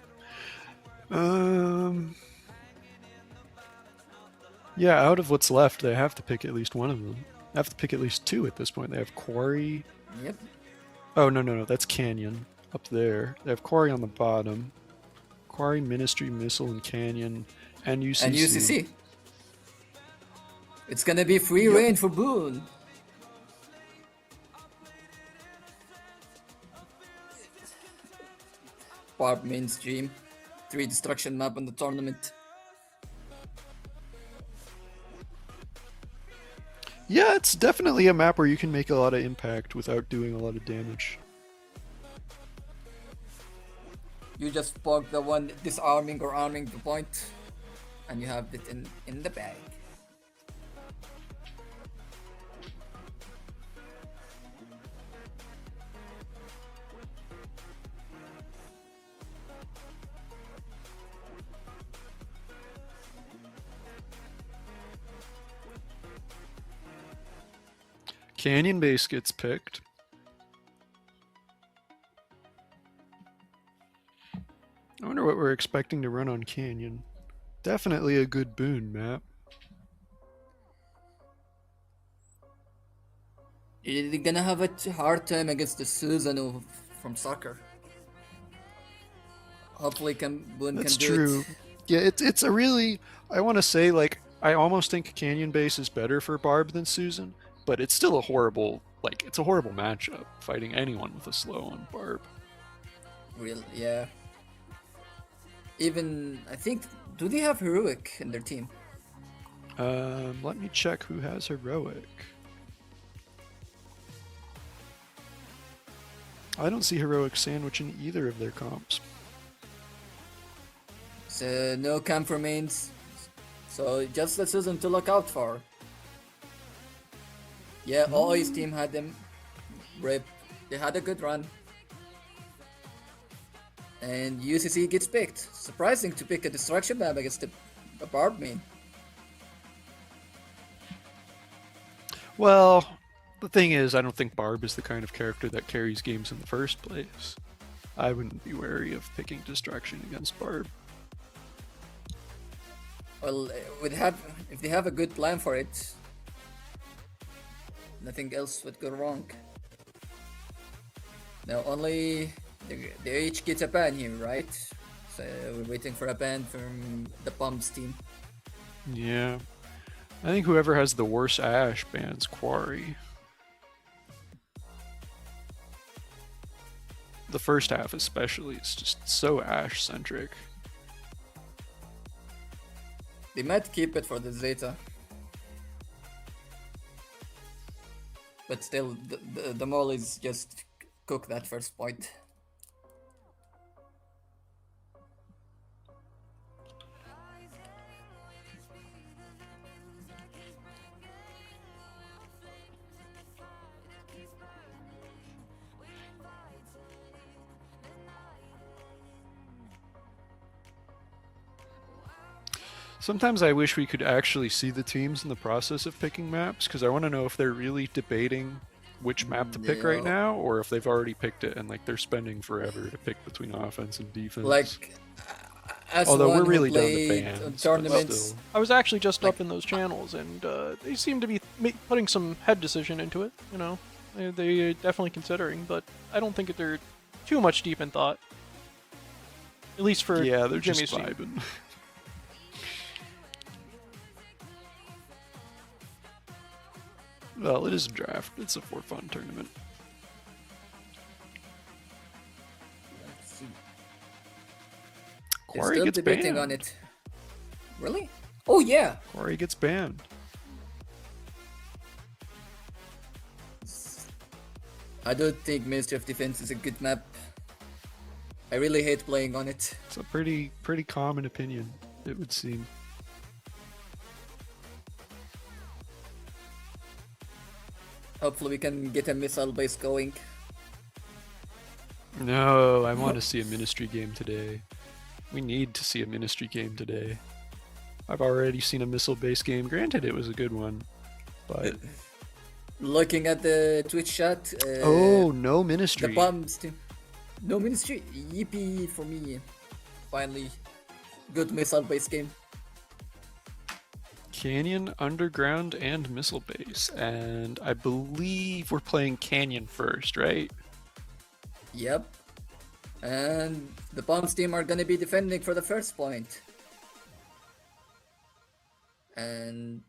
S8: Yeah, out of what's left, they have to pick at least one of them. They have to pick at least two at this point. They have Quarry.
S12: Yep.
S8: Oh, no, that's Canyon up there. They have Quarry on the bottom. Quarry, Ministry, Missile, and Canyon, and UCC.
S12: And UCC. It's gonna be free reign for Boone. Barb mainstream. 3 destruction map on the tournament.
S8: Yeah, it's definitely a map where you can make a lot of impact without doing a lot of damage.
S12: You just poke the one disarming or arming the point, and you have it in the bag.
S8: Canyon base gets picked. I wonder what we're expecting to run on Canyon. Definitely a good Boone map.
S12: You're gonna have a hard time against the Susanoo from soccer. Hopefully Boone
S8: That's
S12: can do
S8: true.
S12: it.
S8: Yeah, it's a really, I want to say, like, I almost think Canyon base is better for Barb than Susan, but it's still a horrible, like, it's a horrible matchup fighting anyone with a slow on Barb.
S12: Real, yeah. Even, I think, do they have Heroic in their team?
S8: Let me check who has Heroic. I don't see Heroic Sandwich in either of their comps.
S12: So, no camp remains. So, just the Susan to look out for. Yeah, OO's team had them. Rip. They had a good run. And UCC gets picked. Surprising to pick a destruction map against the Barb main.
S8: Well, the thing is, I don't think Barb is the kind of character that carries games in the first place. I wouldn't be wary of picking Destruction against Barb.
S12: Well, if they have a good plan for it, nothing else would go wrong. Now only they each get a ban here, right? So we're waiting for a ban from the Pumps team.
S8: Yeah. I think whoever has the worst Ash bans Quarry. The first half especially is just so Ash-centric.
S12: They might keep it for the Zeta. But still, the mole is just cook that first point.
S8: Sometimes I wish we could actually see the teams in the process of picking maps, because I want to know if they're really debating which map to pick right now, or if they've already picked it and like they're spending forever to pick between offense and defense.
S12: Like, as
S8: although
S12: one
S8: we're really
S12: who
S8: down to
S12: played
S8: bans,
S12: tournaments,
S8: still.
S10: I was actually just up in those channels, and they seem to be putting some head decision into it. You know, they're definitely considering, but I don't think that they're too much deep in thought. At least for
S8: yeah, they're
S10: Jimmy's
S8: just
S10: team.
S8: vibing. Well, it is a draft. It's a for fun tournament.
S12: let's see. They're
S8: Quarry
S12: still
S8: gets
S12: debating
S8: banned.
S12: on it. Really? Oh yeah.
S8: Quarry gets banned.
S12: I don't think Ministry of Defense is a good map. I really hate playing on it.
S8: It's a pretty common opinion, it would seem.
S12: Hopefully we can get a missile base going.
S8: No, I want to see a Ministry game today. We need to see a Ministry game today. I've already seen a missile-based game. Granted, it was a good one, but
S12: Looking at the Twitch chat.
S8: oh, no Ministry.
S12: The bombs team. No Ministry. Yippee for me. Finally, good missile base game.
S8: Canyon, Underground, and Missile Base, and I believe we're playing Canyon first, right?
S12: Yep. And the bombs team are gonna be defending for the first point. And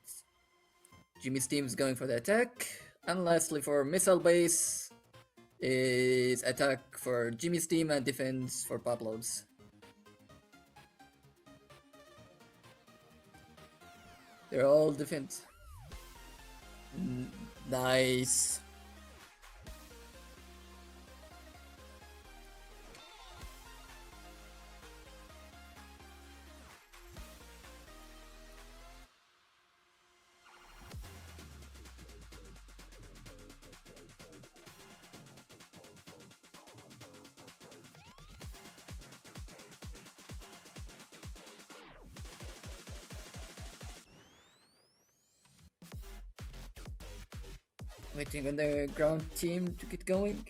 S12: Jimmy's team is going for the attack. And lastly, for missile base is attack for Jimmy's team and defense for Pablo's. They're all defense. Nice. Waiting on the ground team to get going.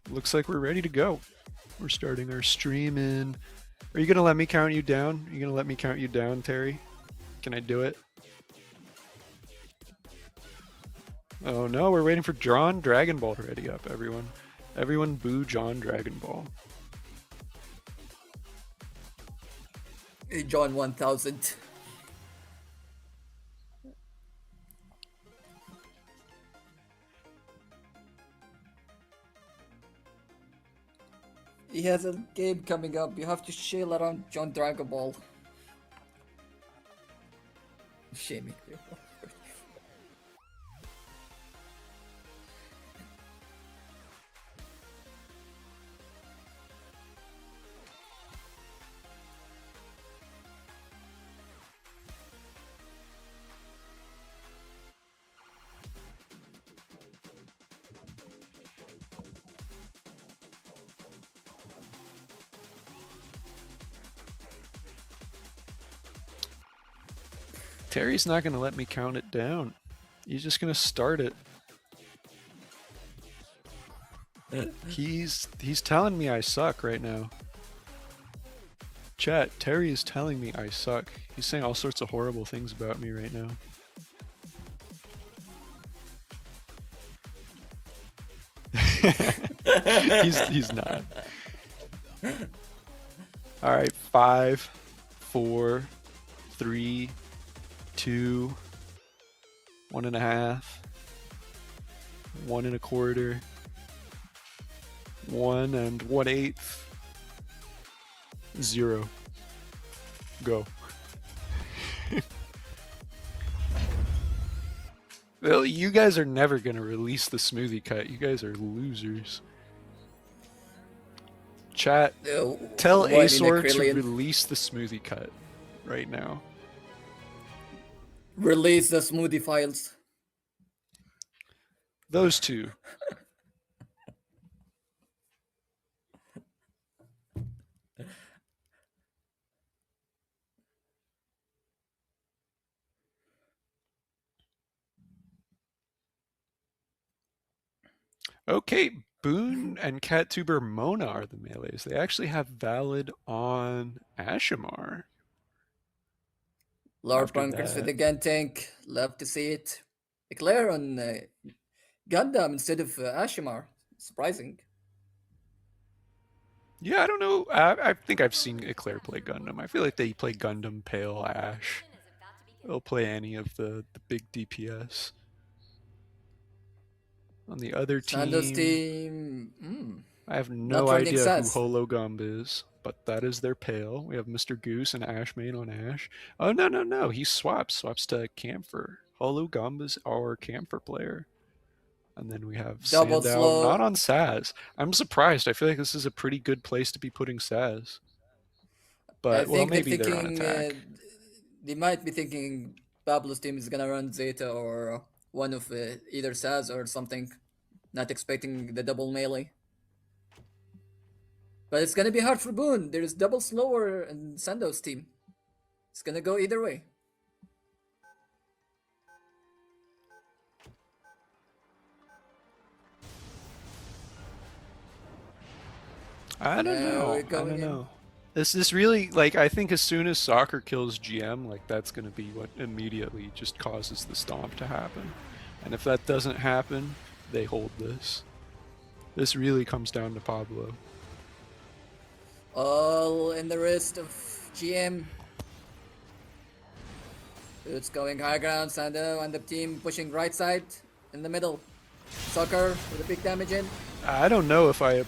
S8: Looks like we're ready to go. We're starting our stream in. Are you gonna let me count you down? Are you gonna let me count you down, Terry? Can I do it? Oh no, we're waiting for John Dragon Ball to ready up, everyone. Everyone boo John Dragon Ball.
S12: John 1000. He has a game coming up. You have to chill around John Dragon Ball. Shaming you.
S8: Terry's not gonna let me count it down. He's just gonna start it. He's telling me I suck right now. Chat, Terry is telling me I suck. He's saying all sorts of horrible things about me right now. he's not. All right, 5, 4, 3, 2, 1.5, 1 1/4, 1 1/8, 0. Go. Well, you guys are never gonna release the smoothie cut. You guys are losers. Chat, tell
S12: White in
S8: Asor to
S12: acrylic.
S8: release the smoothie cut right now.
S12: Release the smoothie files.
S8: Those two. Okay, Boone and CatTuber Mona are the melees. They actually have valid on Ashamar.
S12: Lord
S8: After
S12: Bunkers with
S8: that-
S12: the gun tank. Love to see it. Eclair on Gundam instead of Ashimar. Surprising.
S8: Yeah, I don't know. I think I've seen Eclair play Gundam. I feel like they play Gundam, Pale, Ash. They'll play any of the big DPS. On the other
S12: Sando's
S8: team,
S12: team.
S8: I have no
S12: Not running
S8: idea who
S12: Saz.
S8: Hologumb is, but that is their Pale. We have Mr. Goose and Ashmane on Ash. Oh, no. He swaps to Camphor. Hologumb is our Camphor player. And then we have
S12: Double
S8: Sandow,
S12: slow.
S8: not on Saz. I'm surprised. I feel like this is a pretty good place to be putting Saz.
S12: I
S8: But, well,
S12: think
S8: maybe
S12: they're
S8: they're on
S12: thinking.
S8: attack.
S12: They might be thinking Pablo's team is gonna run Zeta or one of either Saz or something. Not expecting the double melee. But it's gonna be hard for Boone. There's double slower in Sando's team. It's gonna go either way.
S8: I don't
S12: Now
S8: know.
S12: we're
S8: I
S12: going
S8: don't
S12: in.
S8: know. This really, like, I think as soon as soccer kills GM, like, that's going to be what immediately just causes the stomp to happen. And if that doesn't happen, they hold this. This really comes down to Pablo.
S12: All in the wrist of GM. It's going high ground, Sando and the team pushing right side in the middle. Soccer with a big damage in.
S8: I don't know if I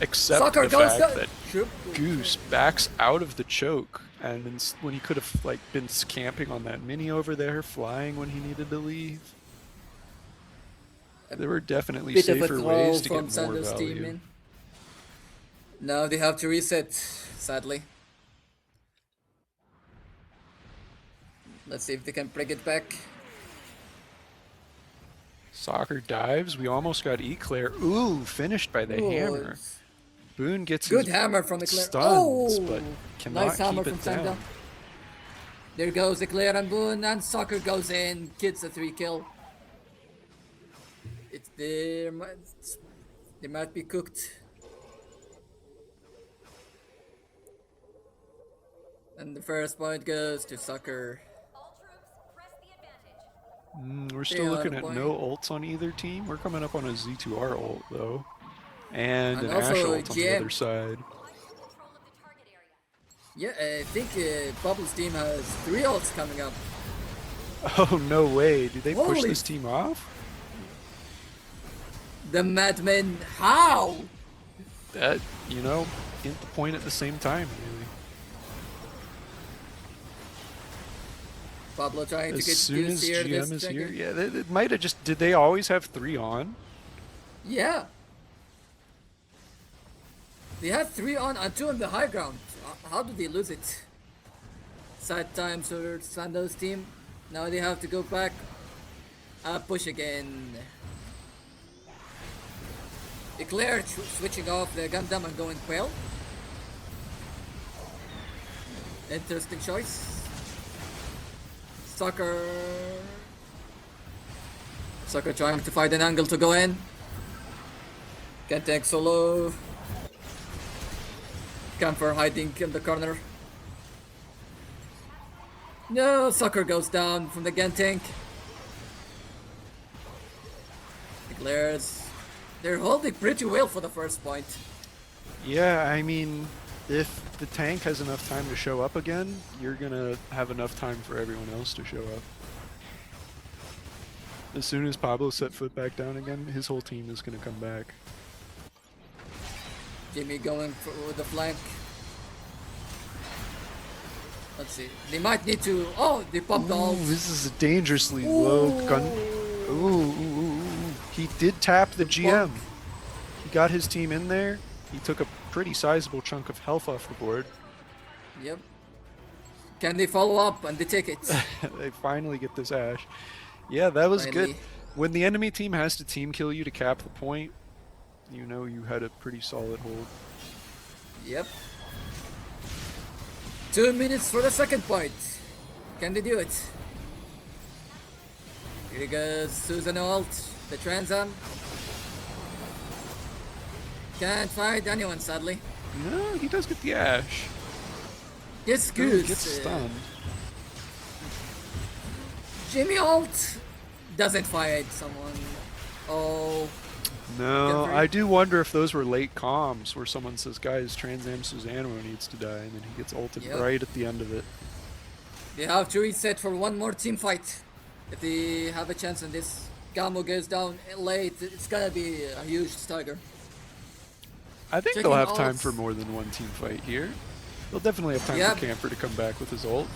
S8: accept
S12: Soccer
S8: the
S12: goes
S8: fact
S12: go-
S8: that
S12: Shoop.
S8: Goose backs out of the choke, and when he could have like been camping on that mini over there, flying when he needed to leave. There were definitely
S12: Bit of a
S8: safer
S12: throw
S8: ways to
S12: from
S8: get more
S12: Sando's team
S8: value.
S12: in. Now they have to reset, sadly. Let's see if they can bring it back.
S8: Soccer dives. We almost got Eclair. Ooh, finished by the
S12: Ooh,
S8: hammer.
S12: it's
S8: Boone gets
S12: Good
S8: his
S12: hammer from Eclair.
S8: stuns,
S12: Oh,
S8: but cannot
S12: nice hammer
S8: keep
S12: from
S8: it
S12: Sando.
S8: down.
S12: There goes Eclair and Boone, and Soccer goes in, gets a 3 kill. They might be cooked. And the first point goes to Soccer.
S11: All troops, press the advantage.
S8: We're still
S12: Yeah,
S8: looking at
S12: boy.
S8: no ults on either team. We're coming up on a Z2R ult though, and
S12: And
S8: an Ash
S12: also
S8: ult on the
S12: GM.
S8: other side.
S11: Find control of the target area.
S12: Yeah, I think Bubble's team has 3 ults coming up.
S8: Oh no way! Did they push
S12: Holy
S8: this team off?
S12: The Madmen, how?
S8: That, you know, hit the point at the same time, really.
S12: Pablo trying to
S8: As
S12: get
S8: soon
S12: to
S8: as
S12: steer
S8: GM
S12: this
S8: is here,
S12: trigger.
S8: yeah, it might have just. Did they always have 3 on?
S12: Yeah. They had 3 on and 2 on the high ground. How did they lose it? Sad times for Sando's team. Now they have to go back. Push again. Eclair switching off the Gundam and going Quail. Interesting choice. Soccer trying to find an angle to go in. Can't take solo. Camper hiding in the corner. No, Soccer goes down from the Gentank. Declares they're holding pretty well for the first point.
S8: Yeah, I mean, if the tank has enough time to show up again, you're gonna have enough time for everyone else to show up. As soon as Pablo set foot back down again, his whole team is gonna come back.
S12: Jimmy going for the flank. Let's see. They might need to. Oh, they popped the ult.
S8: This is a dangerously low gun. Ooh. He did tap the GM. He got his team in there. He took a pretty sizable chunk of health off the board.
S12: Yep. Can they follow up and they take it?
S8: They finally get this Ash. Yeah, that was
S12: Finally.
S8: good. When the enemy team has to team kill you to cap the point, you know you had a pretty solid hold.
S12: Yep. 2 minutes for the second point. Can they do it? Here goes Susan ult, the Transam. Can't find anyone, sadly.
S8: No, he does get the Ash.
S12: Gets
S8: Ooh,
S12: good.
S8: gets stunned.
S12: Jimmy ult doesn't find someone. Oh,
S8: No,
S12: Good for
S8: I
S12: you.
S8: do wonder if those were late comms where someone says, guys, Transam Susanoo needs to die, and then he gets ulted
S12: Yep.
S8: right at the end of it.
S12: they have to reset for one more team fight. If they have a chance on this, Gamo goes down late. It's gonna be a huge stagger.
S8: I think
S12: Checking
S8: they'll have time
S12: ults.
S8: for more than one team fight here. They'll definitely have time
S12: Yep.
S8: for Camper to come back with his ult.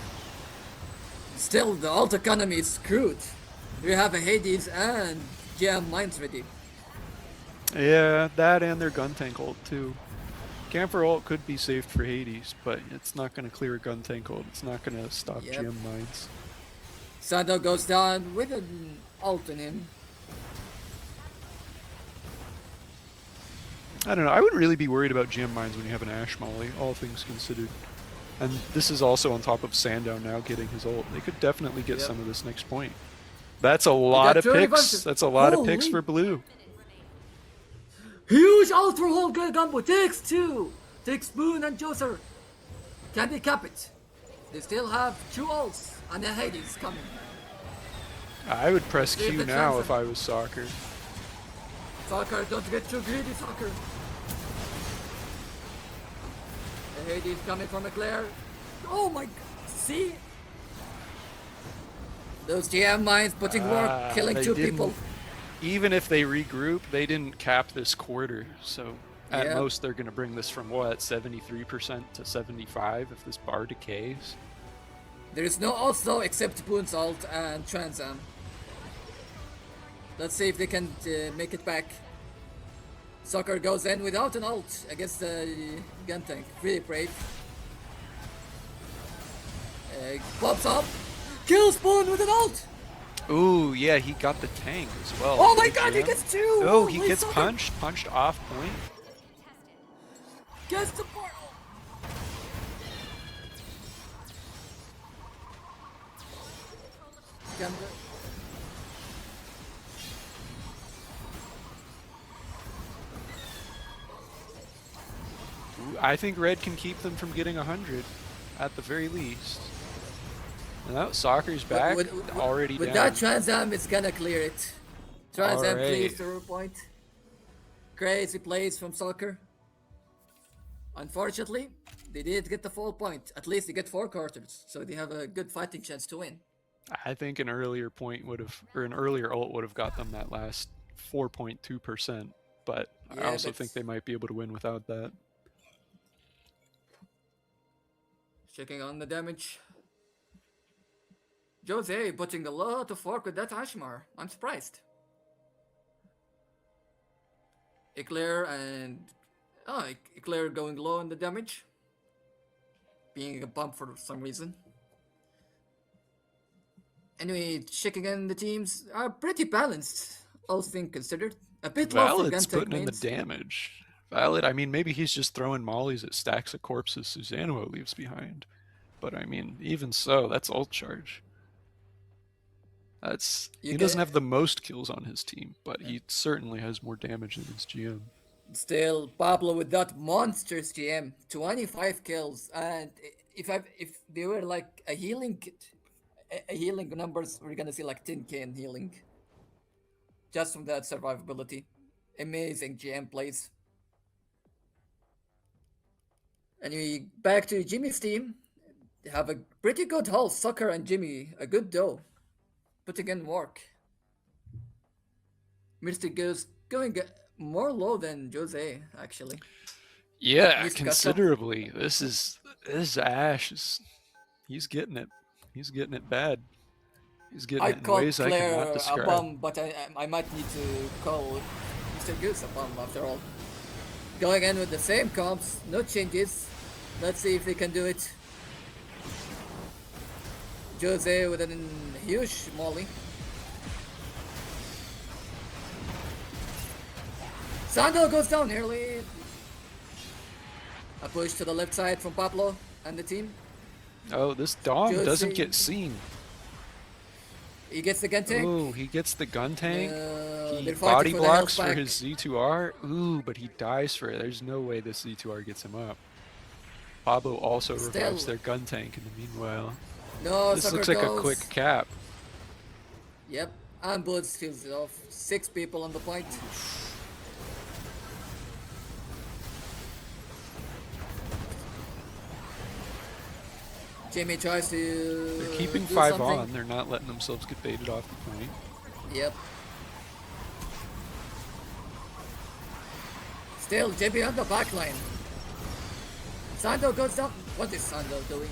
S12: Still, the ult economy is screwed. We have a Hades and GM mines ready.
S8: Yeah, that and their gun tank ult too. Camper ult could be saved for Hades, but it's not going to clear a gun tank ult. It's not going to stop
S12: Yep.
S8: GM mines.
S12: Sando goes down with an ult on him.
S8: I don't know. I wouldn't really be worried about GM mines when you have an Ash Molly, all things considered. And this is also on top of Sandow now getting his ult. They could definitely get some of this next point. That's a lot of picks. That's a lot of picks for blue.
S12: Huge ult for whole good combo. Takes 2. Takes Boon and Joser. Can they cap it? They still have 2 ults and a Hades coming.
S8: I would press
S12: Save
S8: Q
S12: the
S8: now
S12: chance.
S8: if I was Soccer.
S12: Soccer, don't get too greedy, Soccer. The Hades coming from Eclair. Oh my god. See? Those GM mines putting work, killing
S8: They
S12: 2
S8: didn't-
S12: people.
S8: Even if they regroup, they didn't cap this quarter. So at
S12: Yeah.
S8: most, they're going to bring this from what, 73% to 75 if this bar decays.
S12: There is no ults though except Boon's ult and Transam. Let's see if they can make it back. Soccer goes in without an ult against the gun tank. Really brave. Pops up. Kills Boon with an ult.
S8: Ooh, yeah, he got the tank as well.
S12: Oh my
S8: Good
S12: god, he
S8: GM.
S12: gets 2!
S8: Oh, he
S12: Holy
S8: gets
S12: Soccer
S8: punched off point.
S12: Gets the portal.
S8: Ooh, I think red can keep them from getting 100 at the very least. And that Soccer's back, already
S12: with
S8: down.
S12: that Transam, it's gonna clear it. Transam
S8: Alright.
S12: clears the point. Crazy plays from Soccer. Unfortunately, they did get the full point. At least they get 4 quarters, so they have a good fighting chance to win.
S8: I think an earlier point would have, or an earlier ult would have got them that last 4.2%. But I
S12: Yeah,
S8: also
S12: but-
S8: think they might be able to win without that.
S12: Checking on the damage. Jose putting a lot of work with that Ashmar. I'm surprised. Eclair and... Oh, Eclair going low on the damage. Being a bump for some reason. Anyway, checking in the teams are pretty balanced, all things considered. A bit low for
S8: Valid's
S12: Guntank
S8: putting in the
S12: mains.
S8: damage. Valid, I mean, maybe he's just throwing mollies at stacks of corpses Susanoo leaves behind. But I mean, even so, that's ult charge. He doesn't have the most kills on his team, but he certainly has more damage than his GM.
S12: Still, Pablo with that monstrous GM, 25 kills, and if they were like a healing numbers, we're gonna see like 10k in healing, just from that survivability. Amazing GM plays. Anyway, back to Jimmy's team. They have a pretty good haul. Soccer and Jimmy, a good duo, putting in work. Mystic goes going more low than Jose, actually.
S8: Yeah,
S12: He's got
S8: considerably. This Ash he's getting it. He's getting it bad. He's getting
S12: I
S8: it in
S12: called
S8: ways I
S12: Claire
S8: cannot
S12: a
S8: describe.
S12: bum, but I might need to call Mr. Goose a bum after all. Going in with the same comps, no changes. Let's see if they can do it. Jose with a huge molly. Sando goes down early. A push to the left side from Pablo and the team.
S8: Oh, this Dom doesn't
S12: Jose-
S8: get seen.
S12: He gets the gun tank.
S8: Ooh, he gets the gun tank. He
S12: they're fighting
S8: body
S12: for the health
S8: blocks for
S12: back.
S8: his Z2R. Ooh, but he dies for it. There's no way this Z2R gets him up. Pablo also revives
S12: Still-
S8: their gun tank in the meanwhile.
S12: No,
S8: This
S12: Sucker
S8: looks like a
S12: goes.
S8: quick cap.
S12: Yep, and Bullets steals it off. 6 people on the point. Jimmy tries to.
S8: They're keeping
S12: do
S8: 5
S12: something.
S8: on. They're not letting themselves get baited off the point.
S12: Yep. Still, JB on the back line. Sando goes down. What is Sando doing?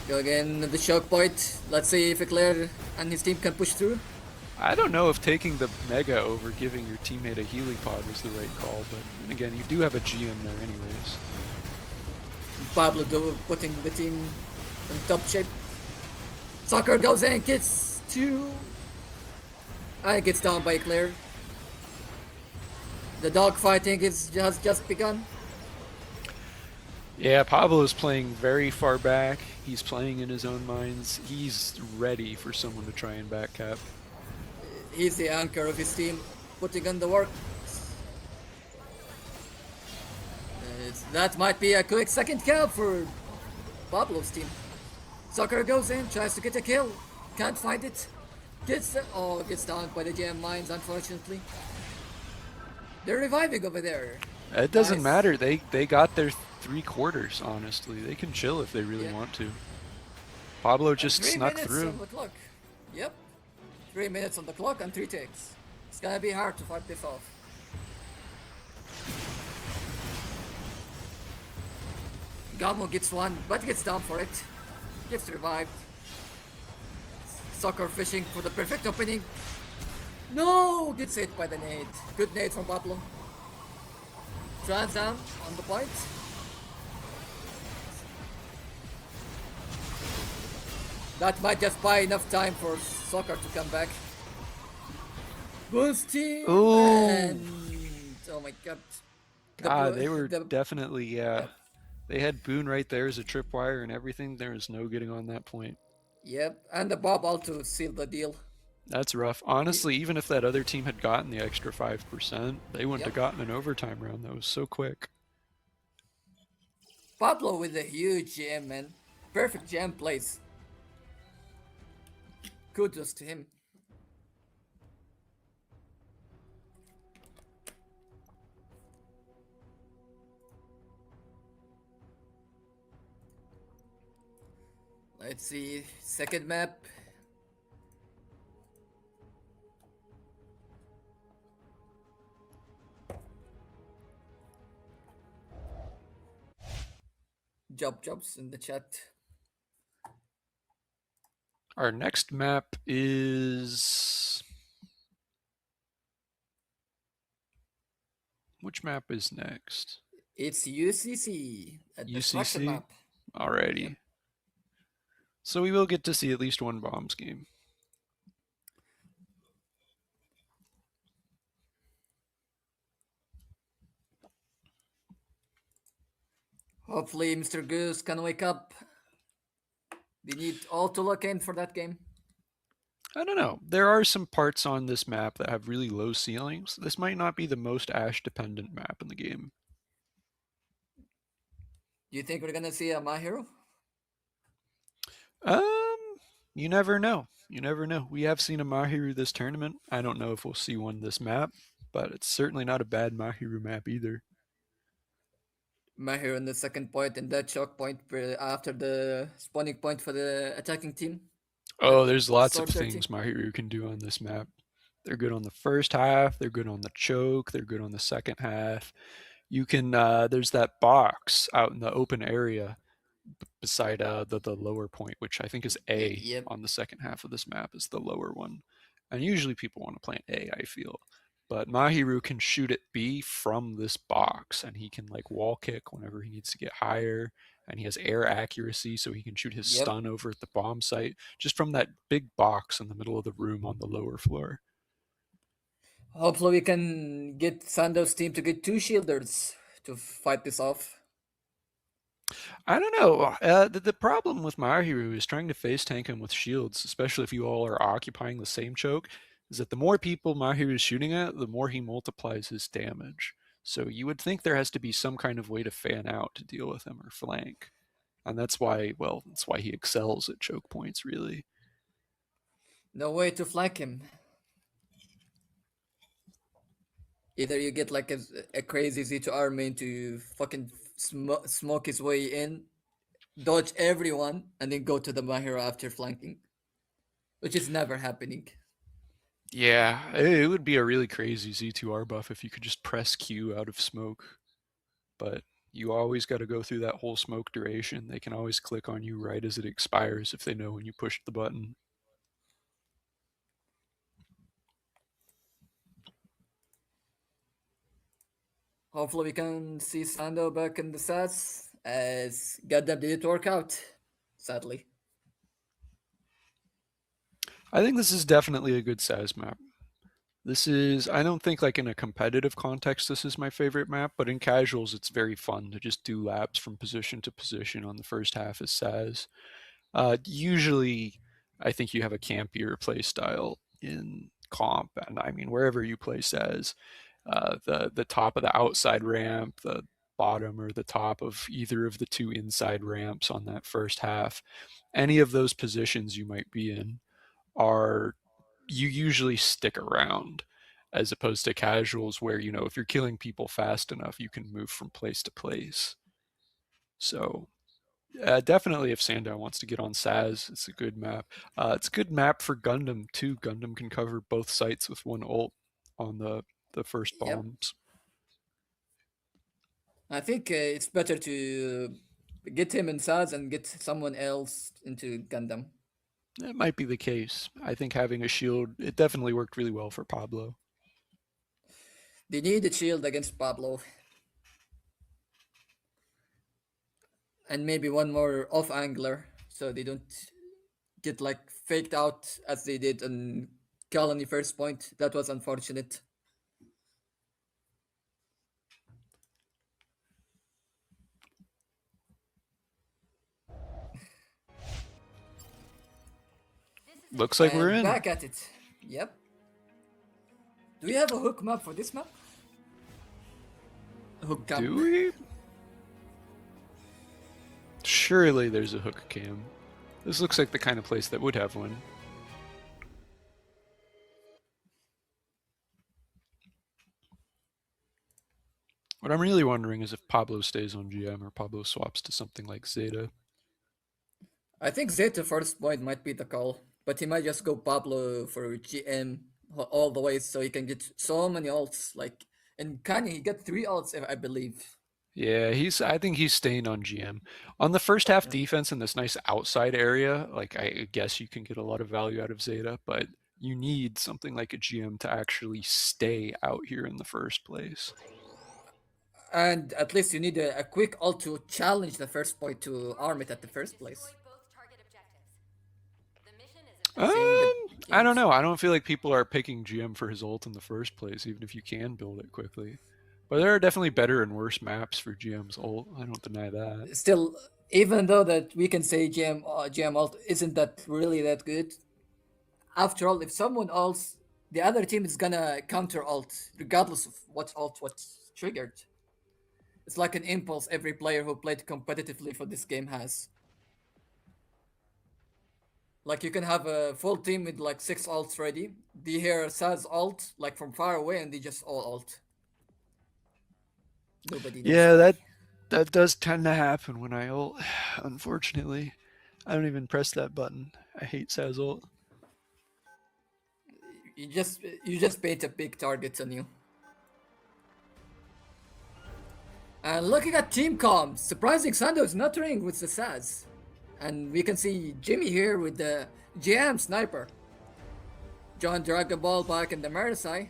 S12: Go again at the choke point. Let's see if Eclair and his team can push through.
S8: I don't know if taking the Mega over giving your teammate a healing pod was the right call, but then again, you do have a GM there anyways.
S12: Pablo putting the team in top shape. Soccer goes in, gets 2. And gets down by Claire. The dog fighting has just begun.
S8: Yeah, Pablo's playing very far back. He's playing in his own minds. He's ready for someone to try and backcap.
S12: He's the anchor of his team, putting in the work. That might be a quick second kill for Pablo's team. Soccer goes in, tries to get a kill, can't find it. Gets down by the GM mines, unfortunately. They're reviving over there.
S8: It doesn't
S12: Nice.
S8: matter. They got their 3/4, honestly. They can chill if they really want to. Pablo just
S12: 3
S8: snuck
S12: minutes
S8: through.
S12: on the clock. Yep. 3 minutes on the clock and 3 takes. It's gonna be hard to fight this off. Gamo gets one, but gets down for it. Gets revived. Soccer fishing for the perfect opening. No! Gets hit by the nade. Good nade from Pablo. Trans down on the point. That might just buy enough time for Soccer to come back. Boosting!
S8: Ooh.
S12: And... oh my god.
S8: They were definitely, yeah. They had Boone right there as a tripwire and everything. There was no getting on that point.
S12: Yep, and the bobble to seal the deal.
S8: That's rough. Honestly, even if that other team had gotten the extra 5%, they wouldn't have gotten an overtime round. That was so quick.
S12: Pablo with a huge jam, man. Perfect jam plays. Kudos to him. Let's see, second map. Jobs in the chat.
S8: Our next map is... which map is next?
S12: It's UCC. A destruction
S8: UCC?
S12: map.
S8: Alrighty.
S12: Yep.
S8: So we will get to see at least one bombs game.
S12: Hopefully Mr. Goose can wake up. We need all to look in for that game.
S8: I don't know. There are some parts on this map that have really low ceilings. This might not be the most Ash-dependent map in the game.
S12: Do you think we're gonna see a My Hero?
S8: You never know. You never know. We have seen a Mahiru this tournament. I don't know if we'll see one this map, but it's certainly not a bad Mahiru map either.
S12: My Hero in the second point and that choke point after the spawning point for the attacking team.
S8: Oh, there's lots of
S12: Sortie.
S8: things Mahiru can do on this map. They're good on the first half, they're good on the choke, they're good on the second half. You can, there's that box out in the open area beside the lower point, which I think is A.
S12: Yep.
S8: On the second half of this map is the lower one. And usually people want to play A, I feel. But Mahiru can shoot at B from this box, and he can like wall kick whenever he needs to get higher, and he has air accuracy, so he can shoot his stun over at the bomb site, just from that big box in the middle of the room on the lower floor.
S12: Hopefully we can get Sando's team to get 2 shielders to fight this off.
S8: I don't know. The problem with Mahiru is trying to face tank him with shields, especially if you all are occupying the same choke, is that the more people Mahiru is shooting at, the more he multiplies his damage. So you would think there has to be some kind of way to fan out to deal with him or flank. And that's why, well, that's why he excels at choke points, really.
S12: No way to flank him. Either you get like a crazy Z2R main to fucking smoke his way in, dodge everyone, and then go to the Mahiro after flanking. Which is never happening.
S8: Yeah, it would be a really crazy Z2R buff if you could just press Q out of smoke. But you always got to go through that whole smoke duration. They can always click on you right as it expires if they know when you pushed the button.
S12: Hopefully we can see Sando back in the stats, as Gundam didn't work out. sadly.
S8: I think this is definitely a good size map. This is, I don't think like in a competitive context this is my favorite map, but in casuals it's very fun to just do laps from position to position on the first half as Saz. Usually I think you have a campier play style in comp, and I mean wherever you play Saz, the top of the outside ramp, the bottom or the top of either of the two inside ramps on that first half, any of those positions you might be in are, you usually stick around, as opposed to casuals where, you know, if you're killing people fast enough you can move from place to place. So definitely if Sandow wants to get on Saz, it's a good map. It's a good map for Gundam too. Gundam can cover both sites with one ult on the first
S12: Yep.
S8: bombs.
S12: I think it's better to get him in Saz and get someone else into Gundam.
S8: That might be the case. I think having a shield, it definitely worked really well for Pablo.
S12: They need a shield against Pablo. And maybe one more off angler so they don't get like faked out as they did on Colony first point. That was unfortunate.
S8: Looks like we're
S12: And
S8: in.
S12: back at it. Yep. Do we have a hook map for this map? Hook camp.
S8: Do we? Surely there's a hook cam. This looks like the kind of place that would have one. What I'm really wondering is if Pablo stays on GM or Pablo swaps to something like Zeta.
S12: I think Zeta first point might be the call, but he might just go Pablo for GM all the way so he can get so many ults. Like, and Kanye, he got 3 ults, I believe.
S8: Yeah, I think he's staying on GM. On the first half defense in this nice outside area, like I guess you can get a lot of value out of Zeta, but you need something like a GM to actually stay out here in the first place.
S12: And at least you need a quick ult to challenge the first point to arm it at the first place.
S8: I don't know. I don't feel like people are picking GM for his ult in the first place, even if you can build it quickly. But there are definitely better and worse maps for GM's ult. I don't deny that.
S12: Still, even though that we can say GM ult isn't that really that good, after all, if someone ults, the other team is gonna counter ult, regardless of what's triggered. It's like an impulse every player who played competitively for this game has. Like you can have a full team with like 6 ults ready. They hear Saz ult like from far away and they just all ult. Nobody knows.
S8: Yeah, that does tend to happen when I ult. Unfortunately, I don't even press that button. I hate Saz ult.
S12: You just paint a big target on you. And looking at team comms, surprising Sando's not ring with the Saz. And we can see Jimmy here with the GM sniper. John Dragon Ball back in the Marisai.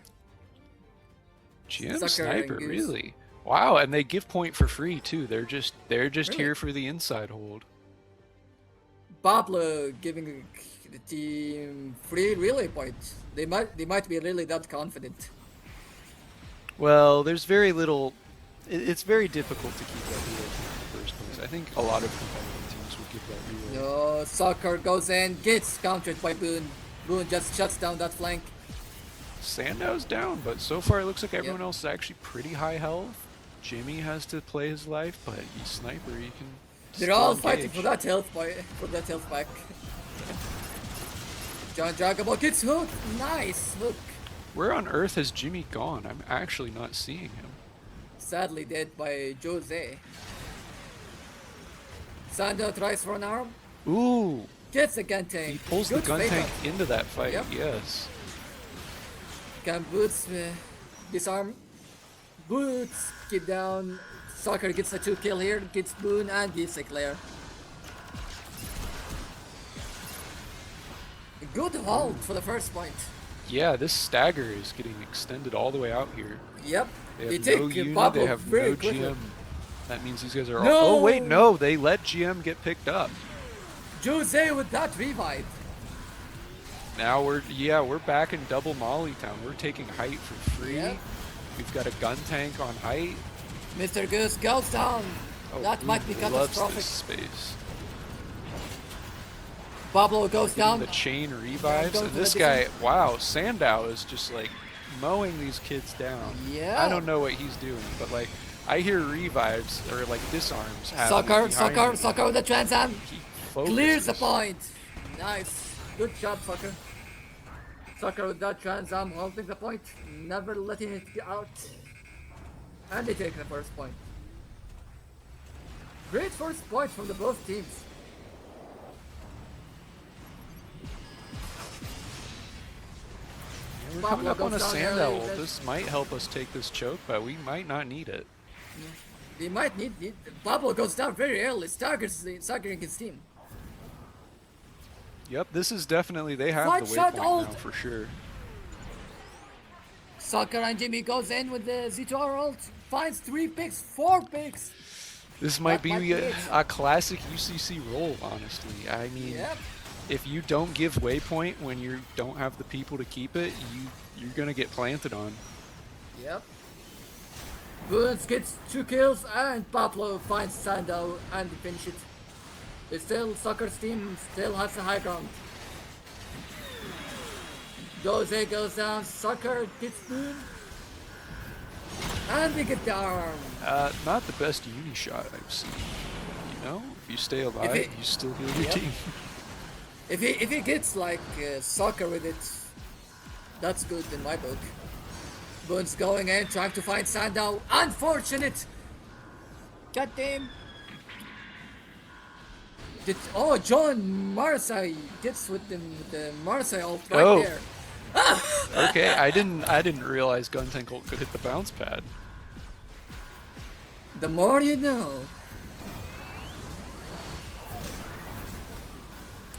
S8: GM
S12: Sucker
S8: sniper,
S12: and Goose.
S8: really? Wow, and they give point for free too. They're just
S12: Really?
S8: here for the inside hold.
S12: Pablo giving the team free relay points. They might be really that confident.
S8: Well, there's very little. It's very difficult to keep that relay point in the first place. I think a lot of competitive teams would give that relay.
S12: No, Soccer goes in, gets countered by Boone. Boone just shuts down that flank.
S8: Sandow's down, but so far it looks like everyone else is actually pretty high health. Jimmy has to play his life, but he's sniper. He can.
S12: They're all fighting for that health back. John Dragable gets hooked. Nice hook.
S8: Where on earth has Jimmy gone? I'm actually not seeing him.
S12: Sadly dead by Jose. Sando tries for an arm.
S8: Ooh,
S12: Gets a gun tank.
S8: he pulls
S12: Good
S8: the gun
S12: fake
S8: tank
S12: out.
S8: into that fight.
S12: Yep.
S8: Yes.
S12: Can Boots disarm? Boots keep down. Soccer gets a 2 kill here. Gets Boone and gets a clear. Good hold for the first point.
S8: Yeah, this stagger is getting extended all the way out here.
S12: Yep.
S8: They
S12: They
S8: have
S12: take
S8: no unit,
S12: Pablo
S8: they have
S12: very
S8: no
S12: quickly.
S8: GM. That means these guys are all.
S12: No!
S8: Oh wait, no, they let GM get picked up.
S12: Jose with that revive.
S8: Now we're back in double Molly Town. We're taking height for free.
S12: Yep.
S8: We've got a gun tank on height.
S12: Mr. Goose goes down.
S8: Oh,
S12: That might be
S8: loves
S12: catastrophic.
S8: this space.
S12: Pablo goes
S8: Getting
S12: down.
S8: the chain revives,
S12: Going
S8: and
S12: for
S8: this
S12: the
S8: guy, wow, Sandow is just like mowing these kids down.
S12: Yeah.
S8: I don't know what he's doing, but like I hear revives or like disarms. happening behind him.
S12: Soccer with the Trans Am.
S8: He
S12: Clears the
S8: focuses.
S12: point. Nice. Good job, Soccer. Soccer with that Trans Am holding the point. Never letting it get out. And they take the first point. Great first point from the both teams.
S8: We're
S12: Pablo
S8: coming up on a
S12: goes down
S8: Sandow
S12: early.
S8: ult. This might help us take this choke, but we might not need it.
S12: They might need. Pablo goes down very early, staggering his team.
S8: Yep, this is definitely, they have
S12: Flight
S8: the
S12: shot
S8: waypoint
S12: ult.
S8: now for sure.
S12: Soccer and Jimmy goes in with the Z2R ult. Finds 3 picks, 4 picks.
S8: This might
S12: That might
S8: be
S12: be
S8: a,
S12: it.
S8: a classic UCC role, honestly. I mean,
S12: Yep.
S8: if you don't give waypoint when you don't have the people to keep it, you're gonna get planted on.
S12: Yep. Boons gets 2 kills and Pablo finds Sandow and finish it. It's still Soccer's team still has the high ground. Jose goes down, Soccer gets Boon. And they get the arm.
S8: Not the best uni shot I've seen. You know, if you stay alive,
S12: it-
S8: you still heal your
S12: Yep.
S8: team.
S12: If he gets like Soccer with it, that's good in my book. Boon's going in, trying to find Sandow. Unfortunate! God damn. John Marsai gets with the Marsai ult right
S8: Oh.
S12: there.
S8: Okay, I didn't realize Gun Tank ult could hit the bounce pad.
S12: The more you know.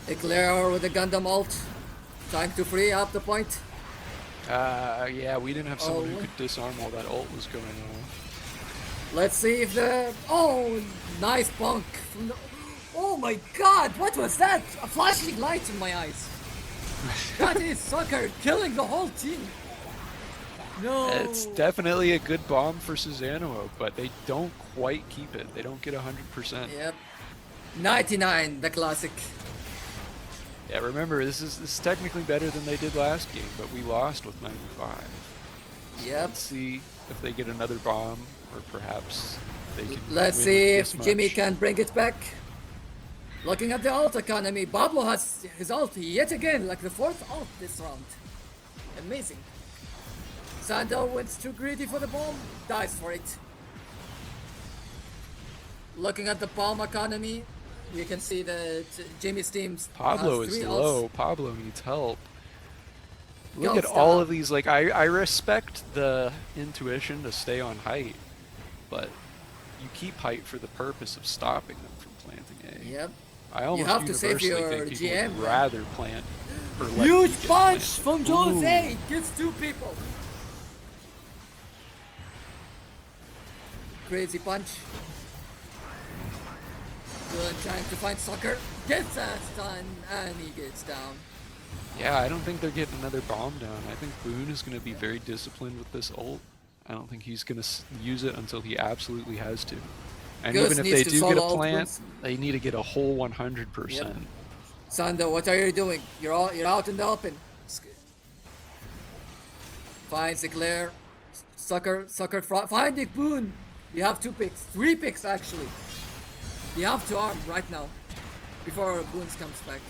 S12: Eclair with the Gundam ult, trying to free up the point.
S8: Yeah, we didn't have someone who
S12: Oh.
S8: could disarm while that ult was going on.
S12: Let's see if the nice bonk from the. Oh my God! What was that? A flashing light in my eyes. That is Soccer killing the whole team. No.
S8: It's definitely a good bomb for Susanoo, but they don't quite keep it. They don't get 100%.
S12: Yep. 99, the classic.
S8: Yeah, remember, this is technically better than they did last game, but we lost with 95.
S12: Yep.
S8: Let's see if they get another bomb, or perhaps they can
S12: Let's
S8: win
S12: see
S8: this
S12: if Jimmy
S8: much.
S12: can bring it back. Looking at the ult economy, Pablo has his ult yet again, like the 4th ult this round. Amazing. Sandow went too greedy for the bomb, dies for it. Looking at the bomb economy, you can see that Jimmy's team
S8: Pablo
S12: has
S8: is
S12: 3
S8: low.
S12: ults.
S8: Pablo needs help. Look
S12: Go
S8: at all
S12: stop.
S8: of these. Like, I respect the intuition to stay on height, but you keep height for the purpose of stopping them from planting A.
S12: Yep.
S8: I almost
S12: have to save
S8: universally
S12: your
S8: think people
S12: GM,
S8: would
S12: man.
S8: rather plant or let
S12: Huge
S8: you get
S12: punch
S8: planted.
S12: from Jose!
S8: Ooh.
S12: Gets 2 people. Crazy punch. Good, trying to find Soccer. Gets a stun and he gets down.
S8: Yeah, I don't think they're getting another bomb down. I think Boone is going to be very disciplined with this ult. I don't think he's going to use it until he absolutely has to. And
S12: Gus
S8: even if
S12: needs
S8: they
S12: to
S8: do get a
S12: solo ult
S8: plant,
S12: once.
S8: they need to get a whole 100%.
S12: Yep. Sando, what are you doing? You're out in the open. Finds Eclair. Soccer, find Nick Boone. You have 2 picks, 3 picks actually. You have to arm right now, before Boone comes back.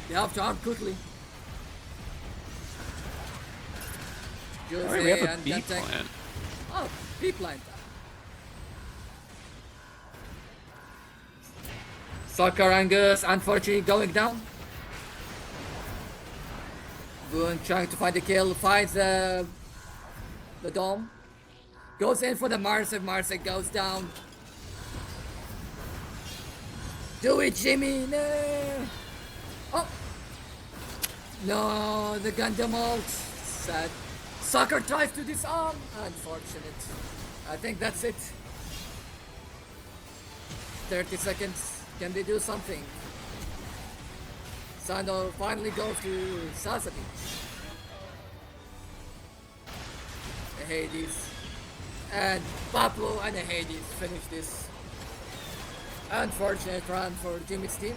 S12: You have to arm quickly.
S8: Alright, we have a
S12: and
S8: B
S12: Gantech.
S8: plant.
S12: Oh, B plant. Soccer Angus, unfortunately going down. Boone trying to find the kill, finds the dome. Goes in for the Marsa goes down. Do it, Jimmy! No! Oh! No, the Gundam ult. Sad. Soccer tries to disarm. Unfortunate. I think that's it. 30 seconds. Can they do something? Sando finally goes to Sasaki. A Hades. And Pablo and a Hades finish this. Unfortunate run for Jimmy's team.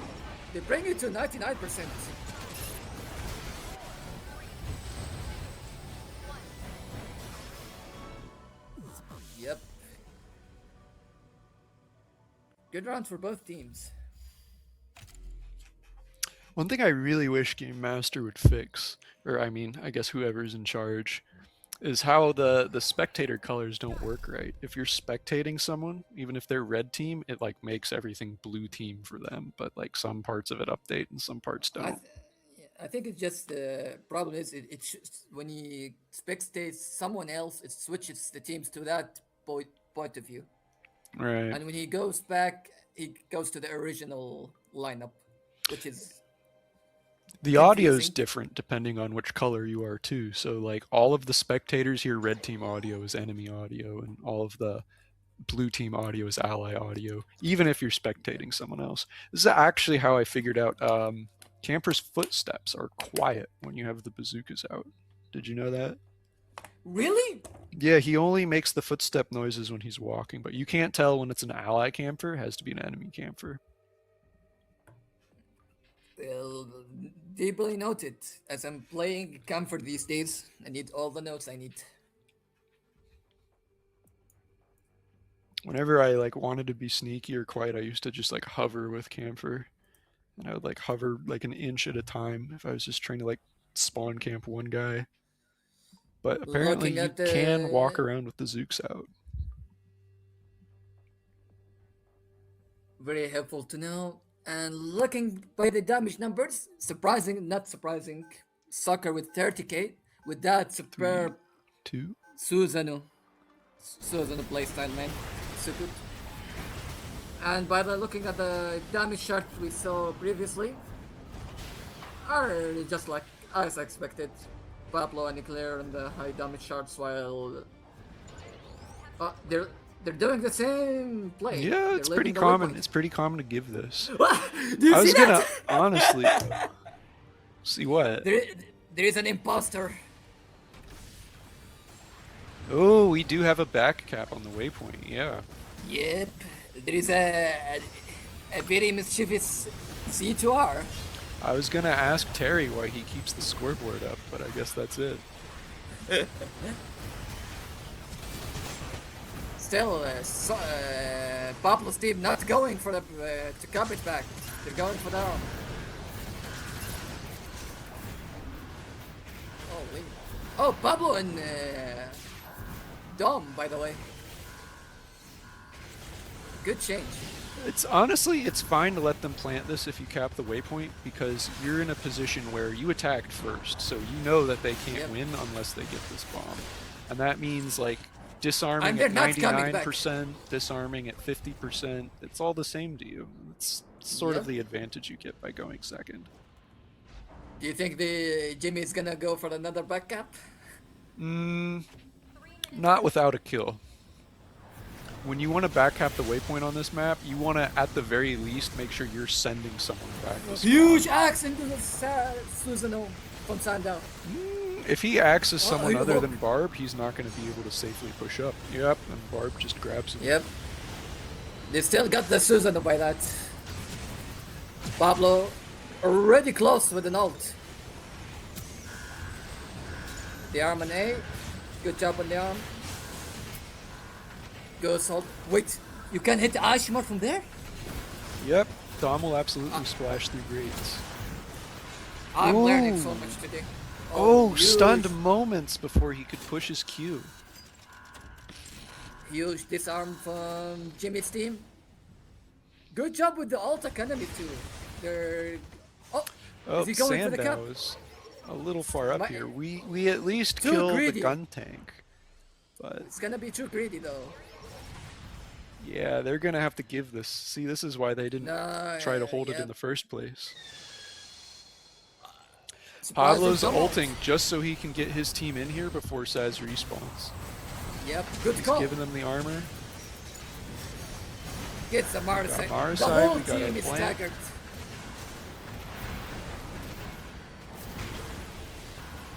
S12: They bring it to 99%. Yep. Good round for both teams.
S8: One thing I really wish Game Master would fix, or I mean, I guess whoever's in charge, is how the spectator colors don't work right. If you're spectating someone, even if they're red team, it like makes everything blue team for them, but like some parts of it update and some parts don't.
S12: I think it's just the problem is when he spectates someone else, it switches the teams to that point of view.
S8: Right.
S12: And when he goes back, he goes to the original lineup, which is
S8: the audio is different depending on which color you are too. So like all of the spectators hear red team audio is enemy audio, and all of the blue team audio is ally audio, even if you're spectating someone else. This is actually how I figured out Camper's footsteps are quiet when you have the bazookas out. Did you know that?
S12: Really?
S8: Yeah, he only makes the footstep noises when he's walking, but you can't tell when it's an ally camper. It has to be an enemy camper.
S12: Well, deeply noted. As I'm playing Comfort these days, I need all the notes I need.
S8: Whenever I like wanted to be sneaky or quiet, I used to just like hover with camper, and I would like hover like an inch at a time if I was just trying to like spawn camp one guy. But apparently you can walk around with the Zooks out.
S12: Very helpful to know. And looking by the damage numbers, surprising, not surprising, Soccer with 30k, with that superb Susanoo playstyle, man. So good. And by the looking at the damage chart we saw previously, are just like as expected. Pablo and Eclair on the high damage charts, while they're doing the same play.
S8: Yeah, it's pretty common. It's pretty common to give this.
S12: Do you
S8: I was
S12: see
S8: gonna
S12: that?
S8: honestly see what.
S12: There is an imposter.
S8: Oh, we do have a back cap on the waypoint. Yeah.
S12: Yep, there is a very mischievous C2R.
S8: I was gonna ask Terry why he keeps the scoreboard up, but I guess that's it.
S12: Still, Pablo's team not going for the to cap it back. They're going for down. Oh, Pablo and Dom, by the way. Good change.
S8: It's honestly, it's fine to let them plant this if you cap the waypoint, because you're in a position where you attacked first, so you know that they can't win unless they get this bomb. And that means like disarming at 99%, disarming at 50%, it's all the same to you. It's sort of the advantage you get by going second.
S12: Do you think the Jimmy is gonna go for another back cap?
S8: Not without a kill. When you want to back cap the waypoint on this map, you want to, at the very least, make sure you're sending someone back to spawn.
S12: Huge axe into the Susanoo from Sandow.
S8: If he axes someone other than Barb, he's not going to be able to safely push up. Yep, and Barb just grabs him.
S12: Yep. They still got the Susanoo by that. Pablo already close with an ult. The arm on A. Good job on the arm. Go assault. Wait, you can hit the Ashmore from there?
S8: Yep, Dom will absolutely splash through grades.
S12: I'm learning so much today.
S8: Oh, stunned moments before he could push his Q.
S12: Huge disarm from Jimmy's team. Good job with the ult academy too. They're is he going for the cup?
S8: Is a little far up here. We at least kill the gun tank. But
S12: it's gonna be too greedy though.
S8: Yeah, they're gonna have to give this. See, this is why they didn't try to hold it in the first place. Pablo's ulting just so he can get his team in here before Saz respawns.
S12: Yep, good call.
S8: He's giving them the armor.
S12: Gets a Marside. The
S8: Marside,
S12: whole
S8: we got our
S12: team is
S8: plant.
S12: staggered.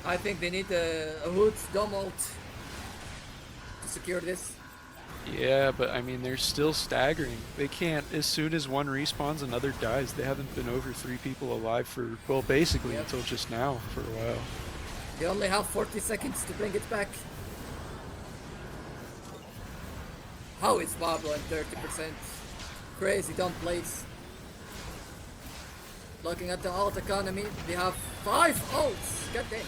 S12: I think they need a Hoots Domalt to secure this.
S8: Yeah, but I mean, they're still staggering. They can't, as soon as one respawns, another dies. They haven't been over 3 people alive for, well, basically
S12: Yep.
S8: until just now for a while.
S12: They only have 40 seconds to bring it back. How is Pablo at 30%? Crazy dumb plays. Looking at the alt economy, they have 5 ults. God damn.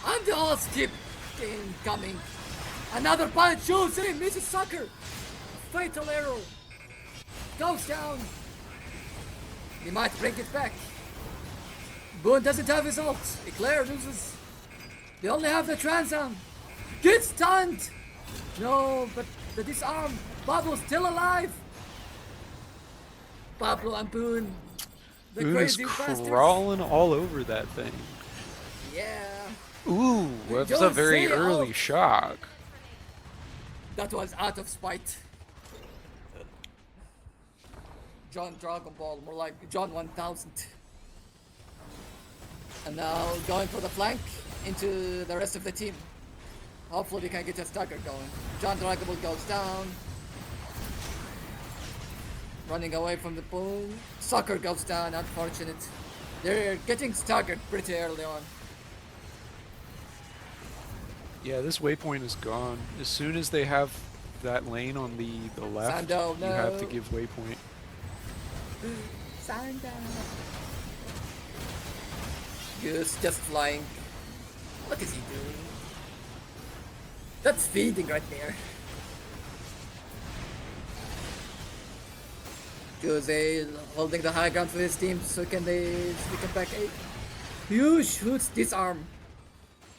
S12: And the ults keep coming. Another punch shoots him, misses sucker. Fatal arrow. Goes down. He might bring it back. Boone doesn't have his ult. Eclair loses. They only have the Transam. Gets stunned. No, but the disarm. Pablo's still alive. Pablo and Boone. The
S8: Boone is
S12: crazy bastards.
S8: crawling all over that thing.
S12: Yeah.
S8: Ooh, that was a
S12: Don't
S8: very
S12: say
S8: early
S12: out.
S8: shock.
S12: That was out of spite. John Dragon Ball, more like John 1000. And now going for the flank into the rest of the team. Hopefully they can get a stagger going. John Dragon Ball goes down. Running away from the boom. Soccer goes down, unfortunate. They're getting staggered pretty early on.
S8: Yeah, this waypoint is gone. As soon as they have that lane on the left,
S12: Sando,
S8: you have to
S12: no.
S8: give waypoint.
S12: Goose just flying. What is he doing? That's feeding right there. Goose holding the high ground for his team, so can they come back 8? Huge Hoots disarm.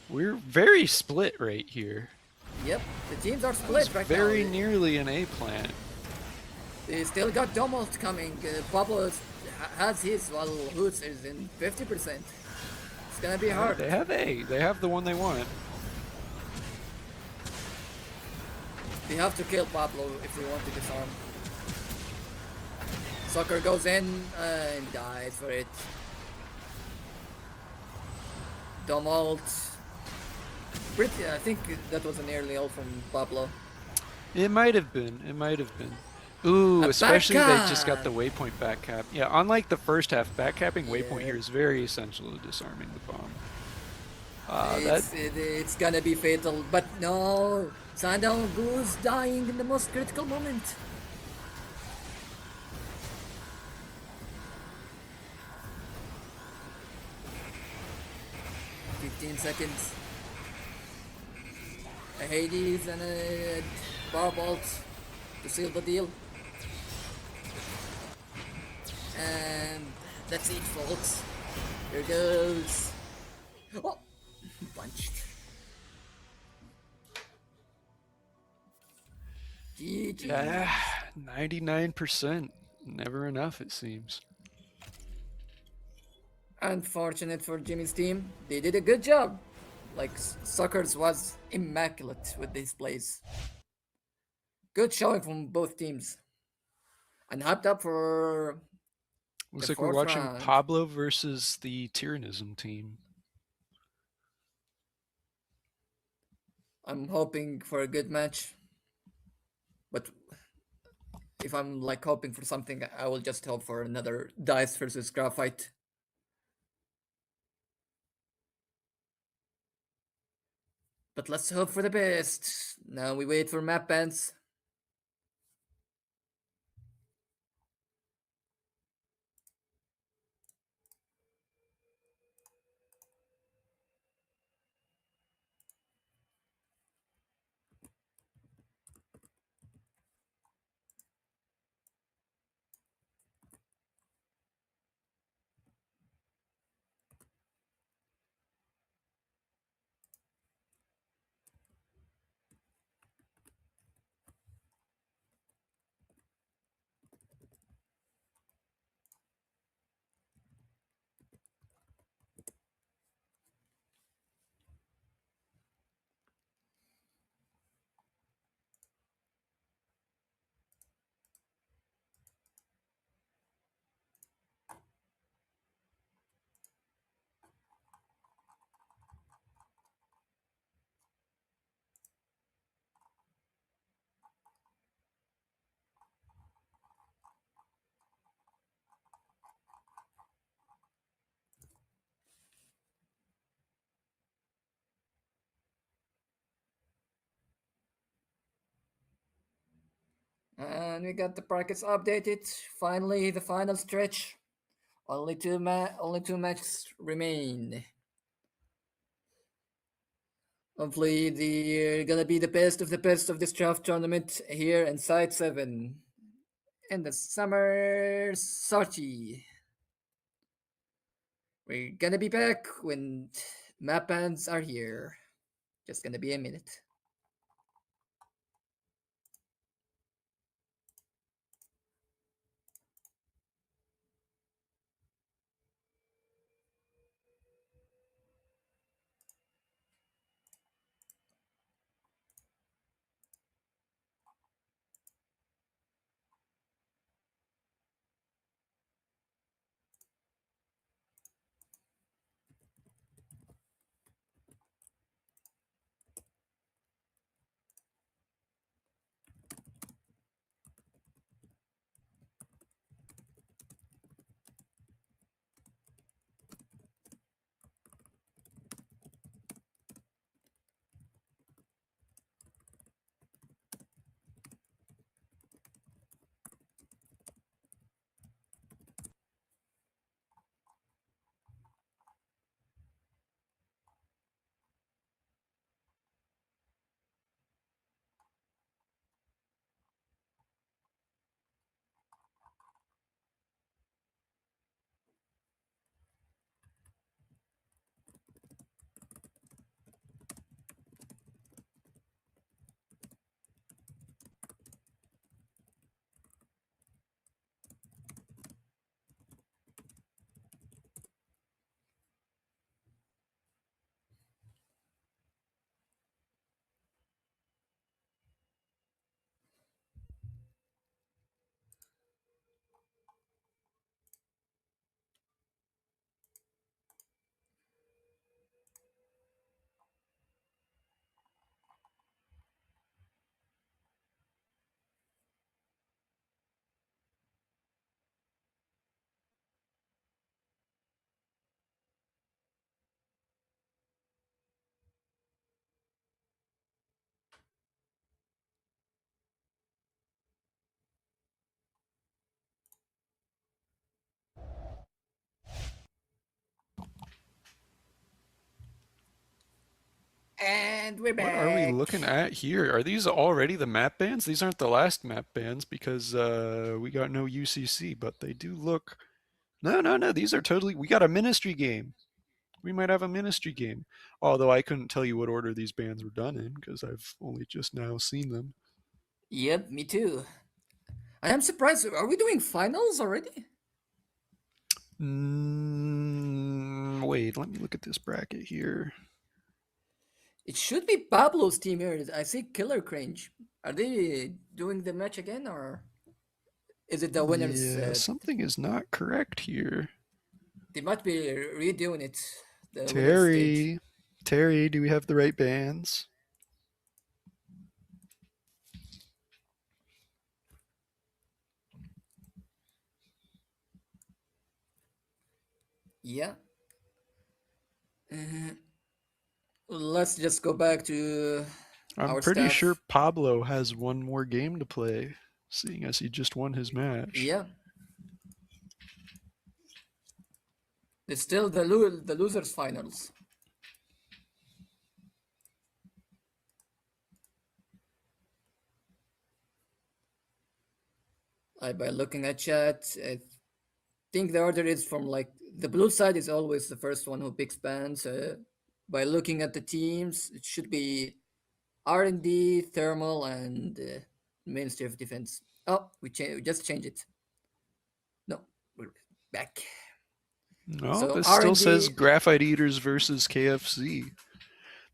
S8: We're very split right here.
S12: Yep, the teams are split right
S8: Very
S12: now.
S8: nearly an A plant.
S12: They still got Domalt coming. Pablo has his, while Hoots is in 50%. It's gonna be hard.
S8: They have A. They have the one they want.
S12: They have to kill Pablo if they want to disarm. Soccer goes in and dies for it. Domalt. Pretty, I think that was an early ult from Pablo.
S8: It might have been. It might have been. Ooh,
S12: A
S8: especially they just got
S12: back
S8: the waypoint back cap. Yeah, unlike the first half, back capping waypoint
S12: Yeah.
S8: here is very essential to disarming the bomb.
S12: It's gonna be fatal, but no! Sandown Goose dying in the most critical moment. "15 seconds. A Hades and a Barbolt to seal the deal. And that's it, folks. Here goes. Oh! Punched. GG.
S8: Yeah, 99%. Never enough, it seems.
S12: Unfortunate for Jimmy's team. They did a good job. Like, Suckers was immaculate with these plays. Good showing from both teams. And hyped up for
S8: Looks
S12: the
S8: like we're
S12: fourth
S8: watching
S12: round.
S8: Pablo versus the Tyrannism team.
S12: I'm hoping for a good match. But if I'm like hoping for something, I will just hope for another Dice versus Graphite. But let's hope for the best. Now we wait for map bans. And we got the brackets updated. Finally, the final stretch. Only two matches remain. Hopefully, the gonna be the best of this draft tournament here in Side 7 in the summer Sortie. We're gonna be back when map bands are here. Just gonna be a minute. And we're
S8: What are we
S12: back.
S8: looking at here? Are these already the map bans? These aren't the last map bans because we got no UCC, but they do look. No. These are totally. We got a ministry game. We might have a ministry game. Although I couldn't tell you what order these bans were done in because I've only just now seen them.
S12: Yep, me too. I am surprised. Are we doing finals already?
S8: Wait, let me look at this bracket here.
S12: It should be Pablo's team here. I see Killer Cringe. Are they doing the match again, or is it the winners?
S8: Yeah, something is not correct here.
S12: They might be redoing it. The winners stage.
S8: Terry, do we have the right bands?
S12: Yeah. Uh, let's just go back to
S8: I'm
S12: our
S8: pretty
S12: stuff.
S8: sure Pablo has one more game to play, seeing as he just won his match.
S12: Yeah. It's still the losers finals. By looking at chat, I think the order is from like the blue side is always the first one who picks bands. By looking at the teams, it should be R&D, Thermal, and Ministry of Defense. Oh, we just changed it. No, we're back.
S8: No,
S12: So
S8: this still says
S12: R&D,
S8: Graphite Eaters versus KFC.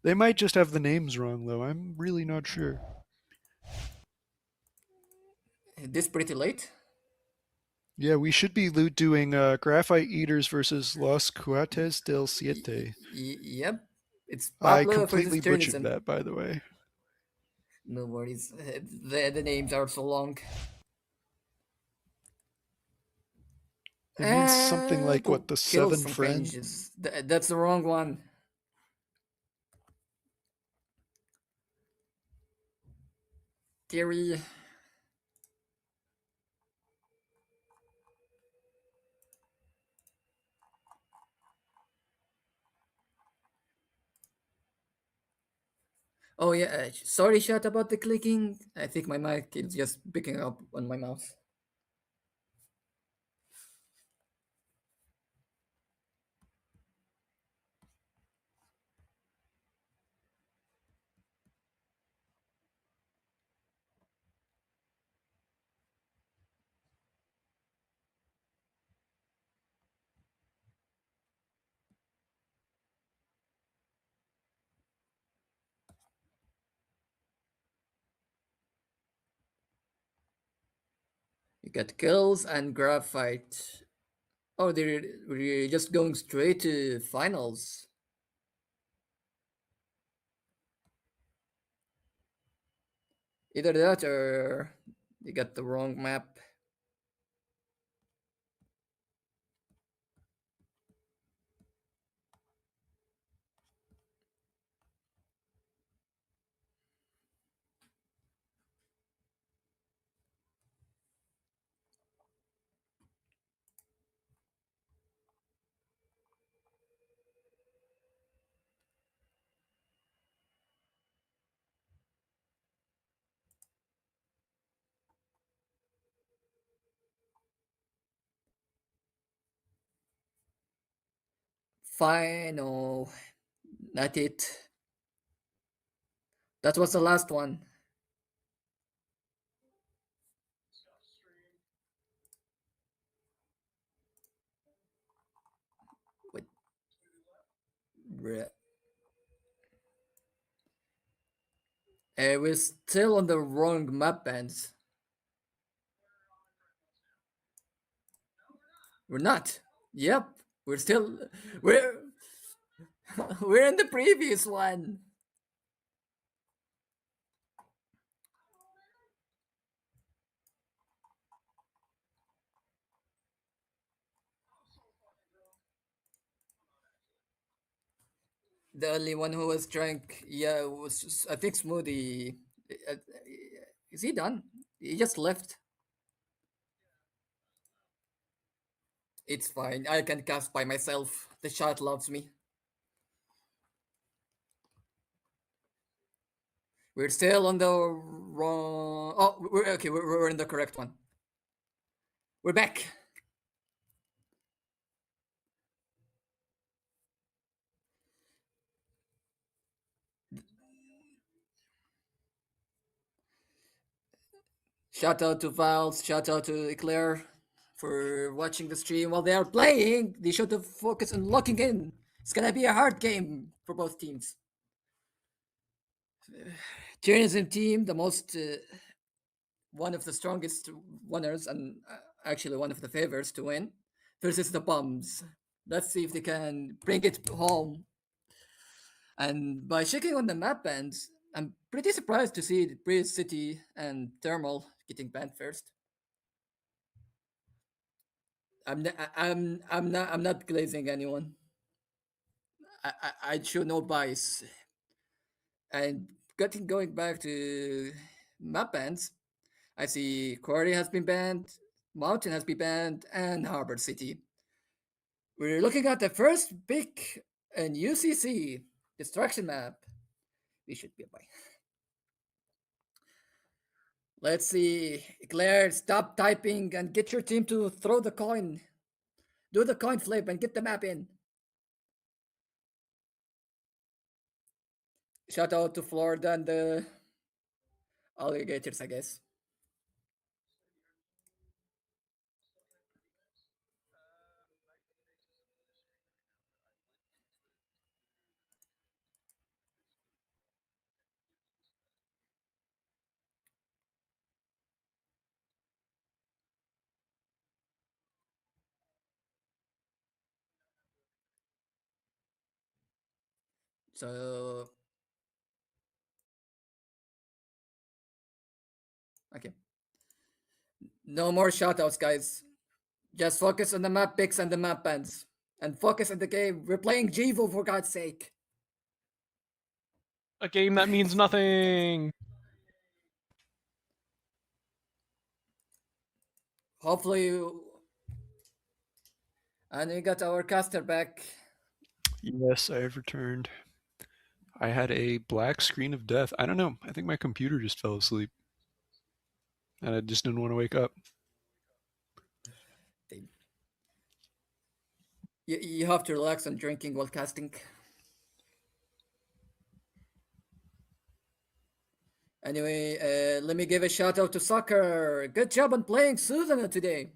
S8: They might just have the names wrong, though. I'm really not sure.
S12: this pretty late.
S8: Yeah, we should be doing Graphite Eaters versus Los Cuates del Siete.
S12: Yep, it's
S8: I
S12: Pablo
S8: completely
S12: versus
S8: butchered
S12: Turnison.
S8: that, by the way.
S12: No worries, the names are so long.
S8: It means something like, what, the
S12: Kills
S8: seven
S12: from
S8: friend?
S12: cringes. That's the wrong one. Theory. Oh yeah, sorry, chat about the clicking. I think my mic is just picking up on my mouse. You got kills and graphite. Oh, we're just going straight to finals. Either that or you got the wrong map. Final. Not it. That was the last one. Wait. We're still on the wrong map bands. We're not. Yep. We're we're in the previous one. The only one who was drunk, yeah, was I think Smoothie. Uh, Is he done? He just left. It's fine. I can cast by myself. The shot loves me. We're still on the wrong. Oh, we're okay. We're in the correct one. We're back. Shout out to Valves. Shout out to Eclair for watching the stream while they are playing. They should have focused on locking in. It's gonna be a hard game for both teams. Tourism team, the most one of the strongest winners and actually one of the favorites to win versus the Bums. Let's see if they can bring it home. And by checking on the map bands, I'm pretty surprised to see Breeze City and Thermal getting banned first. I'm not glazing anyone. I show no bias. And going back to map bans, I see Quarry has been banned, Mountain has been banned, and Harbor City. We're looking at the first pick in UCC destruction map. We should be by. Let's see. Claire, stop typing and get your team to throw the coin. Do the coin flip and get the map in. Shout out to Florida and the alligators, I guess. So, okay. No more shoutouts, guys. Just focus on the map picks and the map bands. And focus on the game. We're playing Jivo for God's sake.
S10: A game that means nothing.
S12: Hopefully, and we got our caster back.
S8: Yes, I have returned. I had a black screen of death. I don't know. I think my computer just fell asleep. And I just didn't want to wake up.
S12: You have to relax on drinking while casting. Anyway, let me give a shout out to Soccer. Good job on playing Susanna today.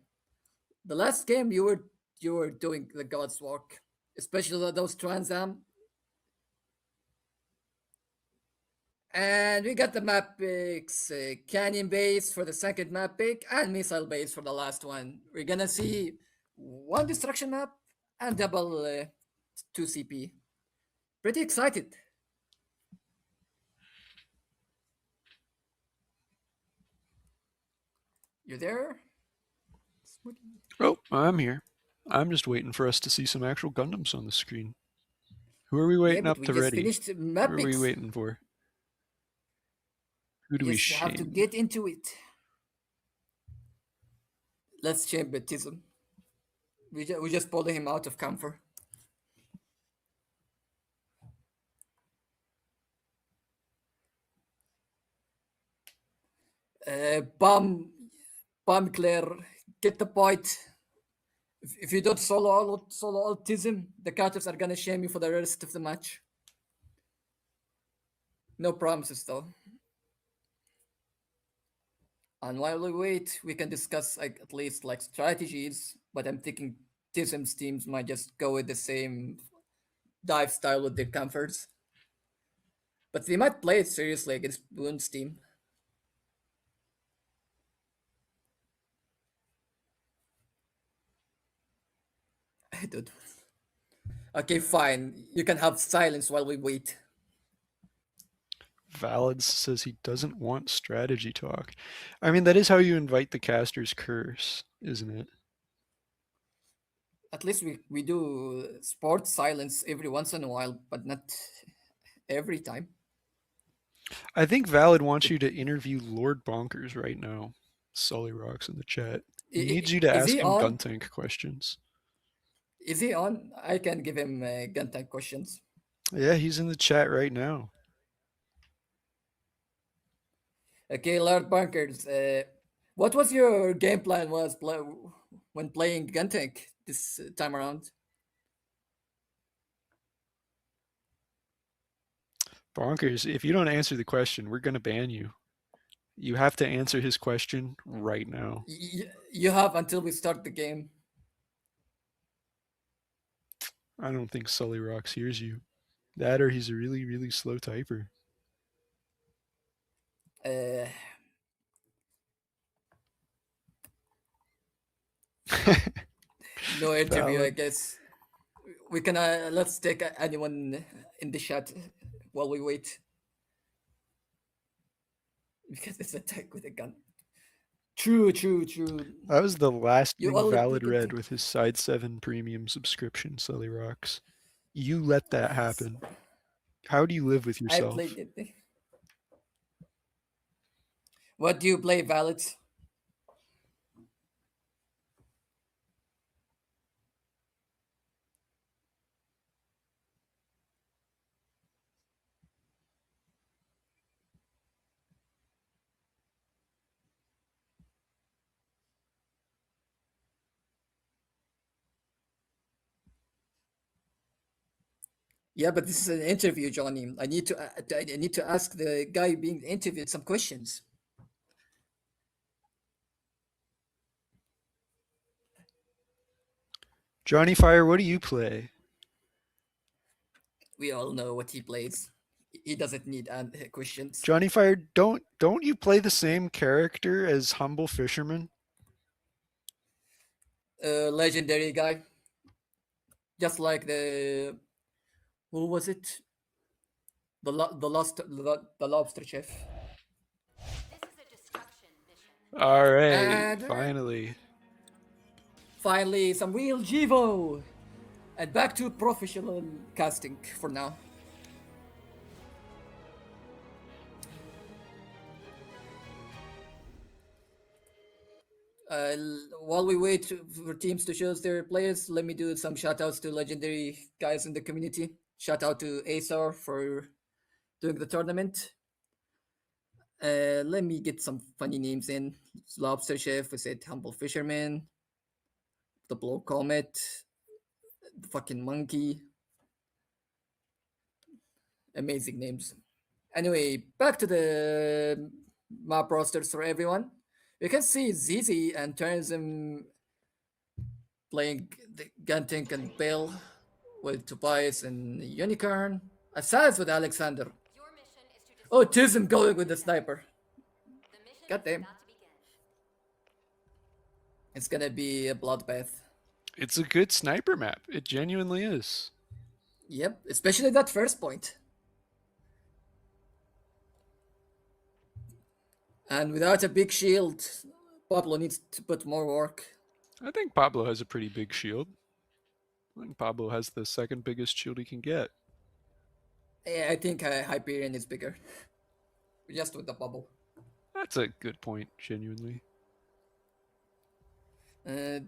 S12: The last game you were doing the God's work, especially those Trans Am. And we got the map picks, Canyon Base for the second map pick, and Missile Base for the last one. We're gonna see one destruction map and double 2 CP. Pretty excited. You there?
S8: Oh, I'm here. I'm just waiting for us to see some actual Gundams on the screen. Who are we waiting
S12: but
S8: up
S12: we
S8: to
S12: just
S8: ready?
S12: finished
S8: Who
S12: map
S8: are we
S12: picks.
S8: waiting for? Who do we
S12: Yes, we have to
S8: shame?
S12: get into it. Let's shame Baptism. We just pulled him out of comfort. Bomb Claire, get the point. If you don't solo autism, the Carters are gonna shame you for the rest of the match. No promises though. And while we wait, we can discuss like at least like strategies. But I'm thinking Tism's teams might just go with the same dive style with their comforts. But they might play it seriously against Boon's team. I don't. Okay, fine. You can have silence while we wait.
S8: Valid says he doesn't want strategy talk. I mean, that is how you invite the caster's curse, isn't it?
S12: At least we do sports silence every once in a while, but not every time.
S8: I think Valid wants you to interview Lord Bonkers right now. Sully Rocks in the chat. He needs you to
S12: Is
S8: ask
S12: he
S8: him
S12: on?
S8: gun tank questions.
S12: Is he on? I can give him gun type questions.
S8: Yeah, he's in the chat right now.
S12: Okay, Lord Bunkers, what was your game plan when playing gun tank this time around?
S8: Bonkers, if you don't answer the question, we're going to ban you. You have to answer his question right now.
S12: You have until we start the game.
S8: I don't think Sully Rocks hears you. That or he's a really, really slow typer.
S12: No interview, I
S8: Valid.
S12: guess. We can let's take anyone in the chat while we wait. Because it's attack with a gun. True.
S8: That was the last
S12: You
S8: thing
S12: only
S8: Valid
S12: pick a
S8: read
S12: thing.
S8: with his Side 7 premium subscription, Sully Rocks. You let that happen. How do you live with
S12: I
S8: yourself?
S12: played it. What do you play, Valid? Yeah, but this is an interview, Johnny. I need to ask the guy being interviewed some questions.
S8: Johnny Fire, what do you play?
S12: We all know what he plays. He doesn't need questions.
S8: Johnny Fire, don't you play the same character as Humble Fisherman?
S12: Legendary guy. Just like who was it? The lobster chef.
S11: This is a destruction mission.
S8: All right,
S12: And
S8: finally.
S12: some real Jivo. And back to professional casting for now. While we wait for teams to choose their players, let me do some shout outs to legendary guys in the community. Shout out to Acer for doing the tournament. Let me get some funny names in. Lobster Chef, we said Humble Fisherman, the Blow Comet, the fucking monkey. Amazing names. Anyway, back to the map rosters for everyone. You can see ZZ and Terrorism playing the Guntank and Bill with Tobias and Unicorn. Asaz with Alexander.
S11: Your mission is to
S12: Oh,
S11: destroy
S12: Tism going with the sniper.
S11: the mission
S12: God
S11: is
S12: damn.
S11: about to begin.
S12: It's gonna be a bloodbath.
S8: It's a good sniper map. It genuinely is.
S12: Yep, especially that first point. And without a big shield, Pablo needs to put more work.
S8: I think Pablo has a pretty big shield. I think Pablo has the second biggest shield he can get.
S12: Yeah, I think Hyperion is bigger. Just with the bubble.
S8: That's a good point, genuinely.
S12: They're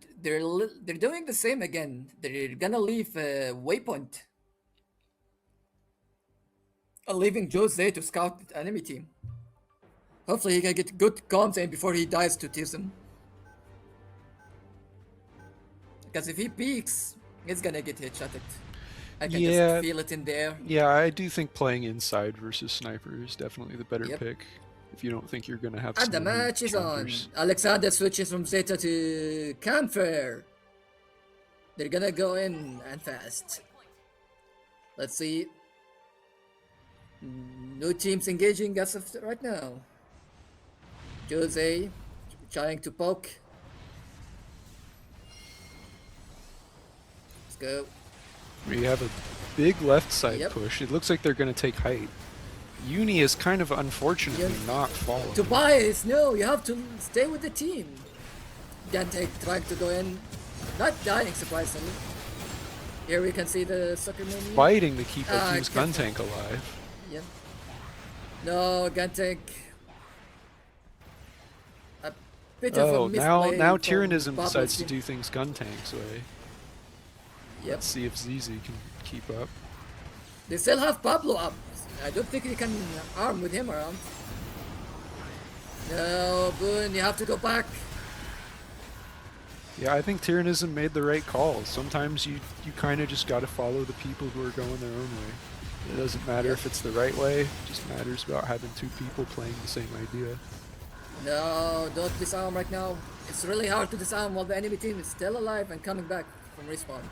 S12: doing the same again. They're gonna leave Waypoint. Leaving Jose to scout the enemy team. Hopefully he can get good comms in before he dies to Tism. Because if he peeks, he's gonna get headshotted. I can just feel it in the air.
S8: Yeah, I do think playing inside versus sniper is definitely the better
S12: Yep.
S8: pick. If you don't think you're gonna have
S12: And the
S8: smooth
S12: match is on.
S8: jumpers.
S12: Alexander switches from Zeta to Campfire. They're gonna go in and fast. Let's see. No teams engaging as of right now. Jose trying to poke. Let's go.
S8: We have a big left side
S12: Yep.
S8: push. It looks like they're gonna take height. Uni is kind of unfortunately
S12: Yeah.
S8: not following.
S12: Tobias, no, you have to stay with the team. Dante trying to go in, not dying surprisingly. Here we can see the sucker menu.
S8: Fighting to keep our
S12: Ah,
S8: team's
S12: kept-
S8: Guntank alive.
S12: Yeah. No, Guntank. A bit of
S8: Oh,
S12: a
S8: now
S12: misplay from
S8: Tyrannism
S12: Pablo's
S8: decides to
S12: team.
S8: do things Guntank's way.
S12: Yep.
S8: Let's see if ZZ can keep up.
S12: They still have Pablo up. I don't think they can arm with him around. No, Boone, you have to go back.
S8: Yeah, I think Tyrannism made the right call. Sometimes you kind of just got to follow the people who are going their own way. It doesn't matter if it's the right way. It just matters about having two people playing the same idea.
S12: No, don't disarm right now. It's really hard to disarm while the enemy team is still alive and coming back from respawn.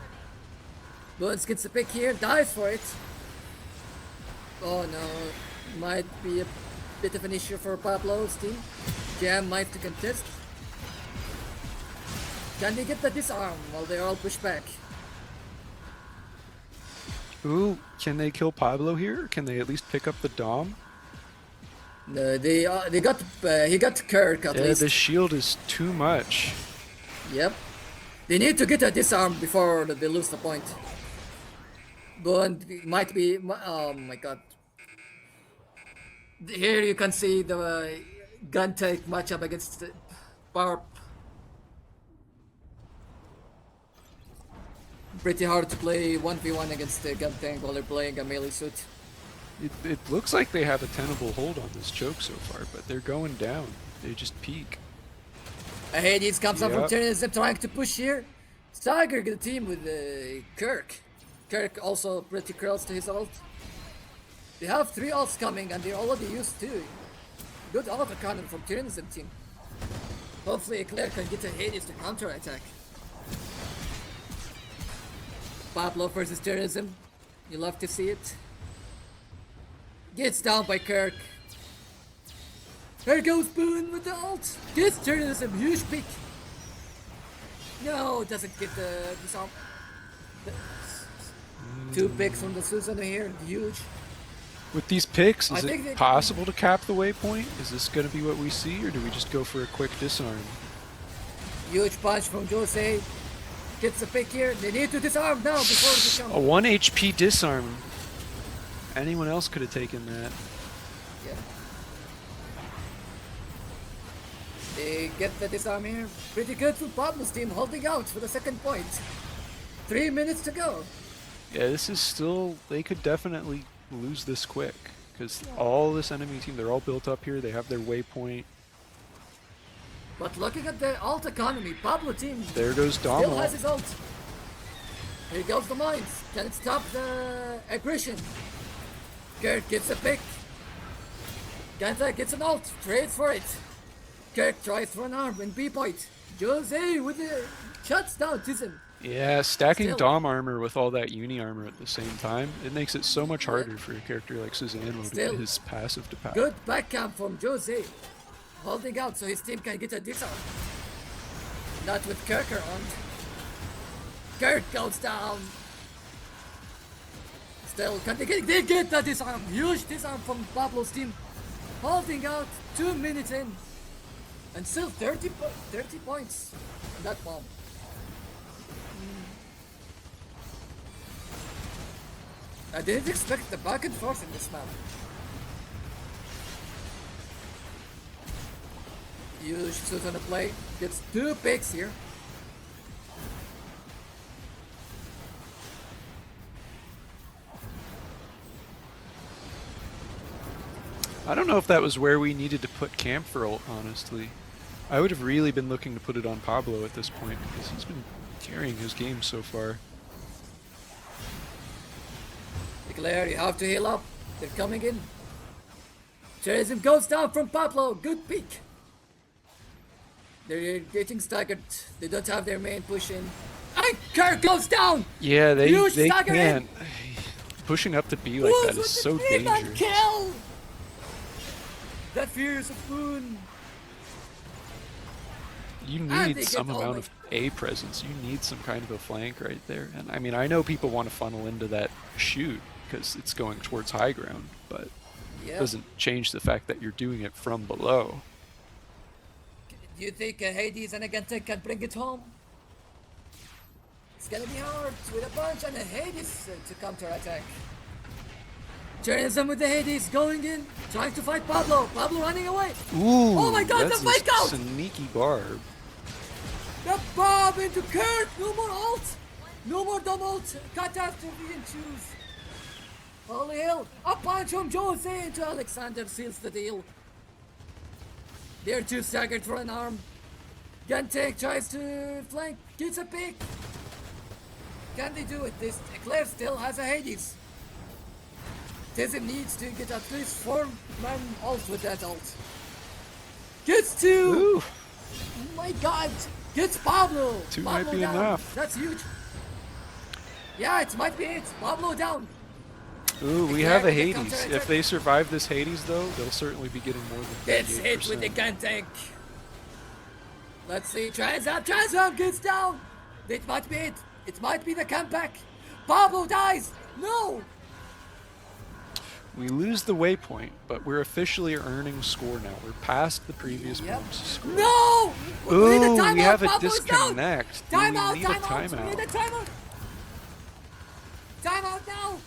S12: Bones gets the pick here, dives for it. Oh no, might be a bit of an issue for Pablo's team. Jam might to contest. Can they get the disarm while they all push back?
S8: Ooh, can they kill Pablo here? Can they at least pick up the Dom?
S12: No, they got he got Kirk at
S8: Yeah,
S12: least.
S8: the shield is too much.
S12: Yep. They need to get a disarm before they lose the point. Bond might be. Oh my god. Here you can see the gun take matchup against the Power. Pretty hard to play 1v1 against the gun tank while they're playing a melee suit.
S8: It looks like they have a tenable hold on this choke so far, but they're going down. They just peak.
S12: Hades comes up from
S8: Yep.
S12: Tyrannism trying to push here. Steiger get a team with Kirk. Kirk also pretty close to his ult. They have 3 ults coming and they're already used to. Good auto cannon from Tyrannism team. Hopefully Eclair can get a Hades to counter attack. Pablo versus Tyrannism. You love to see it. Gets down by Kirk. There goes Boone with the ult. Gets Tyrannism, huge pick. No, doesn't get the disarm. 2 picks from the Susan here, huge.
S8: With these picks,
S12: I
S8: is
S12: think they-
S8: it possible to cap the waypoint? Is this going to be what we see, or do we just go for a quick disarm?
S12: Huge punch from Jose. Gets the pick here. They need to disarm now before they
S8: A
S12: come.
S8: 1 HP disarm. Anyone else could have taken that.
S12: Yeah. They get the disarm here. Pretty good for Pablo's team, holding out for the second point. 3 minutes to go.
S8: Yeah, this is still... They could definitely lose this quick. because all this enemy team, they're all built up here. They have their waypoint.
S12: But looking at the ult economy, Pablo team
S8: There goes
S12: still
S8: Domo.
S12: has his ult. Here goes the mines. Can it stop the aggression? Kirk gets a pick. Ganta gets an ult. Trades for it. Kirk tries for an arm in B point. Jose with the shuts down Tism.
S8: Yeah, stacking
S12: Still.
S8: Dom armor with all that uni armor at the same time, it makes it so much harder for a character like Susanoo to
S12: Still.
S8: get his passive to pass.
S12: Good back camp from Jose. Holding out so his team can get a disarm. Not with Kirk around. Kirk goes down. Still, can they get that disarm? Huge disarm from Pablo's team. Holding out 2 minutes in. And still 30 points on that bomb. I didn't expect the back and forth in this map. Huge suit on the play. Gets 2 picks here.
S8: I don't know if that was where we needed to put camp for ult, honestly. I would have really been looking to put it on Pablo at this point, because he's been carrying his game so far.
S12: Declare, you have to heal up. They're coming in. Tourism goes down from Pablo. Good peek. They're getting staggered. They don't have their main push in. And Kirk goes down!
S8: Yeah, they
S12: Huge
S8: they
S12: stagger in.
S8: can't. Pushing up to B like that is so dangerous.
S12: Kill! That fears of Boon.
S8: You
S12: And
S8: need
S12: they
S8: some
S12: get all
S8: amount
S12: the-
S8: of A presence. You need some kind of a flank right there. And I mean, I know people want to funnel into that shoot because it's going towards high ground, but it
S12: Yeah.
S8: doesn't change the fact that you're doing it from below.
S12: Do you think Hades and Agante can bring it home? It's gonna be hard with a bunch and a Hades to counter-attack. Tourism with the Hades going in, trying to fight Pablo. Pablo running away.
S8: Ooh,
S12: Oh my God,
S8: that's
S12: the fake out!
S8: a sneaky barb.
S12: The bomb into Kurt! No more ult! No more dumb ult! Catastrophe and choose! Holy hell! A punch from Jose into Alexander seals the deal. They're too staggered for an arm. Guntank tries to flank, gets a pick. Can they do it? This Eclair still has a Hades. Tism needs to get at least 4-man ult with that ult. Gets 2!
S8: Ooh,
S12: Oh my god! Gets Pablo!
S8: 2
S12: Pablo
S8: might be
S12: down.
S8: enough.
S12: That's huge. Yeah, it might be it. Pablo down.
S8: Ooh, we
S12: Eclair
S8: have a
S12: with the
S8: Hades.
S12: counter-attack.
S8: If they survive this Hades, though, they'll certainly be getting more than
S12: Gets hit with the
S8: 38%.
S12: gun tank. Let's see. Transam gets down. It might be it. It might be the comeback. Pablo dies. No.
S8: We lose the waypoint, but we're officially earning score now. We're past the previous
S12: Yep.
S8: bomb's score.
S12: No. We
S8: Ooh,
S12: need a timeout.
S8: we have a
S12: Pablo's down.
S8: disconnect. Do
S12: Timeout.
S8: we need a
S12: Timeout. We need a
S8: timeout?
S12: timeout. Timeout now.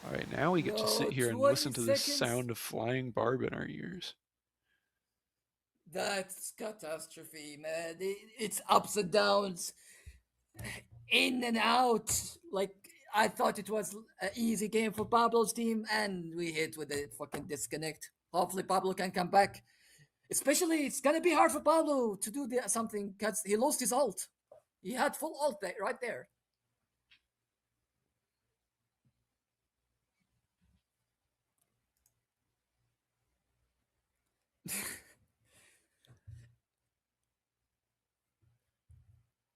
S8: All right, now we get to
S12: No,
S8: sit here and
S12: 20
S8: listen to the
S12: seconds.
S8: sound of flying barb in our ears.
S12: That's catastrophe, man. It's ups and downs, in and out. Like, I thought it was an easy game for Pablo's team, and we hit with a fucking disconnect. Hopefully, Pablo can come back. Especially, it's gonna be hard for Pablo to do something because he lost his ult. He had full ult right there.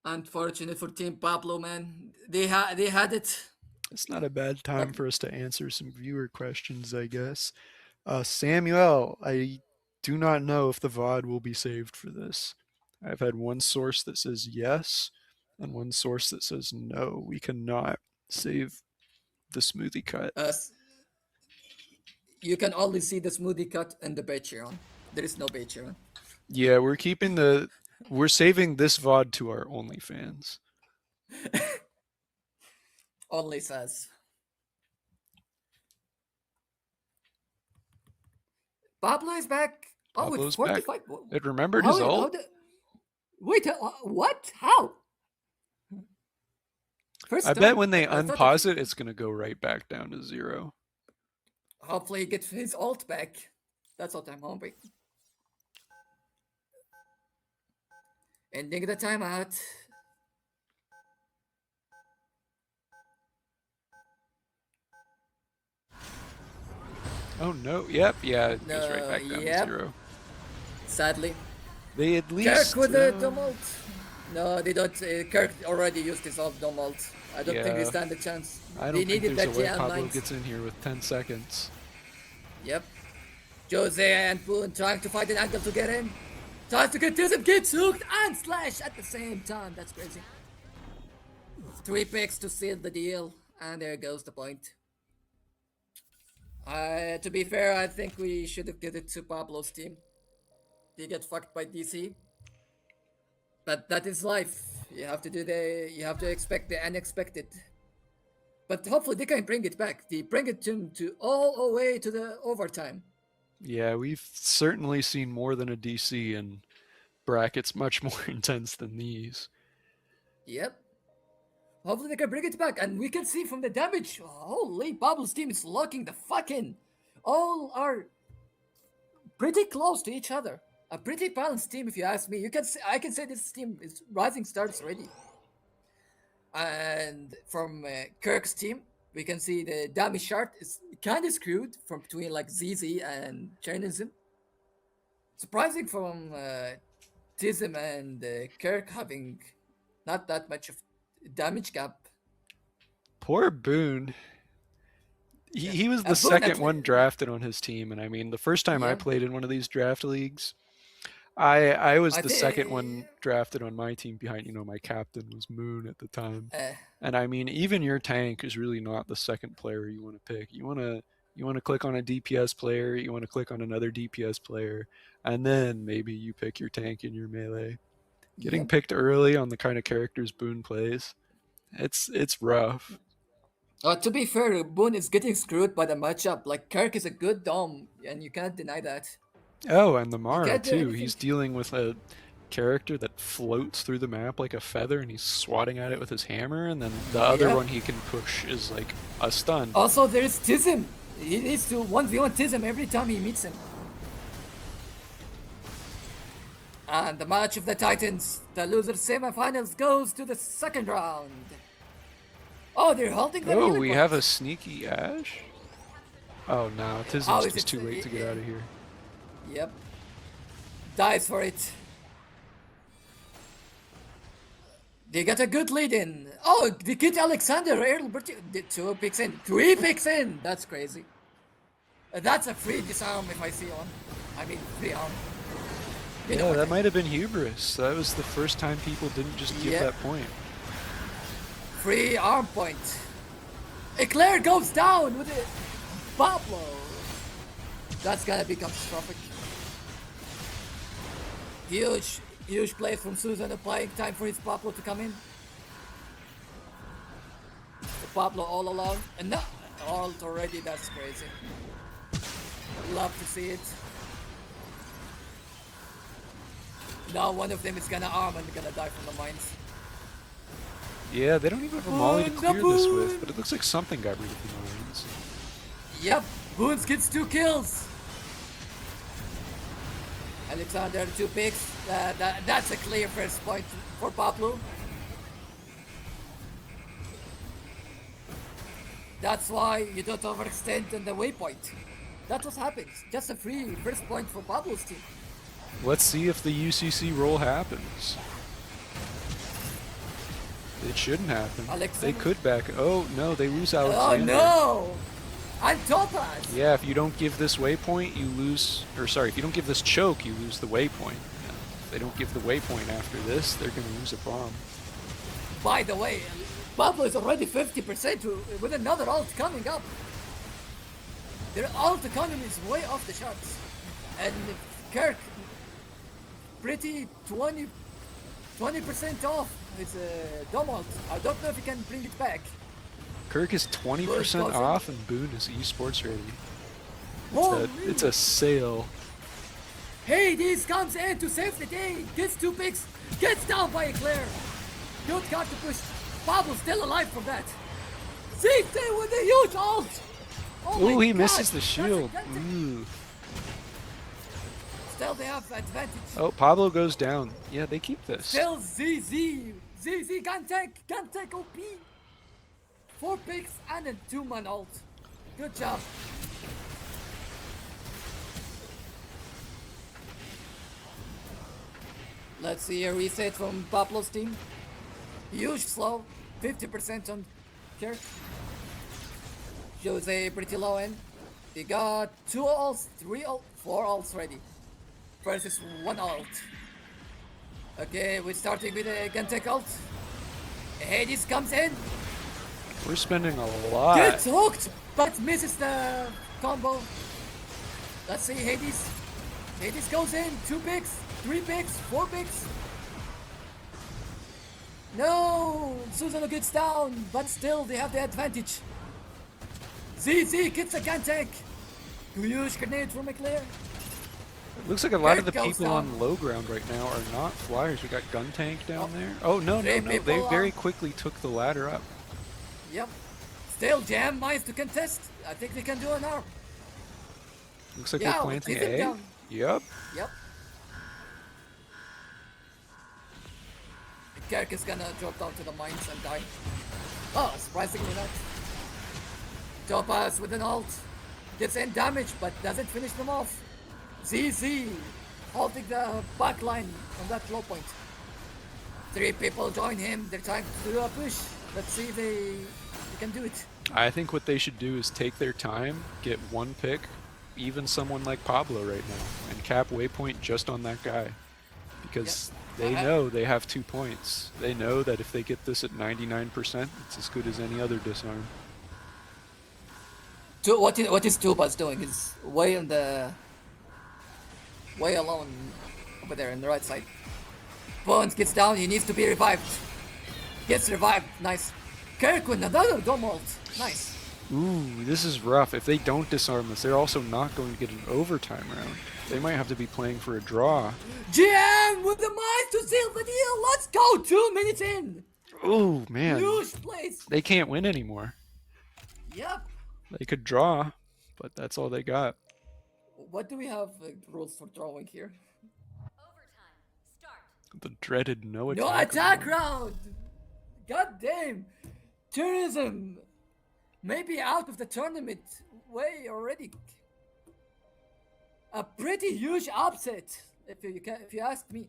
S12: Unfortunate for Team Pablo, man. They had it.
S8: It's not a bad time for us to answer some viewer questions, I guess. Samuel, I do not know if the VOD will be saved for this. I've had one source that says yes, and one source that says no. We cannot save the smoothie cut.
S12: You can only see the smoothie cut and the Patreon. There is no Patreon.
S8: Yeah, we're saving this VOD to our OnlyFans.
S12: Only says. Pablo is back.
S8: Pablo's
S12: with
S8: back.
S12: 45.
S8: It remembered his ult.
S12: Wait, what? How? First
S8: I
S12: turn,
S8: bet when they
S12: I thought
S8: unpause it, it's gonna go right back down to 0.
S12: hopefully he gets his ult back. That's what I'm hoping. Ending the timeout.
S8: Oh no! Yep, yeah, it goes right
S12: No,
S8: back down
S12: yep.
S8: to 0.
S12: Sadly.
S8: They at
S12: Kirk
S8: least.
S12: with the dumb ult. No, they don't. Kirk already used his off dumb ult. I don't think they
S8: Yeah.
S12: stand a chance.
S8: I
S12: They
S8: don't think
S12: needed
S8: there's a
S12: that
S8: way
S12: GM
S8: Pablo
S12: lines.
S8: gets in here with 10 seconds.
S12: Yep. Jose and Boone trying to find an angle to get in. Tries to get Tism, gets hooked and slash at the same time. That's crazy. 3 picks to seal the deal, and there goes the point. To be fair, I think we should have given it to Pablo's team. They get fucked by DC. But that is life. You have to expect the unexpected. But hopefully they can bring it back. They bring it to all the way to the overtime.
S8: Yeah, we've certainly seen more than a DC in brackets much more intense than these.
S12: Yep. Hopefully they can bring it back, and we can see from the damage. Holy, Pablo's team is locking the fucking. All are pretty close to each other. A pretty balanced team, if you ask me. I can say this team is rising stars already. And from Kirk's team, we can see the damage chart is kind of screwed from between like ZZ and Chernism. Surprising from Tism and Kirk having not that much of damage gap.
S8: Poor Boone. He was the
S12: Boone
S8: second
S12: actually-
S8: one drafted on his team, and I mean, the first time I
S12: Yeah.
S8: played in one of these draft leagues, I was
S12: I
S8: the second one drafted on my team behind, my captain was Moon at the time. And I mean, even your tank is really not the second player you want to pick. You want to click on a DPS player, you want to click on another DPS player, and then maybe you pick your tank in your melee. Getting
S12: Yep.
S8: picked early on the kind of characters Boone plays, it's rough.
S12: To be fair, Boone is getting screwed by the matchup. Like, Kirk is a good dom, and you can't deny that.
S8: Oh, and the Mara
S12: can't do
S8: too.
S12: anything.
S8: He's dealing with a character that floats through the map like a feather, and he's swatting at it with his hammer, and then the other
S12: Yep.
S8: one he can push is like a stun.
S12: Also, there's Tism. He needs to 1v1 Tism every time he meets him. And the match of the Titans, the loser semifinals, goes to the second round. Oh, they're holding the
S8: Oh,
S12: healing
S8: we
S12: point.
S8: have a sneaky Ash? Oh no,
S12: Oh,
S8: Tism's
S12: is
S8: just
S12: it-
S8: too late to get out of here.
S12: Yep. Dies for it. They got a good lead in. Oh, they get Alexander Earl 2 picks in. 3 picks in. That's crazy. That's a free disarm if I see one. I mean, free arm. You know
S8: Yeah,
S12: what
S8: that
S12: I-
S8: might have been hubris. That was the first time people didn't just give
S12: Yeah.
S8: that point.
S12: Free arm point. Eclair goes down with it. Pablo. That's gonna be catastrophic. Huge play from Susan, applying time for his Pablo to come in. Pablo all along. And no, ult already, that's crazy. Love to see it. Now one of them is gonna arm and gonna die from the mines.
S8: Yeah, they don't even have a molly to
S12: Boone,
S8: clear this with,
S12: Boone.
S8: but it looks like something got rid of the mines.
S12: Yep, Boons gets 2 kills. Alexander 2 picks. That's a clear first point for Pablo. That's why you don't overextend in the waypoint. That's what happens. Just a free first point for Pablo's team.
S8: Let's see if the UCC roll happens. It shouldn't happen. They
S12: Alexander-
S8: could back. Oh no, they lose
S12: Oh
S8: Alexander.
S12: no! And Topaz!
S8: Yeah, if you don't give this waypoint, you lose. Or sorry, if you don't give this choke, you lose the waypoint. If they don't give the waypoint after this, they're gonna lose a bomb.
S12: By the way, Pablo is already 50% with another ult coming up. Their ult economy is way off the charts. And Kirk, pretty 20% off his dome ult. I don't know if he can bring it back.
S8: Kirk is 20%
S12: Boone
S8: off, and Boone is esports ready.
S12: Whoa,
S8: It's a sale.
S12: Hades comes in to save the day. Gets 2 picks. Gets down by Eclair. Good got to push. Pablo's still alive from that. Zeke with a huge ult. Oh
S8: Ooh,
S12: my
S8: he
S12: God,
S8: misses the
S12: that's
S8: shield.
S12: a good-
S8: Ooh.
S12: Still they have advantage.
S8: Oh, Pablo goes down. Yeah, they keep this.
S12: Still ZZ gun tank OP. 4 picks and a 2-man ult. Good job. Let's see a reset from Pablo's team. Huge slow, 50% on Kirk. Jose pretty low end. They got 2 ults, 3 ults, 4 ults ready. Versus 1 ult. Okay, we're starting with a Guntek ult. Hades comes in.
S8: We're spending a lot.
S12: Gets hooked, but misses the combo. Let's see Hades. Hades goes in, 2 picks, 3 picks, 4 picks. No, Susanoo gets down, but still they have the advantage. ZZ gets a gun tank. Huge grenade from McLear.
S8: It looks like a lot of the
S12: Kirk goes
S8: people
S12: down.
S8: on low ground right now are not flyers. We got Gun Tank down there. Oh, no.
S12: Three
S8: They
S12: people
S8: very
S12: are-
S8: quickly took the ladder up.
S12: Yep. Still Jam minds to contest. I think they can do an arm.
S8: Looks like
S12: Yeah,
S8: they're planting
S12: keep him
S8: A.
S12: down.
S8: Yep.
S12: Yep. Kirk is gonna drop down to the mines and die. Oh, surprisingly not. Topaz with an ult. Gets in damage, but doesn't finish them off. ZZ holding the back line on that low point. 3 people join him. They're trying to do a push. Let's see if they can do it.
S8: I think what they should do is take their time, get 1 pick, even someone like Pablo right now, and cap waypoint just on that guy. Because they know they have 2 points. They know that if they get this at 99%, it's as good as any other disarm.
S12: What is Tubas doing? He's way alone over there on the right side. Bones gets down, he needs to be revived. Gets revived, nice. Kirk with another dome ult, nice.
S8: Ooh, this is rough. If they don't disarm this, they're also not going to get an overtime round. They might have to be playing for a draw.
S12: GM with the mines to seal the deal, let's go, 2 minutes in.
S8: Ooh, man.
S12: Huge plays.
S8: They can't win anymore.
S12: Yep.
S8: They could draw, but that's all they got.
S12: What do we have rules for drawing here?
S11: Overtime. Start.
S8: The dreaded no attack.
S12: No attack round! God damn! Tourism! Maybe out of the tournament way already. A pretty huge upset, if you ask me.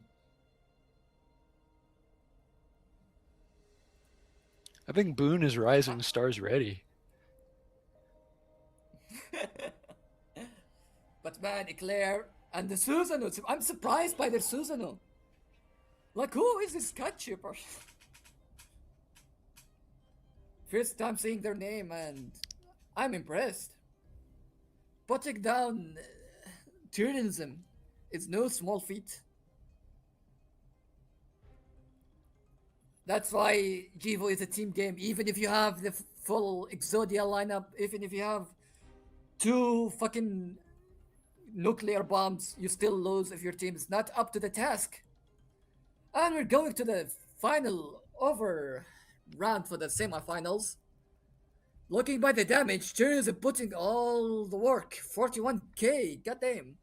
S8: I think Boone is rising, stars ready.
S12: But man, Eclair and the Susanoo, I'm surprised by their Susanoo. Like, who is this cut chipper? First time seeing their name and I'm impressed. Putting down tourism is no small feat. That's why Givo is a team game. Even if you have the full Exodia lineup, even if you have 2 fucking nuclear bombs, you still lose if your team is not up to the task. And we're going to the final over round for the semifinals. Looking by the damage, Cheers is putting all the work. 41k, goddamn.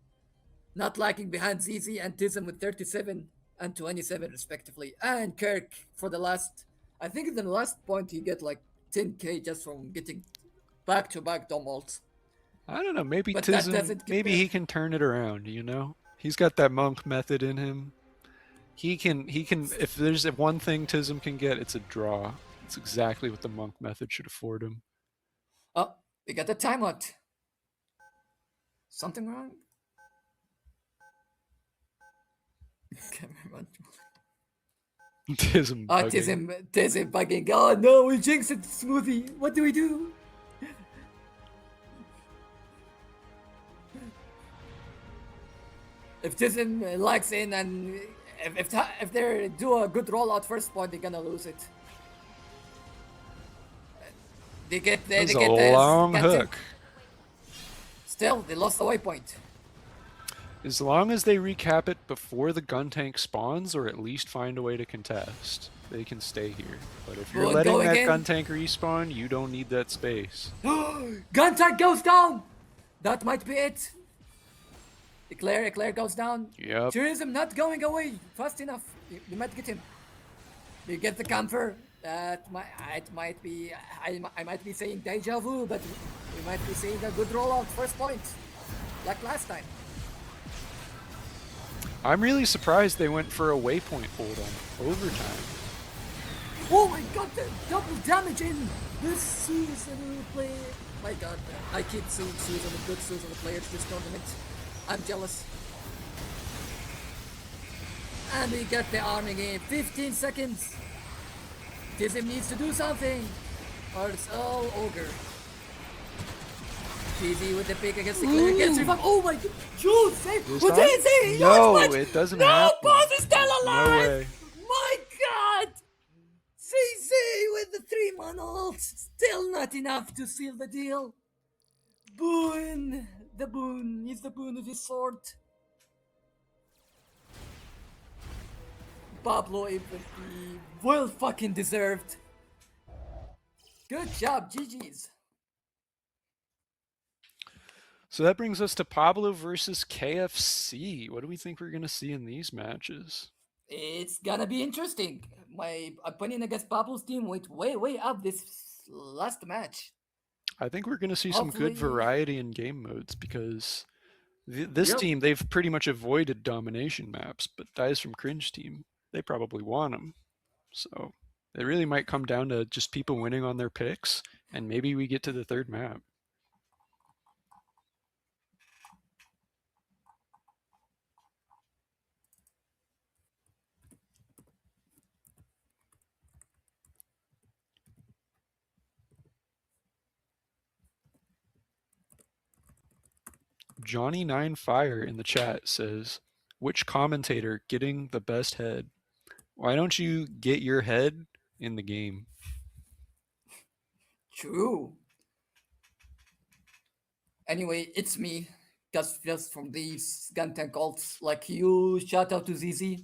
S12: Not lagging behind ZZ and Tism with 37 and 27 respectively. And Kirk for the last, I think in the last point he get like 10k just from getting back-to-back dome ults.
S8: I don't know, maybe
S12: But that
S8: Tism,
S12: doesn't
S8: maybe
S12: compare.
S8: he can turn it around, you know? He's got that monk method in him. He can, if there's one thing Tism can get, it's a draw. It's exactly what the monk method should afford him.
S12: Oh, we got the timeout. Something wrong? Cameraman.
S8: Tism
S12: Oh,
S8: bugging.
S12: Tism bugging. Oh no, we jinxed it, Smoothie. What do we do? If Tism lags in and if they do a good rollout first point, they're gonna lose it. They get
S8: That's
S12: the
S8: a long
S12: Gantek.
S8: hook.
S12: Still, they lost the waypoint.
S8: As long as they recap it before the gun tank spawns, or at least find a way to contest, they can stay here. But if you're
S12: Boon
S8: letting
S12: going
S8: that
S12: in.
S8: gun tank respawn, you don't need that space.
S12: Gun tank goes down! That might be it. Eclair goes down.
S8: Yep.
S12: Tourism not going away fast enough. You might get him. You get the camper. It might be. I might be saying deja vu, but we might be seeing a good rollout first point, like last time.
S8: I'm really surprised they went for a waypoint hold on overtime.
S12: Oh my god, the double damage in this season play. My god, I keep seeing Susan and good Susan players this tournament. I'm jealous. And we get the arming in 15 seconds. Tism needs to do something, or it's all ogre. GZ with the pick against the clear gets revived. Oh my god, Jules, save! GZ!
S8: No, it doesn't happen.
S12: No, Boss is still alive!
S8: No way.
S12: My god! CC with the 3-man ult. Still not enough to seal the deal. Boon! The boon. He's the boon of his sword. Pablo MVP. Well fucking deserved. Good job, GG's.
S8: So that brings us to Pablo versus KFC. What do we think we're going to see in these matches?
S12: It's gonna be interesting. My opinion against Pablo's team went way up this last match.
S8: I think we're going to see some good
S12: Hopefully-
S8: variety in game modes because this team, they've pretty much avoided domination maps, but guys from Cringe team, they probably want them. So it really might come down to just people winning on their picks, and maybe we get to the third map. Johnny9Fire in the chat says, which commentator getting the best head? Why don't you get your head in the game?
S12: True. Anyway, it's me. Just from these gun tank ults. Like you, shout out to ZZ.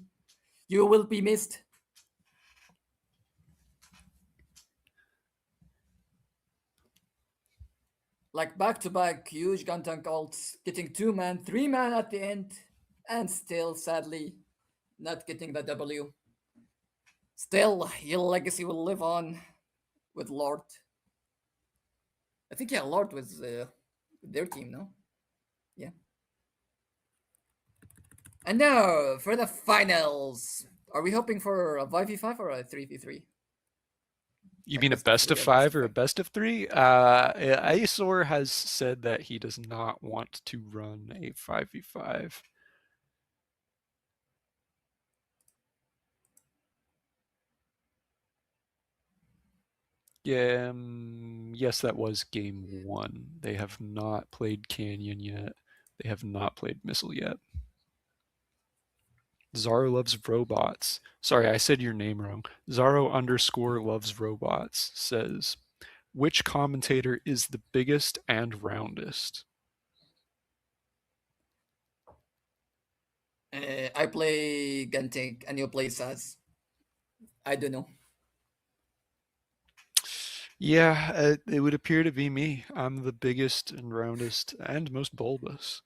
S12: You will be missed. Like back-to-back huge gun tank ults, getting 2-man, 3-man at the end, and still, sadly, not getting the W. Still, your legacy will live on with Lord. I think, yeah, Lord was their team, no? Yeah. And now, for the finals. Are we hoping for a 5v5 or a 3v3?
S8: You mean a best of 5 or a best of 3? Aesor has said that he does not want to run a 5v5. Yeah, yes, that was game 1. They have not played Canyon yet. They have not played Missile yet. Zaro loves robots. Sorry, I said your name wrong. Zaro_loves robots says, which commentator is the biggest and roundest?
S12: I play Guntank and you play Saz. I don't know.
S8: Yeah, it would appear to be me. I'm the biggest and roundest and most bulbous.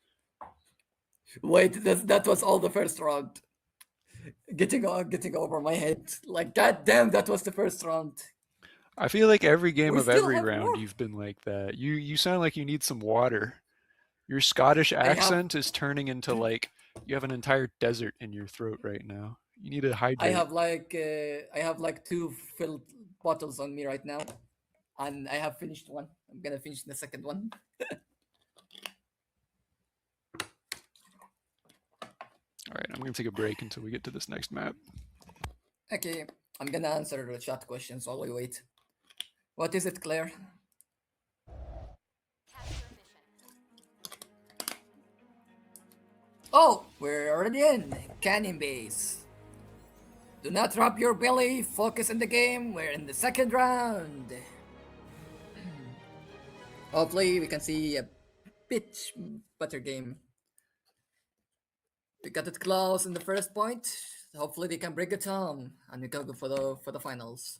S12: Wait, that was all the first round. Getting over my head. Like, goddamn, that was the first round.
S8: I feel like every game
S12: We
S8: of
S12: still
S8: every
S12: have
S8: round
S12: more.
S8: you've been like that. You sound like you need some water. Your Scottish accent is turning into like you have an entire desert in your throat right now. You need to hydrate.
S12: I have like 2 filled bottles on me right now, and I have finished one. I'm gonna finish the second one.
S8: All right, I'm going to take a break until we get to this next map.
S12: Okay, I'm gonna answer the chat questions while we wait. What is it, Claire? Oh, we're already in Canyon Base. Do not drop your belly. Focus on the game. We're in the second round. Hopefully, we can see a bit better game. They got it close in the first point. Hopefully they can break it home and we can go for the finals.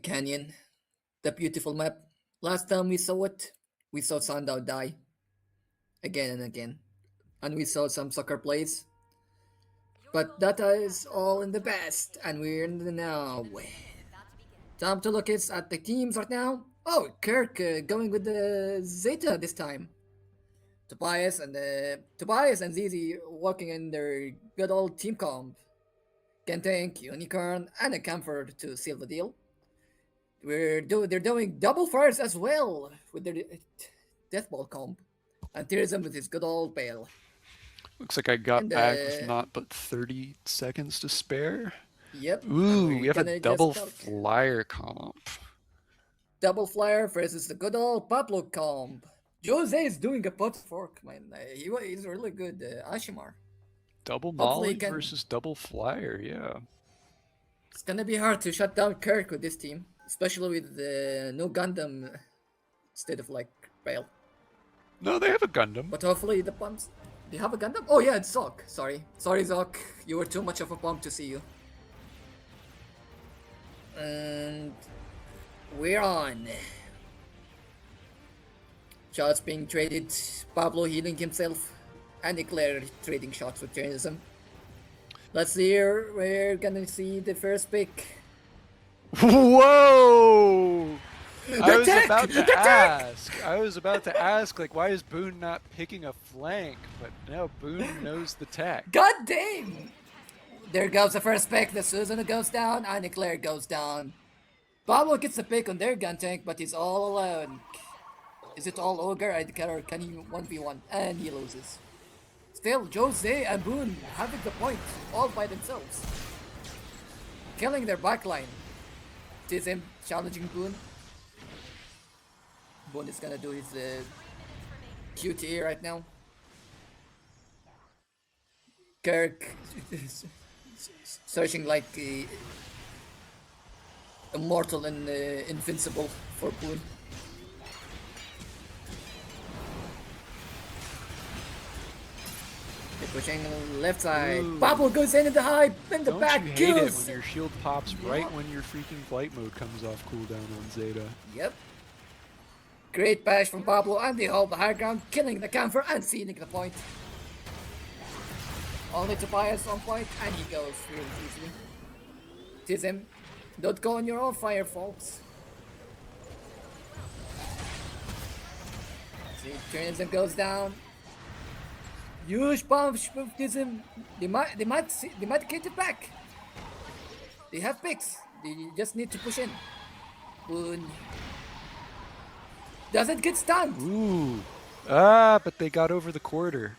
S12: Canyon, the beautiful map. Last time we saw it, we saw Sundown die again and again, and we saw some soccer plays. But that is all in the past, and we're in the now. Time to look at the teams right now. Oh, Kirk going with the Zeta this time. Tobias and Zizi working in their good old team comp. Kentank, Unicorn, and a Comfort to seal the deal. They're doing double fires as well with their Deathball comp. And Tourism with his good old Bale.
S8: Looks like I got
S12: And,
S8: back with not but 30 seconds to spare.
S12: Yep.
S8: Ooh, we have a
S12: gonna just
S8: double
S12: talk.
S8: flyer comp.
S12: Double flyer versus the good old Pablo comp. Jose is doing a pot fork, man. He's really good, Ashimar.
S8: Double
S12: Hopefully
S8: Molly
S12: he can-
S8: versus double flyer, yeah.
S12: It's gonna be hard to shut down Kirk with this team, especially with the no Gundam instead of like Bale.
S8: No, they have a Gundam.
S12: But hopefully the pumps. They have a Gundam? Oh yeah, it's Zoc. Sorry, Zoc. You were too much of a pump to see you. And we're on. Shots being traded. Pablo healing himself, and Eclair trading shots with Journalism. Let's see here. We're gonna see the first pick.
S8: Whoa! I was
S12: tech!
S8: about to
S12: The tech!
S8: ask. I was about to ask, like, why is Boone not picking a flank? But no, Boone knows the tech.
S12: God damn! There goes the first pick. The Susan goes down, and Eclair goes down. Pablo gets the pick on their gun tank, but he's all alone. Is it all Ogre? I care, or can he 1v1? And he loses. Still, Jose and Boone having the point all by themselves. Killing their backline. It is him challenging Boone. Boone is gonna do his QTE right now. Kirk searching like immortal and invincible for Boone. They're pushing left side.
S8: Ooh.
S12: Pablo goes in the high, in the
S8: Don't
S12: back,
S8: you hate
S12: kills.
S8: it when your shield pops right when your freaking flight mode comes off cooldown on Zeta?
S12: Yep. Great bash from Pablo, and they hold the high ground, killing the camper and sealing the point. Only Tobias on point, and he goes really easily. Tis him. Don't go on your own fire, folks. See, Journalism goes down. Huge bomb from Tism. They might get it back. They have picks. They just need to push in. Boone doesn't get stunned.
S8: Ooh. Ah, but they got over the quarter.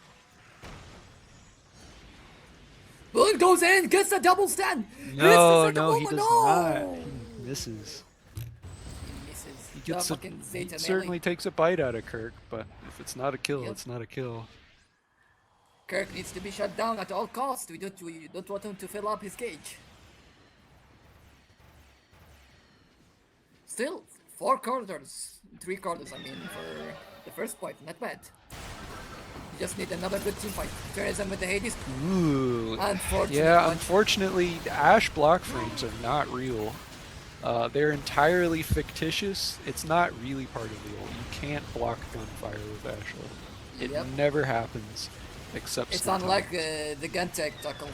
S12: Boone goes in, gets a double stun.
S8: No,
S12: Misses at the
S8: no, he
S12: moment.
S8: does not. He misses.
S12: He misses.
S8: He gets
S12: The
S8: a,
S12: fucking
S8: he
S12: Zeta
S8: certainly
S12: melee.
S8: takes a bite out of Kirk, but if it's not a kill,
S12: Yep.
S8: it's not a kill.
S12: Kirk needs to be shut down at all costs. We don't want him to fill up his cage. Still, 4 quarters, 3 quarters. I mean, for the first point, not bad. You just need another good team fight. Tourism with the Hades.
S8: Ooh.
S12: Unfortunate
S8: Yeah,
S12: one.
S8: unfortunately, Ash block frames are not real. They're entirely fictitious. It's not really part of the ult. You can't block gunfire with Ash ult. It
S12: Yep.
S8: never happens, except
S12: It's
S8: sometimes.
S12: unlike the gun tech tackle.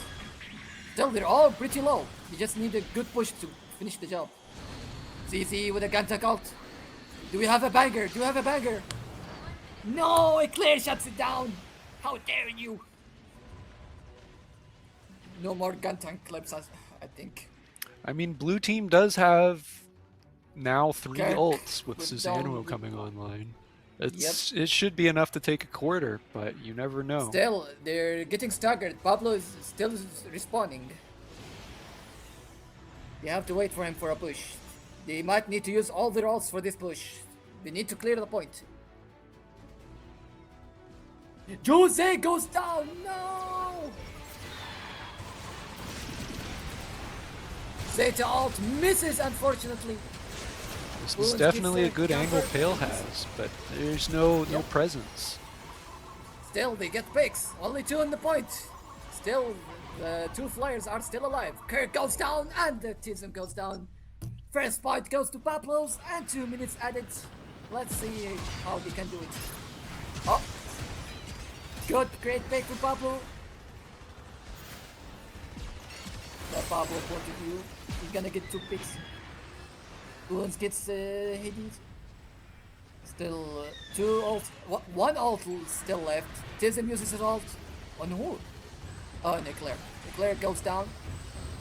S12: Still, they're all pretty low. You just need a good push to finish the job. CC with a gun tech ult. Do we have a banger? Do you have a banger? No, Eclair shuts it down. How dare you? No more gun tank clips, I think.
S8: I mean, blue team does have now 3
S12: Kirk
S8: ults with
S12: with
S8: Susanoo
S12: Dom-
S8: coming online. It should be enough to take a quarter, but you never know.
S12: Still, they're getting staggered. Pablo is still respawning. They have to wait for him for a push. They might need to use all their ults for this push. They need to clear the point. Jose goes down. No. Zeta ult misses, unfortunately.
S8: This
S12: Boons
S8: is
S12: gets
S8: definitely a
S12: the
S8: good angle
S12: counter.
S8: Pale has, but there's no
S12: Yep.
S8: presence.
S12: Still, they get picks. Only 2 on the point. Still, the 2 flyers are still alive. Kirk goes down and the Tism goes down. First point goes to Pablos and 2 minutes added. Let's see how they can do it. Oh, good, great pick for Pablo. The Pablo point of view. He's gonna get 2 picks. Boons gets Hades. Still 2 ult, 1 ult still left. Tism uses his ult on who? Oh, Leclerc. Leclerc goes down.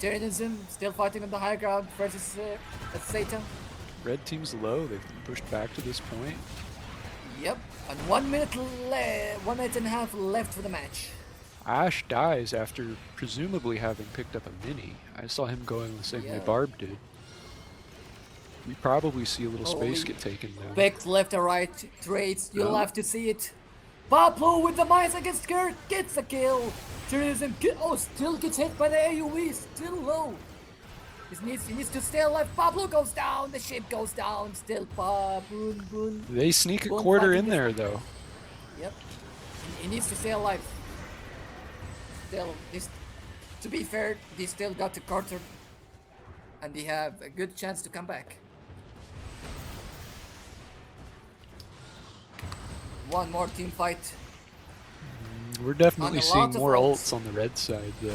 S12: Tyrannism still fighting on the high ground versus Zeta.
S8: Red team's low. They've been pushed back to this point.
S12: Yep, and 1 minute 1 minute and a half left for the match.
S8: Ash dies after presumably having picked up a mini. I saw him going the same way
S12: Yeah.
S8: Barb did. We probably see a little space
S12: Holy
S8: get taken now.
S12: Picked left or right trades. You'll
S8: No.
S12: have to see it. Pablo with the mines against Kirk gets a kill. Tyrannism still gets hit by the AoE. Still low. He needs to stay alive. Pablo goes down. The ship goes down. Still Boon.
S8: They sneak a
S12: Boon
S8: quarter
S12: fighting
S8: in
S12: this-
S8: there though.
S12: Yep. He needs to stay alive. Still, to be fair, they still got the quarter. And they have a good chance to come back. One more team fight.
S8: We're definitely
S12: a
S8: seeing
S12: lot of
S8: more
S12: ults.
S8: ults on the red side though.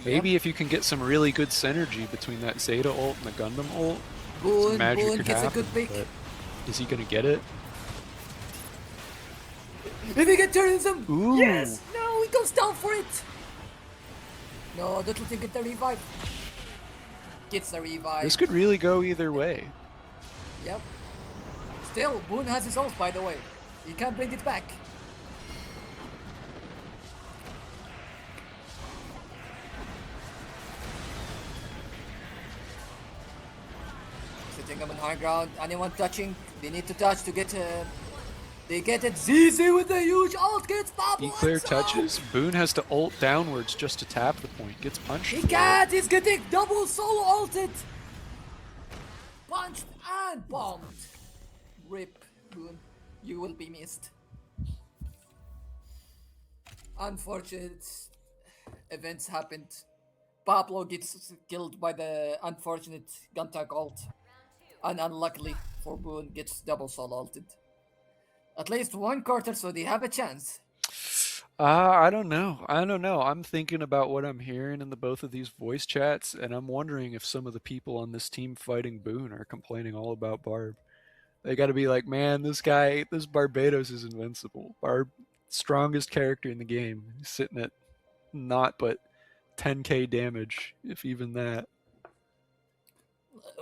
S8: Maybe if you can get some really good synergy between that Zeta ult and the Gundam ult, some
S12: Boon
S8: magic could
S12: gets a
S8: happen.
S12: good pick.
S8: But is he gonna get it?
S12: If he get Tyrannism!
S8: Ooh.
S12: Yes! No, he goes down for it! No, don't let him get the revive. Gets the revive.
S8: This could really go either way.
S12: Yep. Still, Boon has his ult, by the way. He can't bring it back. Sitting up on high ground. Anyone touching? They need to touch to get they get it. ZZ with the huge ult gets Pablo.
S8: Eclair
S12: and so-
S8: touches. Boone has to ult downwards just to tap the point. Gets punched.
S12: He
S8: for it.
S12: can't! He's getting double solo ulted! Punched and bombed. Rip, Boon. You will be missed. Unfortunate events happened. Pablo gets killed by the unfortunate Guntak ult. And unluckily for Boon gets double solo ulted. At least 1 quarter, so they have a chance.
S8: I don't know. I'm thinking about what I'm hearing in the both of these voice chats, and I'm wondering if some of the people on this team fighting Boone are complaining all about Barb. They got to be like, man, this Barbados is invincible. Barb, strongest character in the game. He's sitting at not but 10k damage, if even that.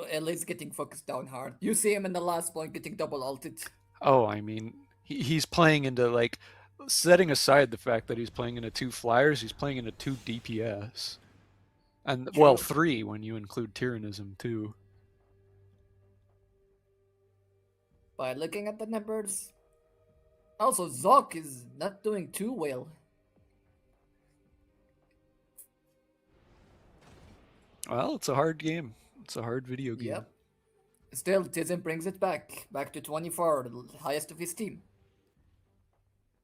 S12: At least getting focused down hard. You see him in the last point getting double ulted.
S8: Oh, I mean, he's playing into, like, setting aside the fact that he's playing into 2 flyers, he's playing into 2 DPS. And, well, 3 when you include Tyrannism, too.
S12: By looking at the numbers. Also, Zok is not doing too well.
S8: Well, it's a hard game. It's a hard video game.
S12: Yep. Still, Tism brings it back to 24, the highest of his team.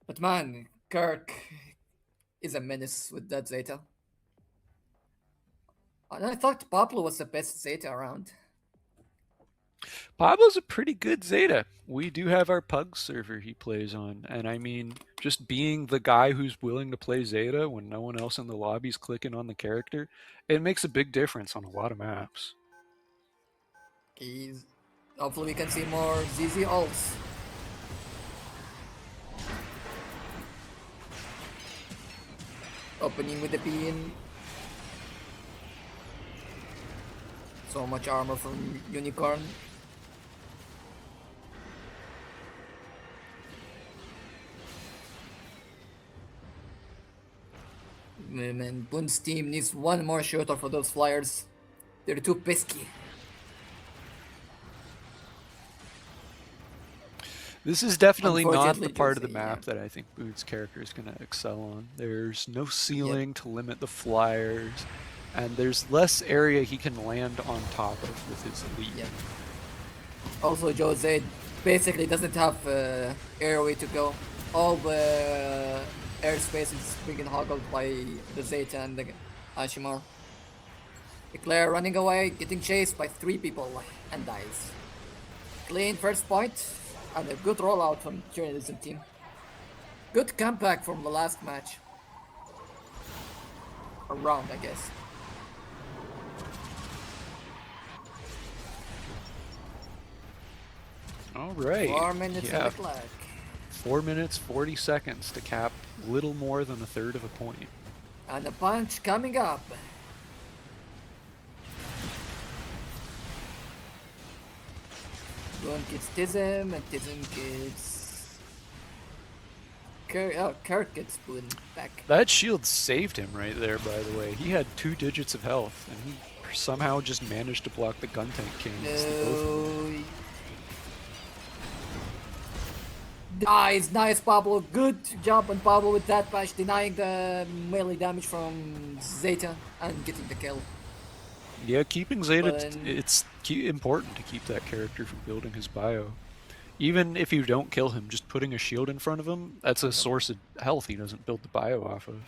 S12: But man, Kirk is a menace with that Zeta. And I thought Pablo was the best Zeta around.
S8: Pablo's a pretty good Zeta. We do have our Pug server he plays on, and I mean, just being the guy who's willing to play Zeta when no one else in the lobby's clicking on the character, it makes a big difference on a lot of maps.
S12: Hopefully we can see more ZZ ults. Opening with the bean. So much armor from Unicorn. Man, Boon's team needs 1 more shooter for those flyers. They're too pesky.
S8: This is definitely not the
S12: Unfortunately,
S8: part of the
S12: Jose, yeah.
S8: map that I think Boot's character is going to excel on. There's no ceiling to limit the flyers, and there's less area he can land on top of with his elite.
S12: Yep. Also, Jose basically doesn't have airway to go. All the airspace is being hoggled by the Zeta and the Ashimar. Eclair running away, getting chased by 3 people, and dies. Clean first point, and a good rollout from journalism team. Good comeback from the last match. Or round, I guess.
S8: All right.
S12: 4 minutes
S8: yeah.
S12: on the clock.
S8: 4 minutes, 40 seconds to cap little more than a third of a point.
S12: And a punch coming up. One gets Tism, and Tism gets... Kirk gets Boone back.
S8: That shield saved him right there, by the way. He had 2 digits of health, and he somehow just managed to block the gun tank king.
S12: No. Nice, Pablo. Good job on Pablo with that patch, denying the melee damage from Zeta and getting the kill.
S8: Yeah, keeping Zeta,
S12: But-
S8: it's important to keep that character from building his bio. Even if you don't kill him, just putting a shield in front of him, that's a source of health he doesn't build the bio off of.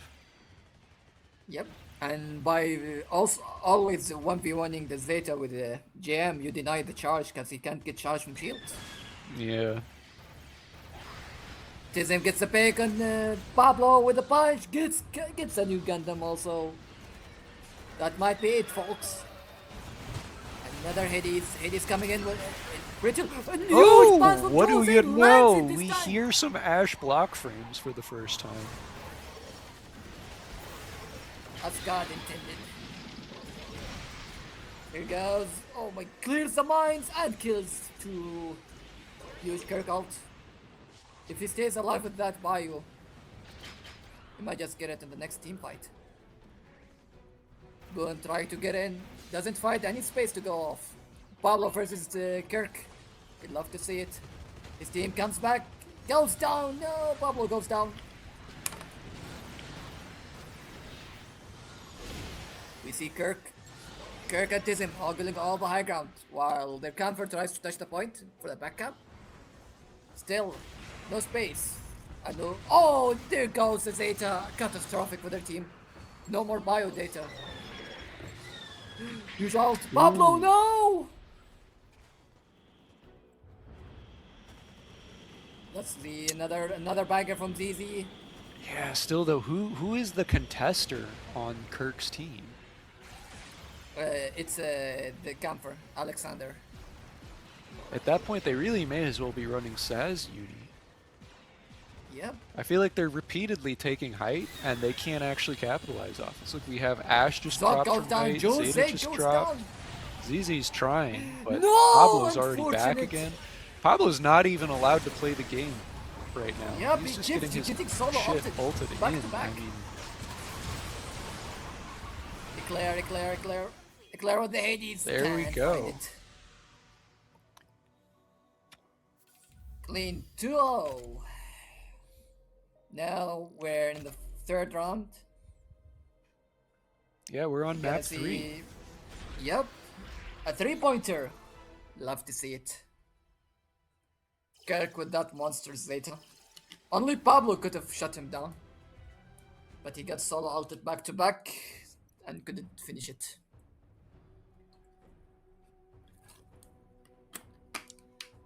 S12: Yep. And by also always 1v1ing the Zeta with the JM, you deny the charge because he can't get charged from shields.
S8: Yeah.
S12: Tism gets a pick on Pablo with a punch, gets a new Gundam also. That might be it, folks. Another Hades coming in with Rachel. A huge punch from
S8: What do
S12: Jose,
S8: you
S12: lands
S8: know?
S12: it this
S8: We
S12: time.
S8: hear some Ash block frames for the first time.
S12: As God intended. Here goes. Oh my, clears the mines and kills 2 huge Kirk ult. If he stays alive with that bio, he might just get it in the next team fight. Boone trying to get in, doesn't find any space to go off. Pablo versus Kirk. We'd love to see it. His team comes back, goes down. No, Pablo goes down. We see Kirk and Tism ogling all the high ground while their counter tries to touch the point for the back cap. Still, no space. And oh, there goes the Zeta. Catastrophic for their team. No more bio data. Huge ult. Pablo, no! Let's see, another bagger from ZZ.
S8: Yeah, still though, who is the contester on Kirk's team?
S12: It's the camper, Alexander.
S8: At that point, they really may as well be running Saz Uni.
S12: Yep.
S8: I feel like they're repeatedly taking height, and they can't actually capitalize off this. Look, we have Ash just
S12: Zod
S8: dropped
S12: goes
S8: from
S12: down,
S8: height,
S12: Jose
S8: Zeta just
S12: goes
S8: dropped.
S12: down.
S8: ZZ's trying, but
S12: No,
S8: Pablo's already back
S12: unfortunate.
S8: again. Pablo's not even allowed to play the game right now.
S12: Yep,
S8: He's
S12: he
S8: just
S12: keeps
S8: getting his
S12: getting solo
S8: shit
S12: ulted
S8: ulted
S12: back
S8: in.
S12: to back.
S8: I mean,
S12: Eclair with the Hades.
S8: There we
S12: Can't
S8: go.
S12: find it. Clean 2-0. Now we're in the 3rd round.
S8: yeah, we're on
S12: Gonna
S8: map 3.
S12: see- Yep. A 3-pointer. Love to see it. Kirk with that monster Zeta. Only Pablo could have shut him down. But he got solo ulted back to back and couldn't finish it.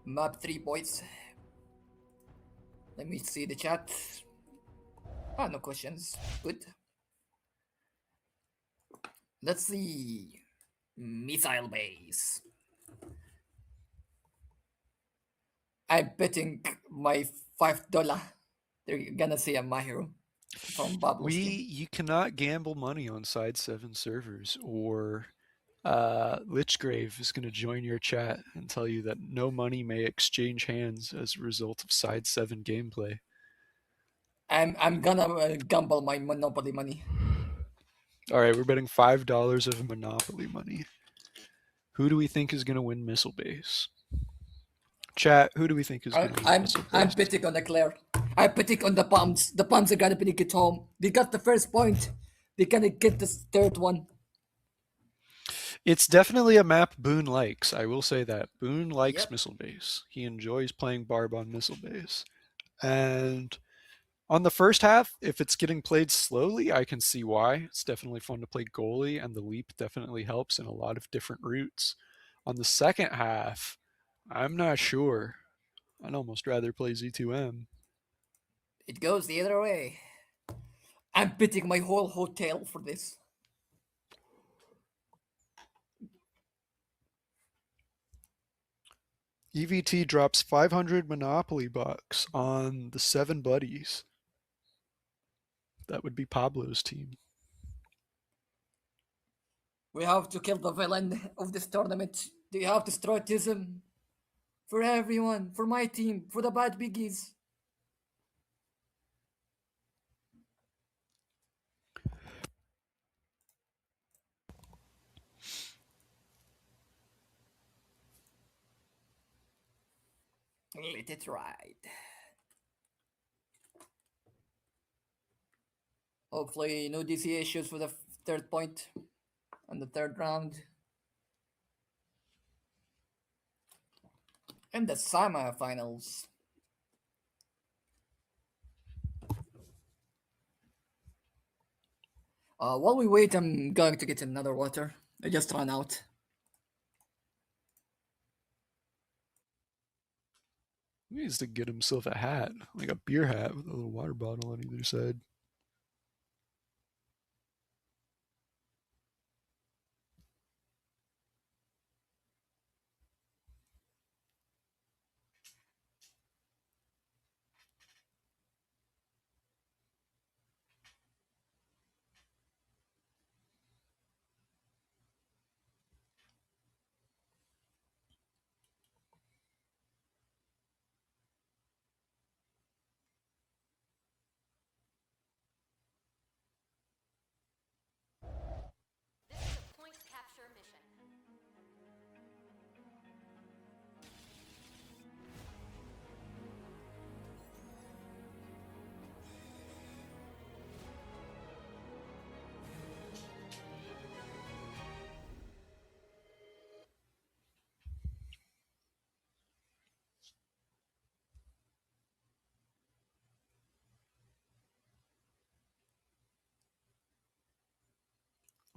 S12: Map 3, boys. Let me see the chat. No questions. Good. Let's see. Missile base. I'm betting my $5 they're gonna see a Mahiru from Pablo's team.
S8: You cannot gamble money on Side 7 servers, or Lichgrave is going to join your chat and tell you that no money may exchange hands as a result of Side 7 gameplay.
S12: I'm gonna gamble my Monopoly money.
S8: All right, we're betting $5 of Monopoly money. Who do we think is going to win Missile Base? Chat, who do we think is going to
S12: I'm betting on the Claire. I'm betting on the Bombs. The Bombs are gonna bring it home. They got the first point. They're gonna get this third one.
S8: It's definitely a map Boone likes. I will say that. Boone likes
S12: Yep.
S8: missile base. He enjoys playing Barb on missile base. And on the first half, if it's getting played slowly, I can see why. It's definitely fun to play goalie, and the leap definitely helps in a lot of different routes. On the second half, I'm not sure. I'd almost rather play Z2M.
S12: It goes the other way. I'm betting my whole hotel for this.
S8: EVT drops 500 Monopoly bucks on the 7 buddies. That would be Pablo's team.
S12: We have to kill the villain of this tournament. Do you have destroytism? For everyone, for my team, for the bad biggies. Let it ride. Hopefully, no DC issues for the third point on the third round. And the semifinals. While we wait, I'm going to get another water. I just ran out.
S8: He needs to get himself a hat, like a beer hat with a little water bottle on either side.
S11: This is a point capture mission.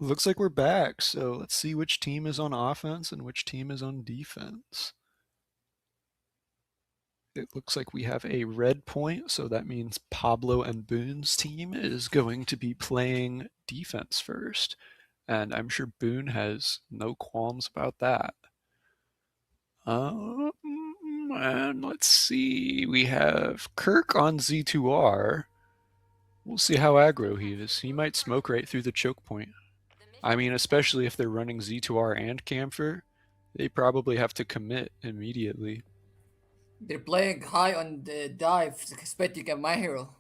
S8: Looks like we're back, so let's see which team is on offense and which team is on defense. It looks like we have a red point, so that means Pablo and Boone's team is going to be playing defense first. And I'm sure Boone has no qualms about that. And let's see, we have Kirk on Z2R. We'll see how aggro he is. He might smoke right through the choke point. I mean, especially if they're running Z2R and Camphor, they probably have to commit immediately.
S12: They're playing high on the dive, expecting a My Hero.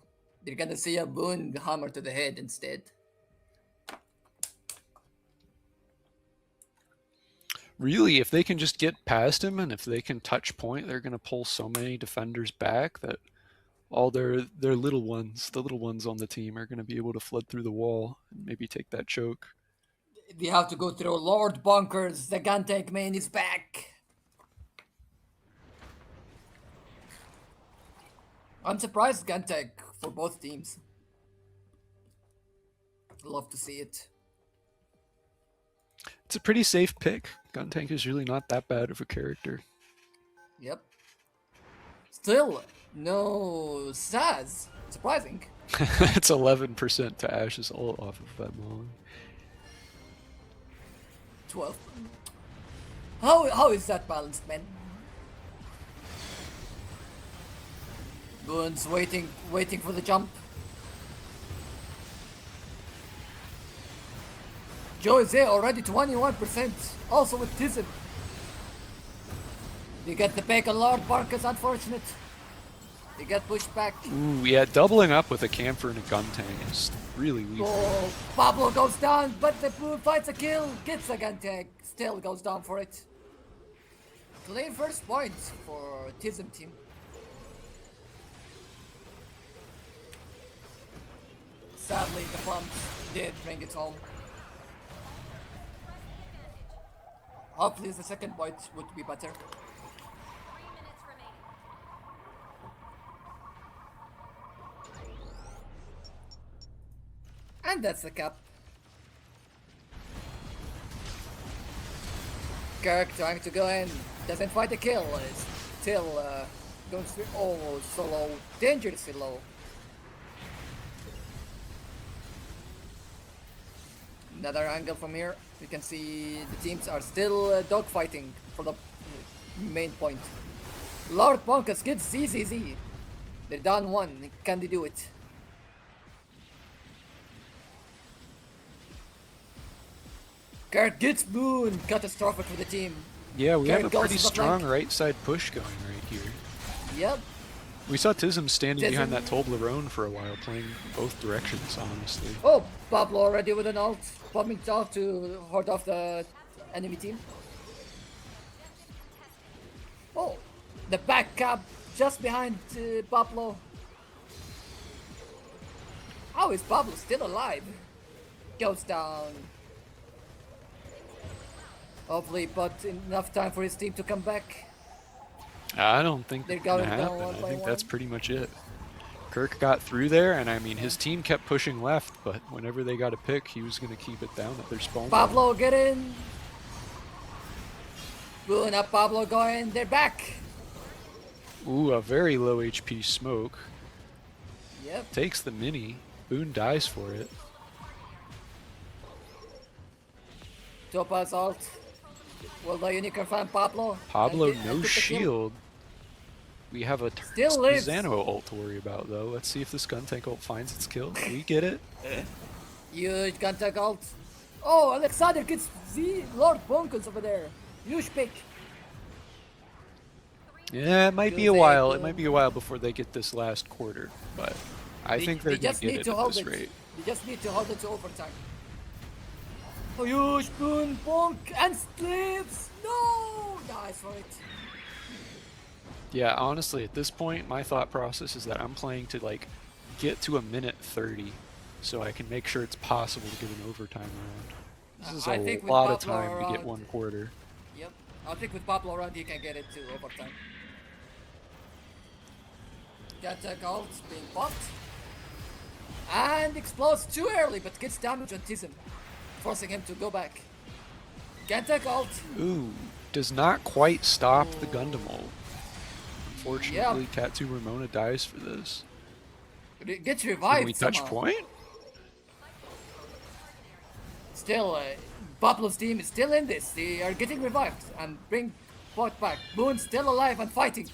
S12: They're gonna see a Boon hammer to the head instead.
S8: Really, if they can just get past him and if they can touch point, they're going to pull so many defenders back that all their little ones, the little ones on the team, are going to be able to flood through the wall and maybe take that choke.
S12: They have to go through Lord Bonkers. The gun tank man is back. I'm surprised gun tank for both teams. Love to see it.
S8: It's a pretty safe pick. Guntank is really not that bad of a character.
S12: Yep. Still, no Saz. Surprising.
S8: It's 11% to Ash's ult off of that Mullen.
S12: 12. How is that balanced, man? Boon's waiting for the jump. Jose already 21%, also with Tism. They get the pick on Lord Barker's unfortunate. They get pushed back.
S8: Ooh, yeah, doubling up with a Camphor and a Guntank is really lethal.
S12: Oh, Pablo goes down, but the Boon fights a kill, gets a gun tank, still goes down for it. Clean first point for Tism team. Sadly, the pumps did bring it home. Hopefully the second point would be better.
S11: 3 minutes remaining.
S12: And that's the cap. Kirk trying to go in, doesn't find the kill, is still going through. Oh, so low, dangerously low. Another angle from here, you can see the teams are still dogfighting for the main point. Lord Bonkus gets ZZZ. They're down one, can they do it? Kirk gets Boon, catastrophic for the team.
S8: Yeah, we have
S12: Kirk
S8: a
S12: goes
S8: pretty
S12: to the
S8: strong
S12: flank.
S8: right side push going right here.
S12: Yep.
S8: We saw Tism standing behind
S12: Tism.
S8: that Toblerone for a while, playing both directions, honestly.
S12: Oh, Pablo already with an ult, popping out to hold off the enemy team. Oh, the back cab just behind Pablo. How is Pablo still alive? Goes down. Hopefully, but enough time for his team to come back.
S8: I don't think
S12: They're
S8: that's gonna
S12: going down
S8: happen.
S12: one
S8: I
S12: by
S8: think that's
S12: one.
S8: pretty much it. Kirk got through there, and I mean, his team kept pushing left, but whenever they got a pick, he was gonna keep it down at their spawn.
S12: Pablo, get in. Boon up, Pablo going. They're back.
S8: Ooh, a very low HP smoke.
S12: Yep.
S8: Takes the mini. Boone dies for it.
S12: Topaz ult. Will the unicorn find Pablo?
S8: Pablo,
S12: And
S8: no
S12: get the kill.
S8: shield. We have a
S12: Still lives.
S8: Zano ult to worry about, though. Let's see if this gun tank ult finds its kill. We get it.
S12: Huge contact ult. Oh, Alexander gets the Lord Bonkers over there. Huge pick.
S8: Yeah, it might be a
S12: Good
S8: while.
S12: save,
S8: It might be a while before they get this last quarter, but I think they're
S12: they
S8: gonna
S12: just
S8: get
S12: need
S8: it
S12: to
S8: at
S12: hold
S8: this
S12: it.
S8: rate.
S12: They just need to hold it to overtime. Oh, huge Boon, Bonk, and slips. No, dies for it.
S8: Yeah, honestly, at this point, my thought process is that I'm playing to like get to a minute 30, so I can make sure it's possible to get an overtime round. This is
S12: I
S8: a
S12: think with
S8: lot of
S12: Pablo
S8: time to get
S12: around-
S8: one quarter.
S12: Yep, I think with Pablo around, he can get it to overtime. Contact ult being popped. And explodes too early, but gets damage on Tism, forcing him to go back. Contact ult.
S8: Ooh, does not quite stop the Gundam ult. Unfortunately, Cat2 Ramona dies for this.
S12: Gets revived.
S8: Can we touch
S12: somehow.
S8: point?
S12: Still, Pablo's team is still in this. They are getting revived and bring Pot back. Boone still alive and fighting.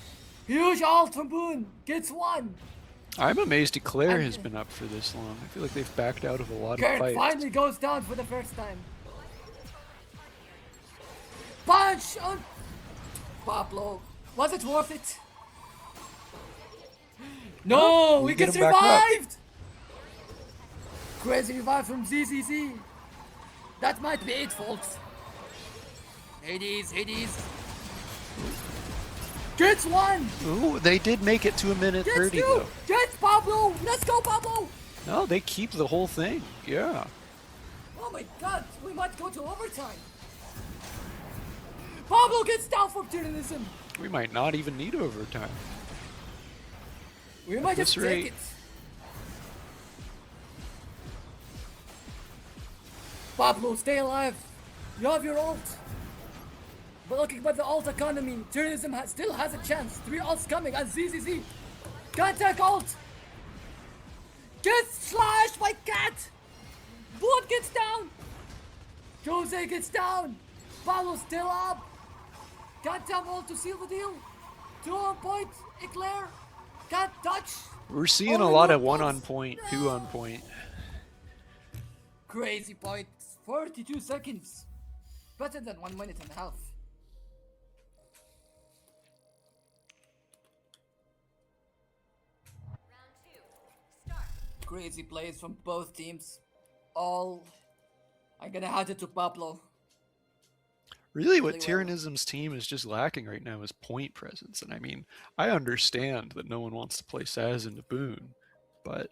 S12: Huge ult from Boone. Gets one.
S8: I'm amazed Eclair
S12: And-
S8: has been up for this long. I feel like they've backed out of a lot of
S12: Kurt
S8: fights.
S12: finally goes down for the first time. Punch on Pablo. Was it worth it? No,
S8: we
S12: he
S8: get
S12: gets
S8: him back up.
S12: revived. Crazy revive from ZZZ. That might be it, folks. Hades. Gets one.
S8: Ooh, they did make it to a minute
S12: Gets
S8: 30
S12: two.
S8: though.
S12: Gets Pablo. Let's go, Pablo.
S8: No, they keep the whole thing. Yeah.
S12: Oh my god, we might go to overtime. Pablo gets down for terrorism.
S8: We might not even need overtime.
S12: We might
S8: this
S12: just
S8: rate-
S12: take it. Pablo, stay alive. You have your ult. But looking at the ult economy, terrorism still has a chance. 3 ults coming and ZZZ. Contact ult. Gets slashed by Cat. Blood gets down. Jose gets down. Pablo still up. Can't have ult to seal the deal. 2 on point. Eclair. Can't touch.
S8: We're seeing a
S12: Only
S8: lot
S12: one
S8: of 1
S12: punch.
S8: on point, 2 on point.
S12: Crazy points. 42 seconds. Better than 1 minute and a half.
S11: Round 2. Start.
S12: Crazy plays from both teams. All I'm gonna hand it to Pablo.
S8: Really, what
S12: Really well.
S8: Tyrannism's team is just lacking right now is point presence. And I mean, I understand that no one wants to play Saz into Boone, but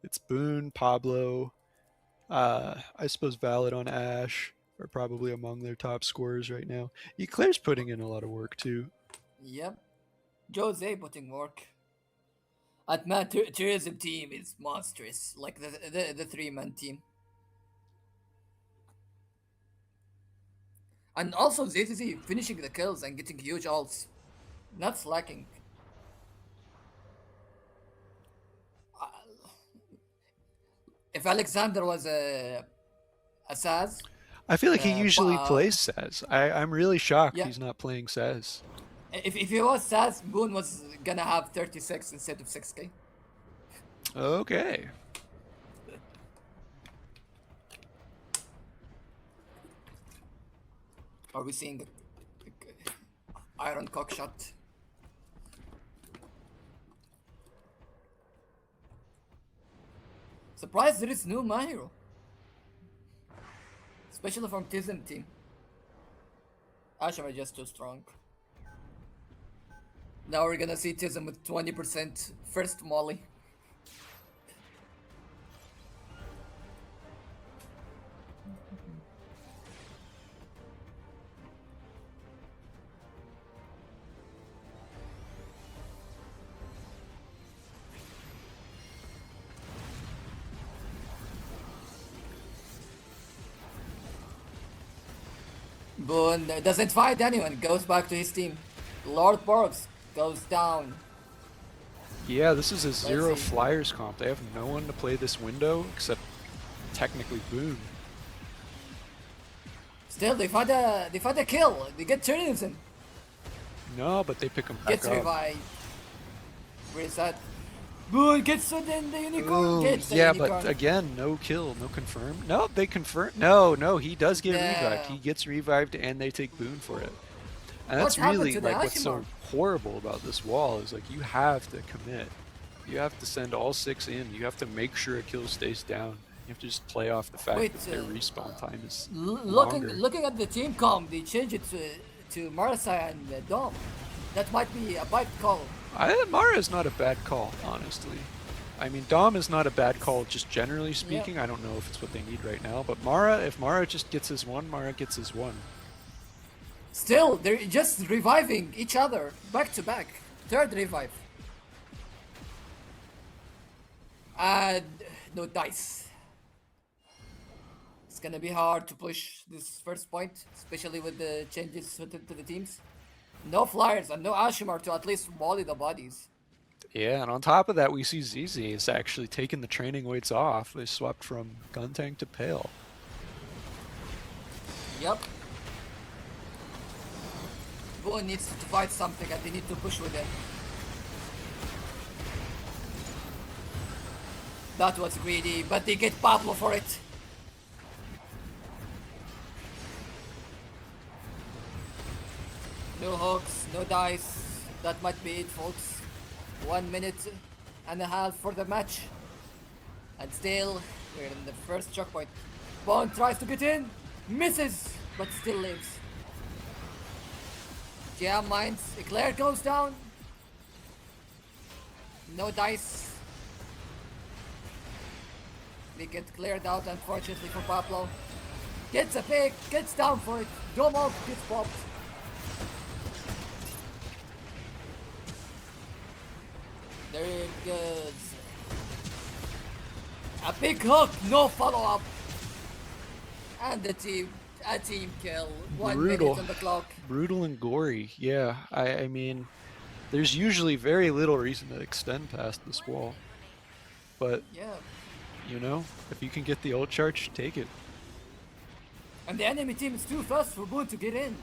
S8: it's Boone, Pablo, I suppose Valid on Ash are probably among their top scorers right now. Eclair's putting in a lot of work too.
S12: Yep. Jose putting work. And man, tourism team is monstrous. Like the 3-man team. And also ZTZ finishing the kills and getting huge ults. Not slacking. If Alexander was a Saz,
S8: I feel like he usually
S12: but,
S8: plays Saz. I'm really shocked
S12: yeah.
S8: he's not playing Saz.
S12: if he was Saz, Boone was gonna have 36 instead of 6k.
S8: Okay.
S12: Are we seeing the iron cock shot? Surprised there is no My Hero. Especially from Tism team. Asham are just too strong. Now we're gonna see Tism with 20% first molly. Boone doesn't fight anyone, goes back to his team. Lord Borgs goes down.
S8: Yeah, this is a zero
S12: see.
S8: Flyers comp. They have no one to play this window except technically Boone.
S12: Still, they find a kill. They get Tyrannism.
S8: No, but they pick him back
S12: Gets
S8: up.
S12: revived. Where is that? Boone gets the unicorn.
S8: Ooh,
S12: Gets the
S8: yeah,
S12: unicorn.
S8: but again, no kill, no confirm. No, they confirm. No, he does get revived.
S12: No.
S8: He gets revived, and they take Boone for it. And
S12: What
S8: that's
S12: happened
S8: really
S12: to the
S8: like what's so
S12: Ashimar?
S8: horrible about this wall is like you have to commit. You have to send all 6 in. You have to make sure a kill stays down. You have to just play off the fact
S12: Wait,
S8: that their respawn time is
S12: looking
S8: longer.
S12: looking at the team comp, they changed it to Marasai and Dom. That might be a bad call.
S8: Mara is not a bad call, honestly. I mean, Dom is not a bad call, just generally speaking. I don't know if it's what they need right now, but Mara, if Mara just gets his one, Mara gets his one.
S12: Still, they're just reviving each other back to back. Third revive. And no dice. It's gonna be hard to push this first point, especially with the changes to the teams. No Flyers and no Ashimar to at least volley the bodies.
S8: Yeah, and on top of that, we see ZZ is actually taking the training weights off. They swapped from gun tank to pale.
S12: Yep. Boone needs to fight something and they need to push with it. That was greedy, but they get Pablo for it. No hooks, no dice. That might be it, folks. 1 minute and a half for the match. And still, we're in the first choke point. Bond tries to get in, misses, but still lives. Jam mines, Eclair goes down. No dice. They get cleared out, unfortunately for Pablo. Gets a pick, gets down for it. Domo gets popped. There it goes. A big hook, no follow-up. And a team kill. 1 minute on the clock.
S8: Brutal and gory, yeah. I mean, there's usually very little reason to extend past this wall. But,
S12: Yeah.
S8: you know, if you can get the ult charge, take it.
S12: And the enemy team is too fast for Boone to get in.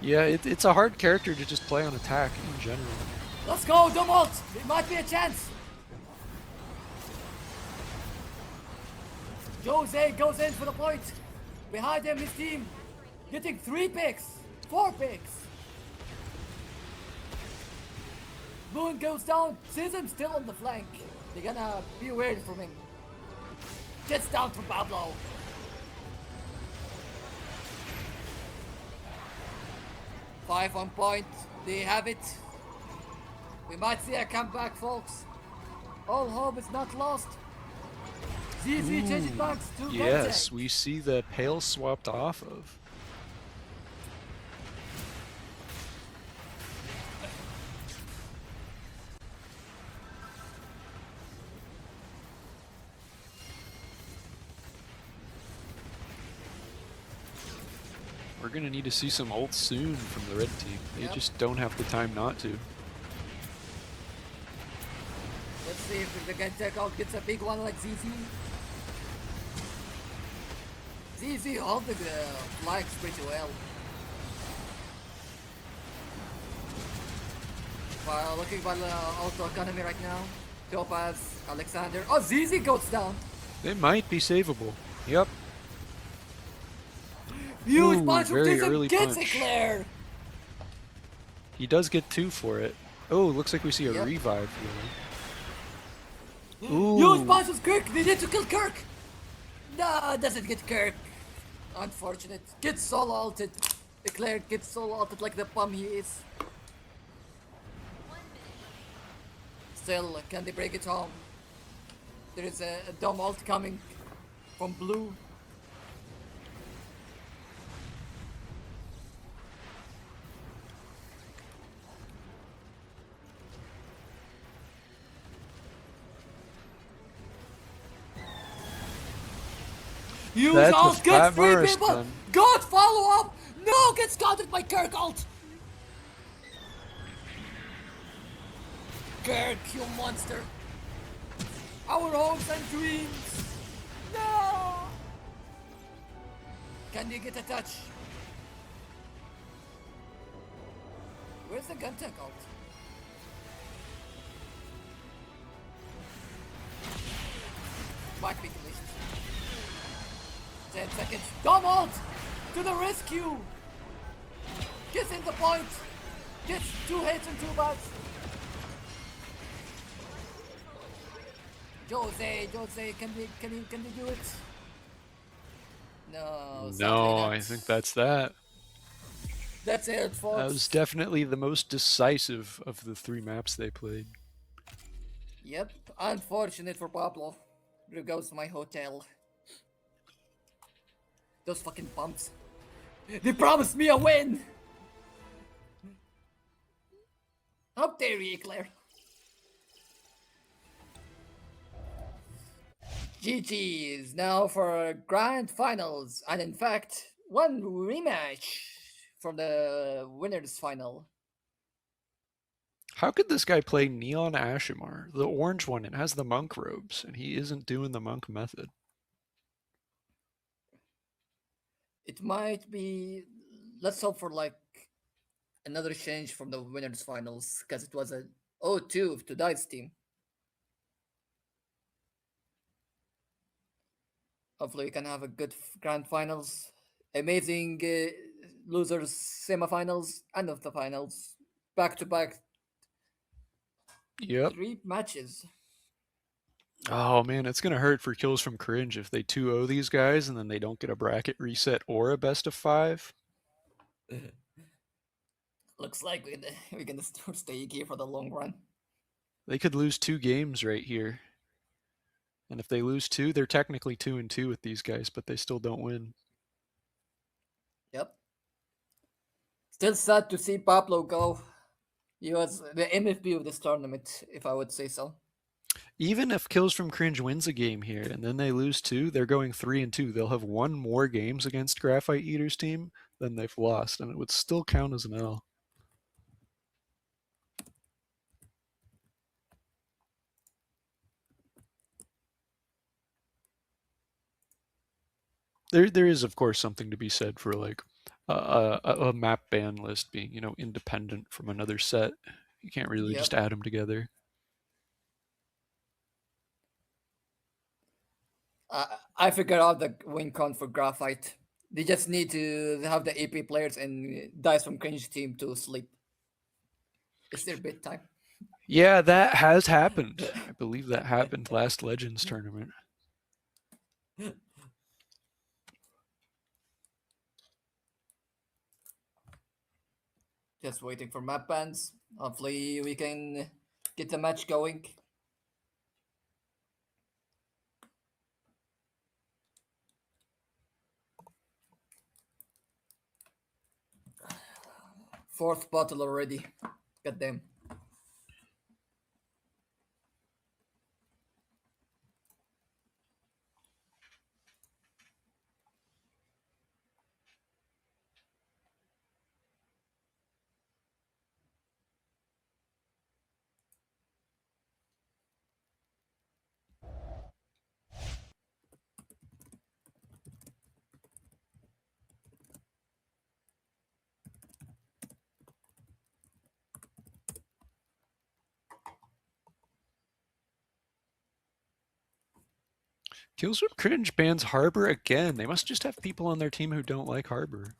S8: Yeah, it's a hard character to just play on attack in general.
S12: Let's go, Dumult! It might be a chance. Jose goes in for the point. Behind him, his team getting 3 picks, 4 picks. Boone goes down, sees him still on the flank. They're gonna be weird from him. Gets down from Pablo. 5 on point. They have it. We might see a comeback, folks. All hope is not lost. ZZ changing backs to
S8: Yes,
S12: Guntank.
S8: we see the Pale swapped off of. We're gonna need to see some ults soon from the red team. They
S12: Yep.
S8: just don't have the time not to.
S12: Let's see if the Guntank out gets a big one like ZZ. ZZ holding the flags pretty well. While looking for the auto economy right now. Topaz, Alexander. Oh, ZZ goes down.
S8: They might be savable. Yep.
S12: Huge
S8: Ooh,
S12: punch from
S8: very
S12: Jason
S8: early
S12: gets
S8: punch.
S12: Eclair.
S8: He does get 2 for it. Oh, looks like we see a
S12: Yep.
S8: revive here. Ooh.
S12: Huge punch from Kirk. They need to kill Kirk. No, doesn't get Kirk. Unfortunate. Gets solo ulted. Eclair gets solo ulted like the bum he is. Still, can they break it home? There is a dumb ult coming from blue. Huge
S8: That's a
S12: ult, gets
S8: fat
S12: 3
S8: burst,
S12: people!
S8: man.
S12: God follow up! No, gets countered by Kirk ult! Kirk, you monster! Our hopes and dreams! No! Can they get a touch? Where's the Guntank ult? Might be glitched. 10 seconds. Dumb ult! To the rescue! Gets in the point! Gets 2 hits and 2 bats! Jose, can they do it? No. sadly
S8: No,
S12: not.
S8: I think that's that.
S12: That's it, folks.
S8: That was definitely the most decisive of the 3 maps they played.
S12: Yep, unfortunate for Pablo. There goes my hotel. Those fucking bumps. They promised me a win! How dare you, Eclair? GG's now for grand finals, and in fact, one rematch from the winners final.
S8: How could this guy play Neon Ashimar? The orange one, it has the monk robes, and he isn't doing the monk method.
S12: It might be. Let's hope for like another change from the winners finals, because it was a 0-2 to Dice team. Hopefully, we can have a good grand finals. Amazing losers semifinals and of the finals. Back to back
S8: Yep.
S12: 3 matches.
S8: Oh man, it's gonna hurt for Kills from Cringe if they 2-0 these guys and then they don't get a bracket reset or a best of 5.
S12: Looks like we're gonna stay here for the long run.
S8: They could lose 2 games right here. And if they lose 2, they're technically 2-2 with these guys, but they still don't win.
S12: Yep. Still sad to see Pablo go. He was the MVP of this tournament, if I would say so.
S8: Even if Kills from Cringe wins a game here and then they lose 2, they're going 3-2. They'll have won more games against Graphite Eater's team than they've lost, and it would still count as an L. There is, of course, something to be said for like a map ban list being, independent from another set. You can't really
S12: Yep.
S8: just add them together.
S12: I figured out the win con for Graphite. They just need to have the AP players and Dice from Cringe team to sleep. It's their bedtime.
S8: Yeah, that has happened. I believe that happened last Legends tournament.
S12: Just waiting for map bans. Hopefully we can get the match going. Fourth bottle already. Goddamn.
S8: Kills from Cringe bans Harbor again. They must just have people on their team who don't like Harbor.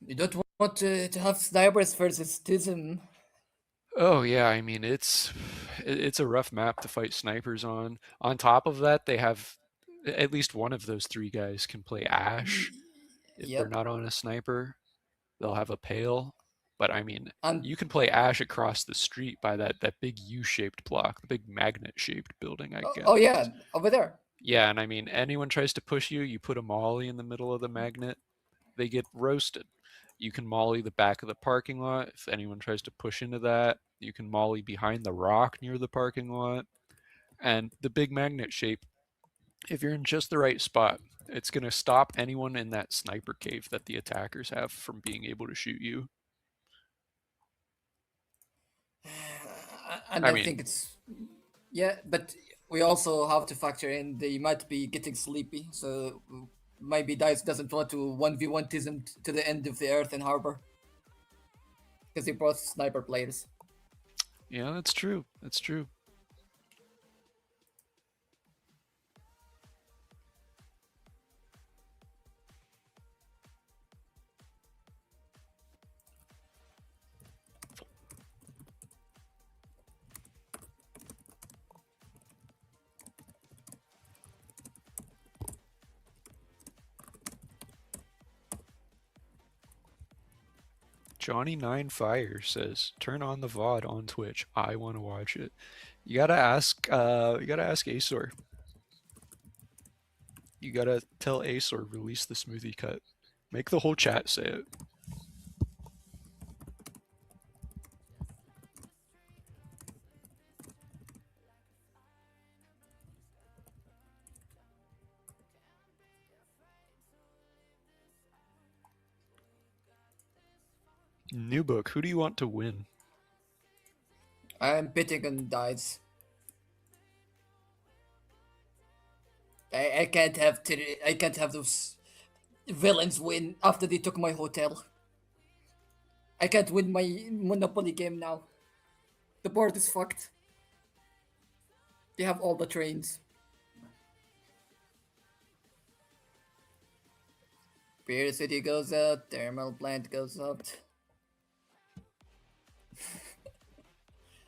S12: You don't want to have snipers versus Tism.
S8: Oh yeah, I mean it's a rough map to fight snipers on. On top of that, they have at least one of those three guys can play Ash. If they're
S12: Yep.
S8: not on a sniper, they'll have a Pale. But I mean,
S12: And
S8: you can play Ash across the street by that big U-shaped block, the big magnet-shaped building, I guess.
S12: oh yeah, over there.
S8: Yeah, and I mean, anyone tries to push you, you put a molly in the middle of the magnet, they get roasted. You can molly the back of the parking lot. If anyone tries to push into that, you can molly behind the rock near the parking lot. And the big magnet shape, if you're in just the right spot, it's going to stop anyone in that sniper cave that the attackers have from being able to shoot you.
S12: And
S8: I
S12: I
S8: mean,
S12: think it's yeah, but we also have to factor in they might be getting sleepy, so maybe Dice doesn't want to 1v1 Tism to the end of the earth and harbor because they're both sniper players.
S8: yeah, that's true. That's true. Johnny9Fire says, "Turn on the VOD on Twitch. I want to watch it." You gotta ask. You gotta ask Asor. You gotta tell Asor release the smoothie cut. Make the whole chat say it. New book. Who do you want to win?
S12: I'm betting on Dice. I can't have I can't have those villains win after they took my hotel. I can't win my Monopoly game now. The board is fucked. They have all the trains. Beer City goes out, thermal plant goes out.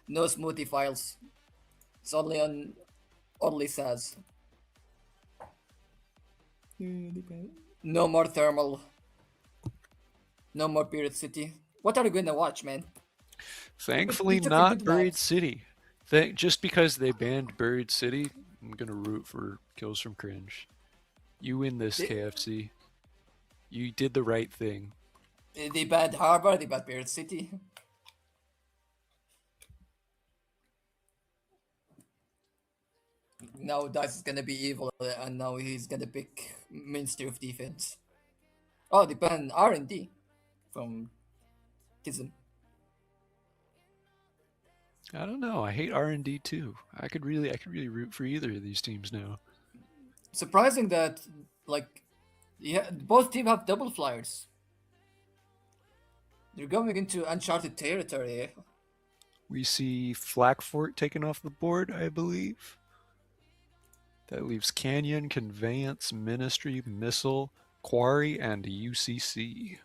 S12: No smoothie files. It's only on only says. No more thermal. No more Period City. What are you gonna watch, man?
S8: Thankfully,
S12: took a
S8: not
S12: good
S8: Buried
S12: maps.
S8: City. Just because they banned Buried City, I'm gonna root for Kills from Cringe. You win this, KFC. You did the right thing.
S12: They banned Harbor, they banned Period City. Now Dice is gonna be evil, and now he's gonna pick Ministry of Defense. Oh, they banned R&D from Kism.
S8: I don't know. I hate R&D too. I could really root for either of these teams now.
S12: Surprising that, like, yeah, both teams have double flyers. They're going into uncharted territory.
S8: We see Flak Fort taken off the board, I believe. That leaves Canyon, Conveyance, Ministry, Missile, Quarry, and UCC.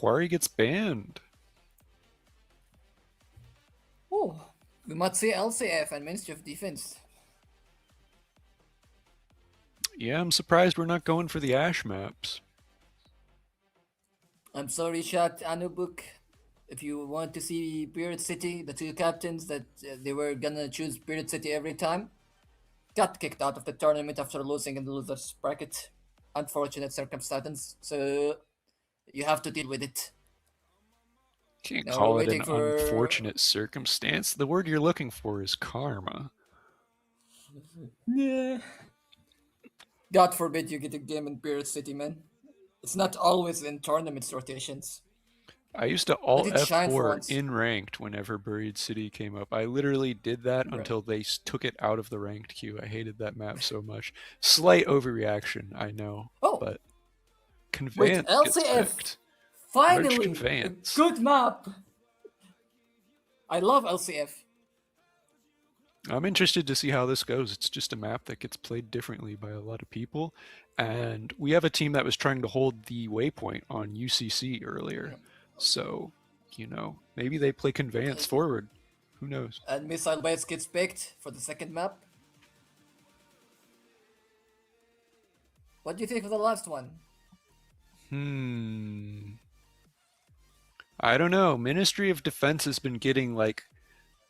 S8: Quarry gets banned.
S12: Oh, we might see LCF and Ministry of Defense.
S8: Yeah, I'm surprised we're not going for the Ash maps.
S12: I'm sorry, Chat Anubuk. If you want to see Spirit City, the two captains that they were gonna choose Spirit City every time, got kicked out of the tournament after losing in the losers bracket. Unfortunate circumstance. So you have to deal with it.
S8: Can't
S12: Now
S8: call
S12: we're
S8: it an
S12: waiting for.
S8: unfortunate circumstance. The word you're looking for is karma.
S12: Yeah. God forbid you get a game in Spirit City, man. It's not always in tournaments rotations.
S8: I used to
S12: Let
S8: alt
S12: it shine for
S8: F4
S12: once.
S8: in ranked whenever Buried City came up. I literally did that
S12: Right.
S8: until they took it out of the ranked queue. I hated that map so much. Slight overreaction, I know.
S12: Oh,
S8: but
S12: wait,
S8: Conveyance gets
S12: LCF!
S8: picked.
S12: Finally! A
S8: Conveyance.
S12: good map! I love LCF.
S8: I'm interested to see how this goes. It's just a map that gets played differently by a lot of people. And we have a team that was trying to hold the waypoint on UCC earlier. So, you know, maybe they play Conveyance forward. Who knows?
S12: And Missile Base gets picked for the second map. What do you think of the last one?
S8: I don't know. Ministry of Defense has been getting like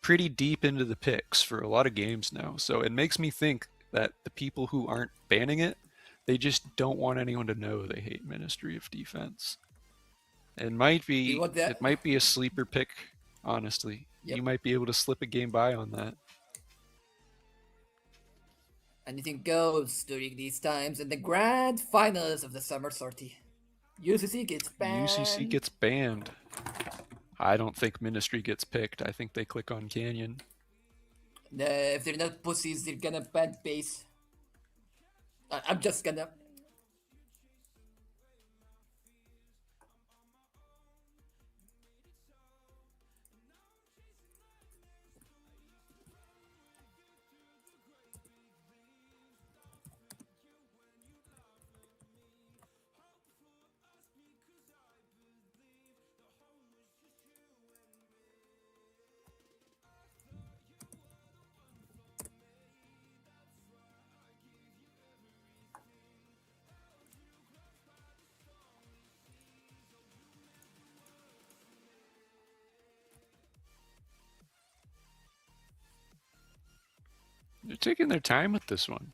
S8: pretty deep into the picks for a lot of games now. So it makes me think that the people who aren't banning it, they just don't want anyone to know they hate Ministry of Defense. It might be a sleeper pick, honestly.
S12: Yep.
S8: You might be able to slip a game by on that.
S12: Anything goes during these times in the grand finals of the summer sortie. UCC gets banned.
S8: UCC gets banned. I don't think Ministry gets picked. I think they click on Canyon.
S12: If they're not pussies, they're gonna ban base. I'm just gonna.
S8: They're taking their time with this one.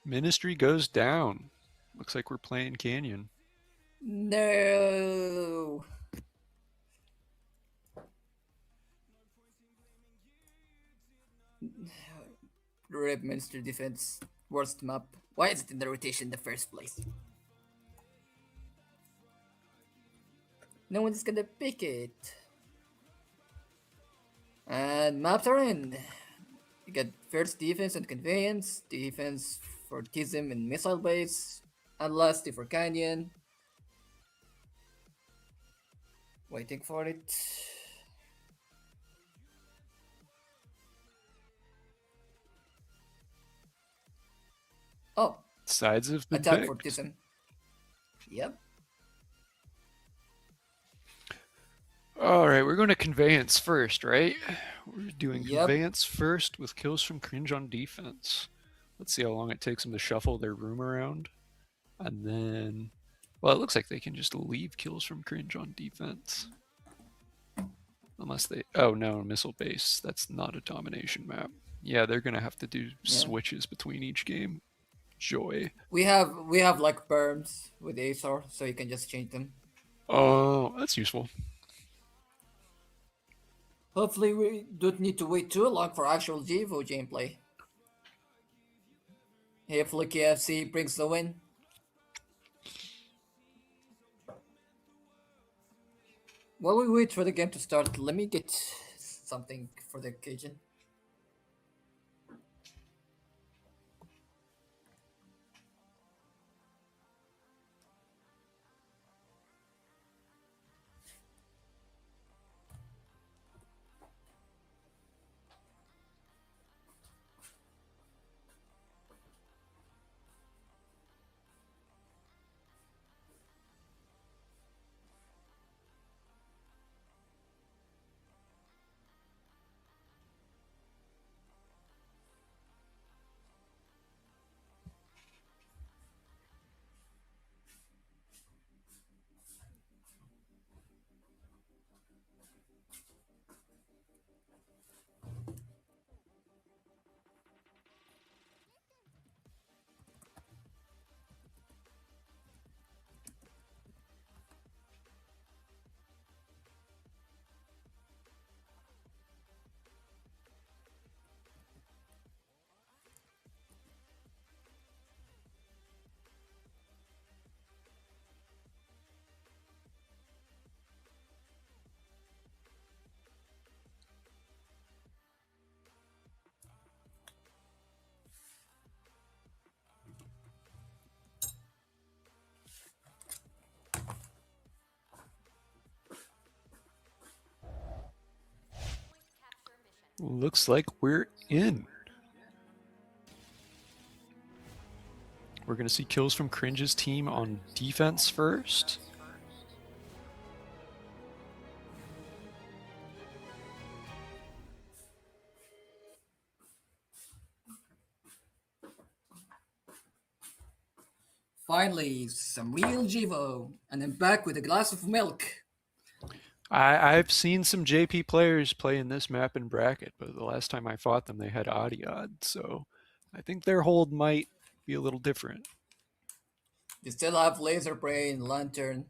S8: Ministry goes down. Looks like we're playing Canyon.
S12: No. Rip Ministry Defense. Worst map. Why is it in the rotation in the first place? No one's gonna pick it. And maps are in. You get first defense and conveyance, defense for Tism and missile base, and lastly for Canyon. Waiting for it. Oh,
S8: Sides have been
S12: attack for
S8: picked.
S12: Tism. Yep.
S8: All right, we're going to Conveyance first, right? We're doing
S12: Yep.
S8: Conveyance first with kills from Cringe on defense. Let's see how long it takes them to shuffle their room around. And then, well, it looks like they can just leave kills from Cringe on defense. Unless they, oh no, Missile Base. That's not a domination map. Yeah, they're going to have to do switches between each game. Joy.
S12: We have like berms with Azor, so you can just change them.
S8: Oh, that's useful.
S12: Hopefully we don't need to wait too long for actual GEVO gameplay. Hopefully KFC brings the win. While we wait for the game to start, let me get something for the occasion.
S8: Looks like we're in. We're going to see kills from Cringe's team on defense first.
S12: Finally, some real Jivo, and I'm back with a glass of milk.
S8: I've seen some JP players play in this map in bracket, but the last time I fought them, they had Audiod, so I think their hold might be a little different.
S12: You still have Laser Brain, Lantern.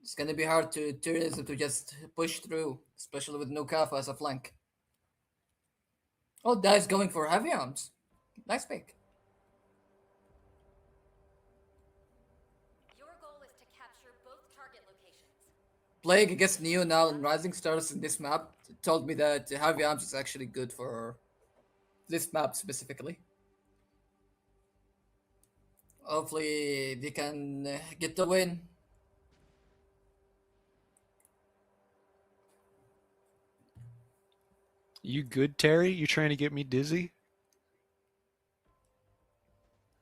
S12: It's gonna be hard to tourism to just push through, especially with no Kafa as a flank. Oh, Dai's going for heavy arms. Nice pick.
S11: Your goal is to capture both target locations.
S12: Playing against Neo now and Rising Stars in this map told me that heavy arms is actually good for this map specifically. Hopefully they can get the win.
S8: You good, Terry? You trying to get me dizzy?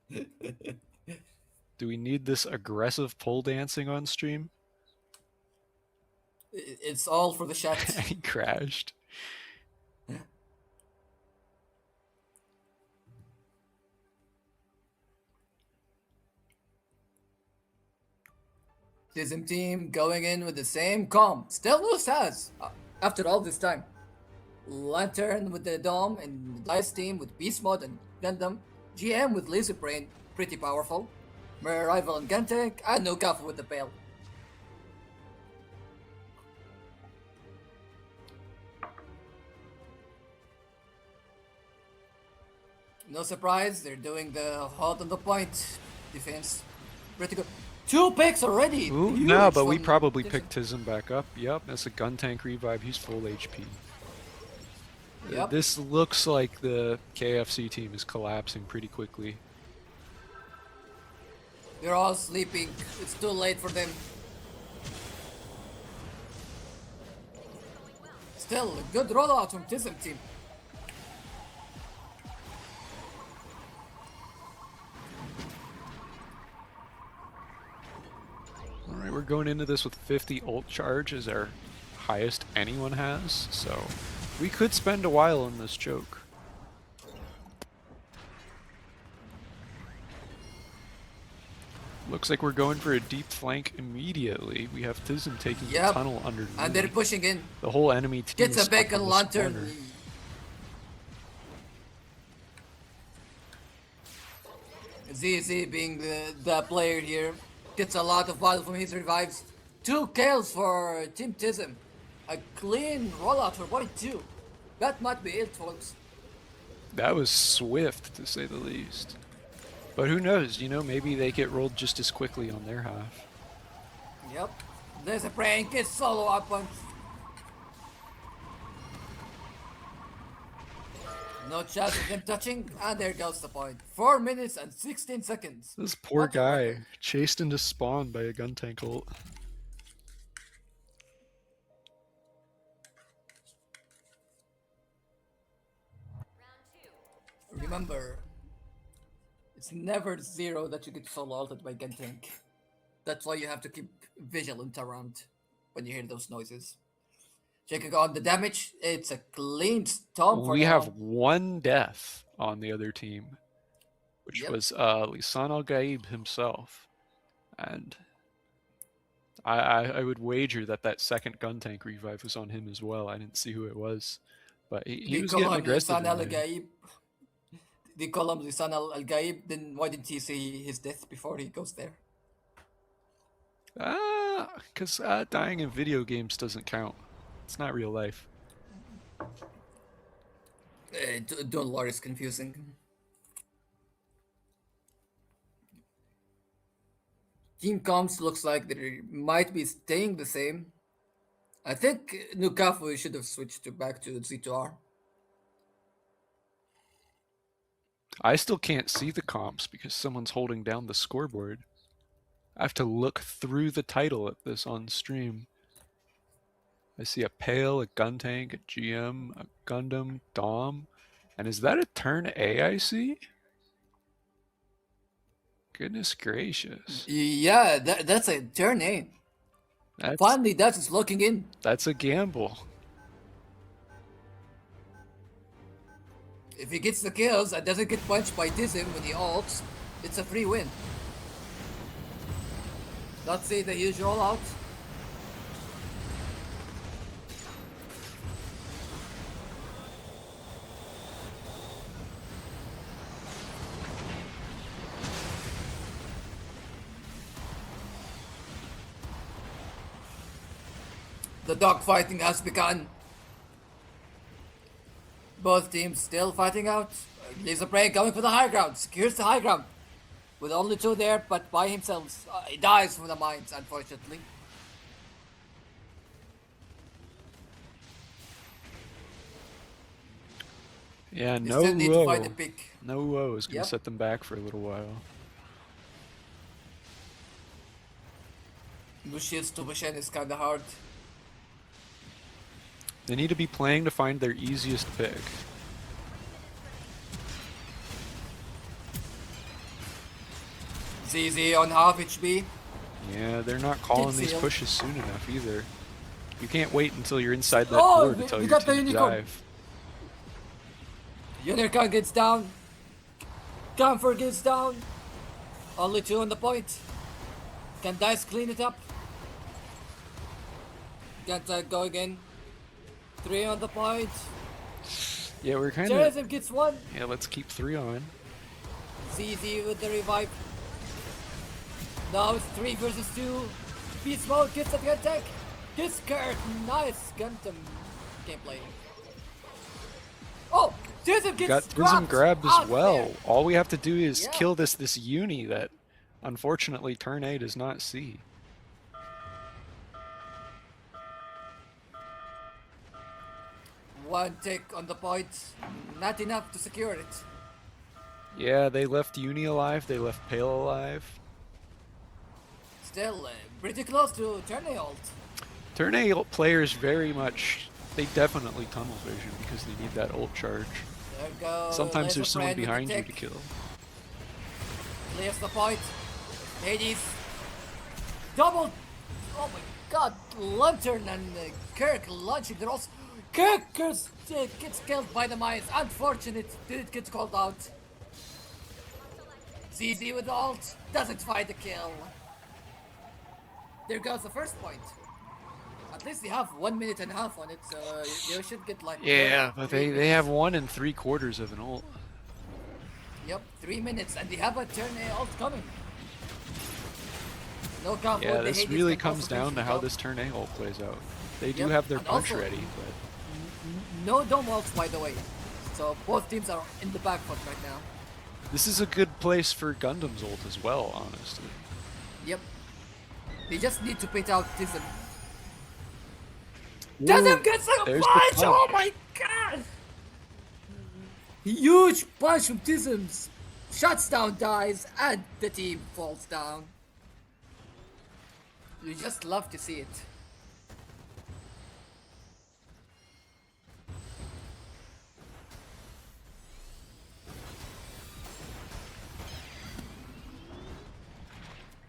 S8: Do we need this aggressive pole dancing on stream?
S12: It's all for the shot.
S8: He crashed.
S12: Tism team going in with the same comp. Still no SAS after all this time. Lantern with the Dome and Dice team with Beast Mode and Gundam. GM with Laser Brain, pretty powerful. Mirror Rival and Guntank, and no Kafa with the Bale. No surprise, they're doing the hold on the point defense. Pretty good. 2 picks already!
S8: Ooh,
S12: Huge
S8: no, but we
S12: from
S8: probably
S12: Tism.
S8: picked Tism back up. Yep, that's a gun tank revive. He's full HP.
S12: Yep.
S8: This looks like the KFC team is collapsing pretty quickly.
S12: They're all sleeping. It's too late for them. Still, a good rollout from Tism team.
S8: Alright, we're going into this with 50 ult charge as our highest anyone has, so we could spend a while on this choke. Looks like we're going for a deep flank immediately. We have Tism taking the
S12: Yep.
S8: tunnel underneath.
S12: And they're pushing in.
S8: The whole enemy team
S12: Gets
S8: is
S12: a
S8: stuck
S12: bacon
S8: on the
S12: lantern.
S8: spawner.
S12: ZZ being the player here. Gets a lot of value from his revives. 2 kills for Team Tism. A clean rollout for 42. That might be it, folks.
S8: That was swift, to say the least. But who knows, you know, maybe they get rolled just as quickly on their half.
S12: Yep. There's a prank. It's solo up punch. No chance of them touching, and there goes the point. 4 minutes and 16 seconds.
S8: This poor
S12: What a
S8: guy,
S12: record.
S8: chased into spawn by a gun tank ult.
S12: Remember, it's never 0 that you get solo ulted by Guntank. That's why you have to keep vigilant around when you hear those noises. Checking on the damage, it's a clean stomp for
S8: We
S12: now.
S8: have 1 death on the other team, which
S12: Yep.
S8: was Lisan Al-Gaib himself. And I would wager that that second gun tank revive was on him as well. I didn't see who it was, but he
S12: They
S8: was
S12: call
S8: getting
S12: him
S8: aggressive.
S12: Lisan
S8: in there.
S12: Al-Gaib. They call him Lisan Al-Gaib, then why didn't he see his death before he goes there?
S8: Because dying in video games doesn't count. It's not real life.
S12: Don't worry, it's confusing. Team comps looks like they might be staying the same. I think Nukafu should have switched back to Z2R.
S8: I still can't see the comps because someone's holding down the scoreboard. I have to look through the title at this on stream. I see a Pale, a Gun Tank, a GM, a Gundam, Dom. And is that a turn A I see? Goodness gracious.
S12: Yeah, that's a turn A. Finally, that is locking in.
S8: That's a gamble.
S12: If he gets the kills and doesn't get punched by Tism when he ults, it's a free win. Let's see the huge rollout. The dogfighting has begun. Both teams still fighting out. Laser Prey going for the high ground. Secures the high ground. With only 2 there, but by himself. He dies from the mines, unfortunately.
S8: Yeah,
S12: They
S8: no
S12: still need to find a
S8: woe.
S12: pick.
S8: No woe is going to
S12: Yep.
S8: set them back for a little while.
S12: Lucius to Bushen is kinda hard.
S8: They need to be playing to find their easiest pick.
S12: ZZ on half HP.
S8: Yeah, they're not calling these
S12: sealed.
S8: pushes soon enough either. You can't wait until you're inside that
S12: Oh,
S8: door to
S12: we-
S8: tell
S12: we
S8: your
S12: got the
S8: team to
S12: unicorn.
S8: dive.
S12: Unicorn gets down. Comfort gets down. Only 2 on the point. Can Dice clean it up? Can go again. 3 on the point.
S8: Yeah, we're kind of...
S12: Jerusalem gets 1.
S8: Yeah, let's keep 3 on.
S12: ZZ with the revive. Now it's 3 versus 2. Beast mode gets the attack. Gets Kurt. Nice Gundam gameplay. Oh! Jerusalem
S8: We got
S12: gets
S8: Prism grabbed as
S12: out
S8: well.
S12: there.
S8: All we have to do is
S12: Yeah.
S8: kill this uni that unfortunately turn A does not see.
S12: One tick on the point. Not enough to secure it.
S8: Yeah, they left Uni alive, they left Pale alive.
S12: Still pretty close to turn A ult.
S8: Turn A players very much, they definitely tunnel vision because they need that ult charge.
S12: There goes.
S8: Sometimes there's someone behind you to kill.
S12: Clears the point. Hades. Double. Oh my god. Lantern and Kirk launching the rolls. Kirk gets killed by the mines. Unfortunate. Didn't get called out. ZZ with the ult. Doesn't find the kill. There goes the first point. At least they have 1.5 minutes on it, so they should get like...
S8: Yeah, but
S12: 3
S8: they have 1 3/4 of an ult.
S12: Yep, 3 minutes, and they have a turn A ult coming. No combo.
S8: Yeah,
S12: the
S8: this
S12: Hades
S8: really
S12: can
S8: comes
S12: also
S8: down
S12: finish
S8: to
S12: it
S8: how
S12: off.
S8: this turn A ult plays out. They do
S12: Yep,
S8: have their
S12: and
S8: punch
S12: also-
S8: ready, but
S12: No dome ults, by the way. So both teams are in the back foot right now.
S8: this is a good place for Gundam's ult as well, honestly.
S12: Yep. They just need to pit out Tism.
S8: Ooh,
S12: Tism gets a
S8: there's the
S12: punch!
S8: punch.
S12: Oh my god! Huge punch from Tism's. Shuts down, dies, and the team falls down. You just love to see it.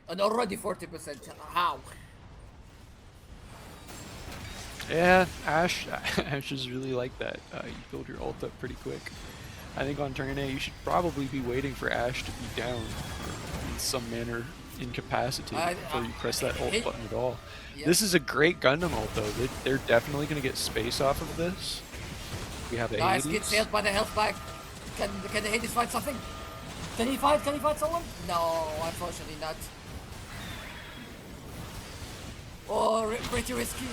S12: And already 40%. How?
S8: Yeah, Ash is really like that. You build your ult up pretty quick. I think on turn A you should probably be waiting for Ash to be down or in some manner incapacitated before you press that ult button at all.
S12: Yeah.
S8: This is a great Gundam ult though. They're definitely going to get space off of this. We have a
S12: Guys,
S8: Hades.
S12: gets hit by the health bag. Can the Hades find something? Can he find someone? No, unfortunately not. Oh, pretty risky.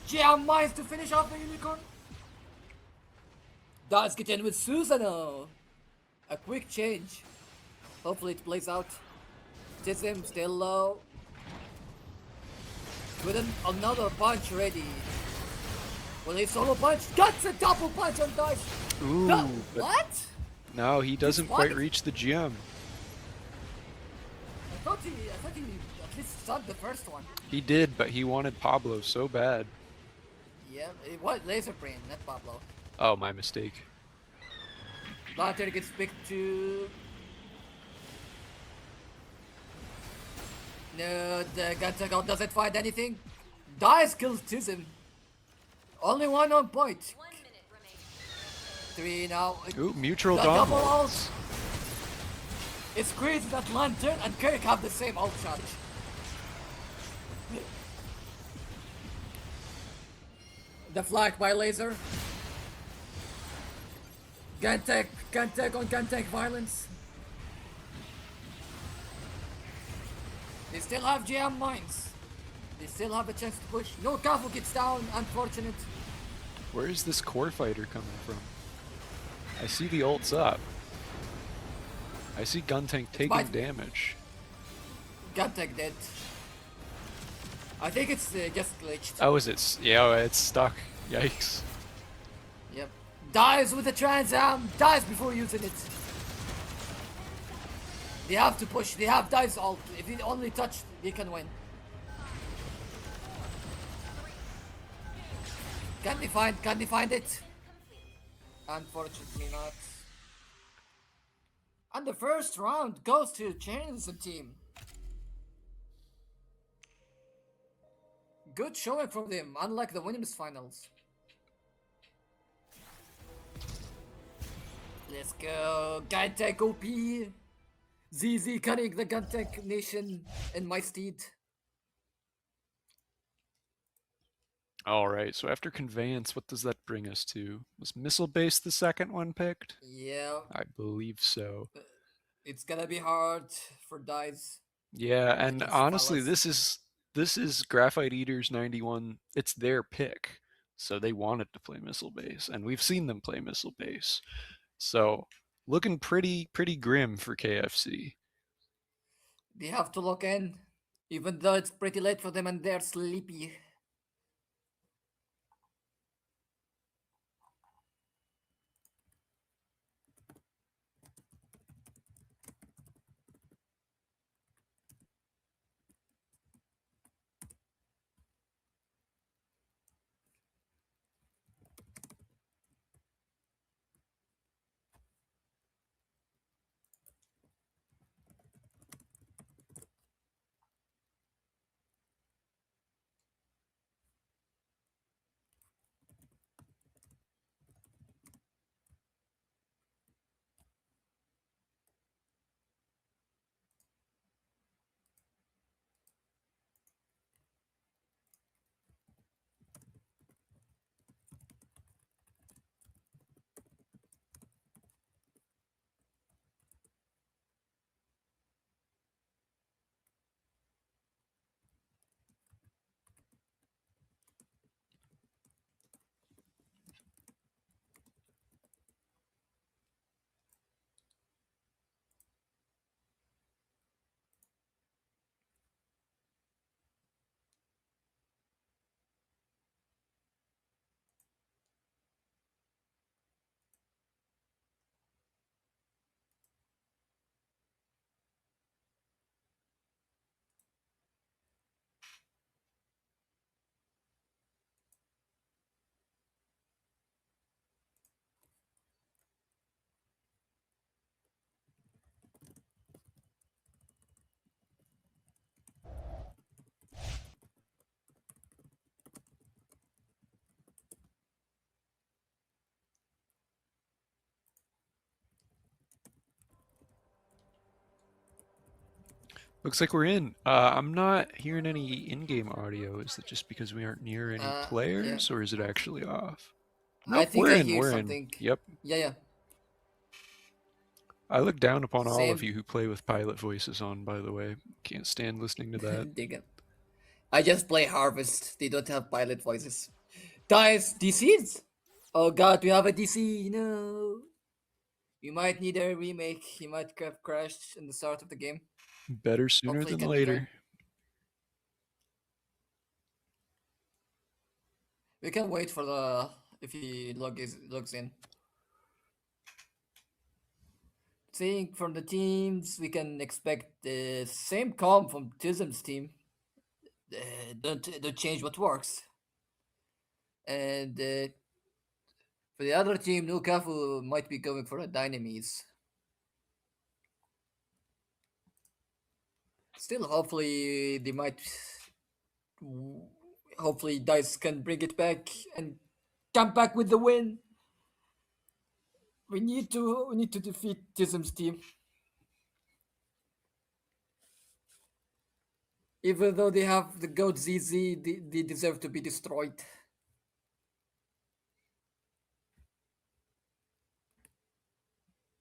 S12: Jam mines to finish off the unicorn. Does get in with Susano. A quick change. Hopefully it plays out. Tism still low. With another punch ready. Will he solo punch? Gets a double punch on Dice.
S8: Ooh,
S12: No,
S8: but
S12: what?
S8: no, he doesn't
S12: What?
S8: quite reach the GM.
S12: I thought he at least stunned the first one.
S8: He did, but he wanted Pablo so bad.
S12: Yeah, it was Laser Brain, not Pablo.
S8: Oh, my mistake.
S12: Lantern gets picked to... No, the Guntagle doesn't find anything. Dice kills Tism. Only one on point.
S11: 1 minute remaining.
S12: 3 now.
S8: Ooh, mutual
S12: The
S8: dom
S12: double
S8: ult.
S12: ult. It's crazy that Lantern and Kirk have the same ult charge. The flag by laser. Guntank on Guntank violence. They still have GM mines. They still have a chance to push. No, Kafu gets down, unfortunate.
S8: Where is this core fighter coming from? I see the ults up. I see Guntank taking
S12: might-
S8: damage.
S12: Guntank dead. I think it's just glitched.
S8: Oh, is it? Yeah, it's stuck. Yikes.
S12: Yep. Dies with the Trans Am. Dies before using it. They have to push. They have Dive's ult. If they only touch, they can win. Can they find it? Unfortunately not. And the first round goes to Chainsaw team. Good showing from them, unlike the Williams finals. Let's go. Guntank OP. ZZ cutting the Guntank nation in my steed.
S8: Alright, so after Conveyance, what does that bring us to? Was Missile Base the second one picked?
S12: Yeah,
S8: I believe so.
S12: it's gonna be hard for Dice.
S8: Yeah, and
S12: Against
S8: honestly,
S12: Palace.
S8: this is Graphite Eaters 91. It's their pick, so they wanted to play Missile Base, and we've seen them play Missile Base. So looking pretty grim for KFC.
S12: They have to lock in, even though it's pretty late for them and they're sleepy.
S8: Looks like we're in. I'm not hearing any in-game audio. Is it just because we aren't near any players, or is it actually off?
S12: I
S8: Nope,
S12: think
S8: we're
S12: I
S8: in.
S12: hear
S8: We're
S12: something.
S8: in. Yep.
S12: Yeah.
S8: I look down upon all of
S12: Same.
S8: you who play with pilot voices on, by the way. Can't stand listening to that.
S12: Dig it. I just play Harvest. They don't have pilot voices. Dice, DCs? Oh god, we have a DC. No. We might need a remake. He might have crashed in the start of the game.
S8: Better sooner
S12: Hopefully it
S8: than
S12: can be done.
S8: later.
S12: We can wait for the if he logs in. think from the teams we can expect the same calm from Tism's team. Don't change what works. And for the other team, Nukafu might be going for a Dynamis. Still, hopefully they might. Hopefully, Dice can bring it back and come back with the win. We need to defeat Tism's team. Even though they have the goat ZZ, they deserve to be destroyed.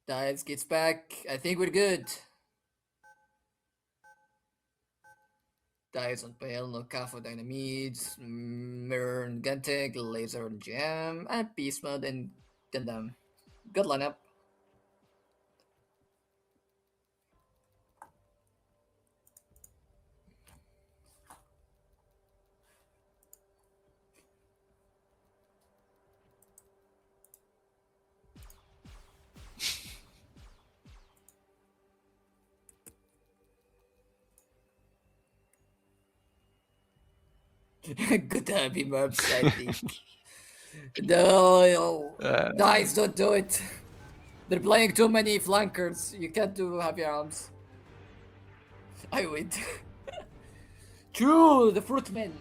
S12: Dice gets back. I think we're good. Dice on Pale, no Kafo Dynamites, Mirror and Ganteg, Laser and Jam, and Beast Mode and Gundam. Good lineup. Good happy maps, I think. No, Dice, don't do it. They're playing too many flankers. You can't do heavy arms. I win. True, the Fruitman.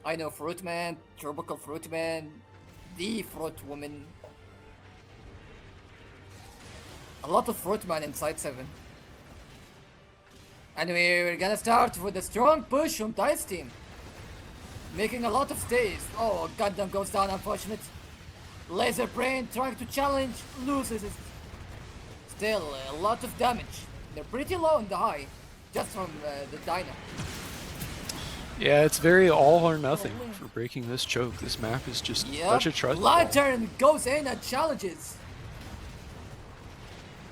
S12: I know Fruitman, Tropical Fruitman, the Fruit Woman. A lot of Fruitman inside 7. Anyway, we're gonna start with a strong push from Dice team. Making a lot of stays. Oh, Gundam goes down, unfortunate. Laser Brain trying to challenge, loses it. Still, a lot of damage. They're pretty low on the high, just from the Dyna.
S8: Yeah, it's very all or nothing for breaking this choke. This map is just such a trust.
S12: Lantern goes in and challenges.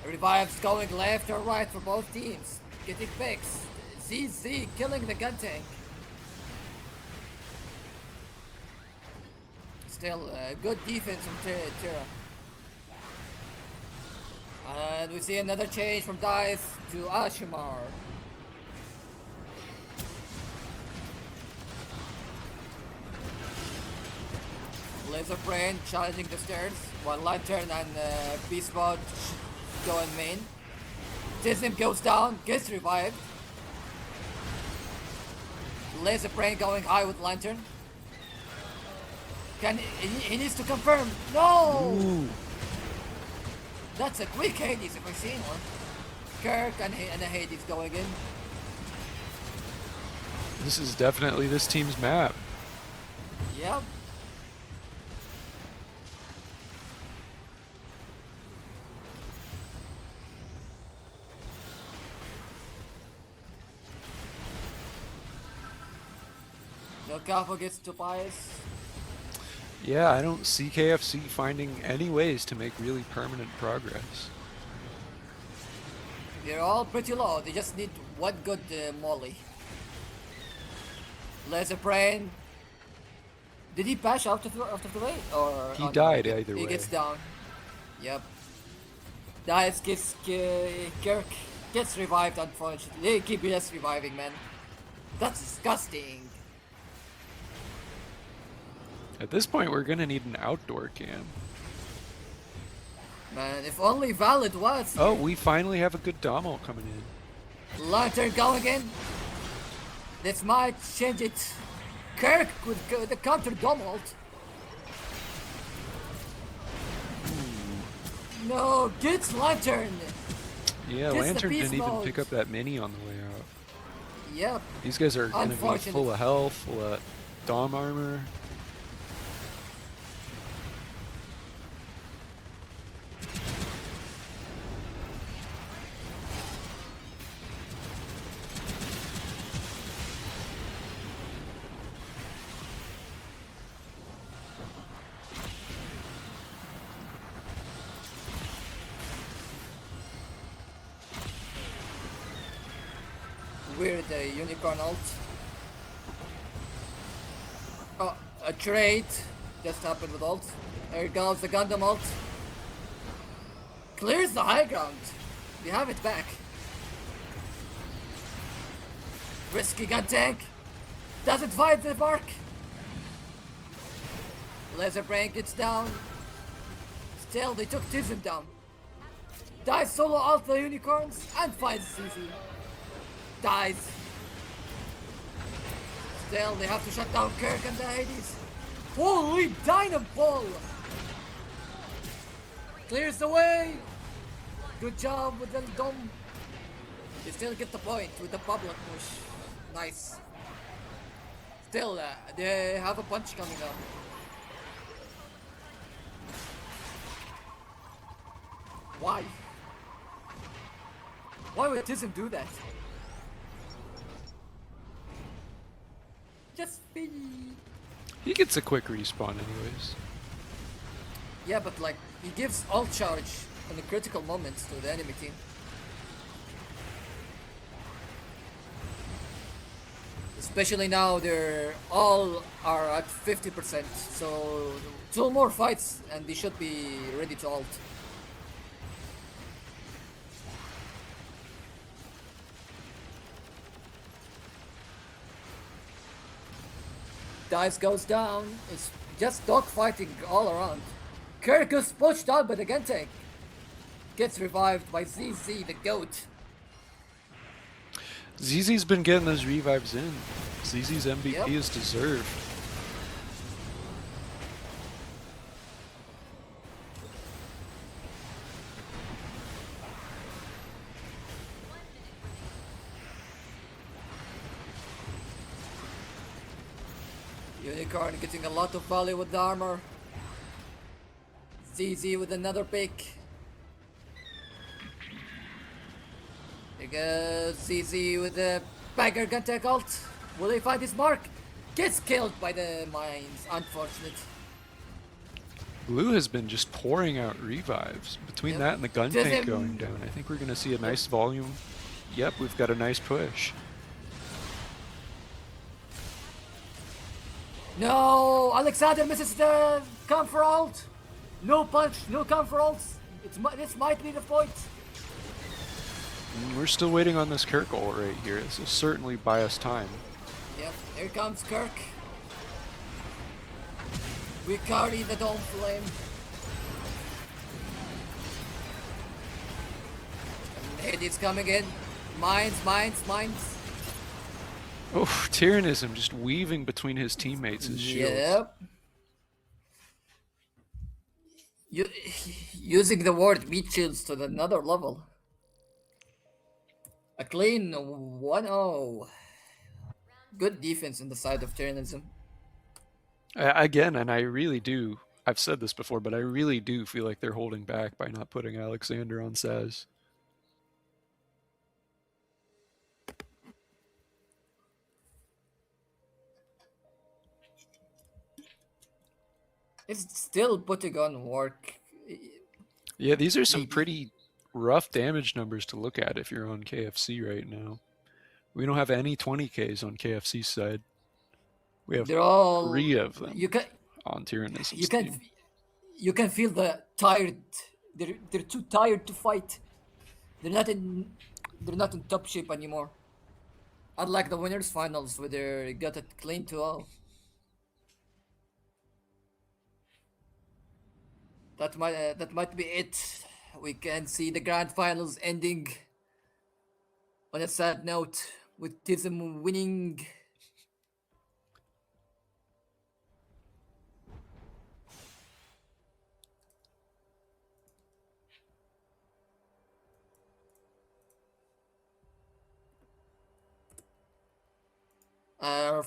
S12: Revives going left or right for both teams. Getting picks. ZZ killing the gun tank. Still, good defense from Tira. And we see another change from Dice to Ashimar. Laser Brain challenging the stairs, while Lantern and Beast Mode go in main. Tism goes down, gets revived. Laser Brain going high with Lantern. He needs to confirm. No!
S8: Ooh.
S12: That's a quick Hades if I've seen one. Kirk and the Hades going in.
S8: This is definitely this team's map.
S12: Yep. No Capo gets Tobias.
S8: Yeah, I don't see KFC finding any ways to make really permanent progress.
S12: They're all pretty low. They just need one good molly. Laser Brain. Did he bash out of the way? Or
S8: He died either way.
S12: He gets down. Yep. Dice gets Kirk gets revived, unfortunately. They keep just reviving, man. That's disgusting.
S8: At this point, we're gonna need an outdoor cam.
S12: Man, if only Valid was.
S8: Oh, we finally have a good Domo coming in.
S12: Lantern going in. This might change it. Kirk with the counter Dom ult. No, gets Lantern.
S8: Yeah,
S12: Gets the
S8: Lantern
S12: beast
S8: didn't even
S12: mode.
S8: pick up that mini on the way out.
S12: Yep.
S8: These guys are gonna be
S12: Unfortunate.
S8: full of health, full of Dom armor.
S12: Weird unicorn ult. Oh, a trade just happened with ult. There goes the Gundam ult. Clears the high ground. We have it back. Risky gun tank. Doesn't find the mark. Laser brain gets down. Still, they took Tism down. Dies solo out the unicorns and finds CC. Dies. Still, they have to shut down Kirk and the Hades. Holy Dynamo! Clears the way. Good job with the dome. They still get the point with the public push. Nice. Still, they have a punch coming up. Why? Why would Tism do that? Just be...
S8: He gets a quick respawn anyways.
S12: Yeah, but like, he gives ult charge in the critical moments to the enemy team. Especially now they're all are at 50%, so 2 more fights and they should be ready to ult. Dice goes down, it's just dogfighting all around. Kirk is pushed out by the gun tank. Gets revived by ZZ, the goat.
S8: ZZ's been getting those revives in. ZZ's MVP is deserved.
S12: Unicorn getting a lot of value with the armor. ZZ with another pick. There goes ZZ with the Bagger gun tech ult. Will he find his mark? Gets killed by the mines. Unfortunate.
S8: Blue has been just pouring out revives. Between that and the gun tank going down, I think we're going to see a nice volume. Yep, we've got a nice push.
S12: No, Alexander misses the comfort ult. No punch, no comfort ults. This might be the point.
S8: We're still waiting on this Kirk ult right here. This will certainly buy us time.
S12: Yep, here comes Kirk. We carry the dome flame. And Hades coming in. Mines.
S8: Oh, Tyrannism just weaving between his teammates' shields.
S12: Yep. Using the word meat shields to another level. A clean 1-0. Good defense on the side of Tyrannism.
S8: Again, and I really do, I've said this before, but I really do feel like they're holding back by not putting Alexander on Saz.
S12: It's still putting on work.
S8: Yeah, these are some pretty rough damage numbers to look at if you're on KFC right now. We don't have any 20Ks on KFC's side. We have 3 of them on Tyrannism's team.
S12: You can feel the tired. They're too tired to fight. They're not in top shape anymore. Unlike the winners finals where they got it clean 2-0. That might be it. We can see the grand finals ending on a sad note with Tism winning.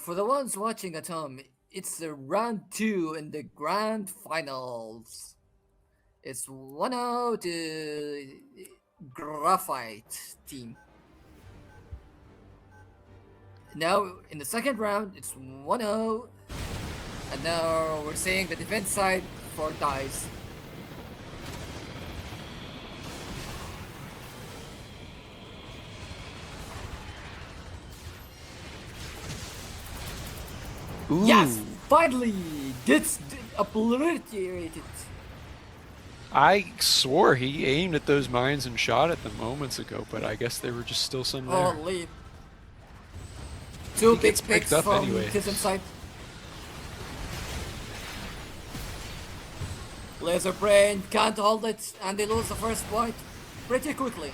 S12: For the ones watching at home, it's the round 2 in the grand finals. It's 1-0 to Graphite team. Now in the second round, it's 1-0, and now we're seeing the defense side for Dice.
S8: Ooh.
S12: Yes, finally gets obliterated.
S8: I swore he aimed at those mines and shot at them moments ago, but I guess there were just still some there.
S12: Holy. Two
S8: He
S12: big
S8: gets picked
S12: picks
S8: up
S12: from
S8: anyways.
S12: his inside. Laser Brain can't hold it, and they lose the first point pretty quickly.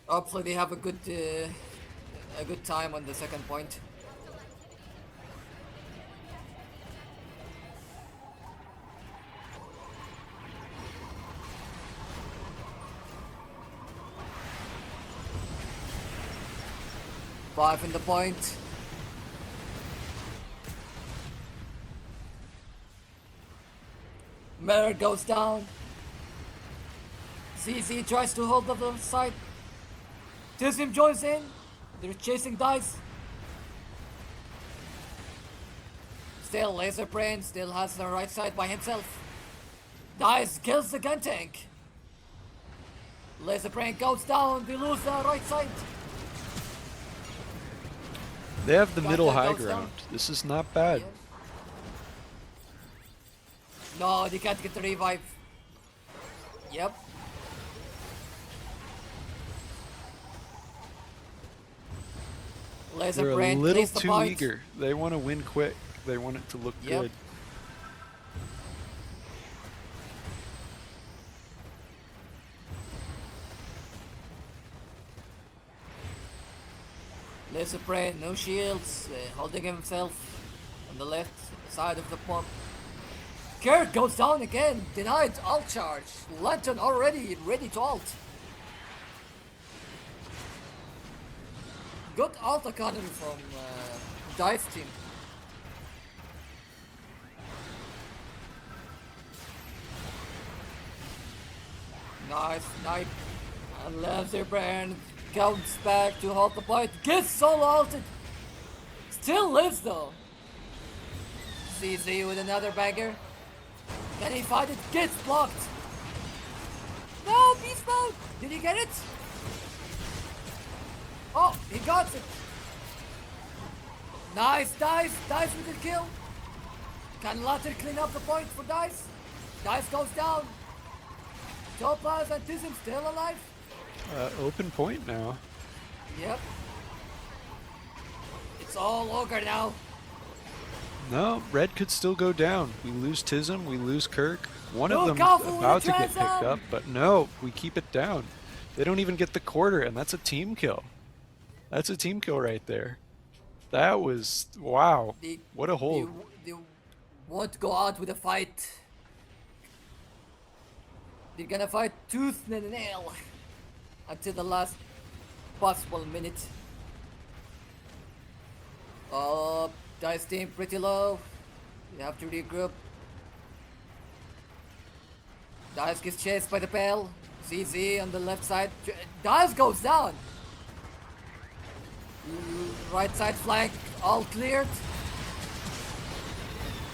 S12: Hopefully they have a good time on the second point. Five in the point. Mirror goes down. ZZ tries to hold the other side. Tism joins in. They're chasing dice. Still, Laser Brain still has the right side by himself. Dice kills the gun tank. Laser Brain goes down. They lose the right side.
S8: They have the
S12: Got
S8: middle
S12: that
S8: high
S12: goes down.
S8: ground. This is not bad.
S12: Yeah. No, they can't get the revive. Yep. Laser
S8: They're a
S12: Brain
S8: little
S12: plays the
S8: too
S12: point.
S8: eager. They want to win quick. They want it to look
S12: Yep.
S8: good.
S12: Laser Brain, no shields, holding himself on the left side of the pump. Kirk goes down again, denied ult charge. Lantern already ready to ult. Good ult economy from Dice team. Nice snipe. And Laser Brain comes back to hold the point. Gets solo ulted. Still lives though. CZ with another bagger. Can he fight it? Gets blocked. No, beast mode. Did he get it? Oh, he got it. Nice, Dice. Dice with the kill. Can Latter clean up the point for Dice? Dice goes down. Topaz and Tism still alive.
S8: Open point now.
S12: Yep. It's all ogre now.
S8: No, red could still go down. We lose Tism, we lose Kirk. One of
S12: Look
S8: them
S12: out for the
S8: about to get picked
S12: transom!
S8: up, but no, we keep it down. They don't even get the quarter, and that's a team kill. That's a team kill right there. That was, wow.
S12: They,
S8: What a hold.
S12: They won't go out with a fight. They're gonna fight tooth and nail until the last possible minute. Oh, Dice team pretty low. You have to regroup. Dice gets chased by the bell. ZZ on the left side. Dice goes down. Right side flank all cleared.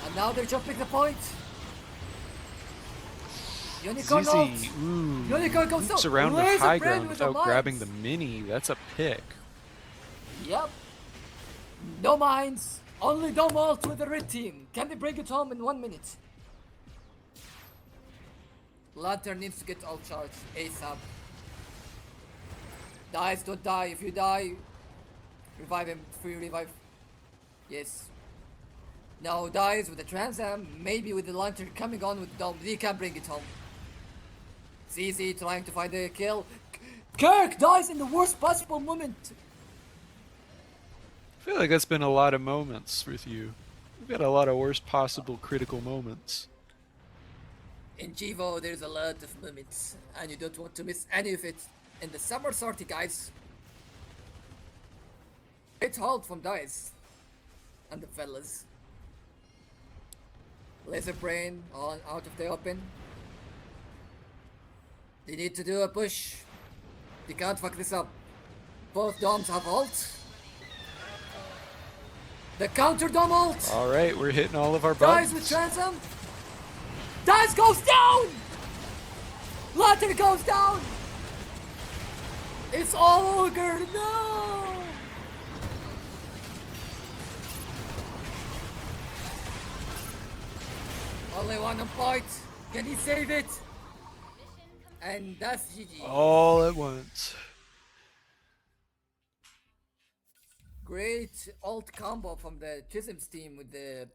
S12: And now they're jumping the point. Unicorn ult.
S8: ZZ, ooh,
S12: Unicorn goes
S8: loops
S12: down.
S8: around the
S12: Laser
S8: high
S12: Brain
S8: ground
S12: with the
S8: without grabbing
S12: mines.
S8: the mini. That's a pick.
S12: Yep. No mines. Only dome ult with the red team. Can they bring it home in 1 minute? Lantern needs to get ult charge ASAP. Dice, don't die. If you die, revive him. Free revive. Yes. Now Dice with the Transam, maybe with the Lantern coming on with the dome, they can bring it home. ZZ trying to find a kill. Kirk dies in the worst possible moment.
S8: I feel like that's been a lot of moments with you. We've got a lot of worst possible critical moments.
S12: In Jivo, there's a lot of moments, and you don't want to miss any of it. In the summer sortie, guys. Great hold from Dice and the fellas. Laser Brain on out of the open. They need to do a push. They can't fuck this up. Both domes have ult. The counter dome ult.
S8: All right, we're hitting all of our
S12: Dice
S8: buttons.
S12: with Transam. Dice goes down! Lantern goes down! It's all ogre, no! Only one on point. Can he save it? And that's GG.
S8: All at once.
S12: Great alt combo from the Chisholm's team with the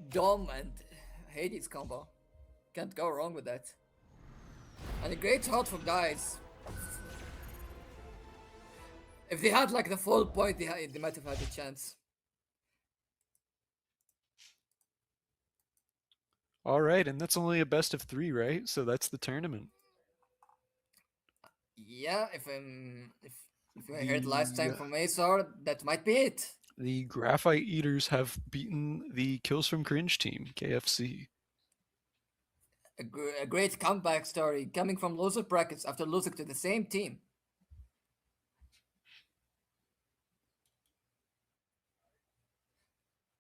S12: Dom and Hades combo. Can't go wrong with that. And a great shot from guys. If they had like the full point, they might have had a chance.
S8: All right, and that's only a best of 3, right? So that's the tournament.
S12: Yeah, if I heard last time from Azor, that might be it.
S8: The Graphite Eaters have beaten the Kills from Cringe team, KFC.
S12: A great comeback story coming from loser brackets after losing to the same team.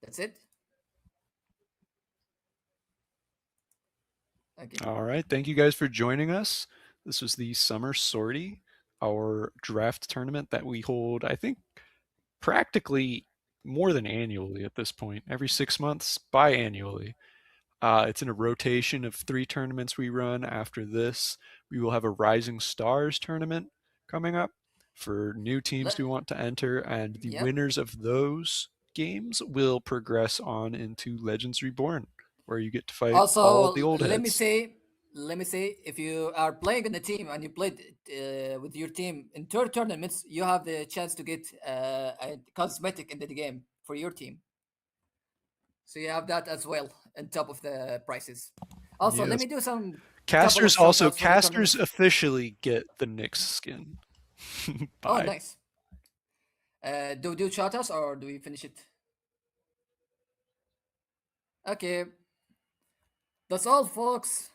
S12: That's it. Okay.
S8: All right, thank you guys for joining us. This was the Summer Sortie, our draft tournament that we hold, I think, practically more than annually at this point, every 6 months, biannually. It's in a rotation of 3 tournaments we run. After this, we will have a Rising Stars tournament coming up for new teams who want to enter, and the winners of those games will progress on into Legends Reborn, where you get to fight
S12: Also,
S8: all the old
S12: let
S8: heads.
S12: me say, if you are playing in a team and you played with your team in 2 tournaments, you have the chance to get a cosmetic into the game for your team. So you have that as well on top of the prices. Also, let
S8: Yes.
S12: me do some
S8: Casters
S12: couple of
S8: also
S12: shoutouts for the
S8: casters
S12: tournaments.
S8: officially get the Nyx skin.
S12: Oh,
S8: Bye.
S12: nice. Do we do shoutouts or do we finish it? Okay. That's all, folks.